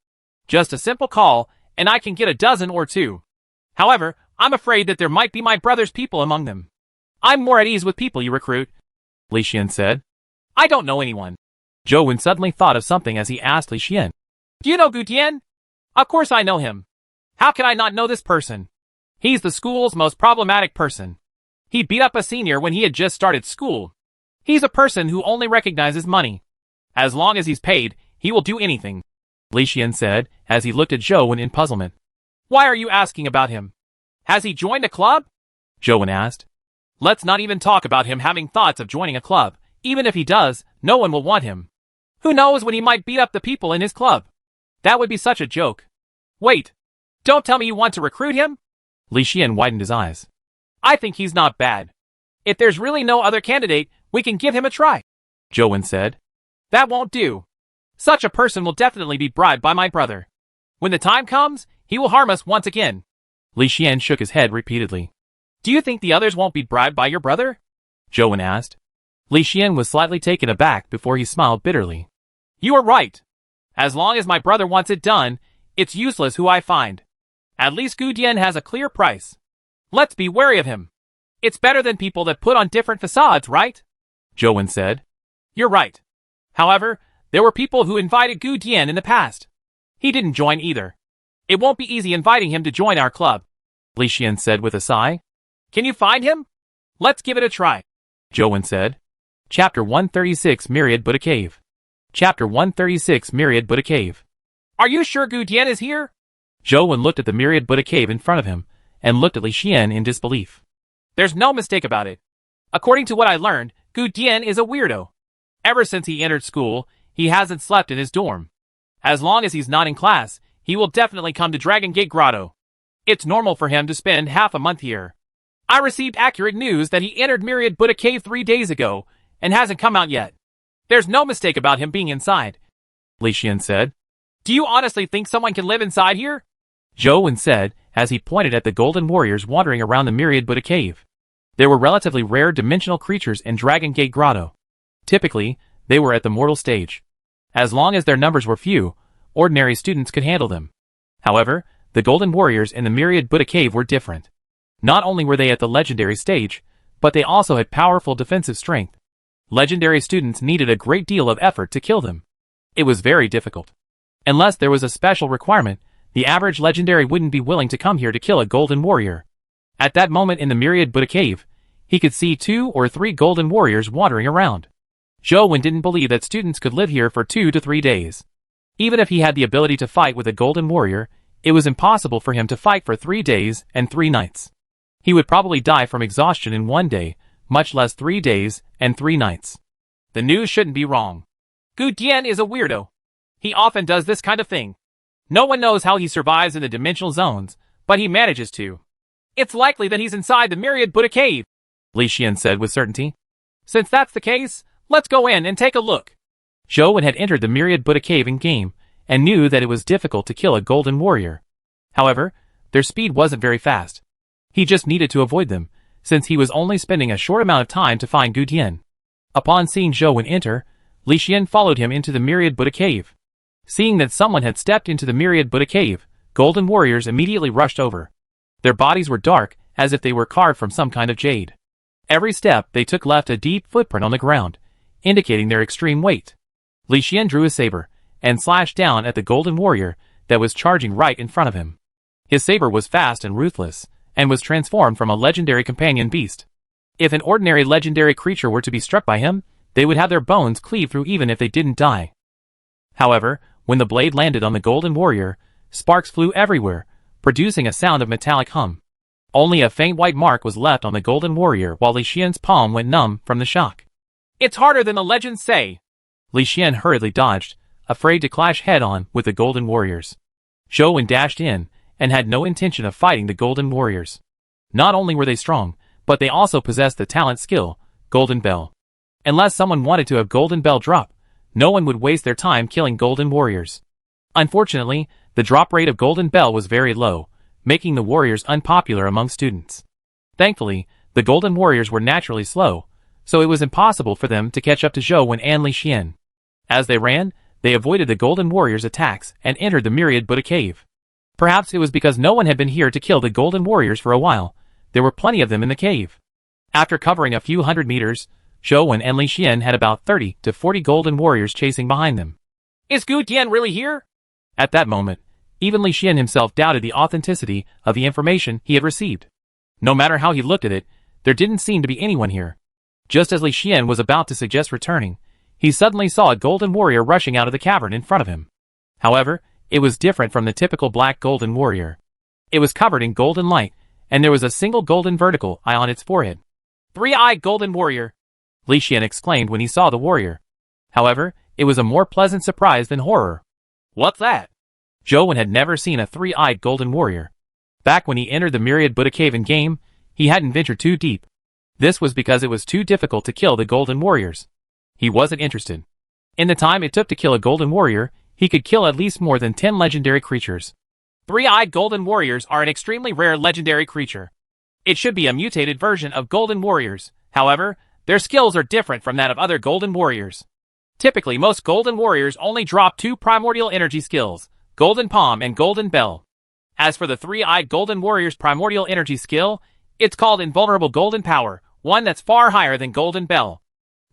Speaker 1: Just a simple call, and I can get a dozen or 2. However, I'm afraid that there might be my brother's people among them. I'm more at ease with people you recruit, Li Xian said. I don't know anyone. Zhou Wen suddenly thought of something as he asked Li Xian. Do you know Gu Tian? Of course I know him. How can I not know this person? He's the school's most problematic person. He beat up a senior when he had just started school. He's a person who only recognizes money. As long as he's paid, he will do anything, Li Xian said as he looked at Zhou Wen in puzzlement. Why are you asking about him? Has he joined a club? Zhou Wen asked. Let's not even talk about him having thoughts of joining a club. Even if he does, no one will want him. Who knows when he might beat up the people in his club? That would be such a joke. Wait. Don't tell me you want to recruit him? Li Xian widened his eyes. I think he's not bad. If there's really no other candidate, we can give him a try, Zhou Wen said. That won't do. Such a person will definitely be bribed by my brother. When the time comes, he will harm us once again. Li Xian shook his head repeatedly. Do you think the others won't be bribed by your brother? Zhou Wen asked. Li Xian was slightly taken aback before he smiled bitterly. You are right. As long as my brother wants it done, it's useless who I find. At least Gu Dian has a clear price. Let's be wary of him. It's better than people that put on different facades, right? Zhou Wen said. You're right. However, there were people who invited Gu Dian in the past. He didn't join either. It won't be easy inviting him to join our club, Li Xian said with a sigh. Can you find him? Let's give it a try, Zhou Wen said. Chapter 136 Myriad Buddha Cave. Chapter 136 Myriad Buddha Cave. Are you sure Gu Dian is here? Zhou Wen looked at the Myriad Buddha Cave in front of him, and looked at Li Xian in disbelief. There's no mistake about it. According to what I learned, Gu Dian is a weirdo. Ever since he entered school, he hasn't slept in his dorm. As long as he's not in class, he will definitely come to Dragon Gate Grotto. It's normal for him to spend half a month here. I received accurate news that he entered Myriad Buddha Cave 3 days ago, and hasn't come out yet. There's no mistake about him being inside, Li Xian said. Do you honestly think someone can live inside here? Zhou Wen said, as he pointed at the golden warriors wandering around the Myriad Buddha Cave. There were relatively rare dimensional creatures in Dragon Gate Grotto. Typically, they were at the mortal stage. As long as their numbers were few, ordinary students could handle them. However, the golden warriors in the Myriad Buddha Cave were different. Not only were they at the legendary stage, but they also had powerful defensive strength. Legendary students needed a great deal of effort to kill them. It was very difficult. Unless there was a special requirement, the average legendary wouldn't be willing to come here to kill a golden warrior. At that moment in the Myriad Buddha Cave, he could see 2 or 3 golden warriors wandering around. Zhou Wen didn't believe that students could live here for 2 to 3 days. Even if he had the ability to fight with a golden warrior, it was impossible for him to fight for 3 days and 3 nights. He would probably die from exhaustion in 1 day, much less 3 days and 3 nights. The news shouldn't be wrong. Gu Dian is a weirdo. He often does this kind of thing. No one knows how he survives in the dimensional zones, but he manages to. It's likely that he's inside the Myriad Buddha Cave, Li Xian said with certainty. Since that's the case, let's go in and take a look. Zhou Wen had entered the Myriad Buddha Cave in game, and knew that it was difficult to kill a golden warrior. However, their speed wasn't very fast. He just needed to avoid them, since he was only spending a short amount of time to find Gu Dian. Upon seeing Zhou Wen enter, Li Xian followed him into the Myriad Buddha Cave. Seeing that someone had stepped into the Myriad Buddha Cave, golden warriors immediately rushed over. Their bodies were dark, as if they were carved from some kind of jade. Every step they took left a deep footprint on the ground, indicating their extreme weight. Li Xian drew his saber, and slashed down at the golden warrior that was charging right in front of him. His saber was fast and ruthless, and was transformed from a legendary companion beast. If an ordinary legendary creature were to be struck by him, they would have their bones cleave through even if they didn't die. However, when the blade landed on the golden warrior, sparks flew everywhere, producing a sound of metallic hum. Only a faint white mark was left on the golden warrior while Li Xian's palm went numb from the shock. It's harder than the legends say. Li Xian hurriedly dodged, afraid to clash head-on with the golden warriors. Zhou Wen dashed in, and had no intention of fighting the golden warriors. Not only were they strong, but they also possessed the talent skill, Golden Bell. Unless someone wanted to have Golden Bell drop, No one would waste their time killing golden warriors. Unfortunately, the drop rate of Golden Bell was very low, making the warriors unpopular among students. Thankfully, the golden warriors were naturally slow, so it was impossible for them to catch up to Zhou Wen and Li Xian. As they ran, they avoided the golden warriors' attacks and entered the myriad Buddha cave. Perhaps it was because no one had been here to kill the golden warriors for a while. There were plenty of them in the cave. After covering a few hundred meters, Zhou Wen and Li Xian had about 30 to 40 golden warriors chasing behind them. Is Gu Dian really here? At that moment, even Li Xian himself doubted the authenticity of the information he had received. No matter how he looked at it, there didn't seem to be anyone here. Just as Li Xian was about to suggest returning, he suddenly saw a golden warrior rushing out of the cavern in front of him. However, it was different from the typical black golden warrior. It was covered in golden light, and there was a single golden vertical eye on its forehead. Three-eyed golden warrior, Li Xian exclaimed when he saw the warrior. However, it was a more pleasant surprise than horror. What's that? Zhou Wen had never seen a three-eyed golden warrior. Back when he entered the myriad Buddha cave in game, he hadn't ventured too deep. This was because it was too difficult to kill the golden warriors. He wasn't interested. In the time it took to kill a golden warrior, he could kill at least more than 10 legendary creatures. Three-eyed golden warriors are an extremely rare legendary creature. It should be a mutated version of golden warriors. However, their skills are different from that of other golden warriors. Typically, most golden warriors only drop 2 primordial energy skills, Golden Palm and Golden Bell. As for the three-eyed golden warrior's primordial energy skill, it's called Invulnerable Golden Power, one that's far higher than Golden Bell.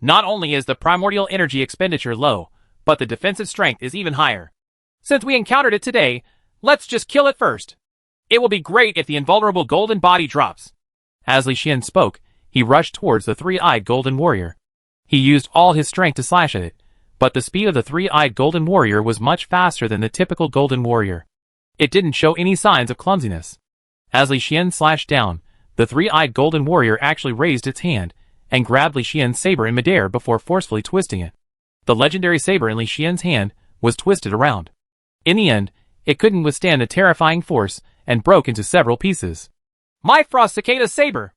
Speaker 1: Not only is the primordial energy expenditure low, but the defensive strength is even higher. Since we encountered it today, let's just kill it first. It will be great if the invulnerable golden body drops. As Li Xian spoke, he rushed towards the three-eyed golden warrior. He used all his strength to slash at it, but the speed of the three-eyed golden warrior was much faster than the typical golden warrior. It didn't show any signs of clumsiness. As Li Xian slashed down, the three-eyed golden warrior actually raised its hand and grabbed Li Xian's saber in midair before forcefully twisting it. The legendary saber in Li Xian's hand was twisted around. In the end, it couldn't withstand the terrifying force and broke into several pieces. My Frost Cicada saber!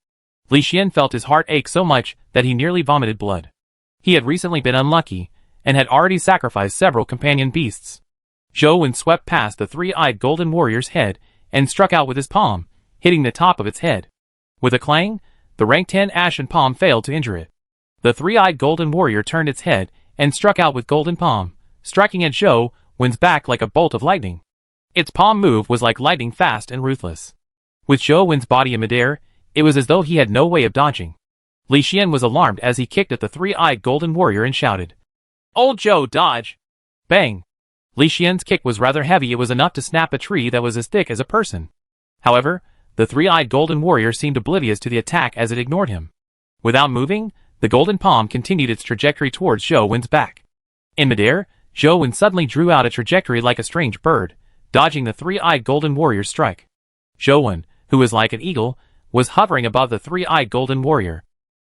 Speaker 1: Li Xian felt his heart ache so much that he nearly vomited blood. He had recently been unlucky and had already sacrificed several companion beasts. Zhou Wen swept past the three-eyed golden warrior's head and struck out with his palm, hitting the top of its head. With a clang, the rank 10 ashen palm failed to injure it. The three-eyed golden warrior turned its head and struck out with golden palm, striking at Zhou Wen's back like a bolt of lightning. Its palm move was like lightning fast and ruthless. With Zhou Wen's body in midair, it was as though he had no way of dodging. Li Xian was alarmed as he kicked at the three-eyed golden warrior and shouted, "Old Zhou, dodge!" Bang! Li Xian's kick was rather heavy. It was enough to snap a tree that was as thick as a person. However, the three-eyed golden warrior seemed oblivious to the attack as it ignored him. Without moving, the golden palm continued its trajectory towards Zhou Wen's back. In midair, Zhou Wen suddenly drew out a trajectory like a strange bird, dodging the three-eyed golden warrior's strike. Zhou Wen, who was like an eagle, was hovering above the three-eyed golden warrior.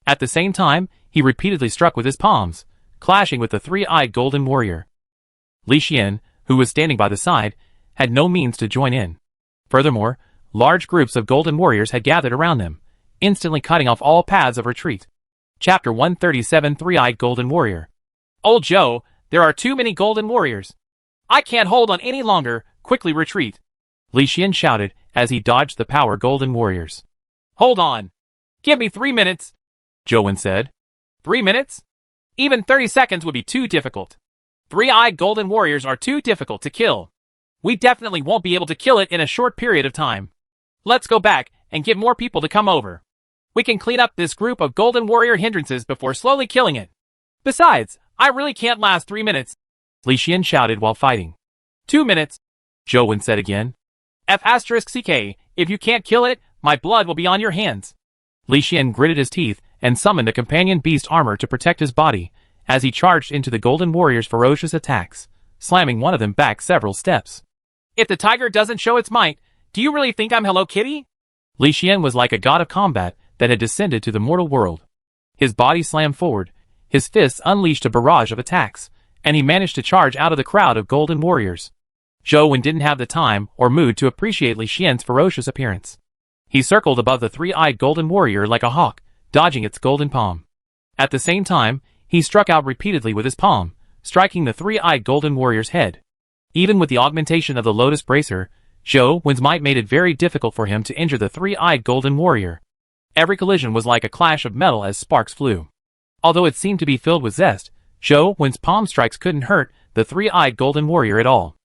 Speaker 1: At the same time, he repeatedly struck with his palms, clashing with the three-eyed golden warrior. Li Xian, who was standing by the side, had no means to join in. Furthermore, large groups of golden warriors had gathered around them, instantly cutting off all paths of retreat. Chapter 137 Three-Eyed Golden Warrior. Old Zhou, there are too many golden warriors. I can't hold on any longer, quickly retreat. Li Xian shouted as he dodged the power golden warriors. Hold on. Give me 3 minutes, Zhou Wen said. 3 minutes? Even 30 seconds would be too difficult. Three-eyed golden warriors are too difficult to kill. We definitely won't be able to kill it in a short period of time. Let's go back and get more people to come over. We can clean up this group of golden warrior hindrances before slowly killing it. Besides, I really can't last 3 minutes, Li Xian shouted while fighting. 2 minutes, Zhou Wen said again. F***CK, if you can't kill it, my blood will be on your hands. Li Xian gritted his teeth and summoned a companion beast armor to protect his body as he charged into the golden warrior's ferocious attacks, slamming one of them back several steps. If the tiger doesn't show its might, do you really think I'm Hello Kitty? Li Xian was like a god of combat that had descended to the mortal world. His body slammed forward, his fists unleashed a barrage of attacks, and he managed to charge out of the crowd of golden warriors. Zhou Wen didn't have the time or mood to appreciate Li Xian's ferocious appearance. He circled above the three-eyed golden warrior like a hawk, dodging its golden palm. At the same time, he struck out repeatedly with his palm, striking the three-eyed golden warrior's head. Even with the augmentation of the Lotus Bracer, Zhou Wen's might made it very difficult for him to injure the three-eyed golden warrior. Every collision was like a clash of metal as sparks flew. Although it seemed to be filled with zest, Zhou Wen's palm strikes couldn't hurt the three-eyed golden warrior at all.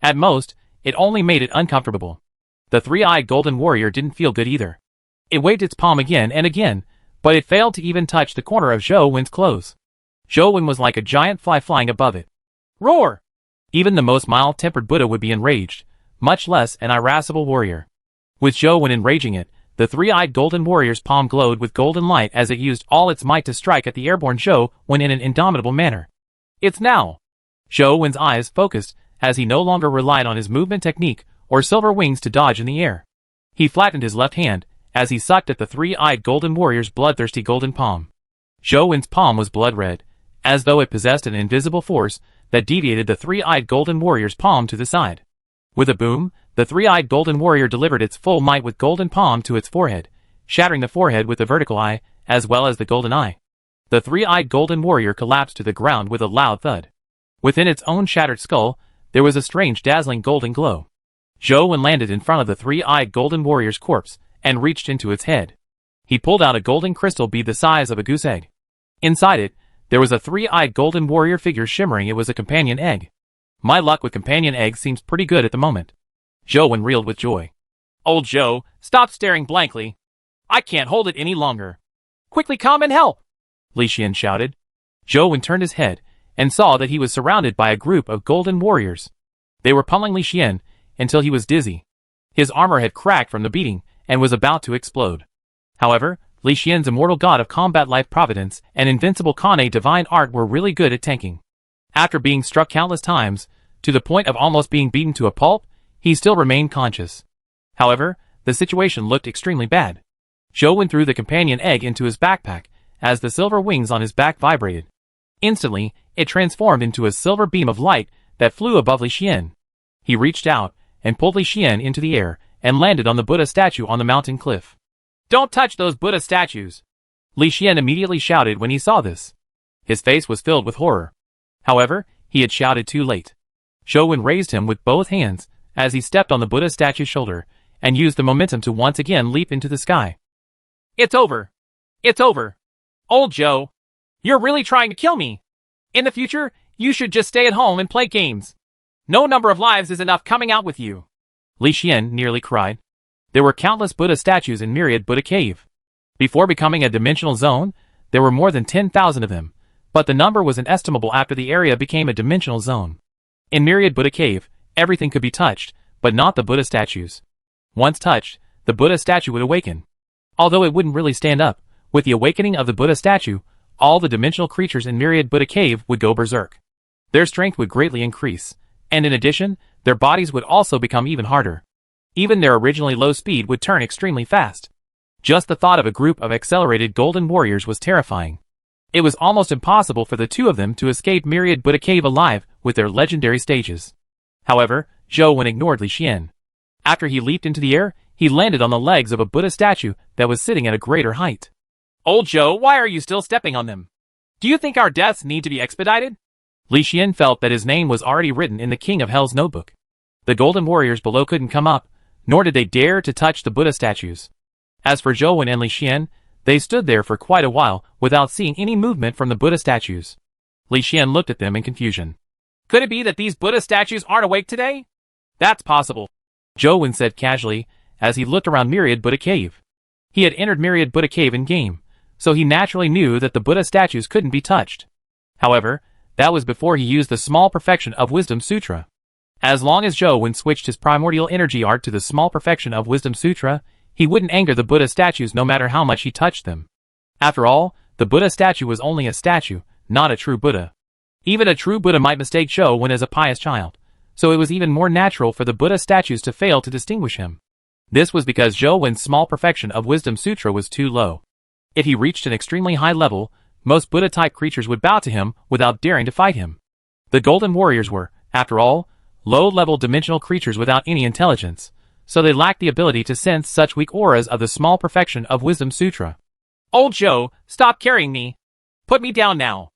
Speaker 1: At most, it only made it uncomfortable. The three-eyed golden warrior didn't feel good either. It waved its palm again and again, but it failed to even touch the corner of Zhou Wen's clothes. Zhou Wen was like a giant fly flying above it. Roar! Even the most mild-tempered Buddha would be enraged, much less an irascible warrior. With Zhou Wen enraging it, the three-eyed golden warrior's palm glowed with golden light as it used all its might to strike at the airborne Zhou Wen in an indomitable manner. It's now! Zhou Wen's eyes focused as he no longer relied on his movement technique or silver wings to dodge in the air. He flattened his left hand as he sucked at the three-eyed golden warrior's bloodthirsty golden palm. Zhou Wen's palm was blood-red, as though it possessed an invisible force that deviated the three-eyed golden warrior's palm to the side. With a boom, the three-eyed golden warrior delivered its full might with golden palm to its forehead, shattering the forehead with the vertical eye, as well as the golden eye. The three-eyed golden warrior collapsed to the ground with a loud thud. Within its own shattered skull, there was a strange dazzling golden glow. Zhou Wen landed in front of the three-eyed golden warrior's corpse and reached into its head. He pulled out a golden crystal bead the size of a goose egg. Inside it, there was a three-eyed golden warrior figure shimmering. It was a companion egg. My luck with companion eggs seems pretty good at the moment. Zhou Wen reeled with joy. Old Zhou, stop staring blankly. I can't hold it any longer. Quickly come and help! Li Xian shouted. Zhou Wen turned his head and saw that he was surrounded by a group of golden warriors. They were pummeling Li Xian until he was dizzy. His armor had cracked from the beating and was about to explode. However, Li Xian's immortal god of combat life providence and invincible Kane divine art were really good at tanking. After being struck countless times, to the point of almost being beaten to a pulp, he still remained conscious. However, the situation looked extremely bad. Zhou Wen threw the companion egg into his backpack as the silver wings on his back vibrated. Instantly, it transformed into a silver beam of light that flew above Li Xian. He reached out and pulled Li Xian into the air and landed on the Buddha statue on the mountain cliff. Don't touch those Buddha statues! Li Xian immediately shouted when he saw this. His face was filled with horror. However, he had shouted too late. Zhou Wen raised him with both hands as he stepped on the Buddha statue's shoulder and used the momentum to once again leap into the sky. It's over! It's over! Old Zhou! You're really trying to kill me! In the future, you should just stay at home and play games. No number of lives is enough coming out with you. Li Xian nearly cried. There were countless Buddha statues in Myriad Buddha Cave. Before becoming a dimensional zone, there were more than 10,000 of them, but the number was inestimable after the area became a dimensional zone. In Myriad Buddha Cave, everything could be touched, but not the Buddha statues. Once touched, the Buddha statue would awaken. Although it wouldn't really stand up, with the awakening of the Buddha statue, all the dimensional creatures in Myriad Buddha Cave would go berserk. Their strength would greatly increase, and in addition, their bodies would also become even harder. Even their originally low speed would turn extremely fast. Just the thought of a group of accelerated golden warriors was terrifying. It was almost impossible for the two of them to escape Myriad Buddha Cave alive with their legendary stages. However, Zhou Wen ignored Li Xian. After he leaped into the air, he landed on the legs of a Buddha statue that was sitting at a greater height. Old Zhou, why are you still stepping on them? Do you think our deaths need to be expedited? Li Xian felt that his name was already written in the King of Hell's notebook. The golden warriors below couldn't come up, nor did they dare to touch the Buddha statues. As for Zhou Wen and Li Xian, they stood there for quite a while without seeing any movement from the Buddha statues. Li Xian looked at them in confusion. Could it be that these Buddha statues aren't awake today? That's possible, Zhou Wen said casually as he looked around Myriad Buddha Cave. He had entered Myriad Buddha Cave in-game, so he naturally knew that the Buddha statues couldn't be touched. However, that was before he used the Small Perfection of Wisdom Sutra. As long as Zhou Wen switched his primordial energy art to the Small Perfection of Wisdom Sutra, he wouldn't anger the Buddha statues no matter how much he touched them. After all, the Buddha statue was only a statue, not a true Buddha. Even a true Buddha might mistake Zhou Wen as a pious child, so it was even more natural for the Buddha statues to fail to distinguish him. This was because Zhou Wen's Small Perfection of Wisdom Sutra was too low. If he reached an extremely high level, most Buddha-type creatures would bow to him without daring to fight him. The Golden Warriors were, after all, low-level dimensional creatures without any intelligence, so they lacked the ability to sense such weak auras of the Small Perfection of Wisdom Sutra. Old Zhou, stop carrying me! Put me down now!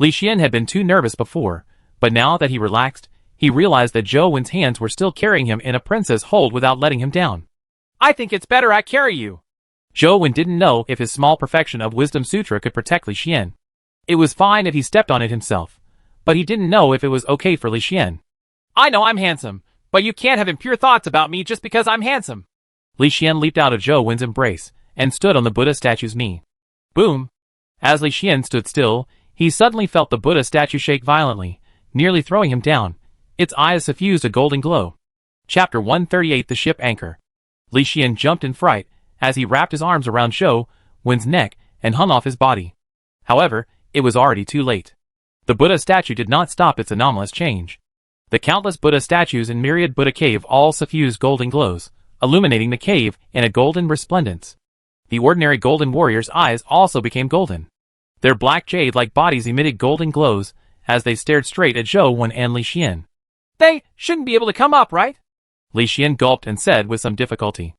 Speaker 1: Li Xian had been too nervous before, but now that he relaxed, he realized that Zhou Wen's hands were still carrying him in a princess hold without letting him down. I think it's better I carry you. Zhou Wen didn't know if his small perfection of Wisdom Sutra could protect Li Xian. It was fine if he stepped on it himself, but he didn't know if it was okay for Li Xian. I know I'm handsome, but you can't have impure thoughts about me just because I'm handsome. Li Xian leaped out of Zhou Wen's embrace and stood on the Buddha statue's knee. Boom! As Li Xian stood still, he suddenly felt the Buddha statue shake violently, nearly throwing him down. Its eyes suffused a golden glow. Chapter 138 The Ship Anchor. Li Xian jumped in fright as he wrapped his arms around Zhou Wen's neck and hung off his body. However, it was already too late. The Buddha statue did not stop its anomalous change. The countless Buddha statues in Myriad Buddha Cave all suffused golden glows, illuminating the cave in a golden resplendence. The ordinary golden warriors' eyes also became golden. Their black jade-like bodies emitted golden glows as they stared straight at Zhou Wen and Li Xian. They shouldn't be able to come up, right? Li Xian gulped and said with some difficulty.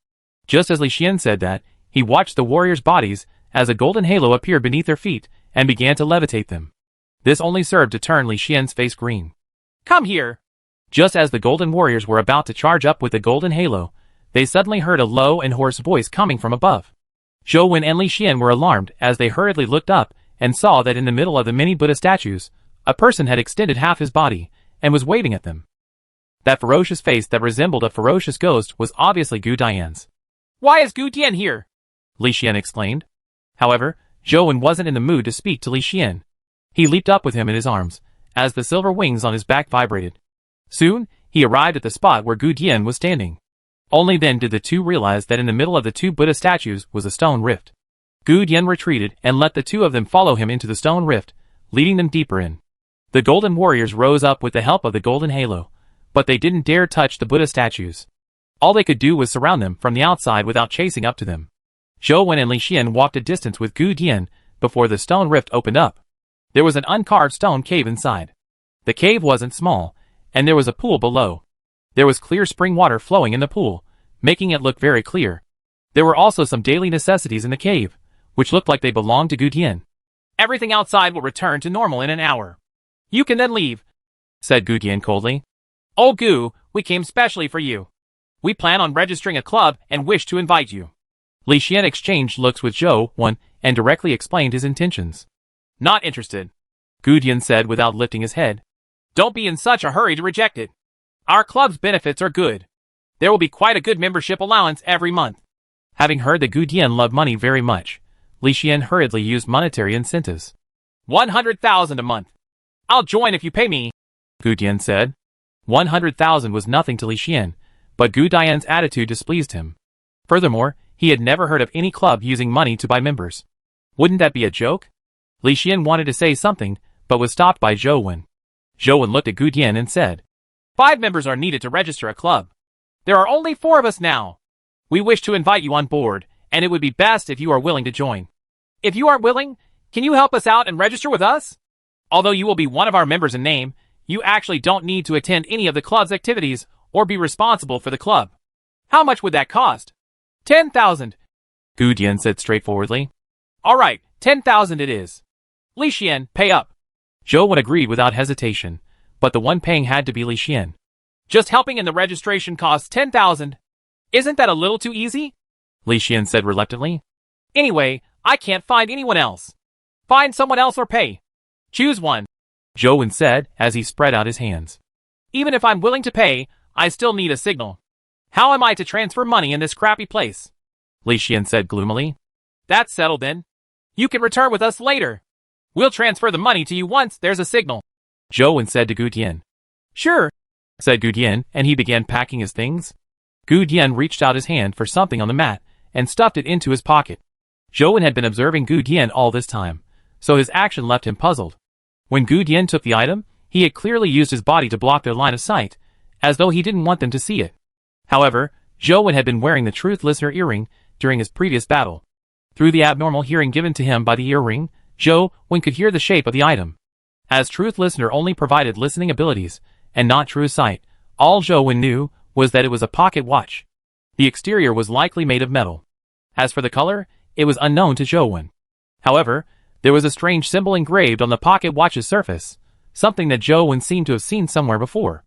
Speaker 1: Just as Li Xian said that, he watched the warriors' bodies as a golden halo appeared beneath their feet and began to levitate them. This only served to turn Li Xian's face green. Come here! Just as the golden warriors were about to charge up with the golden halo, they suddenly heard a low and hoarse voice coming from above. Zhou Wen and Li Xian were alarmed as they hurriedly looked up and saw that in the middle of the many Buddha statues, a person had extended half his body and was waving at them. That ferocious face that resembled a ferocious ghost was obviously Gu Dian's. Why is Gu Dian here? Li Xian exclaimed. However, Zhou Wen wasn't in the mood to speak to Li Xian. He leaped up with him in his arms, as the silver wings on his back vibrated. Soon, he arrived at the spot where Gu Dian was standing. Only then did the two realize that in the middle of the two Buddha statues was a stone rift. Gu Dian retreated and let the two of them follow him into the stone rift, leading them deeper in. The golden warriors rose up with the help of the golden halo, but they didn't dare touch the Buddha statues. All they could do was surround them from the outside without chasing up to them. Zhou Wen and Li Xian walked a distance with Gu Dian before the stone rift opened up. There was an uncarved stone cave inside. The cave wasn't small, and there was a pool below. There was clear spring water flowing in the pool, making it look very clear. There were also some daily necessities in the cave, which looked like they belonged to Gu Dian. Everything outside will return to normal in an hour. You can then leave, said Gu Dian coldly. Oh Gu, we came specially for you. We plan on registering a club and wish to invite you. Li Xian exchanged looks with Zhou Wen and directly explained his intentions. Not interested, Gu Dian said without lifting his head. Don't be in such a hurry to reject it. Our club's benefits are good. There will be quite a good membership allowance every month. Having heard that Gu Dian loved money very much, Li Xian hurriedly used monetary incentives. 100,000 a month. I'll join if you pay me, Gu Dian said. 100,000 was nothing to Li Xian, but Gu Dian's attitude displeased him. Furthermore, he had never heard of any club using money to buy members. Wouldn't that be a joke? Li Xian wanted to say something, but was stopped by Zhou Wen. Zhou Wen looked at Gu Dian and said, 5 members are needed to register a club. There are only 4 of us now. We wish to invite you on board, and it would be best if you are willing to join. If you aren't willing, can you help us out and register with us? Although you will be one of our members in name, you actually don't need to attend any of the club's activities or be responsible for the club. How much would that cost? 10,000, Gu Dian said straightforwardly. All right, 10,000 it is. Li Xian, pay up. Zhou Wen agreed without hesitation, but the one paying had to be Li Xian. Just helping in the registration costs 10,000. Isn't that a little too easy? Li Xian said reluctantly. Anyway, I can't find anyone else. Find someone else or pay. Choose one, Zhou Wen said as he spread out his hands. Even if I'm willing to pay, I still need a signal. How am I to transfer money in this crappy place? Li Xian said gloomily. That's settled then. You can return with us later. We'll transfer the money to you once there's a signal, Zhou Wen said to Gu Dian. Sure, said Gu Dian, and he began packing his things. Gu Dian reached out his hand for something on the mat and stuffed it into his pocket. Zhou Wen had been observing Gu Dian all this time, so his action left him puzzled. When Gu Dian took the item, he had clearly used his body to block their line of sight, as though he didn't want them to see it. However, Zhou Wen had been wearing the Truth Listener earring during his previous battle. Through the abnormal hearing given to him by the earring, Zhou Wen could hear the shape of the item. As Truth Listener only provided listening abilities, and not true sight, all Zhou Wen knew was that it was a pocket watch. The exterior was likely made of metal. As for the color, it was unknown to Zhou Wen. However, There was a strange symbol engraved on the pocket watch's surface, something that Zhou Wen seemed to have seen somewhere before.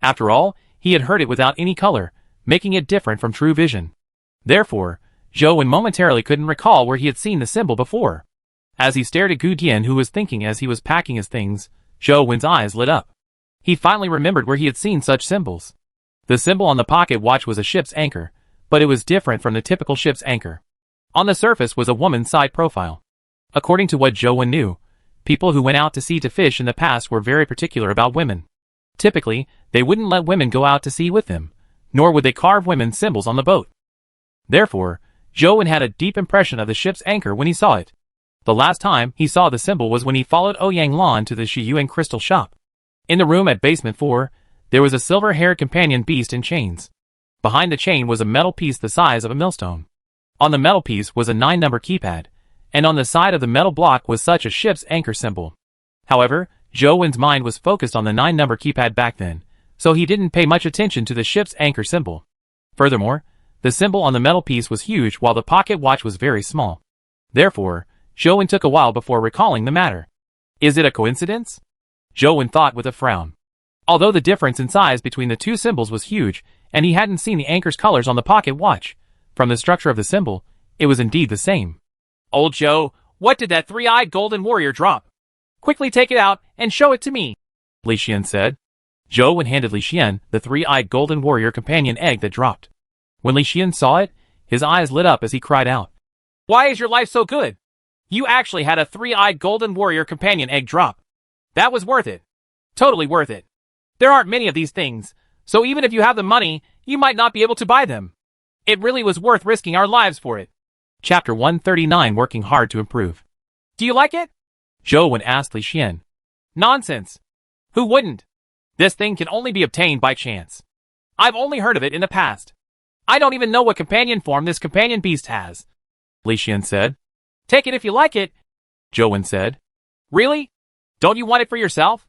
Speaker 1: After all, he had heard it without any color, making it different from true vision. Therefore, Zhou Wen momentarily couldn't recall where he had seen the symbol before. As he stared at Gu Dian, who was thinking as he was packing his things, Zhou Wen's eyes lit up. He finally remembered where he had seen such symbols. The symbol on the pocket watch was a ship's anchor, but it was different from the typical ship's anchor. On the surface was a woman's side profile. According to what Zhou Wen knew, people who went out to sea to fish in the past were very particular about women. Typically, they wouldn't let women go out to sea with them, nor would they carve women's symbols on the boat. Therefore, Zhou Wen had a deep impression of the ship's anchor when he saw it. The last time he saw the symbol was when he followed Ouyang Lan to the Shiyuan crystal shop. In the room at basement 4, there was a silver-haired companion beast in chains. Behind the chain was a metal piece the size of a millstone. On the metal piece was a 9-number keypad, and on the side of the metal block was such a ship's anchor symbol. However, Zhou Wen's mind was focused on the 9-number keypad back then, so he didn't pay much attention to the ship's anchor symbol. Furthermore, the symbol on the metal piece was huge while the pocket watch was very small. Therefore, Zhou Wen took a while before recalling the matter. Is it a coincidence? Zhou Wen thought with a frown. Although the difference in size between the two symbols was huge, and he hadn't seen the anchor's colors on the pocket watch, from the structure of the symbol, it was indeed the same. Old Zhou, what did that three-eyed golden warrior drop? Quickly take it out and show it to me, Li Xian said. Zhou Wen handed Li Xian the three-eyed golden warrior companion egg that dropped. When Li Xian saw it, his eyes lit up as he cried out. Why is your life so good? You actually had a three-eyed golden warrior companion egg drop. That was worth it. Totally worth it. There aren't many of these things, so even if you have the money, you might not be able to buy them. It really was worth risking our lives for it. Chapter 139, Working Hard to Improve. Do you like it? Zhou Wen asked Li Xian. Nonsense. Who wouldn't? This thing can only be obtained by chance. I've only heard of it in the past. I don't even know what companion form this companion beast has, Li Xian said. Take it if you like it, Zhou Wen said. Really? Don't you want it for yourself?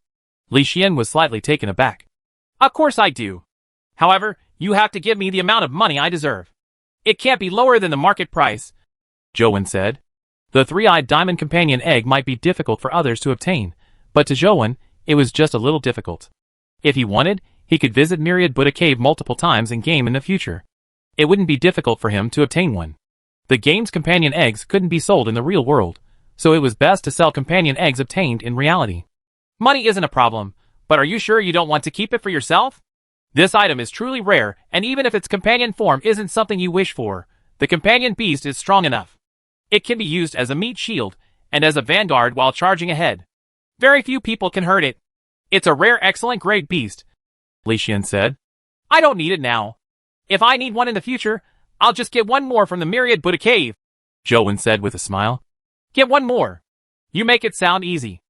Speaker 1: Li Xian was slightly taken aback. Of course I do. However, you have to give me the amount of money I deserve. It can't be lower than the market price, Zhou Wen said. The three-eyed diamond companion egg might be difficult for others to obtain, but to Zhou Wen, it was just a little difficult. If he wanted, he could visit Myriad Buddha Cave multiple times in game in the future. It wouldn't be difficult for him to obtain one. The game's companion eggs couldn't be sold in the real world, so it was best to sell companion eggs obtained in reality. Money isn't a problem, but are you sure you don't want to keep it for yourself? This item is truly rare, and even if its companion form isn't something you wish for, the companion beast is strong enough. It can be used as a meat shield, and as a vanguard while charging ahead. Very few people can hurt it. It's a rare excellent grade beast, Li Xian said. I don't need it now. If I need one in the future, I'll just get one more from the Myriad Buddha Cave, Zhou Wen said with a smile. Get one more. You make it sound easy.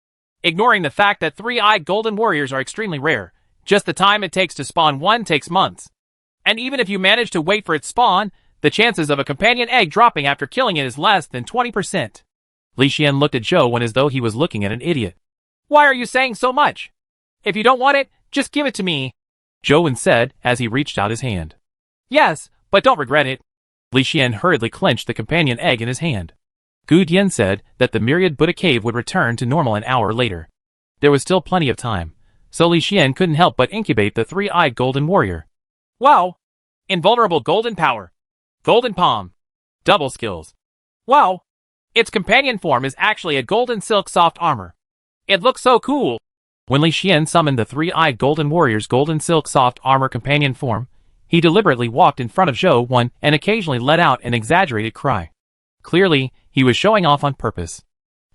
Speaker 1: Ignoring the fact that three-eyed golden warriors are extremely rare, just the time it takes to spawn one takes months. And even if you manage to wait for its spawn, the chances of a companion egg dropping after killing it is less than 20%. Li Xian looked at Zhou Wen as though he was looking at an idiot. Why are you saying so much? If you don't want it, just give it to me, Zhou Wen said as he reached out his hand. Yes, but don't regret it. Li Xian hurriedly clenched the companion egg in his hand. Gu Dian said that the Myriad Buddha Cave would return to normal an hour later. There was still plenty of time, so Li Xian couldn't help but incubate the three-eyed golden warrior. Wow! Invulnerable golden power. Golden palm. Double skills. Wow! Its companion form is actually a golden silk soft armor. It looks so cool! When Li Xian summoned the three-eyed golden warrior's golden silk soft armor companion form, he deliberately walked in front of Zhou Wen and occasionally let out an exaggerated cry. Clearly, he was showing off on purpose.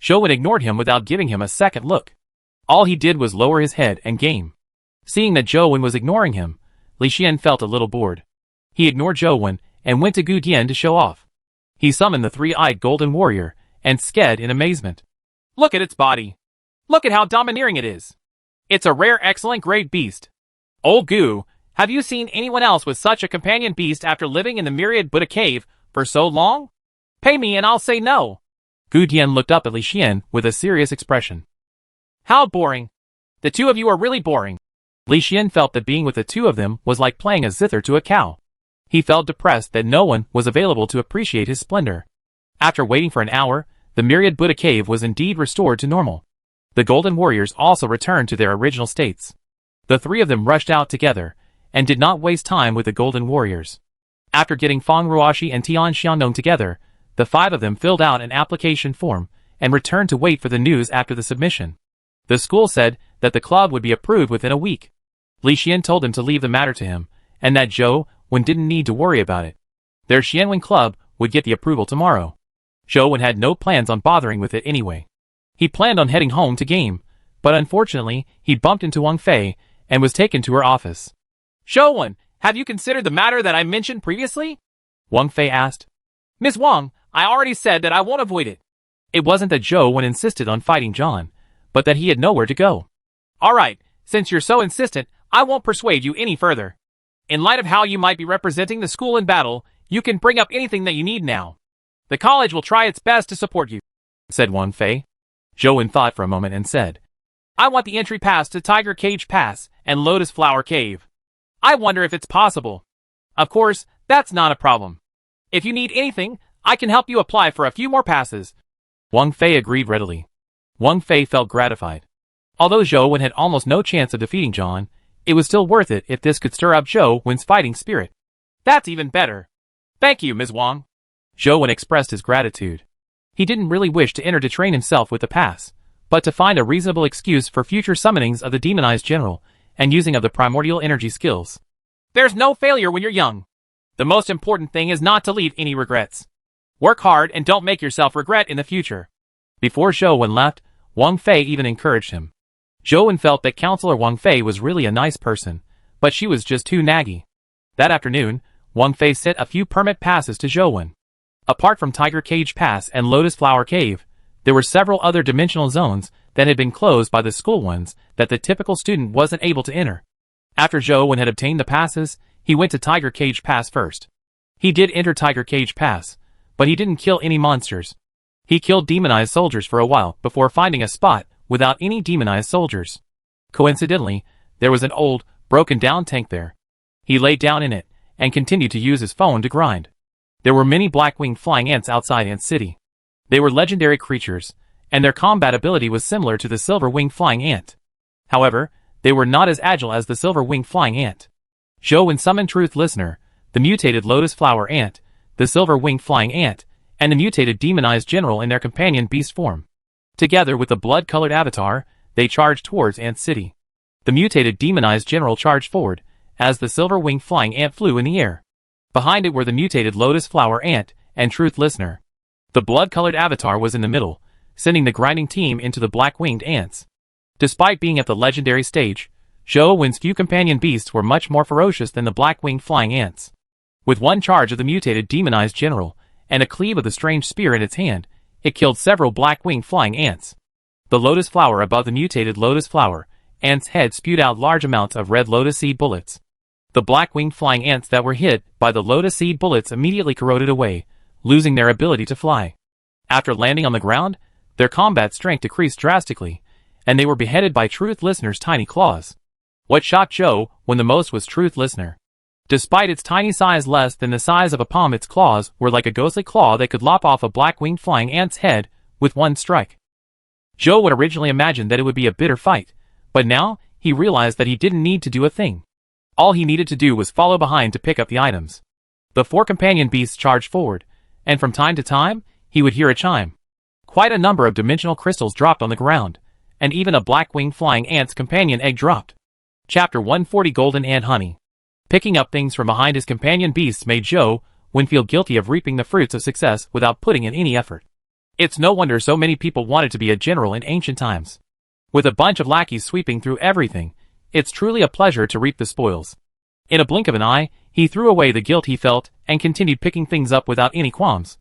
Speaker 1: Zhou Wen ignored him without giving him a second look. All he did was lower his head and game. Seeing that Zhou Wen was ignoring him, Li Xian felt a little bored. He ignored Zhou Wen and went to Gu Dian to show off. He summoned the three-eyed golden warrior and sked in amazement. Look at its body. Look at how domineering it is. It's a rare excellent grade beast. Old Gu, have you seen anyone else with such a companion beast after living in the Myriad Buddha Cave for so long? Pay me and I'll say no. Gu Dian looked up at Li Xian with a serious expression. How boring. The two of you are really boring. Li Xian felt that being with the two of them was like playing a zither to a cow. He felt depressed that no one was available to appreciate his splendor. After waiting for an hour, the myriad Buddha cave was indeed restored to normal. The Golden Warriors also returned to their original states. The three of them rushed out together, and did not waste time with the Golden Warriors. After getting Feng Ruoshi and Tian Xiaonong together, the five of them filled out an application form, and returned to wait for the news after the submission. The school said that the club would be approved within a week. Li Xian told them to leave the matter to him, and that Zhou Wen didn't need to worry about it. Their Xianwen club would get the approval tomorrow. Zhou Wen had no plans on bothering with it anyway. He planned on heading home to game, but unfortunately, he bumped into Wang Fei, and was taken to her office. "Zhou Wen, have you considered the matter that I mentioned previously?" Wang Fei asked. "Ms. Wang, I already said that I won't avoid it." It wasn't that Zhou Wen insisted on fighting John, but that he had nowhere to go. "Alright, since you're so insistent, I won't persuade you any further. In light of how you might be representing the school in battle, you can bring up anything that you need now. The college will try its best to support you," said Wang Fei. Zhou Wen thought for a moment and said, "I want the entry pass to Tiger Cage Pass and Lotus Flower Cave. I wonder if it's possible. Of course, that's not a problem. If you need anything, I can help you apply for a few more passes." Wang Fei agreed readily. Wang Fei felt gratified. Although Zhou Wen had almost no chance of defeating John, it was still worth it if this could stir up Zhou Wen's fighting spirit. "That's even better. Thank you, Ms. Wang." Zhou Wen expressed his gratitude. He didn't really wish to enter to train himself with the pass, but to find a reasonable excuse for future summonings of the demonized general, and using of the primordial energy skills. "There's no failure when you're young. The most important thing is not to leave any regrets. Work hard and don't make yourself regret in the future." Before Zhou Wen left, Wang Fei even encouraged him. Zhou Wen felt that Counselor Wang Fei was really a nice person, but she was just too naggy. That afternoon, Wang Fei sent a few permit passes to Zhou Wen. Apart from Tiger Cage Pass and Lotus Flower Cave, there were several other dimensional zones that had been closed by the school ones that the typical student wasn't able to enter. After Zhou Wen had obtained the passes, he went to Tiger Cage Pass first. He did enter Tiger Cage Pass, but he didn't kill any monsters. He killed demonized soldiers for a while before finding a spot without any demonized soldiers. Coincidentally, there was an old, broken-down tank there. He laid down in it, and continued to use his phone to grind. There were many black-winged flying ants outside Ant City. They were legendary creatures, and their combat ability was similar to the silver-winged flying ant. However, they were not as agile as the silver-winged flying ant. Zhou Wen summoned Truth Listener, the mutated Lotus Flower ant, the silver-winged flying ant, and the mutated demonized general in their companion beast form. Together with the blood-colored avatar, they charged towards Ant City. The mutated demonized general charged forward, as the silver-winged flying ant flew in the air. Behind it were the mutated Lotus Flower ant and Truth Listener. The blood-colored avatar was in the middle, sending the grinding team into the black-winged ants. Despite being at the legendary stage, Zhou Wen's few companion beasts were much more ferocious than the black-winged flying ants. With one charge of the mutated demonized general, and a cleave of the strange spear in its hand, it killed several black-winged flying ants. The lotus flower above the mutated lotus flower ant's head spewed out large amounts of red lotus seed bullets. The black-winged flying ants that were hit by the lotus seed bullets immediately corroded away, losing their ability to fly. After landing on the ground, their combat strength decreased drastically, and they were beheaded by Truth Listener's tiny claws. What shocked Zhou Wen the most was Truth Listener. Despite its tiny size less than the size of a palm, its claws were like a ghostly claw that could lop off a black-winged flying ant's head with one strike. Zhou Wen originally imagined that it would be a bitter fight, but now he realized that he didn't need to do a thing. All he needed to do was follow behind to pick up the items. The four companion beasts charged forward, and from time to time, he would hear a chime. Quite a number of dimensional crystals dropped on the ground, and even a black-winged flying ant's companion egg dropped. Chapter 140 Golden Ant Honey. Picking up things from behind his companion beasts made Zhou Wen feel guilty of reaping the fruits of success without putting in any effort. It's no wonder so many people wanted to be a general in ancient times. With a bunch of lackeys sweeping through everything, it's truly a pleasure to reap the spoils. In a blink of an eye, he threw away the guilt he felt and continued picking things up without any qualms.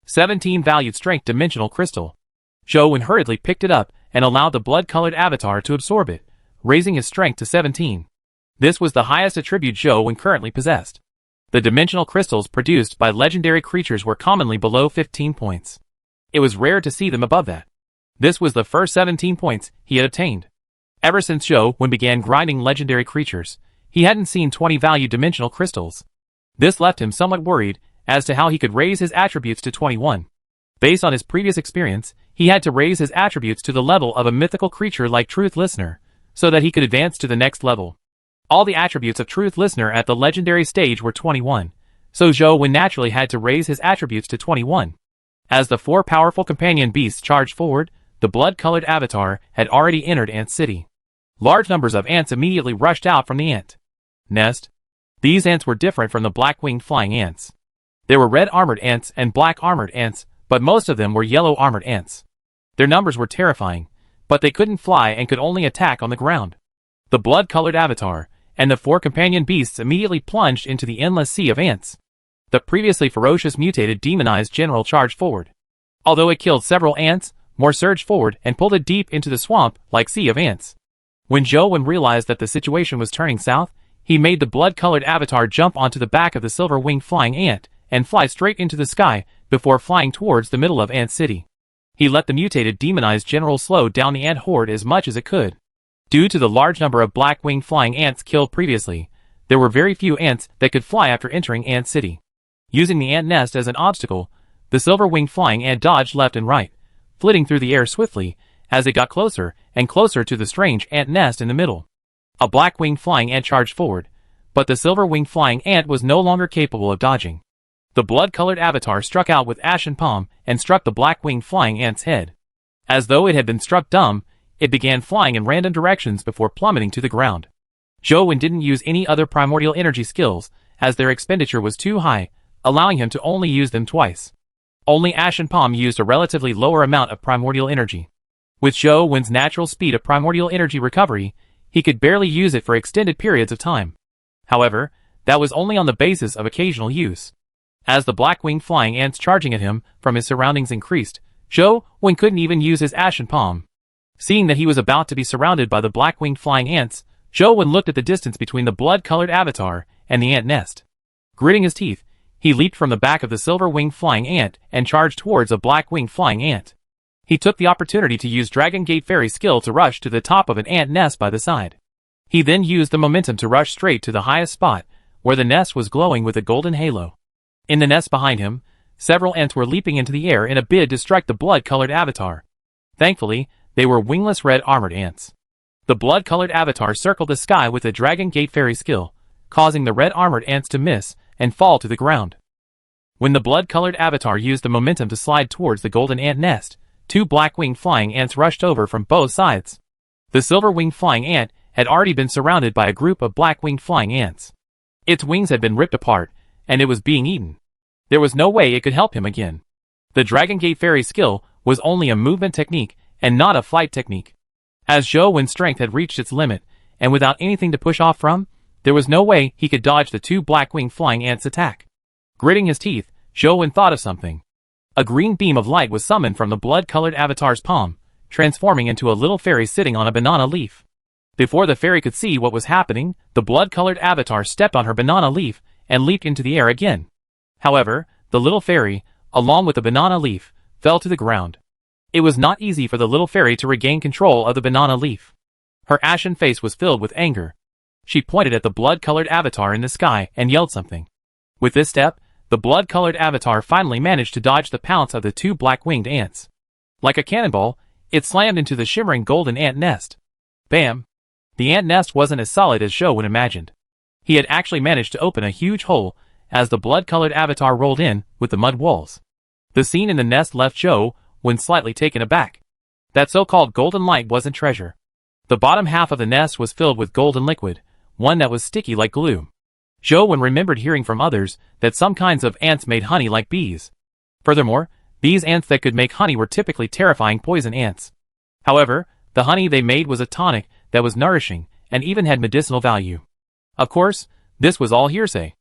Speaker 1: 17 valued strength dimensional crystal. Zhou Wen hurriedly picked it up and allowed the blood-colored avatar to absorb it, raising his strength to 17. This was the highest attribute Zhou Wen currently possessed. The dimensional crystals produced by legendary creatures were commonly below 15 points. It was rare to see them above that. This was the first 17 points he had obtained. Ever since Zhou Wen began grinding legendary creatures, he hadn't seen 20 valued dimensional crystals. This left him somewhat worried as to how he could raise his attributes to 21. Based on his previous experience, he had to raise his attributes to the level of a mythical creature like Truth Listener, so that he could advance to the next level. All the attributes of Truth Listener at the legendary stage were 21, so Zhou Wen naturally had to raise his attributes to 21. As the 4 powerful companion beasts charged forward, the blood-colored avatar had already entered Ant City. Large numbers of ants immediately rushed out from the ant nest. These ants were different from the black-winged flying ants. There were red-armored ants and black-armored ants, but most of them were yellow-armored ants. Their numbers were terrifying, but they couldn't fly and could only attack on the ground. The blood-colored avatar and the 4 companion beasts immediately plunged into the endless sea of ants. The previously ferocious mutated demonized general charged forward. Although it killed several ants, more surged forward and pulled it deep into the swamp like sea of ants. When Zhou Wen realized that the situation was turning south, he made the blood-colored avatar jump onto the back of the silver-winged flying ant and fly straight into the sky before flying towards the middle of Ant City. He let the mutated demonized general slow down the ant horde as much as it could. Due to the large number of black-winged flying ants killed previously, there were very few ants that could fly after entering Ant City. Using the ant nest as an obstacle, the silver-winged flying ant dodged left and right, flitting through the air swiftly as it got closer and closer to the strange ant nest in the middle. A black-winged flying ant charged forward, but the silver-winged flying ant was no longer capable of dodging. The blood-colored avatar struck out with ashen palm and struck the black-winged flying ant's head. As though it had been struck dumb, it began flying in random directions before plummeting to the ground. Zhou Wen didn't use any other primordial energy skills, as their expenditure was too high, allowing him to only use them twice. Only Ashen Palm used a relatively lower amount of primordial energy. With Zhou Wen's natural speed of primordial energy recovery, he could barely use it for extended periods of time. However, that was only on the basis of occasional use. As the black-winged flying ants charging at him from his surroundings increased, Zhou Wen couldn't even use his Ashen Palm. Seeing that he was about to be surrounded by the black-winged flying ants, Zhou Wen looked at the distance between the blood-colored avatar and the ant nest. Gritting his teeth, he leaped from the back of the silver-winged flying ant and charged towards a black-winged flying ant. He took the opportunity to use Dragon Gate Fairy skill to rush to the top of an ant nest by the side. He then used the momentum to rush straight to the highest spot, where the nest was glowing with a golden halo. In the nest behind him, several ants were leaping into the air in a bid to strike the blood-colored avatar. Thankfully, they were wingless red-armored ants. The blood-colored avatar circled the sky with a Dragon Gate Fairy skill, causing the red-armored ants to miss and fall to the ground. When the blood-colored avatar used the momentum to slide towards the golden ant nest, 2 black-winged flying ants rushed over from both sides. The silver-winged flying ant had already been surrounded by a group of black-winged flying ants. Its wings had been ripped apart, and it was being eaten. There was no way it could help him again. The Dragon Gate Fairy skill was only a movement technique and not a flight technique. As Zhou Wen's strength had reached its limit, and without anything to push off from, there was no way he could dodge the 2 black-winged flying ants' attack. Gritting his teeth, Zhou Wen thought of something. A green beam of light was summoned from the blood-colored avatar's palm, transforming into a little fairy sitting on a banana leaf. Before the fairy could see what was happening, the blood-colored avatar stepped on her banana leaf and leaped into the air again. However, the little fairy, along with the banana leaf, fell to the ground. It was not easy for the little fairy to regain control of the banana leaf. Her ashen face was filled with anger. She pointed at the blood-colored avatar in the sky and yelled something. With this step, the blood-colored avatar finally managed to dodge the pounce of the 2 black-winged ants. Like a cannonball, it slammed into the shimmering golden ant nest. Bam! The ant nest wasn't as solid as Zhou Wen imagined. He had actually managed to open a huge hole as the blood-colored avatar rolled in with the mud walls. The scene in the nest left Zhou Wen slightly taken aback. That so-called golden light wasn't treasure. The bottom half of the nest was filled with golden liquid, one that was sticky like glue. Zhou Wen remembered hearing from others that some kinds of ants made honey like bees. Furthermore, these ants that could make honey were typically terrifying poison ants. However, the honey they made was a tonic that was nourishing and even had medicinal value. Of course, this was all hearsay.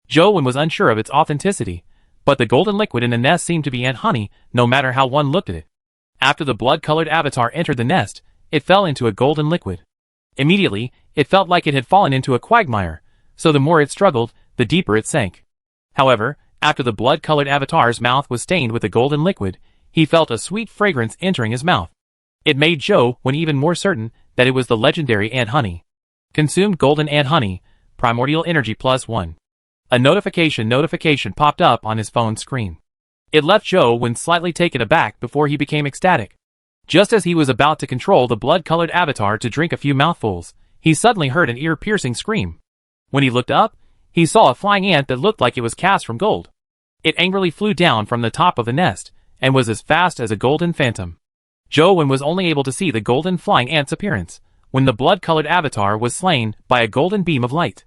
Speaker 1: Zhou Wen was unsure of its authenticity, but the golden liquid in the nest seemed to be ant honey no matter how one looked at it. After the blood-colored avatar entered the nest, it fell into a golden liquid. Immediately, it felt like it had fallen into a quagmire, so the more it struggled, the deeper it sank. However, after the blood-colored avatar's mouth was stained with the golden liquid, he felt a sweet fragrance entering his mouth. It made Zhou Wen even more certain that it was the legendary ant honey. Consumed golden ant honey, primordial energy +1. A notification popped up on his phone screen. It left Zhou Wen slightly taken aback before he became ecstatic. Just as he was about to control the blood-colored avatar to drink a few mouthfuls, he suddenly heard an ear-piercing scream. When he looked up, he saw a flying ant that looked like it was cast from gold. It angrily flew down from the top of the nest, and was as fast as a golden phantom. Zhou Wen was only able to see the golden flying ant's appearance, when the blood-colored avatar was slain by a golden beam of light.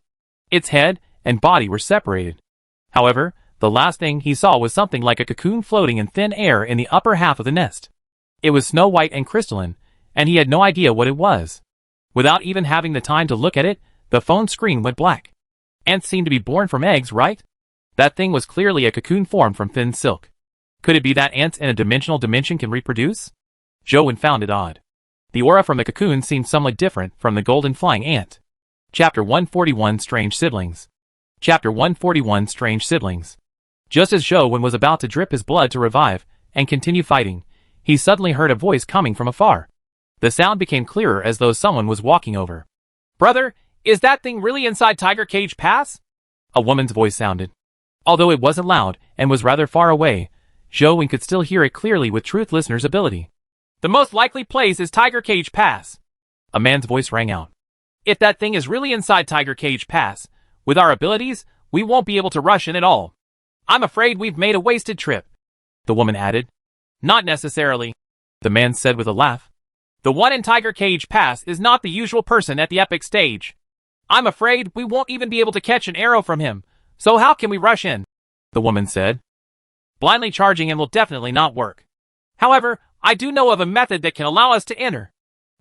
Speaker 1: Its head and body were separated. However, the last thing he saw was something like a cocoon floating in thin air in the upper half of the nest. It was snow white and crystalline, and he had no idea what it was. Without even having the time to look at it, the phone screen went black. Ants seemed to be born from eggs, right? That thing was clearly a cocoon formed from thin silk. Could it be that ants in a dimensional dimension can reproduce? Zhou Wen found it odd. The aura from the cocoon seemed somewhat different from the golden flying ant. Chapter 141 Strange Siblings. Chapter 141 Strange Siblings. Just as Zhou Wen was about to drip his blood to revive and continue fighting, he suddenly heard a voice coming from afar. The sound became clearer as though someone was walking over. "Brother, is that thing really inside Tiger Cage Pass?" A woman's voice sounded. Although it wasn't loud and was rather far away, Zhou Wen could still hear it clearly with Truth Listener's ability. "The most likely place is Tiger Cage Pass." A man's voice rang out. "If that thing is really inside Tiger Cage Pass, with our abilities, we won't be able to rush in at all. I'm afraid we've made a wasted trip." The woman added. "Not necessarily," the man said with a laugh. "The one in Tiger Cage Pass is not the usual person at the epic stage. I'm afraid we won't even be able to catch an arrow from him, so how can we rush in?" the woman said. "Blindly charging him will definitely not work. However, I do know of a method that can allow us to enter."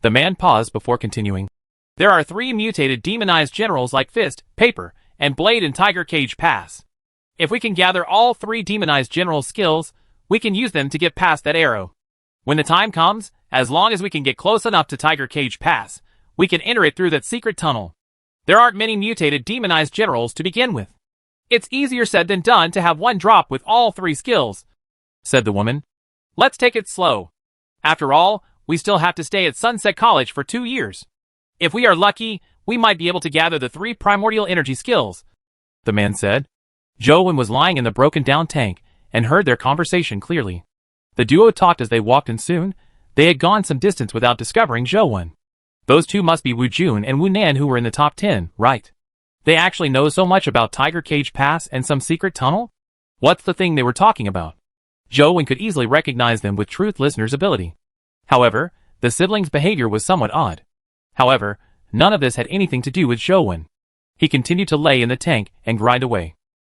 Speaker 1: The man paused before continuing. "There are 3 mutated demonized generals like Fist, Paper, and Blade in Tiger Cage Pass. If we can gather all 3 demonized general skills, we can use them to get past that arrow. When the time comes, as long as we can get close enough to Tiger Cage Pass, we can enter it through that secret tunnel. There aren't many mutated demonized generals to begin with. It's easier said than done to have one drop with all 3 skills," said the woman. "Let's take it slow. After all, we still have to stay at Sunset College for 2 years. If we are lucky, we might be able to gather the 3 primordial energy skills," the man said. Zhou Wen was lying in the broken-down tank and heard their conversation clearly. The duo talked as they walked, and soon, they had gone some distance without discovering Zhou Wen. Those two must be Wu Jun and Wu Nan, who were in the top 10, right? They actually know so much about Tiger Cage Pass and some secret tunnel? What's the thing they were talking about? Zhou Wen could easily recognize them with Truth Listener's ability. However, the siblings' behavior was somewhat odd. However, none of this had anything to do with Zhou Wen. He continued to lay in the tank and grind away.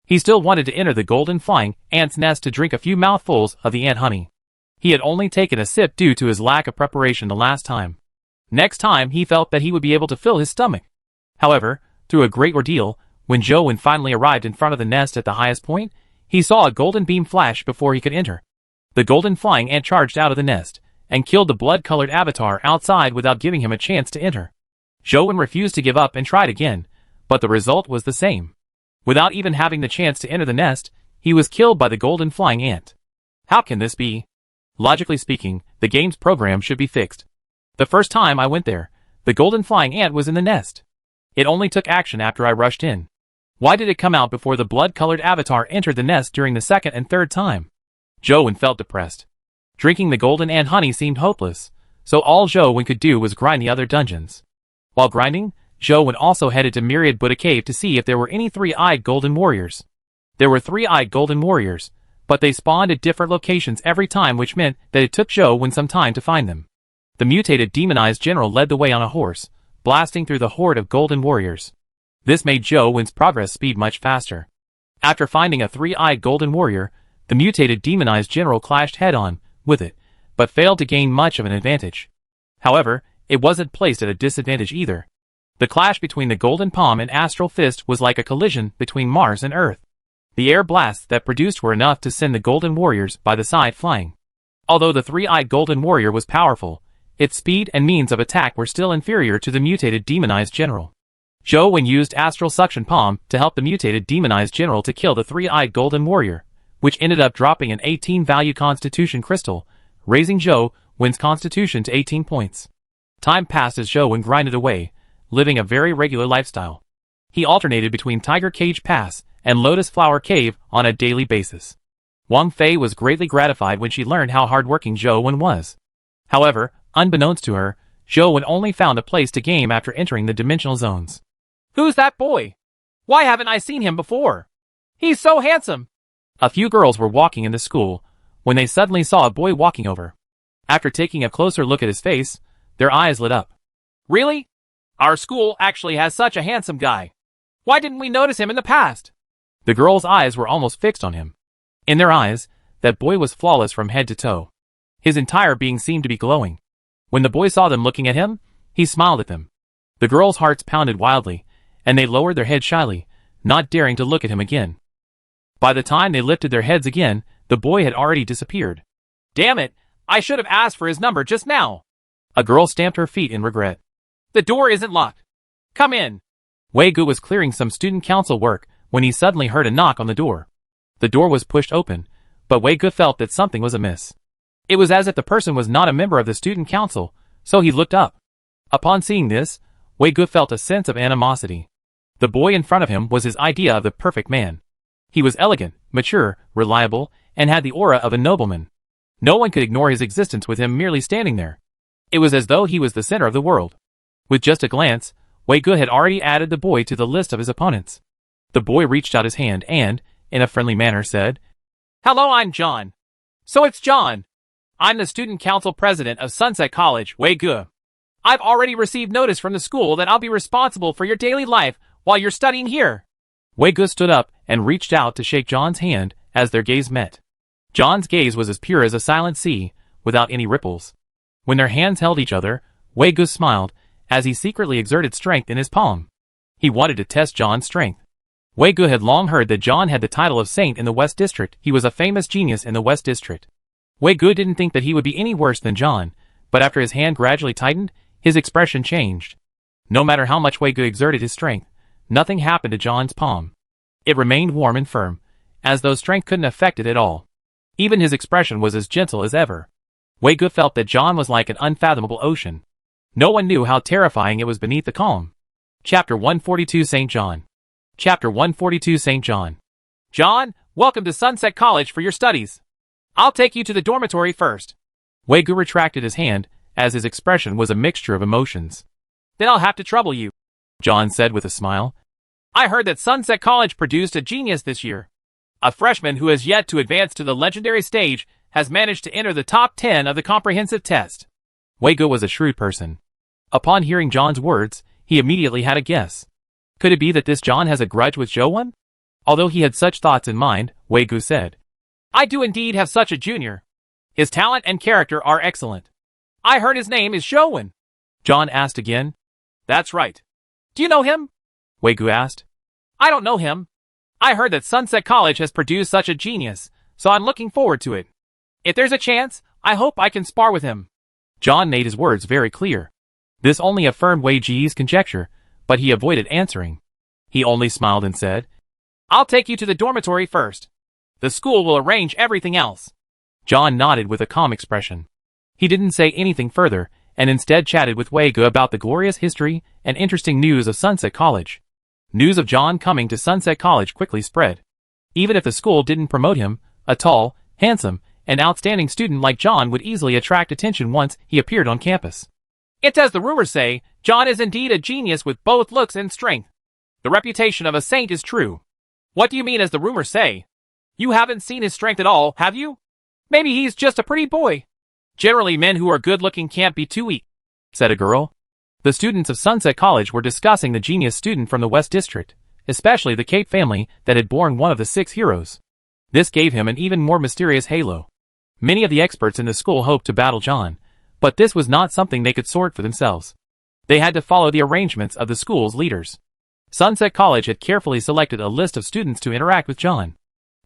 Speaker 1: He still wanted to enter the golden flying ant's nest to drink a few mouthfuls of the ant honey. He had only taken a sip due to his lack of preparation the last time. Next time, he felt that he would be able to fill his stomach. However, through a great ordeal, when Zhou Wen finally arrived in front of the nest at the highest point, he saw a golden beam flash before he could enter. The golden flying ant charged out of the nest and killed the blood-colored avatar outside without giving him a chance to enter. Zhou Wen refused to give up and tried again, but the result was the same. Without even having the chance to enter the nest, he was killed by the golden flying ant. How can this be? Logically speaking, the game's program should be fixed. The first time I went there, the golden flying ant was in the nest. It only took action after I rushed in. Why did it come out before the blood-colored avatar entered the nest during the second and third time? Zhou Wen felt depressed. Drinking the golden ant honey seemed hopeless, so all Zhou Wen could do was grind the other dungeons. While grinding, Zhou Wen also headed to Myriad Buddha Cave to see if there were any 3-eyed golden warriors. There were 3-eyed golden warriors, but they spawned at different locations every time, which meant that it took Zhou Wen some time to find them. The mutated demonized general led the way on a horse, blasting through the horde of golden warriors. This made Zhou Wen's progress speed much faster. After finding a 3-eyed golden warrior, the mutated demonized general clashed head-on with it, but failed to gain much of an advantage. However, it wasn't placed at a disadvantage either. The clash between the Golden Palm and Astral Fist was like a collision between Mars and Earth. The air blasts that produced were enough to send the Golden Warriors by the side flying. Although the 3-eyed Golden Warrior was powerful, its speed and means of attack were still inferior to the mutated demonized general. Zhou Wen used Astral Suction Palm to help the mutated demonized general to kill the 3-eyed Golden Warrior, which ended up dropping an 18-value Constitution crystal, raising Zhou Wen's Constitution to 18 points. Time passed as Zhou Wen grinded away, living a very regular lifestyle. He alternated between Tiger Cage Pass and Lotus Flower Cave on a daily basis. Wang Fei was greatly gratified when she learned how hardworking Zhou Wen was. However, unbeknownst to her, Zhou Wen only found a place to game after entering the dimensional zones.
Speaker 2: Who's that boy? Why haven't I seen him before? He's so handsome.
Speaker 1: A few girls were walking in the school when they suddenly saw a boy walking over. After taking a closer look at his face, their eyes lit up.
Speaker 2: Really? Our school actually has such a handsome guy. Why didn't we notice him in the past?
Speaker 1: The girls' eyes were almost fixed on him. In their eyes, that boy was flawless from head to toe. His entire being seemed to be glowing. When the boy saw them looking at him, he smiled at them. The girls' hearts pounded wildly, and they lowered their heads shyly, not daring to look at him again. By the time they lifted their heads again, the boy had already disappeared.
Speaker 2: Damn it, I should have asked for his number just now.
Speaker 1: A girl stamped her feet in regret.
Speaker 2: The door isn't locked. Come in.
Speaker 1: Wei Gu was clearing some student council work when he suddenly heard a knock on the door. The door was pushed open, but Wei Gu felt that something was amiss. It was as if the person was not a member of the student council, so he looked up. Upon seeing this, Wei Gu felt a sense of animosity. The boy in front of him was his idea of the perfect man. He was elegant, mature, reliable, and had the aura of a nobleman. No one could ignore his existence with him merely standing there. It was as though he was the center of the world. With just a glance, Wei Gu had already added the boy to the list of his opponents. The boy reached out his hand and, in a friendly manner, said,
Speaker 2: Hello, I'm John. So it's John. I'm the student council president of Sunset College, Wei Gu. I've already received notice from the school that I'll be responsible for your daily life while you're studying here.
Speaker 1: Wei Gu stood up and reached out to shake John's hand as their gaze met. John's gaze was as pure as a silent sea, without any ripples. When their hands held each other, Wei Gu smiled as he secretly exerted strength in his palm. He wanted to test John's strength. Wei Gu had long heard that John had the title of saint in the West District. He was a famous genius in the West District. Wei Gu didn't think that he would be any worse than John, but after his hand gradually tightened, his expression changed. No matter how much Wei Gu exerted his strength, nothing happened to John's palm. It remained warm and firm, as though strength couldn't affect it at all. Even his expression was as gentle as ever. Wei Gu felt that John was like an unfathomable ocean. No one knew how terrifying it was beneath the calm. Chapter 142 St. John. Chapter 142 St. John.
Speaker 2: John, welcome to Sunset College for your studies. I'll take you to the dormitory first.
Speaker 1: Wei Gu retracted his hand, as his expression was a mixture of emotions.
Speaker 2: Then I'll have to trouble you,
Speaker 1: John said with a smile.
Speaker 2: I heard that Sunset College produced a genius this year. A freshman who has yet to advance to the legendary stage has managed to enter the top 10 of the comprehensive test.
Speaker 1: Wei Gu was a shrewd person. Upon hearing John's words, he immediately had a guess. Could it be that this John has a grudge with Zhou Wen? Although he had such thoughts in mind, Wei Gu said,
Speaker 2: I do indeed have such a junior. His talent and character are excellent. I heard his name is Zhou Wen.
Speaker 1: John asked again.
Speaker 2: That's right. Do you know him?
Speaker 1: Wei Gu asked.
Speaker 2: I don't know him. I heard that Sunset College has produced such a genius, so I'm looking forward to it. If there's a chance, I hope I can spar with him.
Speaker 1: John made his words very clear. This only affirmed Wei Ji's conjecture, but he avoided answering. He only smiled and said,
Speaker 2: I'll take you to the dormitory first. The school will arrange everything else.
Speaker 1: John nodded with a calm expression. He didn't say anything further, and instead chatted with Wei Gu about the glorious history and interesting news of Sunset College. News of John coming to Sunset College quickly spread. Even if the school didn't promote him, a tall, handsome, and outstanding student like John would easily attract attention once he appeared on campus.
Speaker 2: It's as the rumors say, John is indeed a genius with both looks and strength. The reputation of a saint is true. What do you mean as the rumors say? You haven't seen his strength at all, have you? Maybe he's just a pretty boy. Generally men who are good-looking can't be too weak,
Speaker 1: said a girl. The students of Sunset College were discussing the genius student from the West District, especially the Cape family that had born one of the 6 heroes. This gave him an even more mysterious halo. Many of the experts in the school hoped to battle John, but this was not something they could sort for themselves. They had to follow the arrangements of the school's leaders. Sunset College had carefully selected a list of students to interact with John.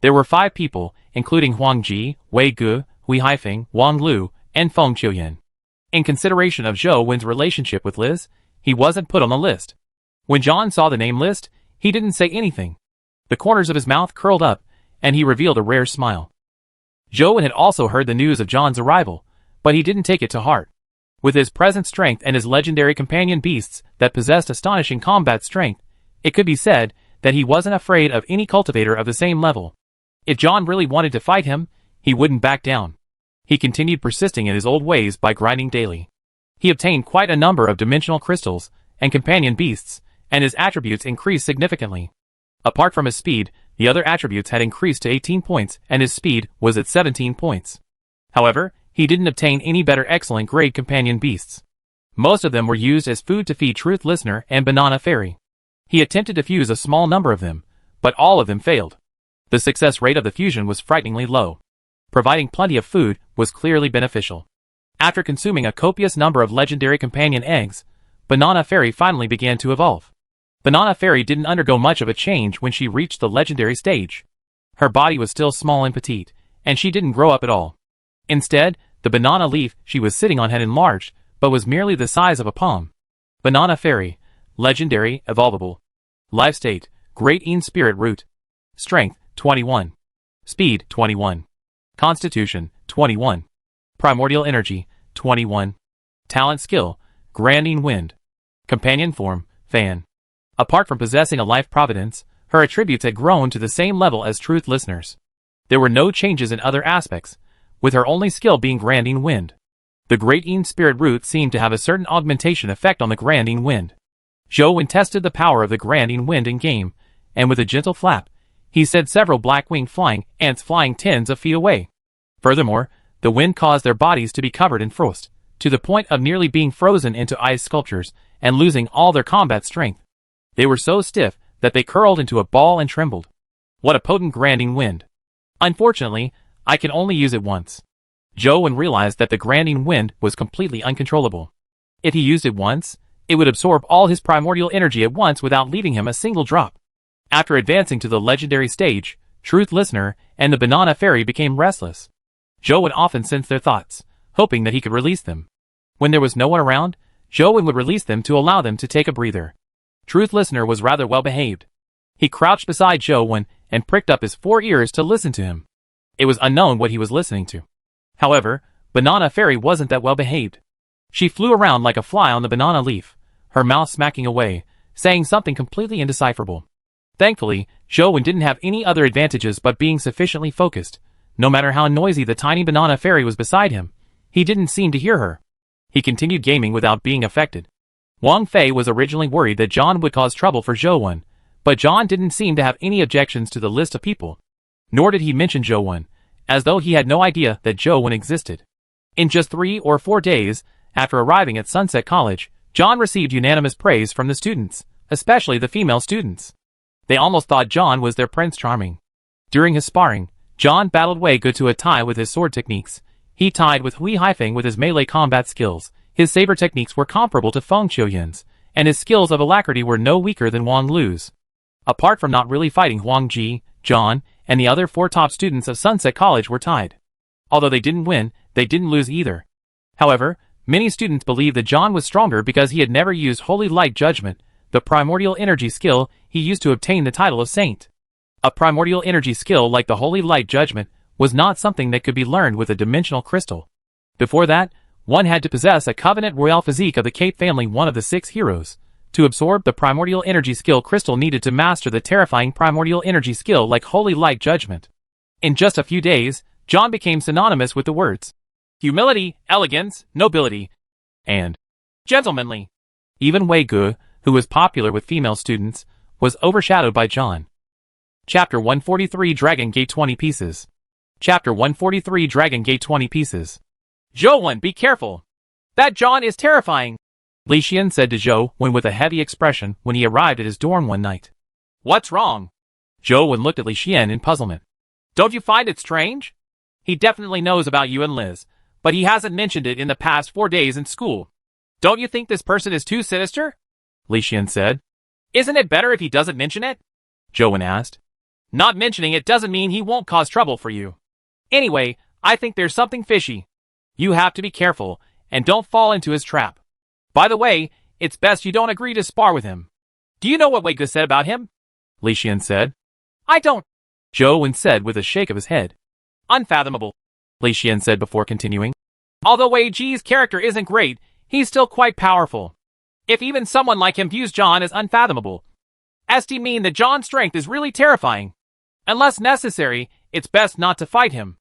Speaker 1: There were 5 people, including Huang Ji, Wei Gu, Hui Haifeng, Wang Lu, and Feng Qiuyan. In consideration of Zhou Wen's relationship with Liz, he wasn't put on the list. When John saw the name list, he didn't say anything. The corners of his mouth curled up, and he revealed a rare smile. Zhou Wen had also heard the news of John's arrival, but he didn't take it to heart. With his present strength and his legendary companion beasts that possessed astonishing combat strength, it could be said that he wasn't afraid of any cultivator of the same level. If John really wanted to fight him, he wouldn't back down. He continued persisting in his old ways by grinding daily. He obtained quite a number of dimensional crystals and companion beasts, and his attributes increased significantly. Apart from his speed, the other attributes had increased to 18 points and his speed was at 17 points. However, he didn't obtain any better excellent grade companion beasts. Most of them were used as food to feed Truth Listener and Banana Fairy. He attempted to fuse a small number of them, but all of them failed. The success rate of the fusion was frighteningly low. Providing plenty of food was clearly beneficial. After consuming a copious number of legendary companion eggs, Banana Fairy finally began to evolve. Banana Fairy didn't undergo much of a change when she reached the legendary stage. Her body was still small and petite, and she didn't grow up at all. Instead, the banana leaf she was sitting on had enlarged, but was merely the size of a palm. Banana Fairy, Legendary, Evolvable. Life State, Great Een Spirit Root. Strength, 21. Speed, 21. Constitution, 21. Primordial Energy, 21. Talent Skill, Grandine Wind. Companion Form, Fan. Apart from possessing a life providence, her attributes had grown to the same level as Truth Listener's. There were no changes in other aspects, with her only skill being Grandine Wind. The Great Een Spirit Root seemed to have a certain augmentation effect on the Grandine Wind. Zhou tested the power of the Grandine Wind in game, and with a gentle flap, he said several black-winged flying ants flying tens of feet away. Furthermore, the wind caused their bodies to be covered in frost, to the point of nearly being frozen into ice sculptures and losing all their combat strength. They were so stiff that they curled into a ball and trembled. What a potent Grandine Wind. Unfortunately, I can only use it once. Zhou realized that the Grandine Wind was completely uncontrollable. If he used it once, it would absorb all his primordial energy at once without leaving him a single drop. After advancing to the legendary stage, Truth Listener and the Banana Fairy became restless. Zhou would often sense their thoughts, hoping that he could release them. When there was no one around, Zhou would release them to allow them to take a breather. Truth Listener was rather well behaved. He crouched beside Zhou and pricked up his 4 ears to listen to him. It was unknown what he was listening to. However, Banana Fairy wasn't that well behaved. She flew around like a fly on the banana leaf, her mouth smacking away, saying something completely indecipherable. Thankfully, Zhou didn't have any other advantages but being sufficiently focused. No matter how noisy the tiny Banana Fairy was beside him, he didn't seem to hear her. He continued gaming without being affected. Wang Fei was originally worried that John would cause trouble for Zhou, but John didn't seem to have any objections to the list of people. Nor did he mention Zhou, as though he had no idea that Zhou existed. In just 3 or 4 days, after arriving at Sunset College, John received unanimous praise from the students, especially the female students. They almost thought John was their Prince Charming. During his sparring, John battled Wei Ge to a tie with his sword techniques. He tied with Hui Haifeng with his melee combat skills. His saber techniques were comparable to Feng Qiuyan's, and his skills of alacrity were no weaker than Wang Lu's. Apart from not really fighting, Huang Ji, John, and the other 4 top students of Sunset College were tied. Although they didn't win, they didn't lose either. However, many students believed that John was stronger because he had never used Holy Light Judgment, the primordial energy skill he used to obtain the title of Saint. A primordial energy skill like the Holy Light Judgment was not something that could be learned with a dimensional crystal. Before that, one had to possess a Covenant Royale physique of the Cape family, one of the 6 heroes, to absorb the primordial energy skill crystal needed to master the terrifying primordial energy skill like Holy Light Judgment. In just a few days, John became synonymous with the words humility, elegance, nobility, and gentlemanly. Even Wei Ge, who was popular with female students, was overshadowed by John. Chapter 143 Dragon Gate 20 Pieces. Chapter 143 Dragon Gate 20 Pieces. Zhou, be careful. That John is terrifying, Li Xian said to Zhou with a heavy expression when he arrived at his dorm one night. What's wrong? Zhou looked at Li Xian in puzzlement. Don't you find it strange? He definitely knows about you and Liz, but he hasn't mentioned it in the past 4 days in school. Don't you think this person is too sinister? Li Xian said. Isn't it better if he doesn't mention it? Zhou asked. Not mentioning it doesn't mean he won't cause trouble for you. Anyway, I think there's something fishy. You have to be careful, and don't fall into his trap. By the way, it's best you don't agree to spar with him. Do you know what Wei Ge said about him? Li Xian said. I don't, Zhou said with a shake of his head. Unfathomable, Li Xian said before continuing. Although Wei Ge's character isn't great, he's still quite powerful. If even someone like him views John as unfathomable, does it mean that John's strength is really terrifying? Unless necessary,
Speaker 2: It's best not to fight him.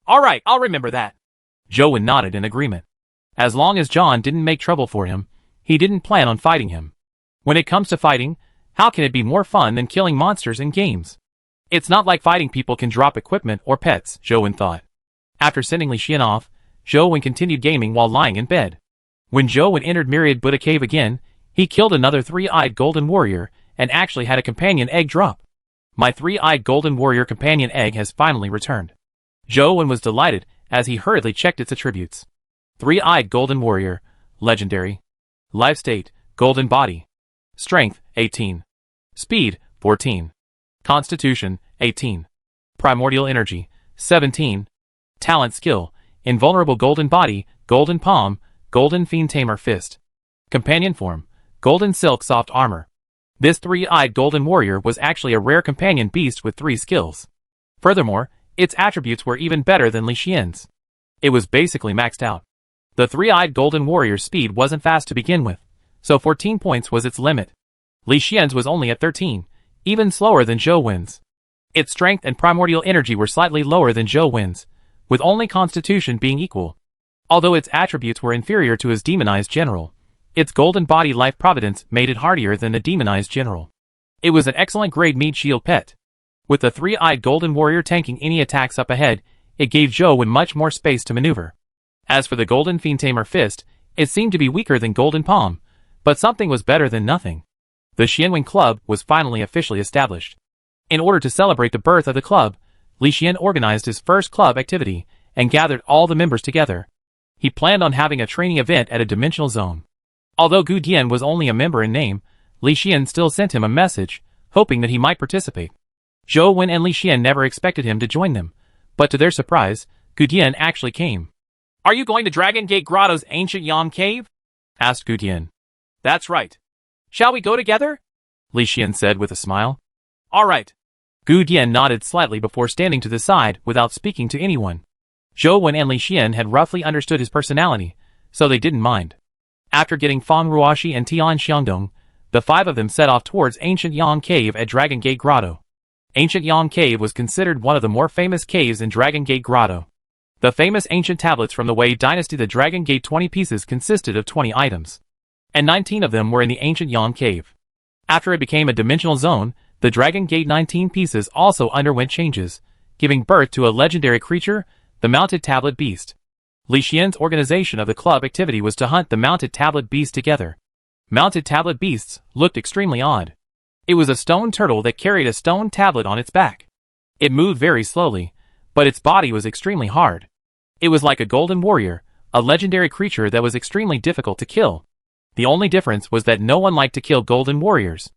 Speaker 2: Alright, I'll remember that.
Speaker 1: Zhou Wen nodded in agreement. As long as John didn't make trouble for him, he didn't plan on fighting him. When it comes to fighting, how can it be more fun than killing monsters in games? It's not like fighting people can drop equipment or pets, Zhou Wen thought. After sending Li Xian off, Zhou Wen continued gaming while lying in bed. When Zhou Wen entered Myriad Buddha Cave again, he killed another three-eyed golden warrior and actually had a companion egg drop. My three-eyed golden warrior companion egg has finally returned. Zhou Wen was delighted as he hurriedly checked its attributes. Three-eyed golden warrior, legendary. Life state, golden body. Strength, 18. Speed, 14. Constitution, 18. Primordial energy, 17. Talent skill, invulnerable golden body, golden palm, golden fiend tamer fist. Companion form, golden silk soft armor. This three-eyed golden warrior was actually a rare companion beast with 3 skills. Furthermore, its attributes were even better than Li Xian's. It was basically maxed out. The three-eyed golden warrior's speed wasn't fast to begin with, so 14 points was its limit. Li Xian's was only at 13, even slower than Zhou Wen's. Its strength and primordial energy were slightly lower than Zhou Wen's, with only constitution being equal. Although its attributes were inferior to his demonized general, its golden body life providence made it hardier than the demonized general. It was an excellent grade meat shield pet. With the three-eyed golden warrior tanking any attacks up ahead, it gave Zhou Wen much more space to maneuver. As for the golden fiend tamer fist, it seemed to be weaker than golden palm, but something was better than nothing. The Xianwen Club was finally officially established. In order to celebrate the birth of the club, Li Xian organized his first club activity and gathered all the members together. He planned on having a training event at a dimensional zone. Although Gu Dian was only a member in name, Li Xian still sent him a message, hoping that he might participate. Zhou Wen and Li Xian never expected him to join them, but to their surprise, Gu Dian actually came.
Speaker 2: Are you going to Dragon Gate Grotto's ancient Yang Cave?
Speaker 1: Asked Gu Dian.
Speaker 2: That's right. Shall we go together?
Speaker 1: Li Xian said with a smile.
Speaker 2: All right.
Speaker 1: Gu Dian nodded slightly before standing to the side without speaking to anyone. Zhou Wen and Li Xian had roughly understood his personality, so they didn't mind. After getting Fang Ruoxi and Tian Xiangdong, the 5 of them set off towards Ancient Yang Cave at Dragon Gate Grotto. Ancient Yang Cave was considered one of the more famous caves in Dragon Gate Grotto. The famous ancient tablets from the Wei Dynasty, the Dragon Gate 20 pieces consisted of 20 items, and 19 of them were in the Ancient Yang Cave. After it became a dimensional zone, the Dragon Gate 19 pieces also underwent changes, giving birth to a legendary creature, the Mounted Tablet Beast. Li Xian's organization of the club activity was to hunt the Mounted Tablet Beast together. Mounted Tablet Beasts looked extremely odd. It was a stone turtle that carried a stone tablet on its back. It moved very slowly, but its body was extremely hard. It was like a golden warrior, a legendary creature that was extremely difficult to kill. The only difference was that no one liked to kill golden warriors.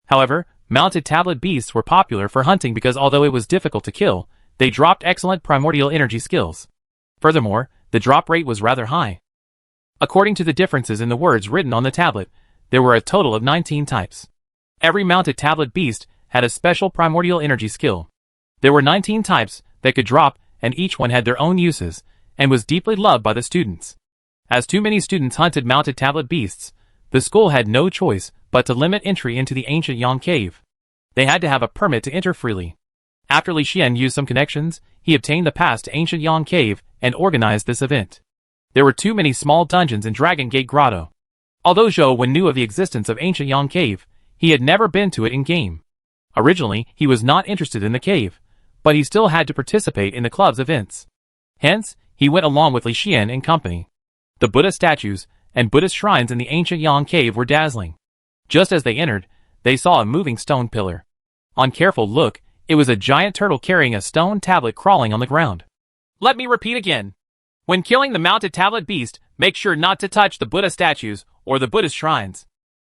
Speaker 1: However, Mounted Tablet Beasts were popular for hunting because although it was difficult to kill, they dropped excellent primordial energy skills. Furthermore, the drop rate was rather high. According to the differences in the words written on the tablet, there were a total of 19 types. Every Mounted Tablet Beast had a special primordial energy skill. There were 19 types that could drop, and each one had their own uses, and was deeply loved by the students. As too many students hunted Mounted Tablet Beasts, the school had no choice but to limit entry into the Ancient Yang Cave. They had to have a permit to enter freely. After Li Xian used some connections, he obtained the pass to Ancient Yang Cave and organized this event. There were too many small dungeons in Dragon Gate Grotto. Although Zhou Wen knew of the existence of Ancient Yang Cave, he had never been to it in-game. Originally, he was not interested in the cave, but he still had to participate in the club's events. Hence, he went along with Li Xian and company. The Buddha statues and Buddhist shrines in the Ancient Yang Cave were dazzling. Just as they entered, they saw a moving stone pillar. On careful look, it was a giant turtle carrying a stone tablet crawling on the ground.
Speaker 2: Let me repeat again. When killing the Mounted Tablet Beast, make sure not to touch the Buddha statues or the Buddhist shrines.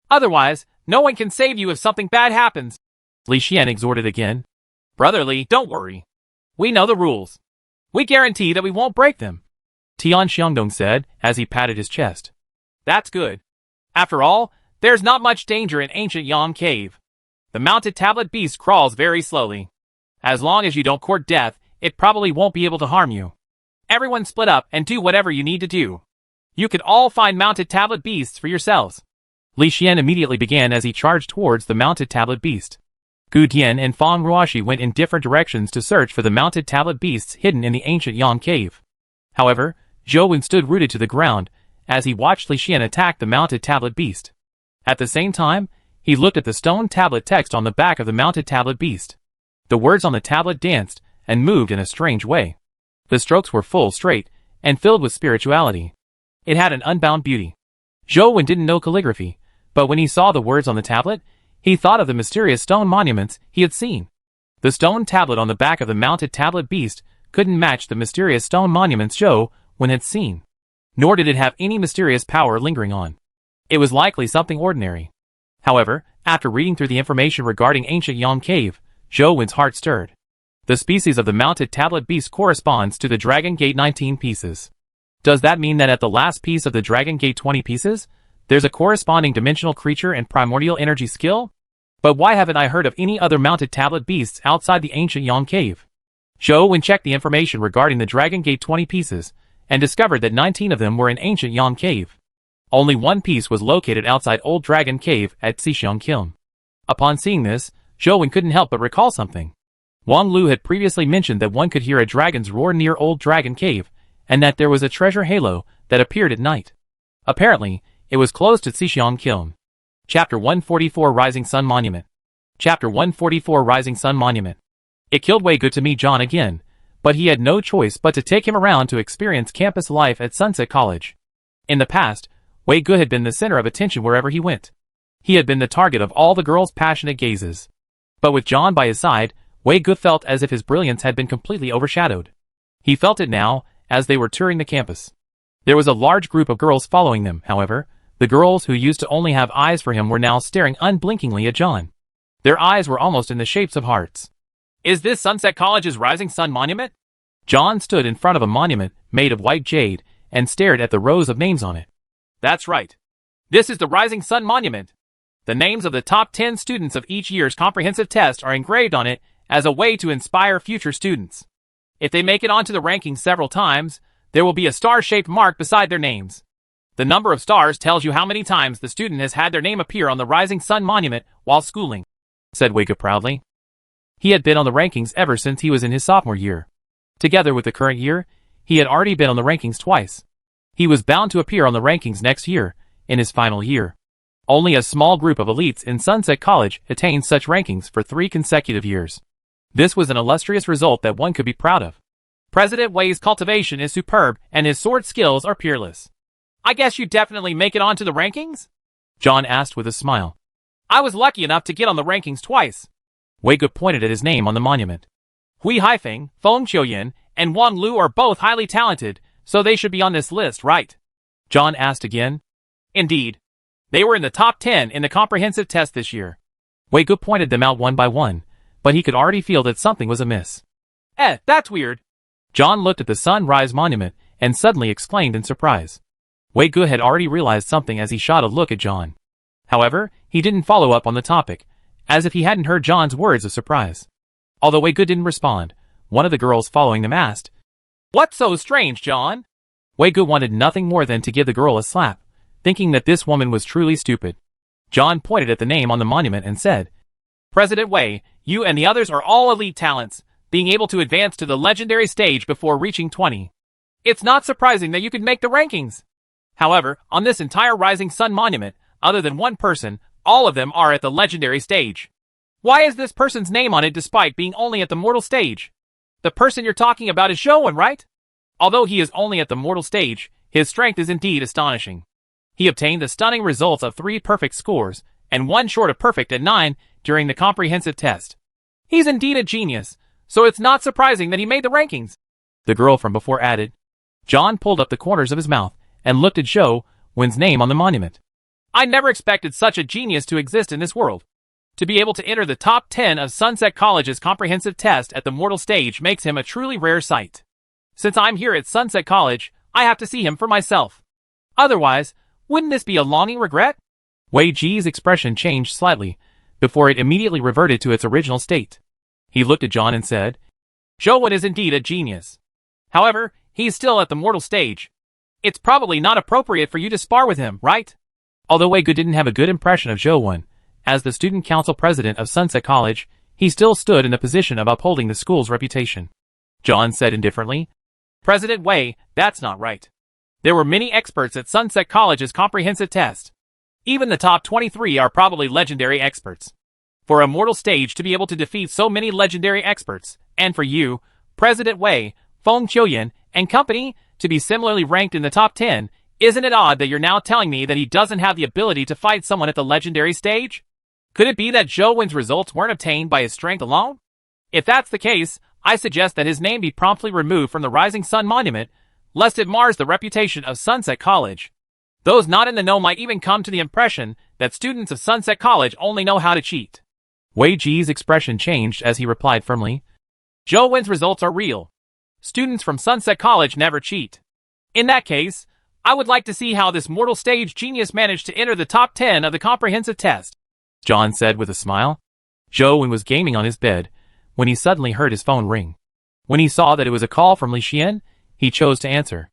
Speaker 2: Otherwise, no one can save you if something bad happens.
Speaker 1: Li Xian exhorted again.
Speaker 2: Brother Li, don't worry. We know the rules. We guarantee that we won't break them.
Speaker 1: Tian Xiangdong said as he patted his chest.
Speaker 2: That's good. After all, there's not much danger in Ancient Yang Cave. The Mounted Tablet Beast crawls very slowly. As long as you don't court death, it probably won't be able to harm you. Everyone split up and do whatever you need to do. You could all find Mounted Tablet Beasts for yourselves.
Speaker 1: Li Xian immediately began as he charged towards the Mounted Tablet Beast. Gu Tian and Fang Ruoshi went in different directions to search for the mounted tablet beasts hidden in the ancient Yang cave. However, Zhou Wen stood rooted to the ground as he watched Li Xian attack the mounted tablet beast. At the same time, he looked at the stone tablet text on the back of the mounted tablet beast. The words on the tablet danced and moved in a strange way. The strokes were full, straight, and filled with spirituality. It had an unbound beauty. Zhou Wen didn't know calligraphy, but when he saw the words on the tablet, he thought of the mysterious stone monuments he had seen. The stone tablet on the back of the mounted tablet beast couldn't match the mysterious stone monuments Zhou Wen had seen. Nor did it have any mysterious power lingering on. It was likely something ordinary. However, after reading through the information regarding ancient Yang cave, Zhou Wen's heart stirred. The species of the mounted tablet beast corresponds to the Dragon Gate 19 pieces. Does that mean that at the last piece of the Dragon Gate 20 pieces, there's a corresponding dimensional creature and primordial energy skill? But why haven't I heard of any other mounted tablet beasts outside the ancient Yang cave? Zhou Wen checked the information regarding the Dragon Gate 20 pieces, and discovered that 19 of them were in ancient Yang cave. Only one piece was located outside Old Dragon Cave at Xixiang Kiln. Upon seeing this, Zhou Wen couldn't help but recall something. Wang Lu had previously mentioned that one could hear a dragon's roar near Old Dragon Cave, and that there was a treasure halo that appeared at night. Apparently, it was close to Xixiang Kiln. Chapter 144 Rising Sun Monument. Chapter 144 Rising Sun Monument. It killed Wei Gu to meet John again, but he had no choice but to take him around to experience campus life at Sunset College. In the past, Wei Gu had been the center of attention wherever he went. He had been the target of all the girls' passionate gazes. But with John by his side, Wei Gu felt as if his brilliance had been completely overshadowed. He felt it now, as they were touring the campus. There was a large group of girls following them, however. The girls who used to only have eyes for him were now staring unblinkingly at John. Their eyes were almost in the shapes of hearts.
Speaker 2: Is this Sunset College's Rising Sun Monument?
Speaker 1: John stood in front of a monument made of white jade and stared at the rows of names on it.
Speaker 2: That's right. This is the Rising Sun Monument. The names of the top 10 students of each year's comprehensive test are engraved on it as a way to inspire future students. If they make it onto the rankings several times, there will be a star-shaped mark beside their names. The number of stars tells you how many times the student has had their name appear on the Rising Sun Monument while schooling, said Wei Gu proudly. He had been on the rankings ever since he was in his sophomore year. Together with the current year, he had already been on the rankings twice. He was bound to appear on the rankings next year, in his final year. Only a small group of elites in Sunset College attained such rankings for 3 consecutive years. This was an illustrious result that one could be proud of. President Wei's cultivation is superb and his sword skills are peerless. I guess you definitely make it onto the rankings?
Speaker 1: John asked with a smile.
Speaker 2: I was lucky enough to get on the rankings twice.
Speaker 1: Wei Gu pointed at his name on the monument.
Speaker 2: Hui Haifeng, Feng Qiuyan, and Wang Lu are both highly talented, so they should be on this list, right?
Speaker 1: John asked again.
Speaker 2: Indeed. They were in the top 10 in the comprehensive test this year.
Speaker 1: Wei Gu pointed them out one by one, but he could already feel that something was amiss.
Speaker 2: That's weird.
Speaker 1: John looked at the Sunrise Monument and suddenly exclaimed in surprise. Wei Gu had already realized something as he shot a look at John. However, he didn't follow up on the topic, as if he hadn't heard John's words of surprise. Although Wei Gu didn't respond, one of the girls following them asked,
Speaker 2: What's so strange, John?
Speaker 1: Wei Gu wanted nothing more than to give the girl a slap, thinking that this woman was truly stupid. John pointed at the name on the monument and said,
Speaker 2: President Wei, you and the others are all elite talents, being able to advance to the legendary stage before reaching 20. It's not surprising that you could make the rankings. However, on this entire Rising Sun Monument, other than one person, all of them are at the legendary stage. Why is this person's name on it despite being only at the mortal stage? The person you're talking about is Zhou Wen, right? Although he is only at the mortal stage, his strength is indeed astonishing. He obtained the stunning results of 3 perfect scores, and 1 short of perfect at 9 during the comprehensive test. He's indeed a genius, so it's not surprising that he made the rankings.
Speaker 1: The girl from before added. John pulled up the corners of his mouth and looked at Zhou Wen's name on the monument.
Speaker 2: I never expected such a genius to exist in this world. To be able to enter the top 10 of Sunset College's comprehensive test at the mortal stage makes him a truly rare sight. Since I'm here at Sunset College, I have to see him for myself. Otherwise, wouldn't this be a longing regret?
Speaker 1: Wei Ji's expression changed slightly, before it immediately reverted to its original state. He looked at John and said,
Speaker 2: Zhou Wen is indeed a genius. However, he's still at the mortal stage. It's probably not appropriate for you to spar with him, right?
Speaker 1: Although Wei Gu didn't have a good impression of Zhou Wen, as the student council president of Sunset College, he still stood in the position of upholding the school's reputation. John said indifferently,
Speaker 2: President Wei, that's not right. There were many experts at Sunset College's comprehensive test. Even the top 23 are probably legendary experts. For a mortal stage to be able to defeat so many legendary experts, and for you, President Wei, Feng Qiuyan, and company, to be similarly ranked in the top 10, isn't it odd that you're now telling me that he doesn't have the ability to fight someone at the legendary stage? Could it be that Zhou Wen's results weren't obtained by his strength alone? If that's the case, I suggest that his name be promptly removed from the Rising Sun Monument, lest it mars the reputation of Sunset College. Those not in the know might even come to the impression that students of Sunset College only know how to cheat.
Speaker 1: Wei Ji's expression changed as he replied firmly,
Speaker 2: Zhou Wen's results are real. Students from Sunset College never cheat. In that case, I would like to see how this mortal stage genius managed to enter the top 10 of the comprehensive test,
Speaker 1: John said with a smile. Zhou Wen was gaming on his bed when he suddenly heard his phone ring. When he saw that it was a call from Li Xian, he chose to answer.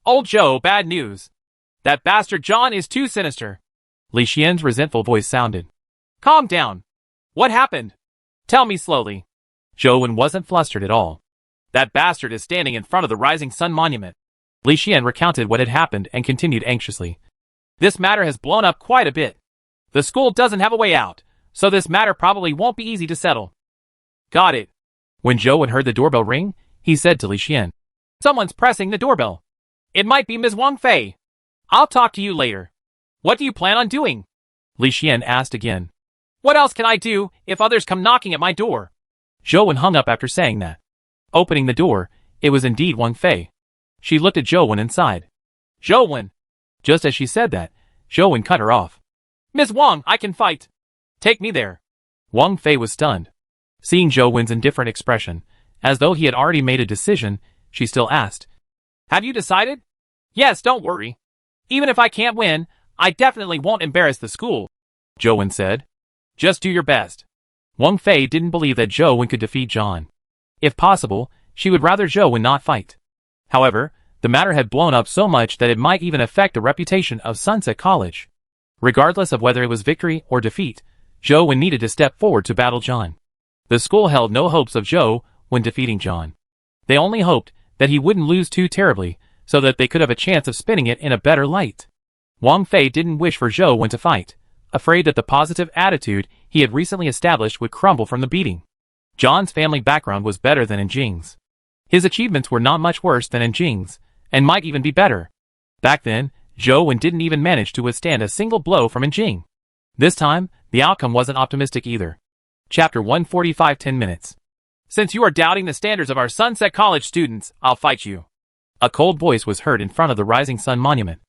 Speaker 2: Old Zhou, bad news. That bastard John is too sinister.
Speaker 1: Li Xian's resentful voice sounded.
Speaker 2: Calm down. What happened? Tell me slowly.
Speaker 1: Zhou Wen wasn't flustered at all.
Speaker 2: That bastard is standing in front of the Rising Sun Monument.
Speaker 1: Li Xian recounted what had happened and continued anxiously.
Speaker 2: This matter has blown up quite a bit. The school doesn't have a way out, so this matter probably won't be easy to settle. Got it.
Speaker 1: When Zhou Wen heard the doorbell ring, he said to Li Xian,
Speaker 2: Someone's pressing the doorbell. It might be Ms. Wang Fei. I'll talk to you later. What do you plan on doing?
Speaker 1: Li Xian asked again.
Speaker 2: What else can I do if others come knocking at my door?
Speaker 1: Zhou Wen hung up after saying that. Opening the door, it was indeed Wang Fei. She looked at Zhou Wen and sighed.
Speaker 2: Zhou Wen.
Speaker 1: Just as she said that, Zhou Wen cut her off.
Speaker 2: Ms. Wang, I can fight. Take me there.
Speaker 1: Wang Fei was stunned. Seeing Zhou Wen's indifferent expression, as though he had already made a decision, she still asked,
Speaker 2: Have you decided? Yes, don't worry. Even if I can't win, I definitely won't embarrass the school,
Speaker 1: Zhou Wen said.
Speaker 2: Just do your best.
Speaker 1: Wang Fei didn't believe that Zhou Wen could defeat John. If possible, she would rather Zhou Wen not fight. However, the matter had blown up so much that it might even affect the reputation of Sunset College. Regardless of whether it was victory or defeat, Zhou Wen needed to step forward to battle John. The school held no hopes of Zhou Wen defeating John. They only hoped that he wouldn't lose too terribly, so that they could have a chance of spinning it in a better light. Wang Fei didn't wish for Zhou Wen to fight, afraid that the positive attitude he had recently established would crumble from the beating. John's family background was better than in Jing's. His achievements were not much worse than in Jing's, and might even be better. Back then, Zhou Wen didn't even manage to withstand a single blow from Jing. This time, the outcome wasn't optimistic either. Chapter 145 10 minutes.
Speaker 2: Since you are doubting the standards of our Sunset College students, I'll fight you.
Speaker 1: A cold voice was heard in front of the Rising Sun Monument.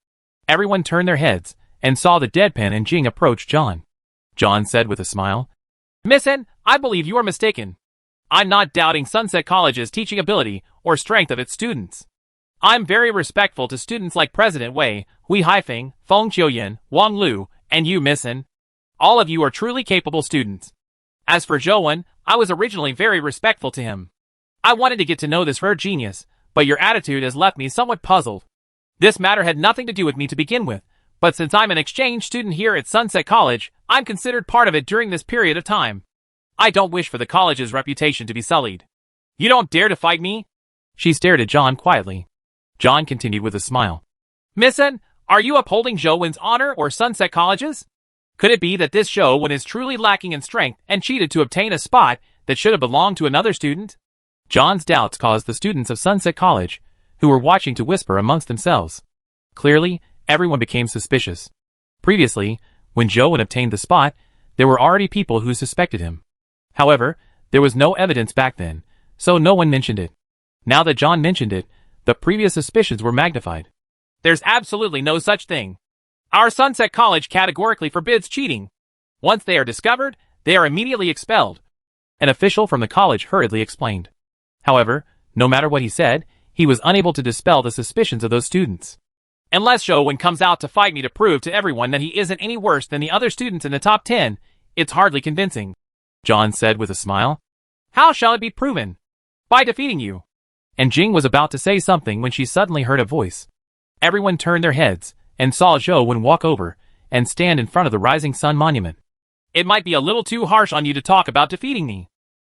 Speaker 1: Everyone turned their heads and saw the deadpan Jing approach John. John said with a smile,
Speaker 2: Miss N, I believe you are mistaken. I'm not doubting Sunset College's teaching ability or strength of its students. I'm very respectful to students like President Wei, Hui Haifeng, Feng Qiuyan, Wang Lu, and you, Miss N. All of you are truly capable students. As for Zhou Wen, I was originally very respectful to him. I wanted to get to know this rare genius, but your attitude has left me somewhat puzzled. This matter had nothing to do with me to begin with, but since I'm an exchange student here at Sunset College, I'm considered part of it during this period of time. I don't wish for the college's reputation to be sullied. You don't dare to fight me?
Speaker 1: She stared at John quietly. John continued with a smile.
Speaker 2: Miss N, are you upholding Zhou Wen's honor or Sunset College's? Could it be that this Zhou Wen is truly lacking in strength and cheated to obtain a spot that should have belonged to another student?
Speaker 1: John's doubts caused the students of Sunset College, who were watching, to whisper amongst themselves. Clearly, everyone became suspicious. Previously, when Zhou Wen obtained the spot, there were already people who suspected him. However, there was no evidence back then, so no one mentioned it. Now that John mentioned it, the previous suspicions were magnified.
Speaker 2: There's absolutely no such thing. Our Sunset College categorically forbids cheating. Once they are discovered, they are immediately expelled.
Speaker 1: An official from the college hurriedly explained. However, no matter what he said, he was unable to dispel the suspicions of those students.
Speaker 2: Unless Zhou Wen comes out to fight me to prove to everyone that he isn't any worse than the other students in the top 10, it's hardly convincing,
Speaker 1: John said with a smile.
Speaker 2: How shall it be proven? By defeating you.
Speaker 1: And Jing was about to say something when she suddenly heard a voice. Everyone turned their heads and saw Zhou Wen walk over and stand in front of the Rising Sun Monument.
Speaker 2: It might be a little too harsh on you to talk about defeating me.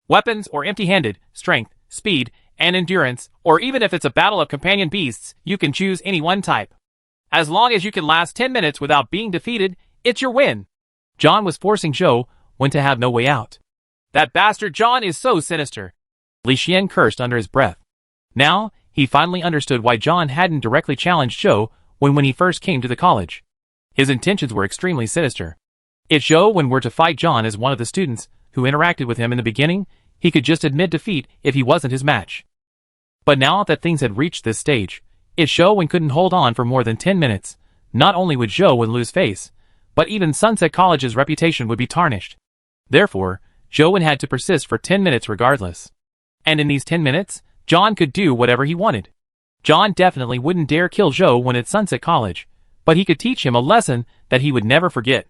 Speaker 2: weapons or empty-handed, strength, speed, and endurance, or even if it's a battle of companion beasts, you can choose any one type. As long as you can last 10 minutes without being defeated, it's your win.
Speaker 1: John was forcing Zhou Wen to have no way out.
Speaker 2: That bastard John is so sinister.
Speaker 1: Li Xian cursed under his breath. Now, he finally understood why John hadn't directly challenged Zhou Wen when he first came to the college. His intentions were extremely sinister. If Zhou Wen were to fight John as one of the students who interacted with him in the beginning, he could just admit defeat if he wasn't his match. But now that things had reached this stage, if Zhou Wen couldn't hold on for more than 10 minutes, not only would Zhou Wen lose face, but even Sunset College's reputation would be tarnished. Therefore, Zhou Wen had to persist for 10 minutes regardless. And in these 10 minutes, John could do whatever he wanted. John definitely wouldn't dare kill Zhou Wen at Sunset College, but he could teach him a lesson that he would never forget.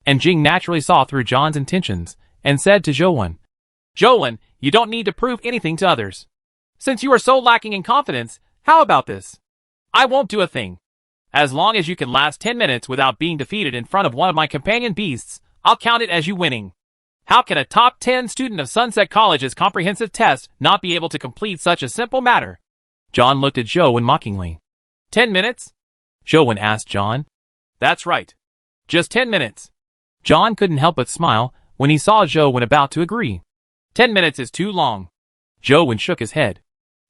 Speaker 1: And Jing naturally saw through John's intentions, and said to Zhou Wen,
Speaker 2: Zhou Wen, you don't need to prove anything to others. Since you are so lacking in confidence, how about this? I won't do a thing. As long as you can last 10 minutes without being defeated in front of one of my companion beasts, I'll count it as you winning. How can a top 10 student of Sunset College's comprehensive test not be able to complete such a simple matter?
Speaker 1: John looked at Zhou Wen mockingly.
Speaker 2: 10 minutes?
Speaker 1: Zhou Wen asked John.
Speaker 2: That's right. Just 10 minutes.
Speaker 1: John couldn't help but smile when he saw Zhou Wen about to agree.
Speaker 2: 10 minutes is too long.
Speaker 1: Zhou Wen shook his head.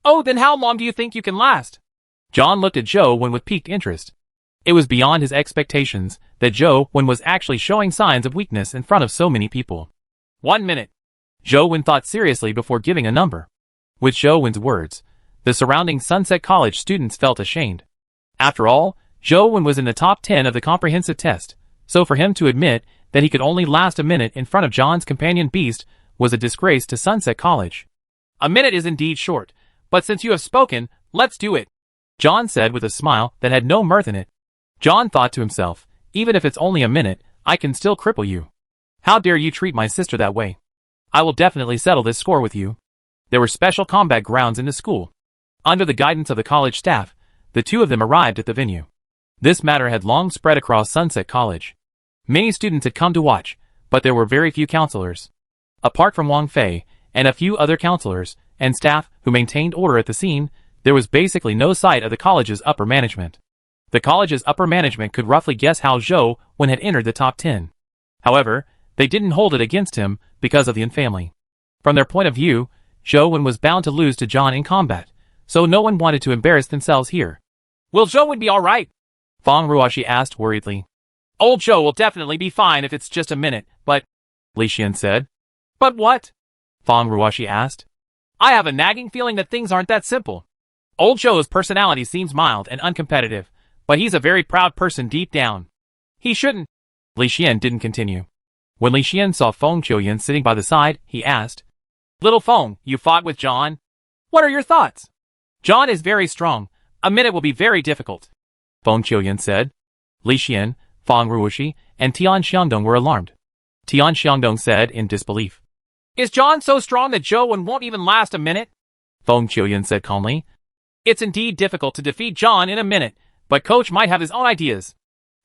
Speaker 2: Oh, then how long do you think you can last?
Speaker 1: John looked at Zhou Wen with piqued interest. It was beyond his expectations that Zhou Wen was actually showing signs of weakness in front of so many people.
Speaker 2: 1 minute.
Speaker 1: Zhou Wen thought seriously before giving a number. With Zhou Wen's words, the surrounding Sunset College students felt ashamed. After all, Zhou Wen was in the top 10 of the comprehensive test, so for him to admit that he could only last a minute in front of John's companion beast was a disgrace to Sunset College.
Speaker 2: A minute is indeed short, but since you have spoken, let's do it,
Speaker 1: John said with a smile that had no mirth in it. John thought to himself, even if it's only a minute, I can still cripple you. How dare you treat my sister that way? I will definitely settle this score with you. There were special combat grounds in the school. Under the guidance of the college staff, the two of them arrived at the venue. This matter had long spread across Sunset College. Many students had come to watch, but there were very few counselors. Apart from Wang Fei and a few other counselors and staff who maintained order at the scene, there was basically no sight of the college's upper management. The college's upper management could roughly guess how Zhou Wen had entered the top 10. However, they didn't hold it against him because of the Yin family. From their point of view, Zhou Wen was bound to lose to John in combat, so no one wanted to embarrass themselves here.
Speaker 2: Will Zhou Wen be alright?
Speaker 1: Feng Ruoxi asked worriedly.
Speaker 2: Old Zhou will definitely be fine if it's just a minute, but...
Speaker 1: Li Xian said.
Speaker 2: But what?
Speaker 1: Feng Ruoxi asked.
Speaker 2: I have a nagging feeling that things aren't that simple. Old Zhou's personality seems mild and uncompetitive, but he's a very proud person deep down. He shouldn't...
Speaker 1: Li Xian didn't continue. When Li Xian saw Feng Qiuyan sitting by the side, he asked,
Speaker 2: Little Feng, you fought with John? What are your thoughts? John is very strong. A minute will be very difficult.
Speaker 1: Feng Qiuyan said. Li Xian, Feng Ruoxi, and Tian Xiangdong were alarmed. Tian Xiangdong said in disbelief.
Speaker 2: Is John so strong that Zhou Wen won't even last a minute?
Speaker 1: Feng Qiuyan said calmly.
Speaker 2: It's indeed difficult to defeat John in a minute, but Coach might have his own ideas.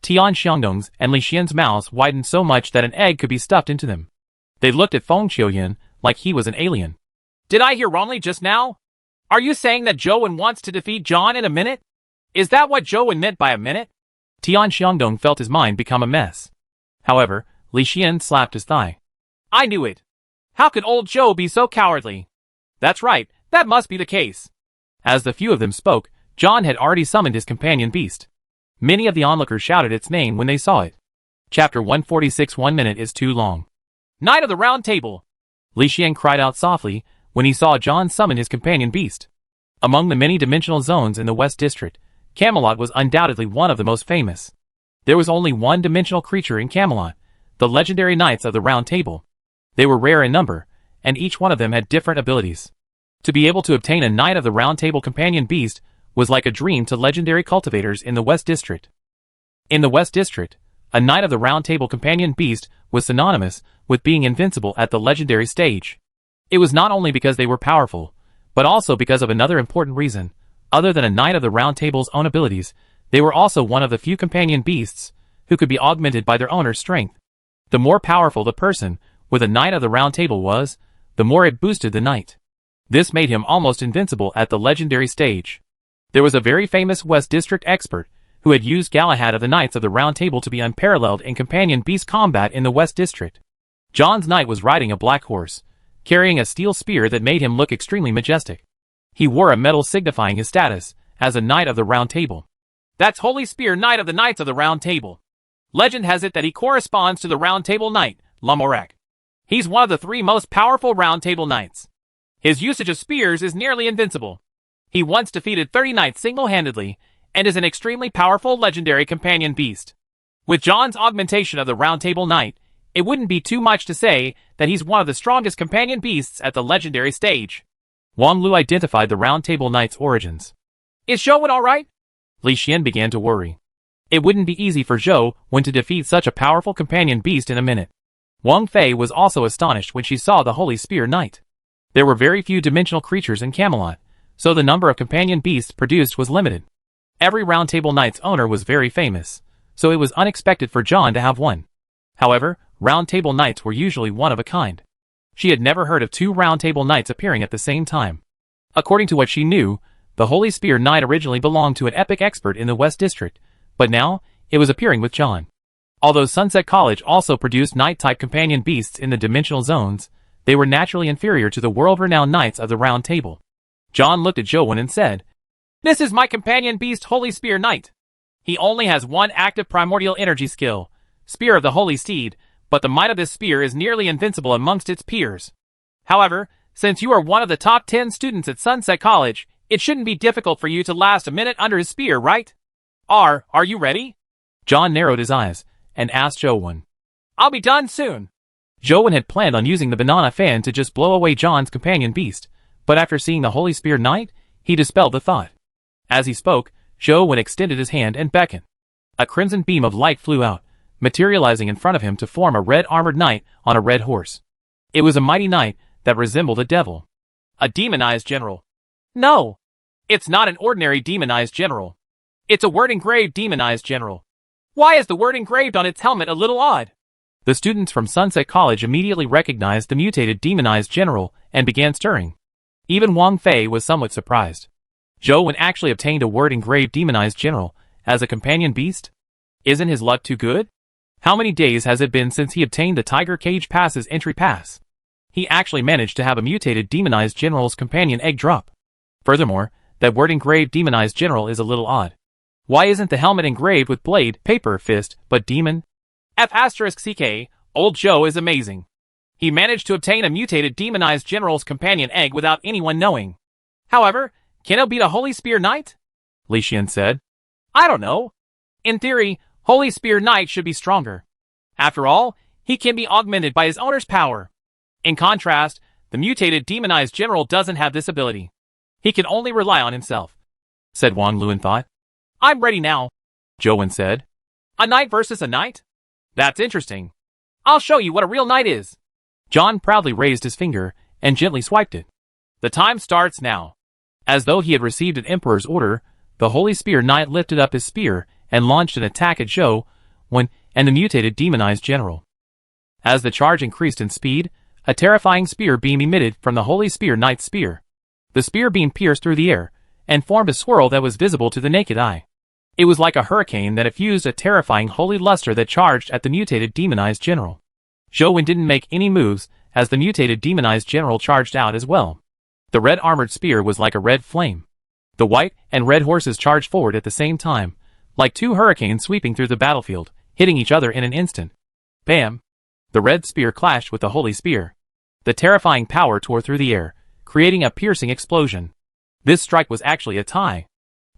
Speaker 1: Tian Xiangdong's and Li Xian's mouths widened so much that an egg could be stuffed into them. They looked at Feng Qiuyan like he was an alien.
Speaker 2: Did I hear wrongly just now? Are you saying that Zhou Wen wants to defeat John in a minute? Is that what Zhou Wen meant by a minute?
Speaker 1: Tian Xiangdong felt his mind become a mess. However, Li Xian slapped his thigh.
Speaker 2: I knew it. How could old Zhou be so cowardly? That's right, that must be the case.
Speaker 1: As the few of them spoke, John had already summoned his companion beast. Many of the onlookers shouted its name when they saw it. Chapter 146. 1 minute is too long.
Speaker 2: Knight of the Round Table!
Speaker 1: Li Xian cried out softly when he saw John summon his companion beast. Among the many dimensional zones in the West District, Camelot was undoubtedly one of the most famous. There was only one dimensional creature in Camelot, the legendary Knights of the Round Table. They were rare in number, and each one of them had different abilities. To be able to obtain a Knight of the Round Table companion beast was like a dream to legendary cultivators in the West District. In the West District, a Knight of the Round Table companion beast was synonymous with being invincible at the legendary stage. It was not only because they were powerful, but also because of another important reason. Other than a Knight of the Round Table's own abilities, they were also one of the few companion beasts who could be augmented by their owner's strength. The more powerful the person with a Knight of the Round Table was, the more it boosted the knight. This made him almost invincible at the legendary stage. There was a very famous West District expert who had used Galahad of the Knights of the Round Table to be unparalleled in companion beast combat in the West District. John's knight was riding a black horse, carrying a steel spear that made him look extremely majestic. He wore a medal signifying his status as a Knight of the Round Table.
Speaker 2: That's Holy Spear Knight of the Knights of the Round Table. Legend has it that he corresponds to the Round Table Knight, Lamorak. He's one of the 3 most powerful Round Table Knights. His usage of spears is nearly invincible. He once defeated 30 knights single-handedly, and is an extremely powerful legendary companion beast. With John's augmentation of the Round Table Knight, it wouldn't be too much to say that he's one of the strongest companion beasts at the legendary stage.
Speaker 1: Wang Lu identified the Round Table Knight's origins.
Speaker 2: Is Zhou Wen alright?
Speaker 1: Li Xian began to worry. It wouldn't be easy for Zhou Wen to defeat such a powerful companion beast in a minute. Wang Fei was also astonished when she saw the Holy Spear Knight. There were very few dimensional creatures in Camelot, so the number of companion beasts produced was limited. Every Round Table Knight's owner was very famous, so it was unexpected for John to have one. However, Round Table Knights were usually one of a kind. She had never heard of 2 Round Table Knights appearing at the same time. According to what she knew, the Holy Spear Knight originally belonged to an epic expert in the West District, but now, it was appearing with John. Although Sunset College also produced Knight-type companion beasts in the dimensional zones, they were naturally inferior to the world-renowned Knights of the Round Table. John looked at Zhou Wen and said,
Speaker 2: "This is my companion beast Holy Spear Knight. He only has 1 active primordial energy skill, Spear of the Holy Steed, but the might of this spear is nearly invincible amongst its peers. However, since you are one of the top 10 students at Sunset College, it shouldn't be difficult for you to last a minute under his spear, right? Are you ready?"
Speaker 1: John narrowed his eyes and asked Zhou Wen.
Speaker 2: "I'll be done soon."
Speaker 1: Zhou Wen had planned on using the banana fan to just blow away John's companion beast, but after seeing the Holy Spear Knight, he dispelled the thought. As he spoke, Zhou Wen extended his hand and beckoned. A crimson beam of light flew out, materializing in front of him to form a red armored knight on a red horse. It was a mighty knight that resembled a devil.
Speaker 2: A demonized general. No, it's not an ordinary demonized general. It's a word-engraved demonized general. Why is the word engraved on its helmet a little odd?
Speaker 1: The students from Sunset College immediately recognized the mutated demonized general and began stirring. Even Wang Fei was somewhat surprised. Zhou Wen actually obtained a word-engraved demonized general as a companion beast? Isn't his luck too good? How many days has it been since he obtained the Tiger Cage Pass's entry pass? He actually managed to have a mutated demonized general's companion egg drop. Furthermore, that word-engraved demonized general is a little odd. Why isn't the helmet engraved with blade, paper, fist, but demon?
Speaker 2: F***CK, old Zhou is amazing. He managed to obtain a mutated demonized general's companion egg without anyone knowing. However, can it beat a Holy Spear Knight?
Speaker 1: Li Xian said.
Speaker 2: I don't know. In theory, Holy Spear Knight should be stronger. After all, he can be augmented by his owner's power. In contrast, the mutated demonized general doesn't have this ability. He can only rely on himself,
Speaker 1: said Wang Lu in thought.
Speaker 2: I'm ready now,
Speaker 1: Zhou Wen said.
Speaker 2: A knight versus a knight? That's interesting. I'll show you what a real knight is.
Speaker 1: John proudly raised his finger and gently swiped it.
Speaker 2: The time starts now.
Speaker 1: As though he had received an emperor's order, the Holy Spear Knight lifted up his spear and launched an attack at Zhou Wen and the mutated demonized general. As the charge increased in speed, a terrifying spear beam emitted from the Holy Spear Knight's spear. The spear beam pierced through the air and formed a swirl that was visible to the naked eye. It was like a hurricane that effused a terrifying holy luster that charged at the mutated demonized general. Zhou Wen didn't make any moves as the mutated demonized general charged out as well. The red armored spear was like a red flame. The white and red horses charged forward at the same time, like 2 hurricanes sweeping through the battlefield, hitting each other in an instant. Bam! The red spear clashed with the holy spear. The terrifying power tore through the air, creating a piercing explosion. This strike was actually a tie.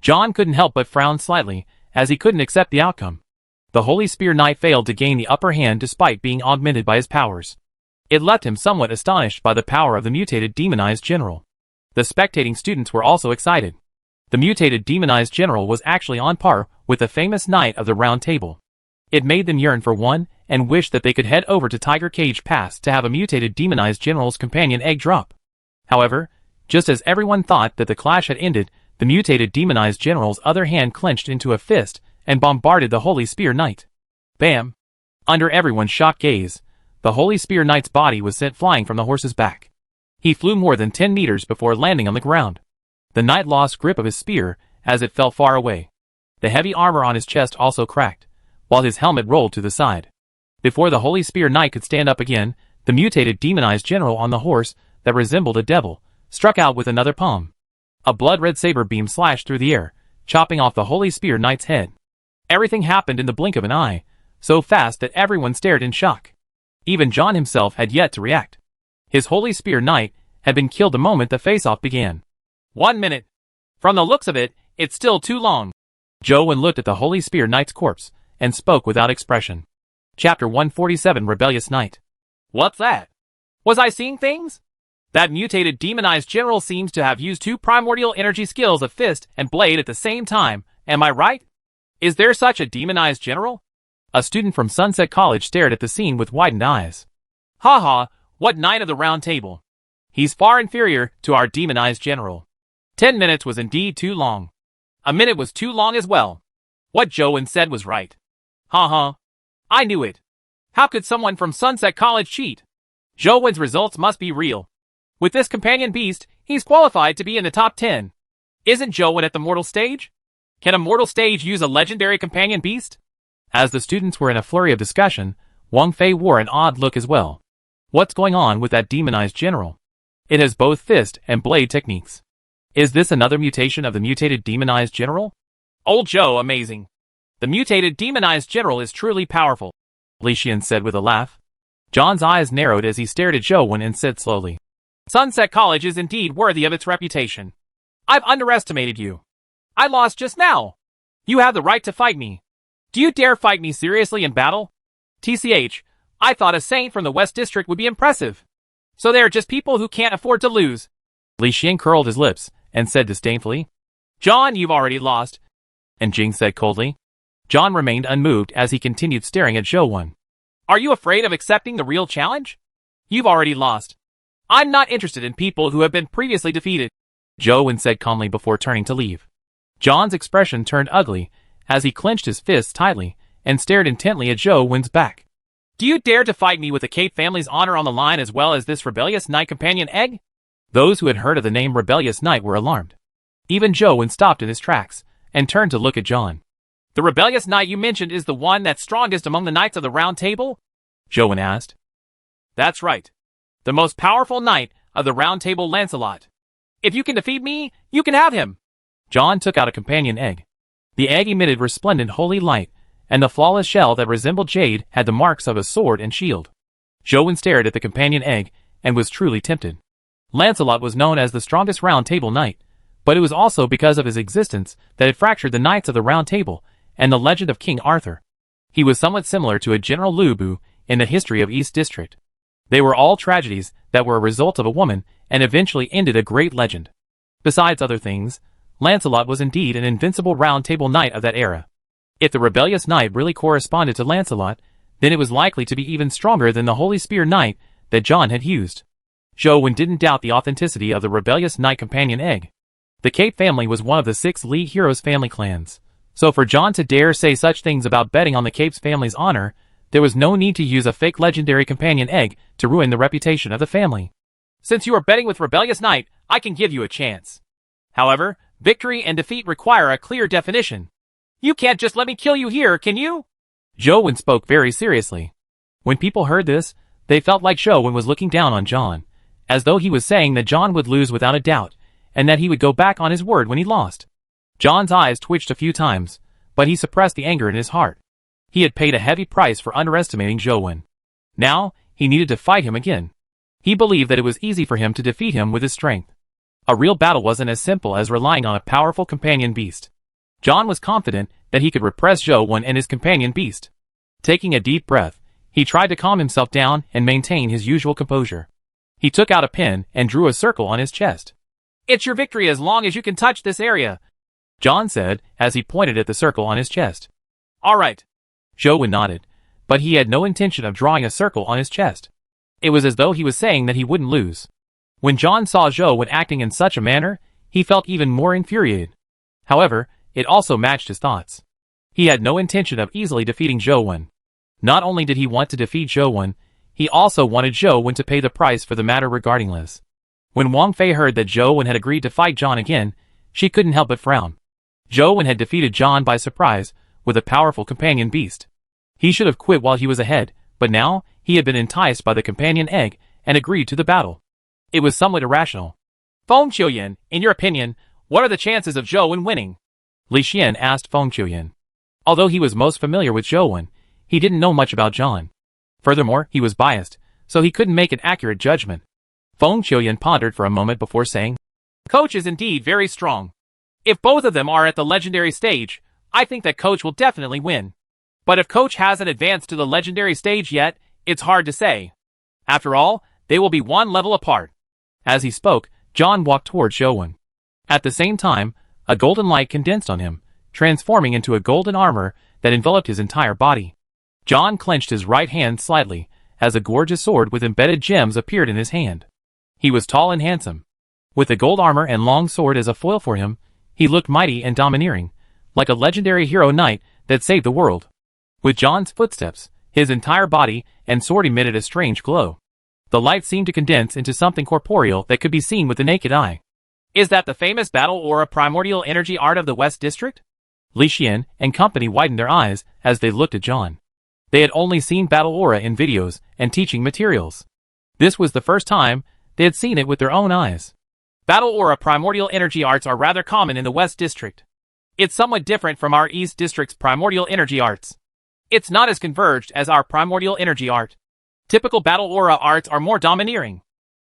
Speaker 1: John couldn't help but frown slightly, as he couldn't accept the outcome. The Holy Spear Knight failed to gain the upper hand despite being augmented by his powers. It left him somewhat astonished by the power of the mutated demonized general. The spectating students were also excited. The mutated demonized general was actually on par with the famous Knight of the Round Table. It made them yearn for one and wish that they could head over to Tiger Cage Pass to have a mutated demonized general's companion egg drop. However, just as everyone thought that the clash had ended, the mutated demonized general's other hand clenched into a fist and bombarded the Holy Spear Knight. Bam! Under everyone's shocked gaze, the Holy Spear Knight's body was sent flying from the horse's back. He flew more than 10 meters before landing on the ground. The knight lost grip of his spear as it fell far away. The heavy armor on his chest also cracked, while his helmet rolled to the side. Before the Holy Spear Knight could stand up again, the mutated demonized general on the horse that resembled a devil struck out with another palm. A blood-red saber beam slashed through the air, chopping off the Holy Spear Knight's head. Everything happened in the blink of an eye, so fast that everyone stared in shock. Even John himself had yet to react. His Holy Spear Knight had been killed the moment the face-off began.
Speaker 2: 1 minute. From the looks of it, it's still too long.
Speaker 1: Jowen looked at the Holy Spear Knight's corpse and spoke without expression. Chapter 147 Rebellious Knight.
Speaker 2: What's that? Was I seeing things? That mutated demonized general seems to have used 2 primordial energy skills of fist and blade at the same time, am I right? Is there such a demonized general?
Speaker 1: A student from Sunset College stared at the scene with widened eyes.
Speaker 2: Haha, what Knight of the Round Table? He's far inferior to our demonized general. 10 minutes was indeed too long. A minute was too long as well. What Jowen said was right. Haha. I knew it. How could someone from Sunset College cheat? Jowen's results must be real. With this companion beast, he's qualified to be in the top 10. Isn't Jowen at the mortal stage? Can a mortal stage use a legendary companion beast?
Speaker 1: As the students were in a flurry of discussion, Wang Fei wore an odd look as well. What's going on with that demonized general? It has both fist and blade techniques. Is this another mutation of the mutated demonized general?
Speaker 2: Old Joe, amazing. The mutated demonized general is truly powerful,
Speaker 1: Li Xian said with a laugh. John's eyes narrowed as he stared at Jowen and said slowly,
Speaker 2: Sunset College is indeed worthy of its reputation. I've underestimated you. I lost just now. You have the right to fight me. Do you dare fight me seriously in battle? TCH, I thought a saint from the West District would be impressive. So they are just people who can't afford to lose.
Speaker 1: Li Xian curled his lips and said disdainfully,
Speaker 2: John, you've already lost.
Speaker 1: And Jing said coldly. John remained unmoved as he continued staring at Jowen.
Speaker 2: Are you afraid of accepting the real challenge? You've already lost. I'm not interested in people who have been previously defeated,
Speaker 1: Jowen said calmly before turning to leave. John's expression turned ugly as he clenched his fists tightly and stared intently at Jowen's back.
Speaker 2: Do you dare to fight me with the Cape family's honor on the line as well as this rebellious knight companion egg?
Speaker 1: Those who had heard of the name Rebellious Knight were alarmed. Even Jowen stopped in his tracks and turned to look at John.
Speaker 2: The rebellious knight you mentioned is the one that's strongest among the knights of the Round Table?
Speaker 1: Jowen asked.
Speaker 2: That's right. The most powerful knight of the Round Table, Lancelot. If you can defeat me, you can have him.
Speaker 1: John took out a companion egg. The egg emitted resplendent holy light, and the flawless shell that resembled jade had the marks of a sword and shield. Jowen stared at the companion egg and was truly tempted. Lancelot was known as the strongest Round Table knight, but it was also because of his existence that it fractured the Knights of the Round Table and the legend of King Arthur. He was somewhat similar to a General Lu Bu in the history of East District. They were all tragedies that were a result of a woman and eventually ended a great legend. Besides other things, Lancelot was indeed an invincible Round Table knight of that era. If the rebellious knight really corresponded to Lancelot, then it was likely to be even stronger than the Holy Spear Knight that John had used. Jowen didn't doubt the authenticity of the rebellious knight companion egg. The Cape family was one of the 6 lead heroes family clans, so for John to dare say such things about betting on the Cape's family's honor, there was no need to use a fake legendary companion egg to ruin the reputation of the family.
Speaker 2: Since you are betting with Rebellious Knight, I can give you a chance. However, victory and defeat require a clear definition. You can't just let me kill you here, can you?
Speaker 1: Jowen spoke very seriously. When people heard this, they felt like Jowen was looking down on John, as though he was saying that John would lose without a doubt, and that he would go back on his word when he lost. John's eyes twitched a few times, but he suppressed the anger in his heart. He had paid a heavy price for underestimating Jowen. Now, he needed to fight him again. He believed that it was easy for him to defeat him with his strength. A real battle wasn't as simple as relying on a powerful companion beast. John was confident that he could repress Jowen and his companion beast. Taking a deep breath, he tried to calm himself down and maintain his usual composure. He took out a pen and drew a circle on his chest.
Speaker 2: It's your victory as long as you can touch this area,
Speaker 1: John said as he pointed at the circle on his chest.
Speaker 2: All right.
Speaker 1: Jowen nodded, but he had no intention of drawing a circle on his chest. It was as though he was saying that he wouldn't lose. When John saw Jowen acting in such a manner, he felt even more infuriated. However, it also matched his thoughts. He had no intention of easily defeating Jowen. Not only did he want to defeat Jowen, he also wanted Jowen to pay the price for the matter regarding Liz. When Wang Fei heard that Zhou Wen had agreed to fight John again, she couldn't help but frown. Zhou Wen had defeated John by surprise, with a powerful companion beast. He should have quit while he was ahead, but now, he had been enticed by the companion egg, and agreed to the battle. It was somewhat irrational.
Speaker 2: Feng Qiuyan, in your opinion, what are the chances of Zhou Wen winning?
Speaker 1: Li Xian asked Feng Qiuyan. Although he was most familiar with Zhou Wen, he didn't know much about John. Furthermore, he was biased, so he couldn't make an accurate judgment. Feng Qiuyan pondered for a moment before saying,
Speaker 2: Coach is indeed very strong. If both of them are at the legendary stage, I think that Coach will definitely win. But if Coach hasn't advanced to the legendary stage yet, it's hard to say. After all, they will be one level apart.
Speaker 1: As he spoke, John walked towards Zhou Wen. At the same time, a golden light condensed on him, transforming into a golden armor that enveloped his entire body. John clenched his right hand slightly, as a gorgeous sword with embedded gems appeared in his hand. He was tall and handsome. With the gold armor and long sword as a foil for him, he looked mighty and domineering, like a legendary hero knight that saved the world. With John's footsteps, his entire body and sword emitted a strange glow. The light seemed to condense into something corporeal that could be seen with the naked eye.
Speaker 2: Is that the famous battle aura primordial energy art of the West District?
Speaker 1: Li Xian and company widened their eyes as they looked at John. They had only seen battle aura in videos and teaching materials. This was the first time they had seen it with their own eyes.
Speaker 2: Battle aura primordial energy arts are rather common in the West District. It's somewhat different from our East District's primordial energy arts. It's not as converged as our primordial energy art. Typical battle aura arts are more domineering.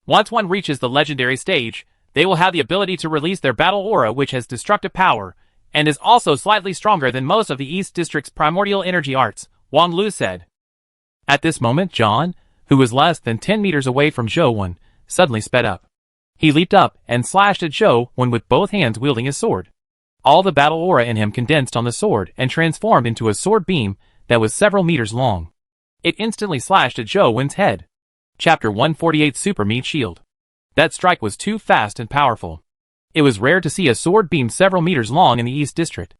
Speaker 2: Once one reaches the legendary stage, they will have the ability to release their battle aura, which has destructive power, and is also slightly stronger than most of the East District's primordial energy arts, Wang Lu said.
Speaker 1: At this moment, John, who was less than 10 meters away from Zhou Wen, suddenly sped up. He leaped up and slashed at Zhou Wen with both hands wielding his sword. All the battle aura in him condensed on the sword and transformed into a sword beam that was several meters long. It instantly slashed at Zhou Wen's head. Chapter 148 Super Meat Shield. That strike was too fast and powerful. It was rare to see a sword beam several meters long in the East District.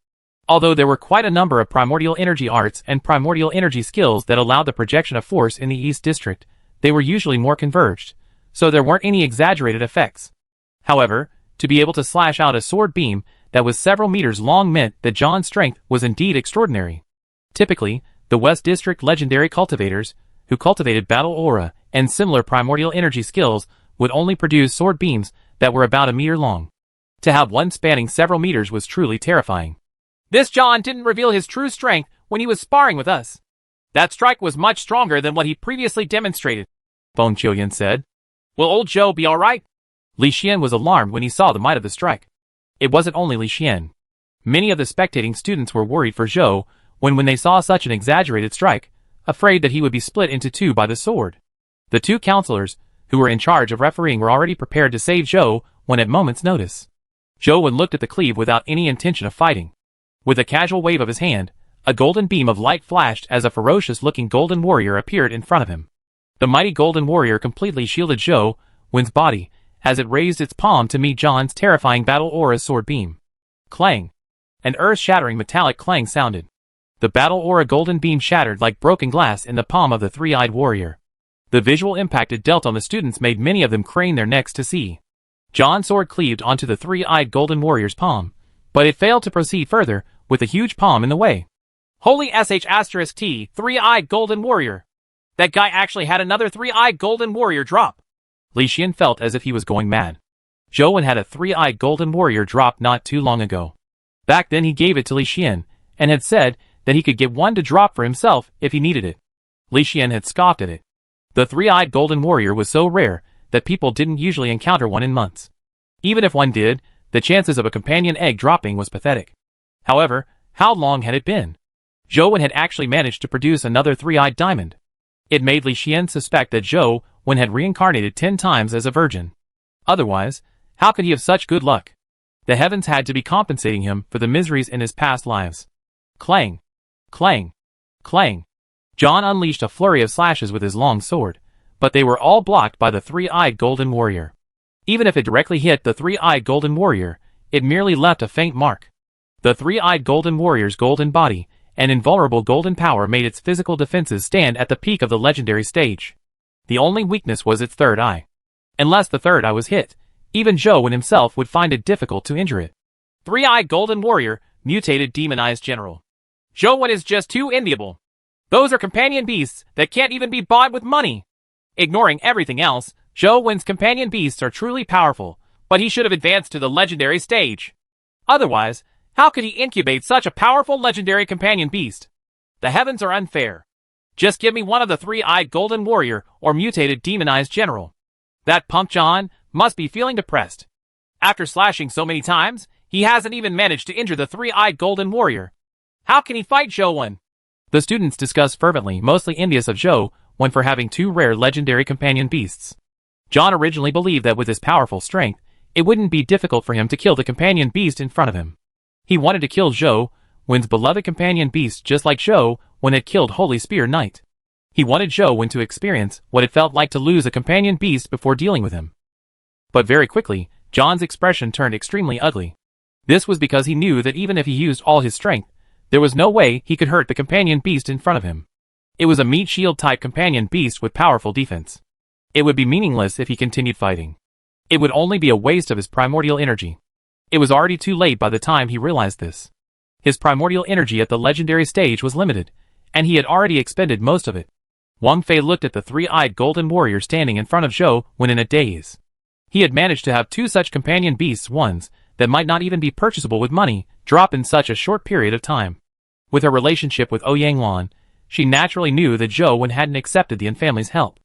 Speaker 1: Although there were quite a number of primordial energy arts and primordial energy skills that allowed the projection of force in the East District, they were usually more converged, so there weren't any exaggerated effects. However, to be able to slash out a sword beam that was several meters long meant that John's strength was indeed extraordinary. Typically, the West District legendary cultivators, who cultivated battle aura and similar primordial energy skills, would only produce sword beams that were about a meter long. To have one spanning several meters was truly terrifying.
Speaker 2: This John didn't reveal his true strength when he was sparring with us. That strike was much stronger than what he previously demonstrated,
Speaker 1: Feng Qiuyan said.
Speaker 2: Will old Zhou be alright?
Speaker 1: Li Xian was alarmed when he saw the might of the strike. It wasn't only Li Xian. Many of the spectating students were worried for Zhou when they saw such an exaggerated strike, afraid that he would be split into two by the sword. The two counselors, who were in charge of refereeing, were already prepared to save Zhou Wen at moment's notice. Zhou Wen looked at the cleave without any intention of fighting. With a casual wave of his hand, a golden beam of light flashed as a ferocious-looking golden warrior appeared in front of him. The mighty golden warrior completely shielded Zhou Wen's body as it raised its palm to meet John's terrifying battle aura's sword beam. Clang! An earth-shattering metallic clang sounded. The battle aura golden beam shattered like broken glass in the palm of the three-eyed warrior. The visual impact it dealt on the students made many of them crane their necks to see. John's sword cleaved onto the three-eyed golden warrior's palm, but it failed to proceed further, with a huge palm in the way.
Speaker 2: Holy sh*T, three-eyed golden warrior. That guy actually had another three-eyed golden warrior drop.
Speaker 1: Li Xian felt as if he was going mad. Zhou Wen had a three-eyed golden warrior drop not too long ago. Back then he gave it to Li Xian, and had said that he could get one to drop for himself if he needed it. Li Xian had scoffed at it. The three-eyed golden warrior was so rare that people didn't usually encounter one in months. Even if one did, the chances of a companion egg dropping was pathetic. However, how long had it been? Zhou Wen had actually managed to produce another three-eyed diamond. It made Li Xian suspect that Zhou Wen had reincarnated 10 times as a virgin. Otherwise, how could he have such good luck? The heavens had to be compensating him for the miseries in his past lives. Clang! Clang! Clang! John unleashed a flurry of slashes with his long sword, but they were all blocked by the three-eyed golden warrior. Even if it directly hit the three-eyed golden warrior, it merely left a faint mark. The three-eyed golden warrior's golden body and invulnerable golden power made its physical defenses stand at the peak of the legendary stage. The only weakness was its third eye. Unless the third eye was hit, even Zhou Wen himself would find it difficult to injure it.
Speaker 2: Three-eyed golden warrior, mutated demonized general. Zhou Wen is just too enviable. Those are companion beasts that can't even be bought with money. Ignoring everything else, Zhou Wen's companion beasts are truly powerful, but he should have advanced to the legendary stage. Otherwise, how could he incubate such a powerful legendary companion beast? The heavens are unfair. Just give me one of the three-eyed golden warrior or mutated demonized general. That punk John must be feeling depressed. After slashing so many times, he hasn't even managed to injure the three-eyed golden warrior. How can he fight Zhou Wen?
Speaker 1: The students discuss fervently, mostly envious of Zhou Wen for having two rare legendary companion beasts. John originally believed that with his powerful strength, it wouldn't be difficult for him to kill the companion beast in front of him. He wanted to kill Zhou Wen's beloved companion beast just like Zhou Wen had killed Holy Spear Knight. He wanted Zhou Wen to experience what it felt like to lose a companion beast before dealing with him. But very quickly, John's expression turned extremely ugly. This was because he knew that even if he used all his strength, there was no way he could hurt the companion beast in front of him. It was a meat shield type companion beast with powerful defense. It would be meaningless if he continued fighting. It would only be a waste of his primordial energy. It was already too late by the time he realized this. His primordial energy at the legendary stage was limited, and he had already expended most of it. Wang Fei looked at the three-eyed golden warrior standing in front of Zhou Wen in a daze. He had managed to have two such companion beasts, ones that might not even be purchasable with money, drop in such a short period of time. With her relationship with Ouyang Lan, she naturally knew that Zhou Wen hadn't accepted the Yan family's help.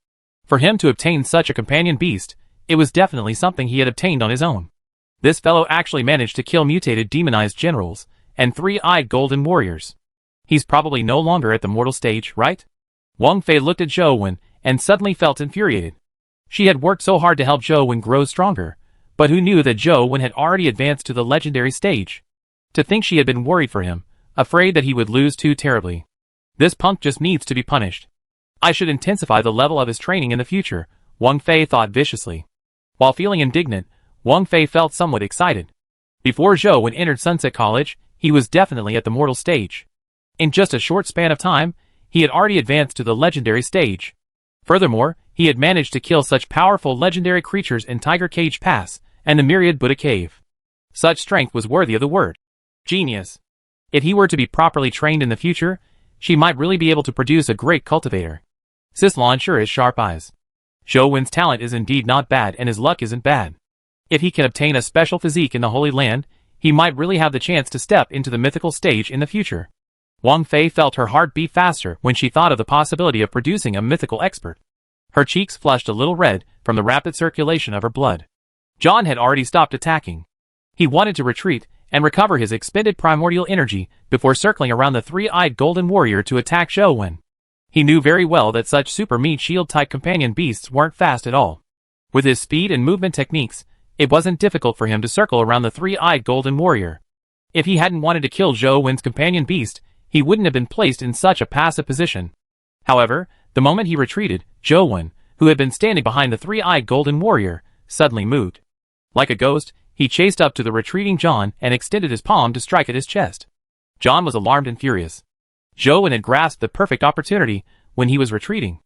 Speaker 1: For him to obtain such a companion beast, it was definitely something he had obtained on his own. This fellow actually managed to kill mutated demonized generals and three-eyed golden warriors. He's probably no longer at the mortal stage, right? Wang Fei looked at Zhou Wen and suddenly felt infuriated. She had worked so hard to help Zhou Wen grow stronger, but who knew that Zhou Wen had already advanced to the legendary stage? To think she had been worried for him, afraid that he would lose too terribly. This punk just needs to be punished. I should intensify the level of his training in the future, Wang Fei thought viciously. While feeling indignant, Wang Fei felt somewhat excited. Before Zhou Wen entered Sunset College, he was definitely at the mortal stage. In just a short span of time, he had already advanced to the legendary stage. Furthermore, he had managed to kill such powerful legendary creatures in Tiger Cage Pass and the Myriad Buddha Cave. Such strength was worthy of the word genius. If he were to be properly trained in the future, she might really be able to produce a great cultivator. Cislan sure has sharp eyes. Zhou Wen's talent is indeed not bad and his luck isn't bad. If he can obtain a special physique in the Holy Land, he might really have the chance to step into the mythical stage in the future. Wang Fei felt her heart beat faster when she thought of the possibility of producing a mythical expert. Her cheeks flushed a little red from the rapid circulation of her blood. John had already stopped attacking. He wanted to retreat and recover his expended primordial energy before circling around the three-eyed golden warrior to attack Zhou Wen. He knew very well that such super meat shield type companion beasts weren't fast at all. With his speed and movement techniques, it wasn't difficult for him to circle around the three-eyed golden warrior. If he hadn't wanted to kill Zhou Wen's companion beast, he wouldn't have been placed in such a passive position. However, the moment he retreated, Zhou Wen, who had been standing behind the three-eyed golden warrior, suddenly moved. Like a ghost, he chased up to the retreating John and extended his palm to strike at his chest. John was alarmed and furious. Zhou Wen had grasped the perfect opportunity when he was retreating.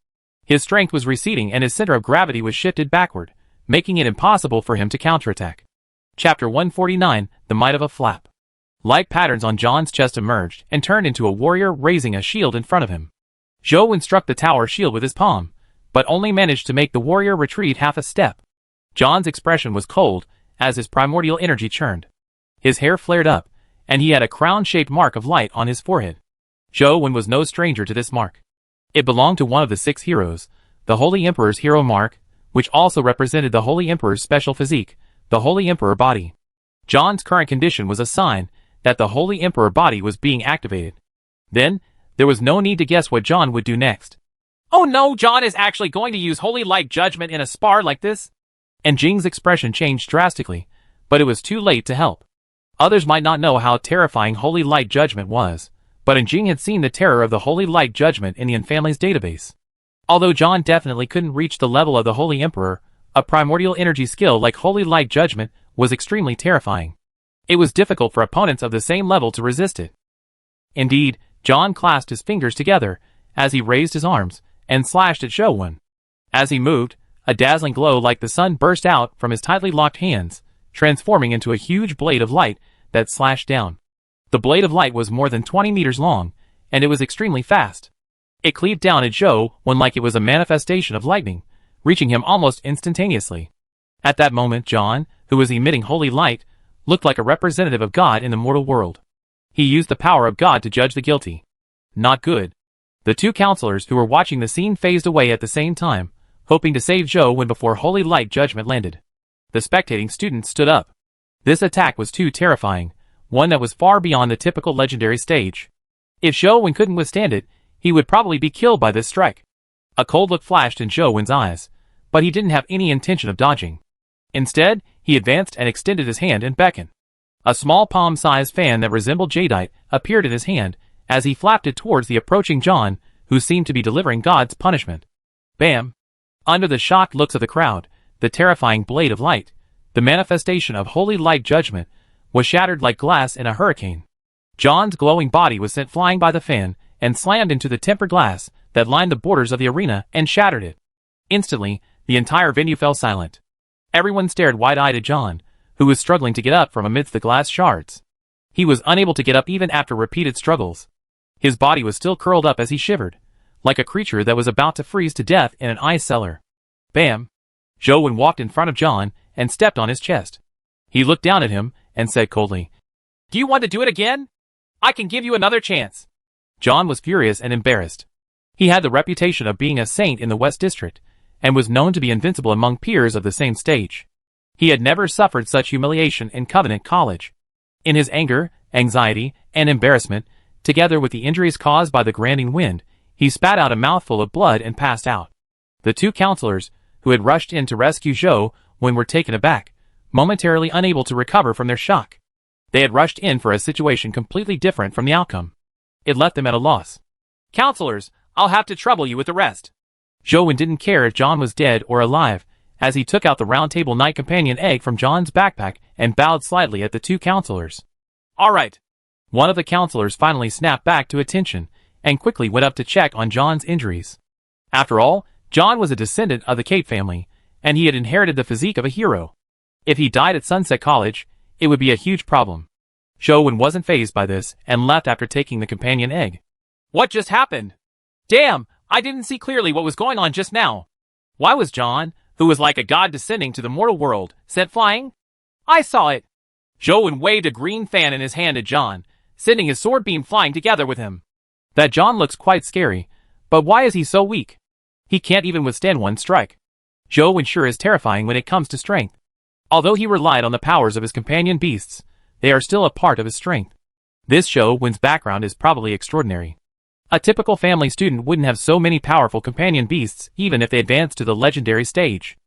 Speaker 1: His strength was receding and his center of gravity was shifted backward, making it impossible for him to counterattack. Chapter 149, The Might of a Flap. Light patterns on John's chest emerged and turned into a warrior raising a shield in front of him. Zhou Wen struck the tower shield with his palm, but only managed to make the warrior retreat half a step. John's expression was cold as his primordial energy churned. His hair flared up, and he had a crown-shaped mark of light on his forehead. Zhou Wen was no stranger to this mark. It belonged to one of the 6 heroes, the Holy Emperor's hero mark, which also represented the Holy Emperor's special physique, the Holy Emperor body. John's current condition was a sign that the Holy Emperor body was being activated. Then, there was no need to guess what John would do next.
Speaker 2: Oh no, John is actually going to use Holy Light Judgment in a spar like this?
Speaker 1: And Jing's expression changed drastically, but it was too late to help. Others might not know how terrifying Holy Light Judgment was, but Jing had seen the terror of the Holy Light Judgment in the Yan family's database. Although John definitely couldn't reach the level of the Holy Emperor, a primordial energy skill like Holy Light Judgment was extremely terrifying. It was difficult for opponents of the same level to resist it. Indeed, John clasped his fingers together as he raised his arms and slashed at Zhou Wen. As he moved, A dazzling glow like the sun burst out from his tightly locked hands, transforming into a huge blade of light that slashed down. The blade of light was more than 20 meters long, and it was extremely fast. It cleaved down at Zhou Wen like it was a manifestation of lightning, reaching him almost instantaneously. At that moment John, who was emitting holy light, looked like a representative of God in the mortal world. He used the power of God to judge the guilty. Not good. The two counselors who were watching the scene phased away at the same time, hoping to save Zhou Wen before holy light judgment landed. The spectating students stood up. This attack was too terrifying, one that was far beyond the typical legendary stage. If Zhou Wen couldn't withstand it, he would probably be killed by this strike. A cold look flashed in Zhou Wen's eyes, but he didn't have any intention of dodging. Instead, he advanced and extended his hand and beckoned. A small palm-sized fan that resembled jadeite appeared in his hand as he flapped it towards the approaching John, who seemed to be delivering God's punishment. Bam! Under the shocked looks of the crowd, the terrifying blade of light, the manifestation of holy light judgment, was shattered like glass in a hurricane. John's glowing body was sent flying by the fan and slammed into the tempered glass that lined the borders of the arena and shattered it. Instantly, the entire venue fell silent. Everyone stared wide-eyed at John, who was struggling to get up from amidst the glass shards. He was unable to get up even after repeated struggles. His body was still curled up as he shivered, like a creature that was about to freeze to death in an ice cellar. Bam! Zhou Wen walked in front of John and stepped on his chest. He looked down at him and said coldly,
Speaker 2: "Do you want to do it again? I can give you another chance."
Speaker 1: John was furious and embarrassed. He had the reputation of being a saint in the West District, and was known to be invincible among peers of the same stage. He had never suffered such humiliation in Covenant College. In his anger, anxiety, and embarrassment, together with the injuries caused by the grinding wind, he spat out a mouthful of blood and passed out. The two counselors, who had rushed in to rescue Zhou Wen, were taken aback, momentarily unable to recover from their shock. They had rushed in for a situation completely different from the outcome. It left them at a loss.
Speaker 2: "Counselors, I'll have to trouble you with the rest."
Speaker 1: Zhou Wen didn't care if John was dead or alive, as he took out the Round Table Knight Companion egg from John's backpack and bowed slightly at the two counselors.
Speaker 2: "All right."
Speaker 1: One of the counselors finally snapped back to attention, and quickly went up to check on John's injuries. After all, John was a descendant of the Kate family, and he had inherited the physique of a hero. If he died at Sunset College, it would be a huge problem. Zhou Wen wasn't fazed by this, and left after taking the companion egg.
Speaker 2: "What just happened? Damn, I didn't see clearly what was going on just now. Why was John, who was like a god descending to the mortal world, sent flying? I saw it." Zhou Wen waved a green fan in his hand at John, sending his sword beam flying together with him.
Speaker 1: That John looks quite scary, but why is he so weak? He can't even withstand one strike. Zhou Wen sure is terrifying when it comes to strength. Although he relied on the powers of his companion beasts, they are still a part of his strength. This Zhou Wen's background is probably extraordinary. A typical family student wouldn't have so many powerful companion beasts even if they advanced to the legendary stage.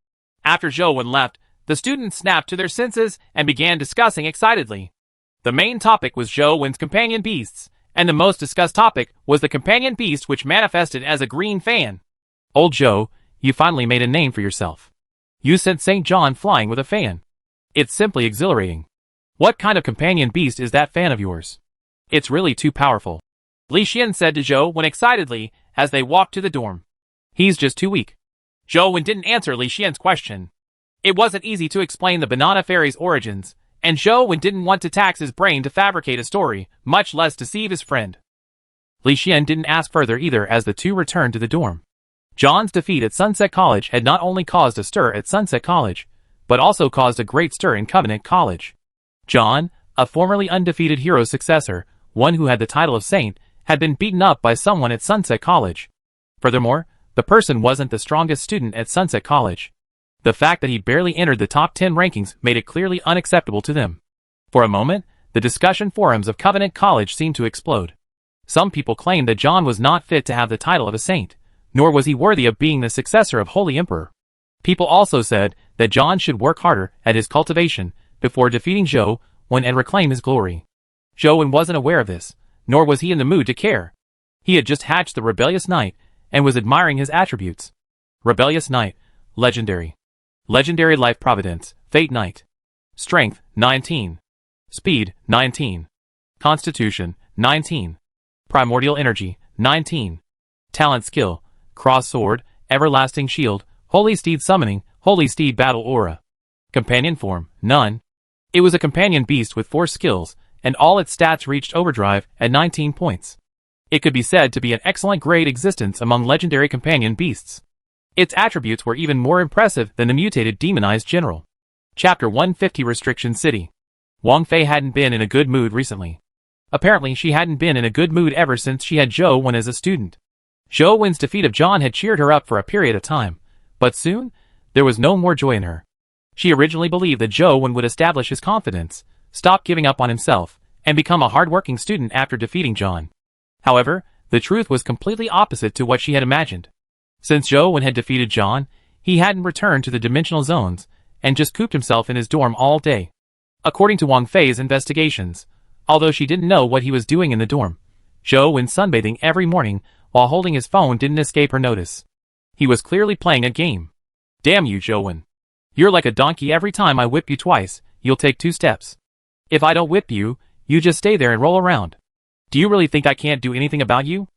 Speaker 2: After Zhou Wen left, the students snapped to their senses and began discussing excitedly. The main topic was Zhou Wen's companion beasts, and the most discussed topic was the companion beast which manifested as a green fan.
Speaker 1: Old Zhou, you finally made a name for yourself. You sent St. John flying with a fan. It's simply exhilarating. What kind of companion beast is that fan of yours? It's really too powerful.
Speaker 2: Li Xian said to Zhou Wen excitedly as they walked to the dorm.
Speaker 1: He's just too weak.
Speaker 2: Zhou Wen didn't answer Li Xian's question. It wasn't easy to explain the Banana Fairy's origins, and Zhou Wen didn't want to tax his brain to fabricate a story, much less deceive his friend.
Speaker 1: Li Xian didn't ask further either as the two returned to the dorm. John's defeat at Sunset College had not only caused a stir at Sunset College, but also caused a great stir in Covenant College. John, a formerly undefeated hero's successor, one who had the title of Saint, had been beaten up by someone at Sunset College. Furthermore, the person wasn't the strongest student at Sunset College. The fact that he barely entered the top 10 rankings made it clearly unacceptable to them. For a moment, the discussion forums of Covenant College seemed to explode. Some people claimed that John was not fit to have the title of a saint, nor was he worthy of being the successor of Holy Emperor. People also said that John should work harder at his cultivation before defeating Zhou Wen and reclaim his glory. Zhou Wen wasn't aware of this, nor was he in the mood to care. He had just hatched the Rebellious Knight and was admiring his attributes. Rebellious Knight, Legendary. Legendary Life Providence, Fate Knight. Strength, 19. Speed, 19. Constitution, 19. Primordial Energy, 19. Talent Skill, Cross Sword, Everlasting Shield, Holy Steed Summoning, Holy Steed Battle Aura. Companion Form, none. It was a companion beast with 4 skills, and all its stats reached overdrive at 19 points. It could be said to be an excellent grade existence among legendary companion beasts. Its attributes were even more impressive than the mutated demonized general. Chapter 150 Restriction City. Wang Fei hadn't been in a good mood recently. Apparently she hadn't been in a good mood ever since she had Zhou Wen as a student. Zhou Wen's defeat of John had cheered her up for a period of time, but soon, there was no more joy in her. She originally believed that Zhou Wen would establish his confidence, stop giving up on himself, and become a hard-working student after defeating John. However, the truth was completely opposite to what she had imagined. Since Zhou Wen had defeated John, he hadn't returned to the dimensional zones, and just cooped himself in his dorm all day. According to Wang Fei's investigations, although she didn't know what he was doing in the dorm, Zhou Wen sunbathing every morning while holding his phone didn't escape her notice. He was clearly playing a game. Damn you, Zhou Wen. You're like a donkey. Every time I whip you twice, you'll take 2 steps. If I don't whip you, you just stay there and roll around. Do you really think I can't do anything about you?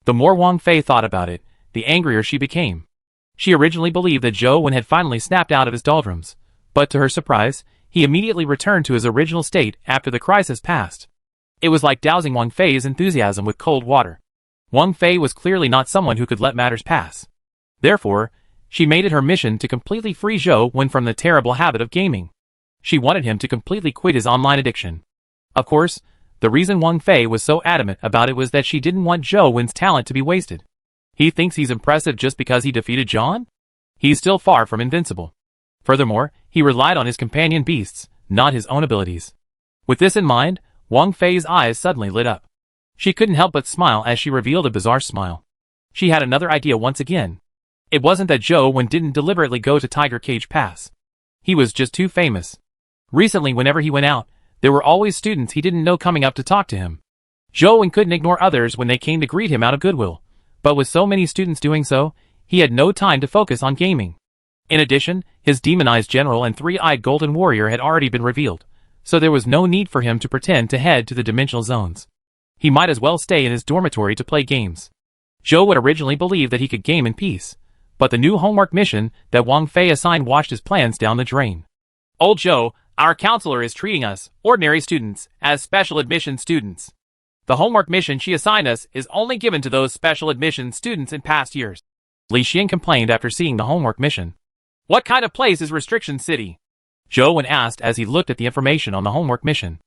Speaker 1: The more Wang Fei thought about it, the angrier she became. She originally believed that Zhou Wen had finally snapped out of his doldrums, but to her surprise, he immediately returned to his original state after the crisis passed. It was like dousing Wang Fei's enthusiasm with cold water. Wang Fei was clearly not someone who could let matters pass. Therefore, she made it her mission to completely free Zhou Wen from the terrible habit of gaming. She wanted him to completely quit his online addiction. Of course, the reason Wang Fei was so adamant about it was that she didn't want Zhou Wen's talent to be wasted. He thinks he's impressive just because he defeated John? He's still far from invincible. Furthermore, he relied on his companion beasts, not his own abilities. With this in mind, Wang Fei's eyes suddenly lit up. She couldn't help but smile as she revealed a bizarre smile. She had another idea once again. It wasn't that Zhou Wen didn't deliberately go to Tiger Cage Pass. He was just too famous. Recently, whenever he went out, there were always students he didn't know coming up to talk to him. Zhou Wen couldn't ignore others when they came to greet him out of goodwill, but with so many students doing so, he had no time to focus on gaming. In addition, his demonized general and 3-eyed golden warrior had already been revealed, so there was no need for him to pretend to head to the dimensional zones. He might as well stay in his dormitory to play games. Zhou Wen originally believed that he could game in peace, but the new homework mission that Wang Fei assigned washed his plans down the drain. Old Zhou, our counselor is treating us, ordinary students, as special admission students. The homework mission she assigned us is only given to those special admission students in past years. Li Xian complained after seeing the homework mission. What kind of place is Restriction City? Zhou Wen asked as he looked at the information on the homework mission.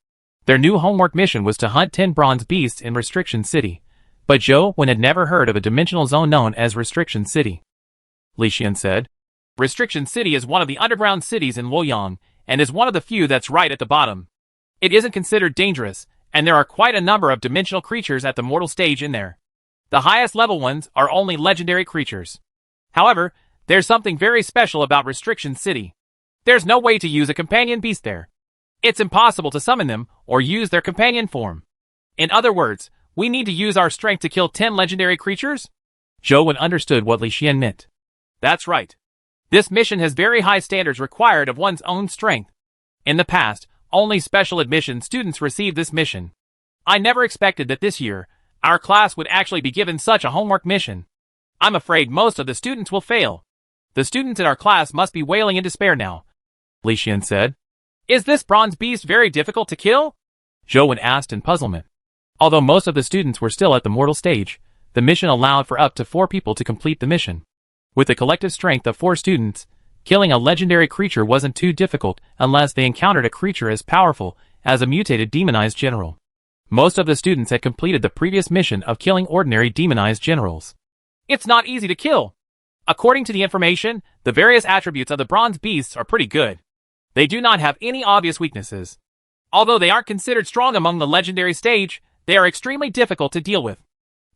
Speaker 1: Their new homework mission was to hunt 10 bronze beasts in Restriction City, but Zhou Wen had never heard of a dimensional zone known as Restriction City. Li Xian said, Restriction City is one of the underground cities in Luoyang, and is one of the few that's right at the bottom. It isn't considered dangerous, and there are quite a number of dimensional creatures at the mortal stage in there. The highest level ones are only legendary creatures. However, there's something very special about Restriction City. There's no way to use a companion beast there. It's impossible to summon them or use their companion form. In other words, we need to use our strength to kill 10 legendary creatures? Zhou Wen understood what Li Xian meant. That's right. This mission has very high standards required of one's own strength. In the past, only special admission students received this mission. I never expected that this year, our class would actually be given such a homework mission. I'm afraid most of the students will fail. The students in our class must be wailing in despair now. Li Xian said. Is this bronze beast very difficult to kill? Zhou Wen asked in puzzlement. Although most of the students were still at the mortal stage, the mission allowed for up to 4 people to complete the mission. With the collective strength of 4 students, killing a legendary creature wasn't too difficult unless they encountered a creature as powerful as a mutated demonized general. Most of the students had completed the previous mission of killing ordinary demonized generals. It's not easy to kill. According to the information, the various attributes of the bronze beasts are pretty good. They do not have any obvious weaknesses. Although they aren't considered strong among the legendary stage, they are extremely difficult to deal with.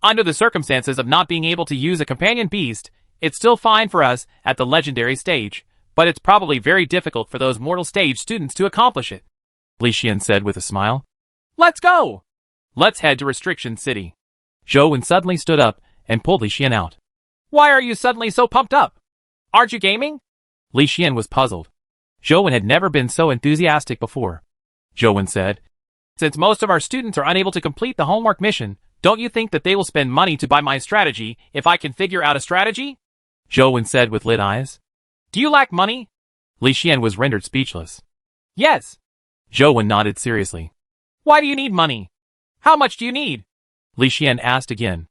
Speaker 1: Under the circumstances of not being able to use a companion beast, it's still fine for us at the legendary stage, but it's probably very difficult for those mortal stage students to accomplish it. Li Xian said with a smile. Let's go! Let's head to Restriction City. Zhou Wen suddenly stood up and pulled Li Xian out. Why are you suddenly so pumped up? Aren't you gaming? Li Xian was puzzled. Zhou Wen had never been so enthusiastic before. Zhou Wen said, Since most of our students are unable to complete the homework mission, don't you think that they will spend money to buy my strategy if I can figure out a strategy? Zhou Wen said with lit eyes.
Speaker 2: Do you lack money?
Speaker 1: Li Xian was rendered speechless.
Speaker 2: Yes.
Speaker 1: Zhou Wen nodded seriously.
Speaker 2: Why do you need money? How much do you need?
Speaker 1: Li Xian asked again.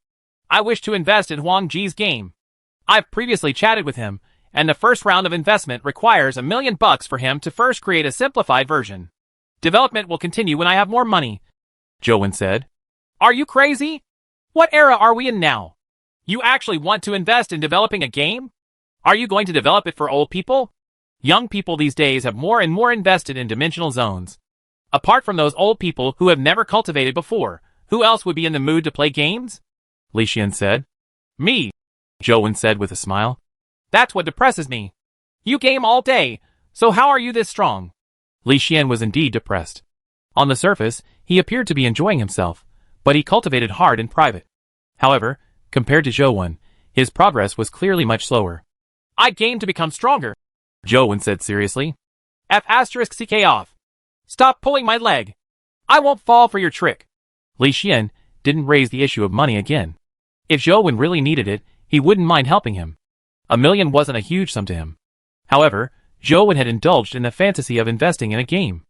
Speaker 2: I wish to invest in Huang Ji's game. I've previously chatted with him, and the first round of investment requires $1 million for him to first create a simplified version. Development will continue when I have more money,
Speaker 1: Zhou Wen said.
Speaker 2: Are you crazy? What era are we in now? You actually want to invest in developing a game? Are you going to develop it for old people? Young people these days have more and more invested in dimensional zones. Apart from those old people who have never cultivated before, who else would be in the mood to play games?
Speaker 1: Li Xian said.
Speaker 2: Me,
Speaker 1: Zhou Wen said with a smile.
Speaker 2: That's what depresses me. You game all day, so how are you this strong?
Speaker 1: Li Xian was indeed depressed. On the surface, he appeared to be enjoying himself, but he cultivated hard in private. However, compared to Zhou Wen, his progress was clearly much slower.
Speaker 2: I game to become stronger,
Speaker 1: Zhou Wen said seriously.
Speaker 2: *CK off. Stop pulling my leg. I won't fall for your trick.
Speaker 1: Li Xian didn't raise the issue of money again. If Zhou Wen really needed it, he wouldn't mind helping him. $1 million wasn't a huge sum to him. However, Zhou Wen had indulged in the fantasy of investing in a game.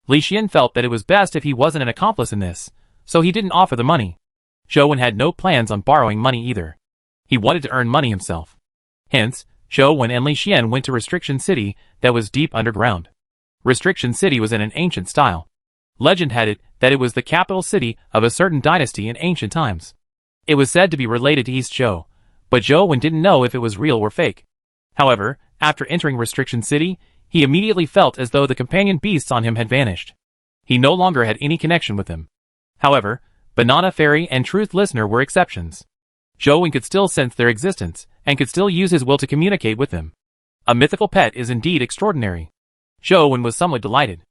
Speaker 1: Li Xian felt that it was best if he wasn't an accomplice in this, so he didn't offer the money. Zhou Wen had no plans on borrowing money either. He wanted to earn money himself. Hence, Zhou Wen and Li Xian went to Restriction City that was deep underground. Restriction City was in an ancient style. Legend had it that it was the capital city of a certain dynasty in ancient times. It was said to be related to East Zhou, but Zhou Wen didn't know if it was real or fake. However, after entering Restriction City, he immediately felt as though the companion beasts on him had vanished. He no longer had any connection with them. However, Banana Fairy and Truth Listener were exceptions. Zhou Wen could still sense their existence, and could still use his will to communicate with them. A mythical pet is indeed extraordinary. Zhou Wen was somewhat delighted.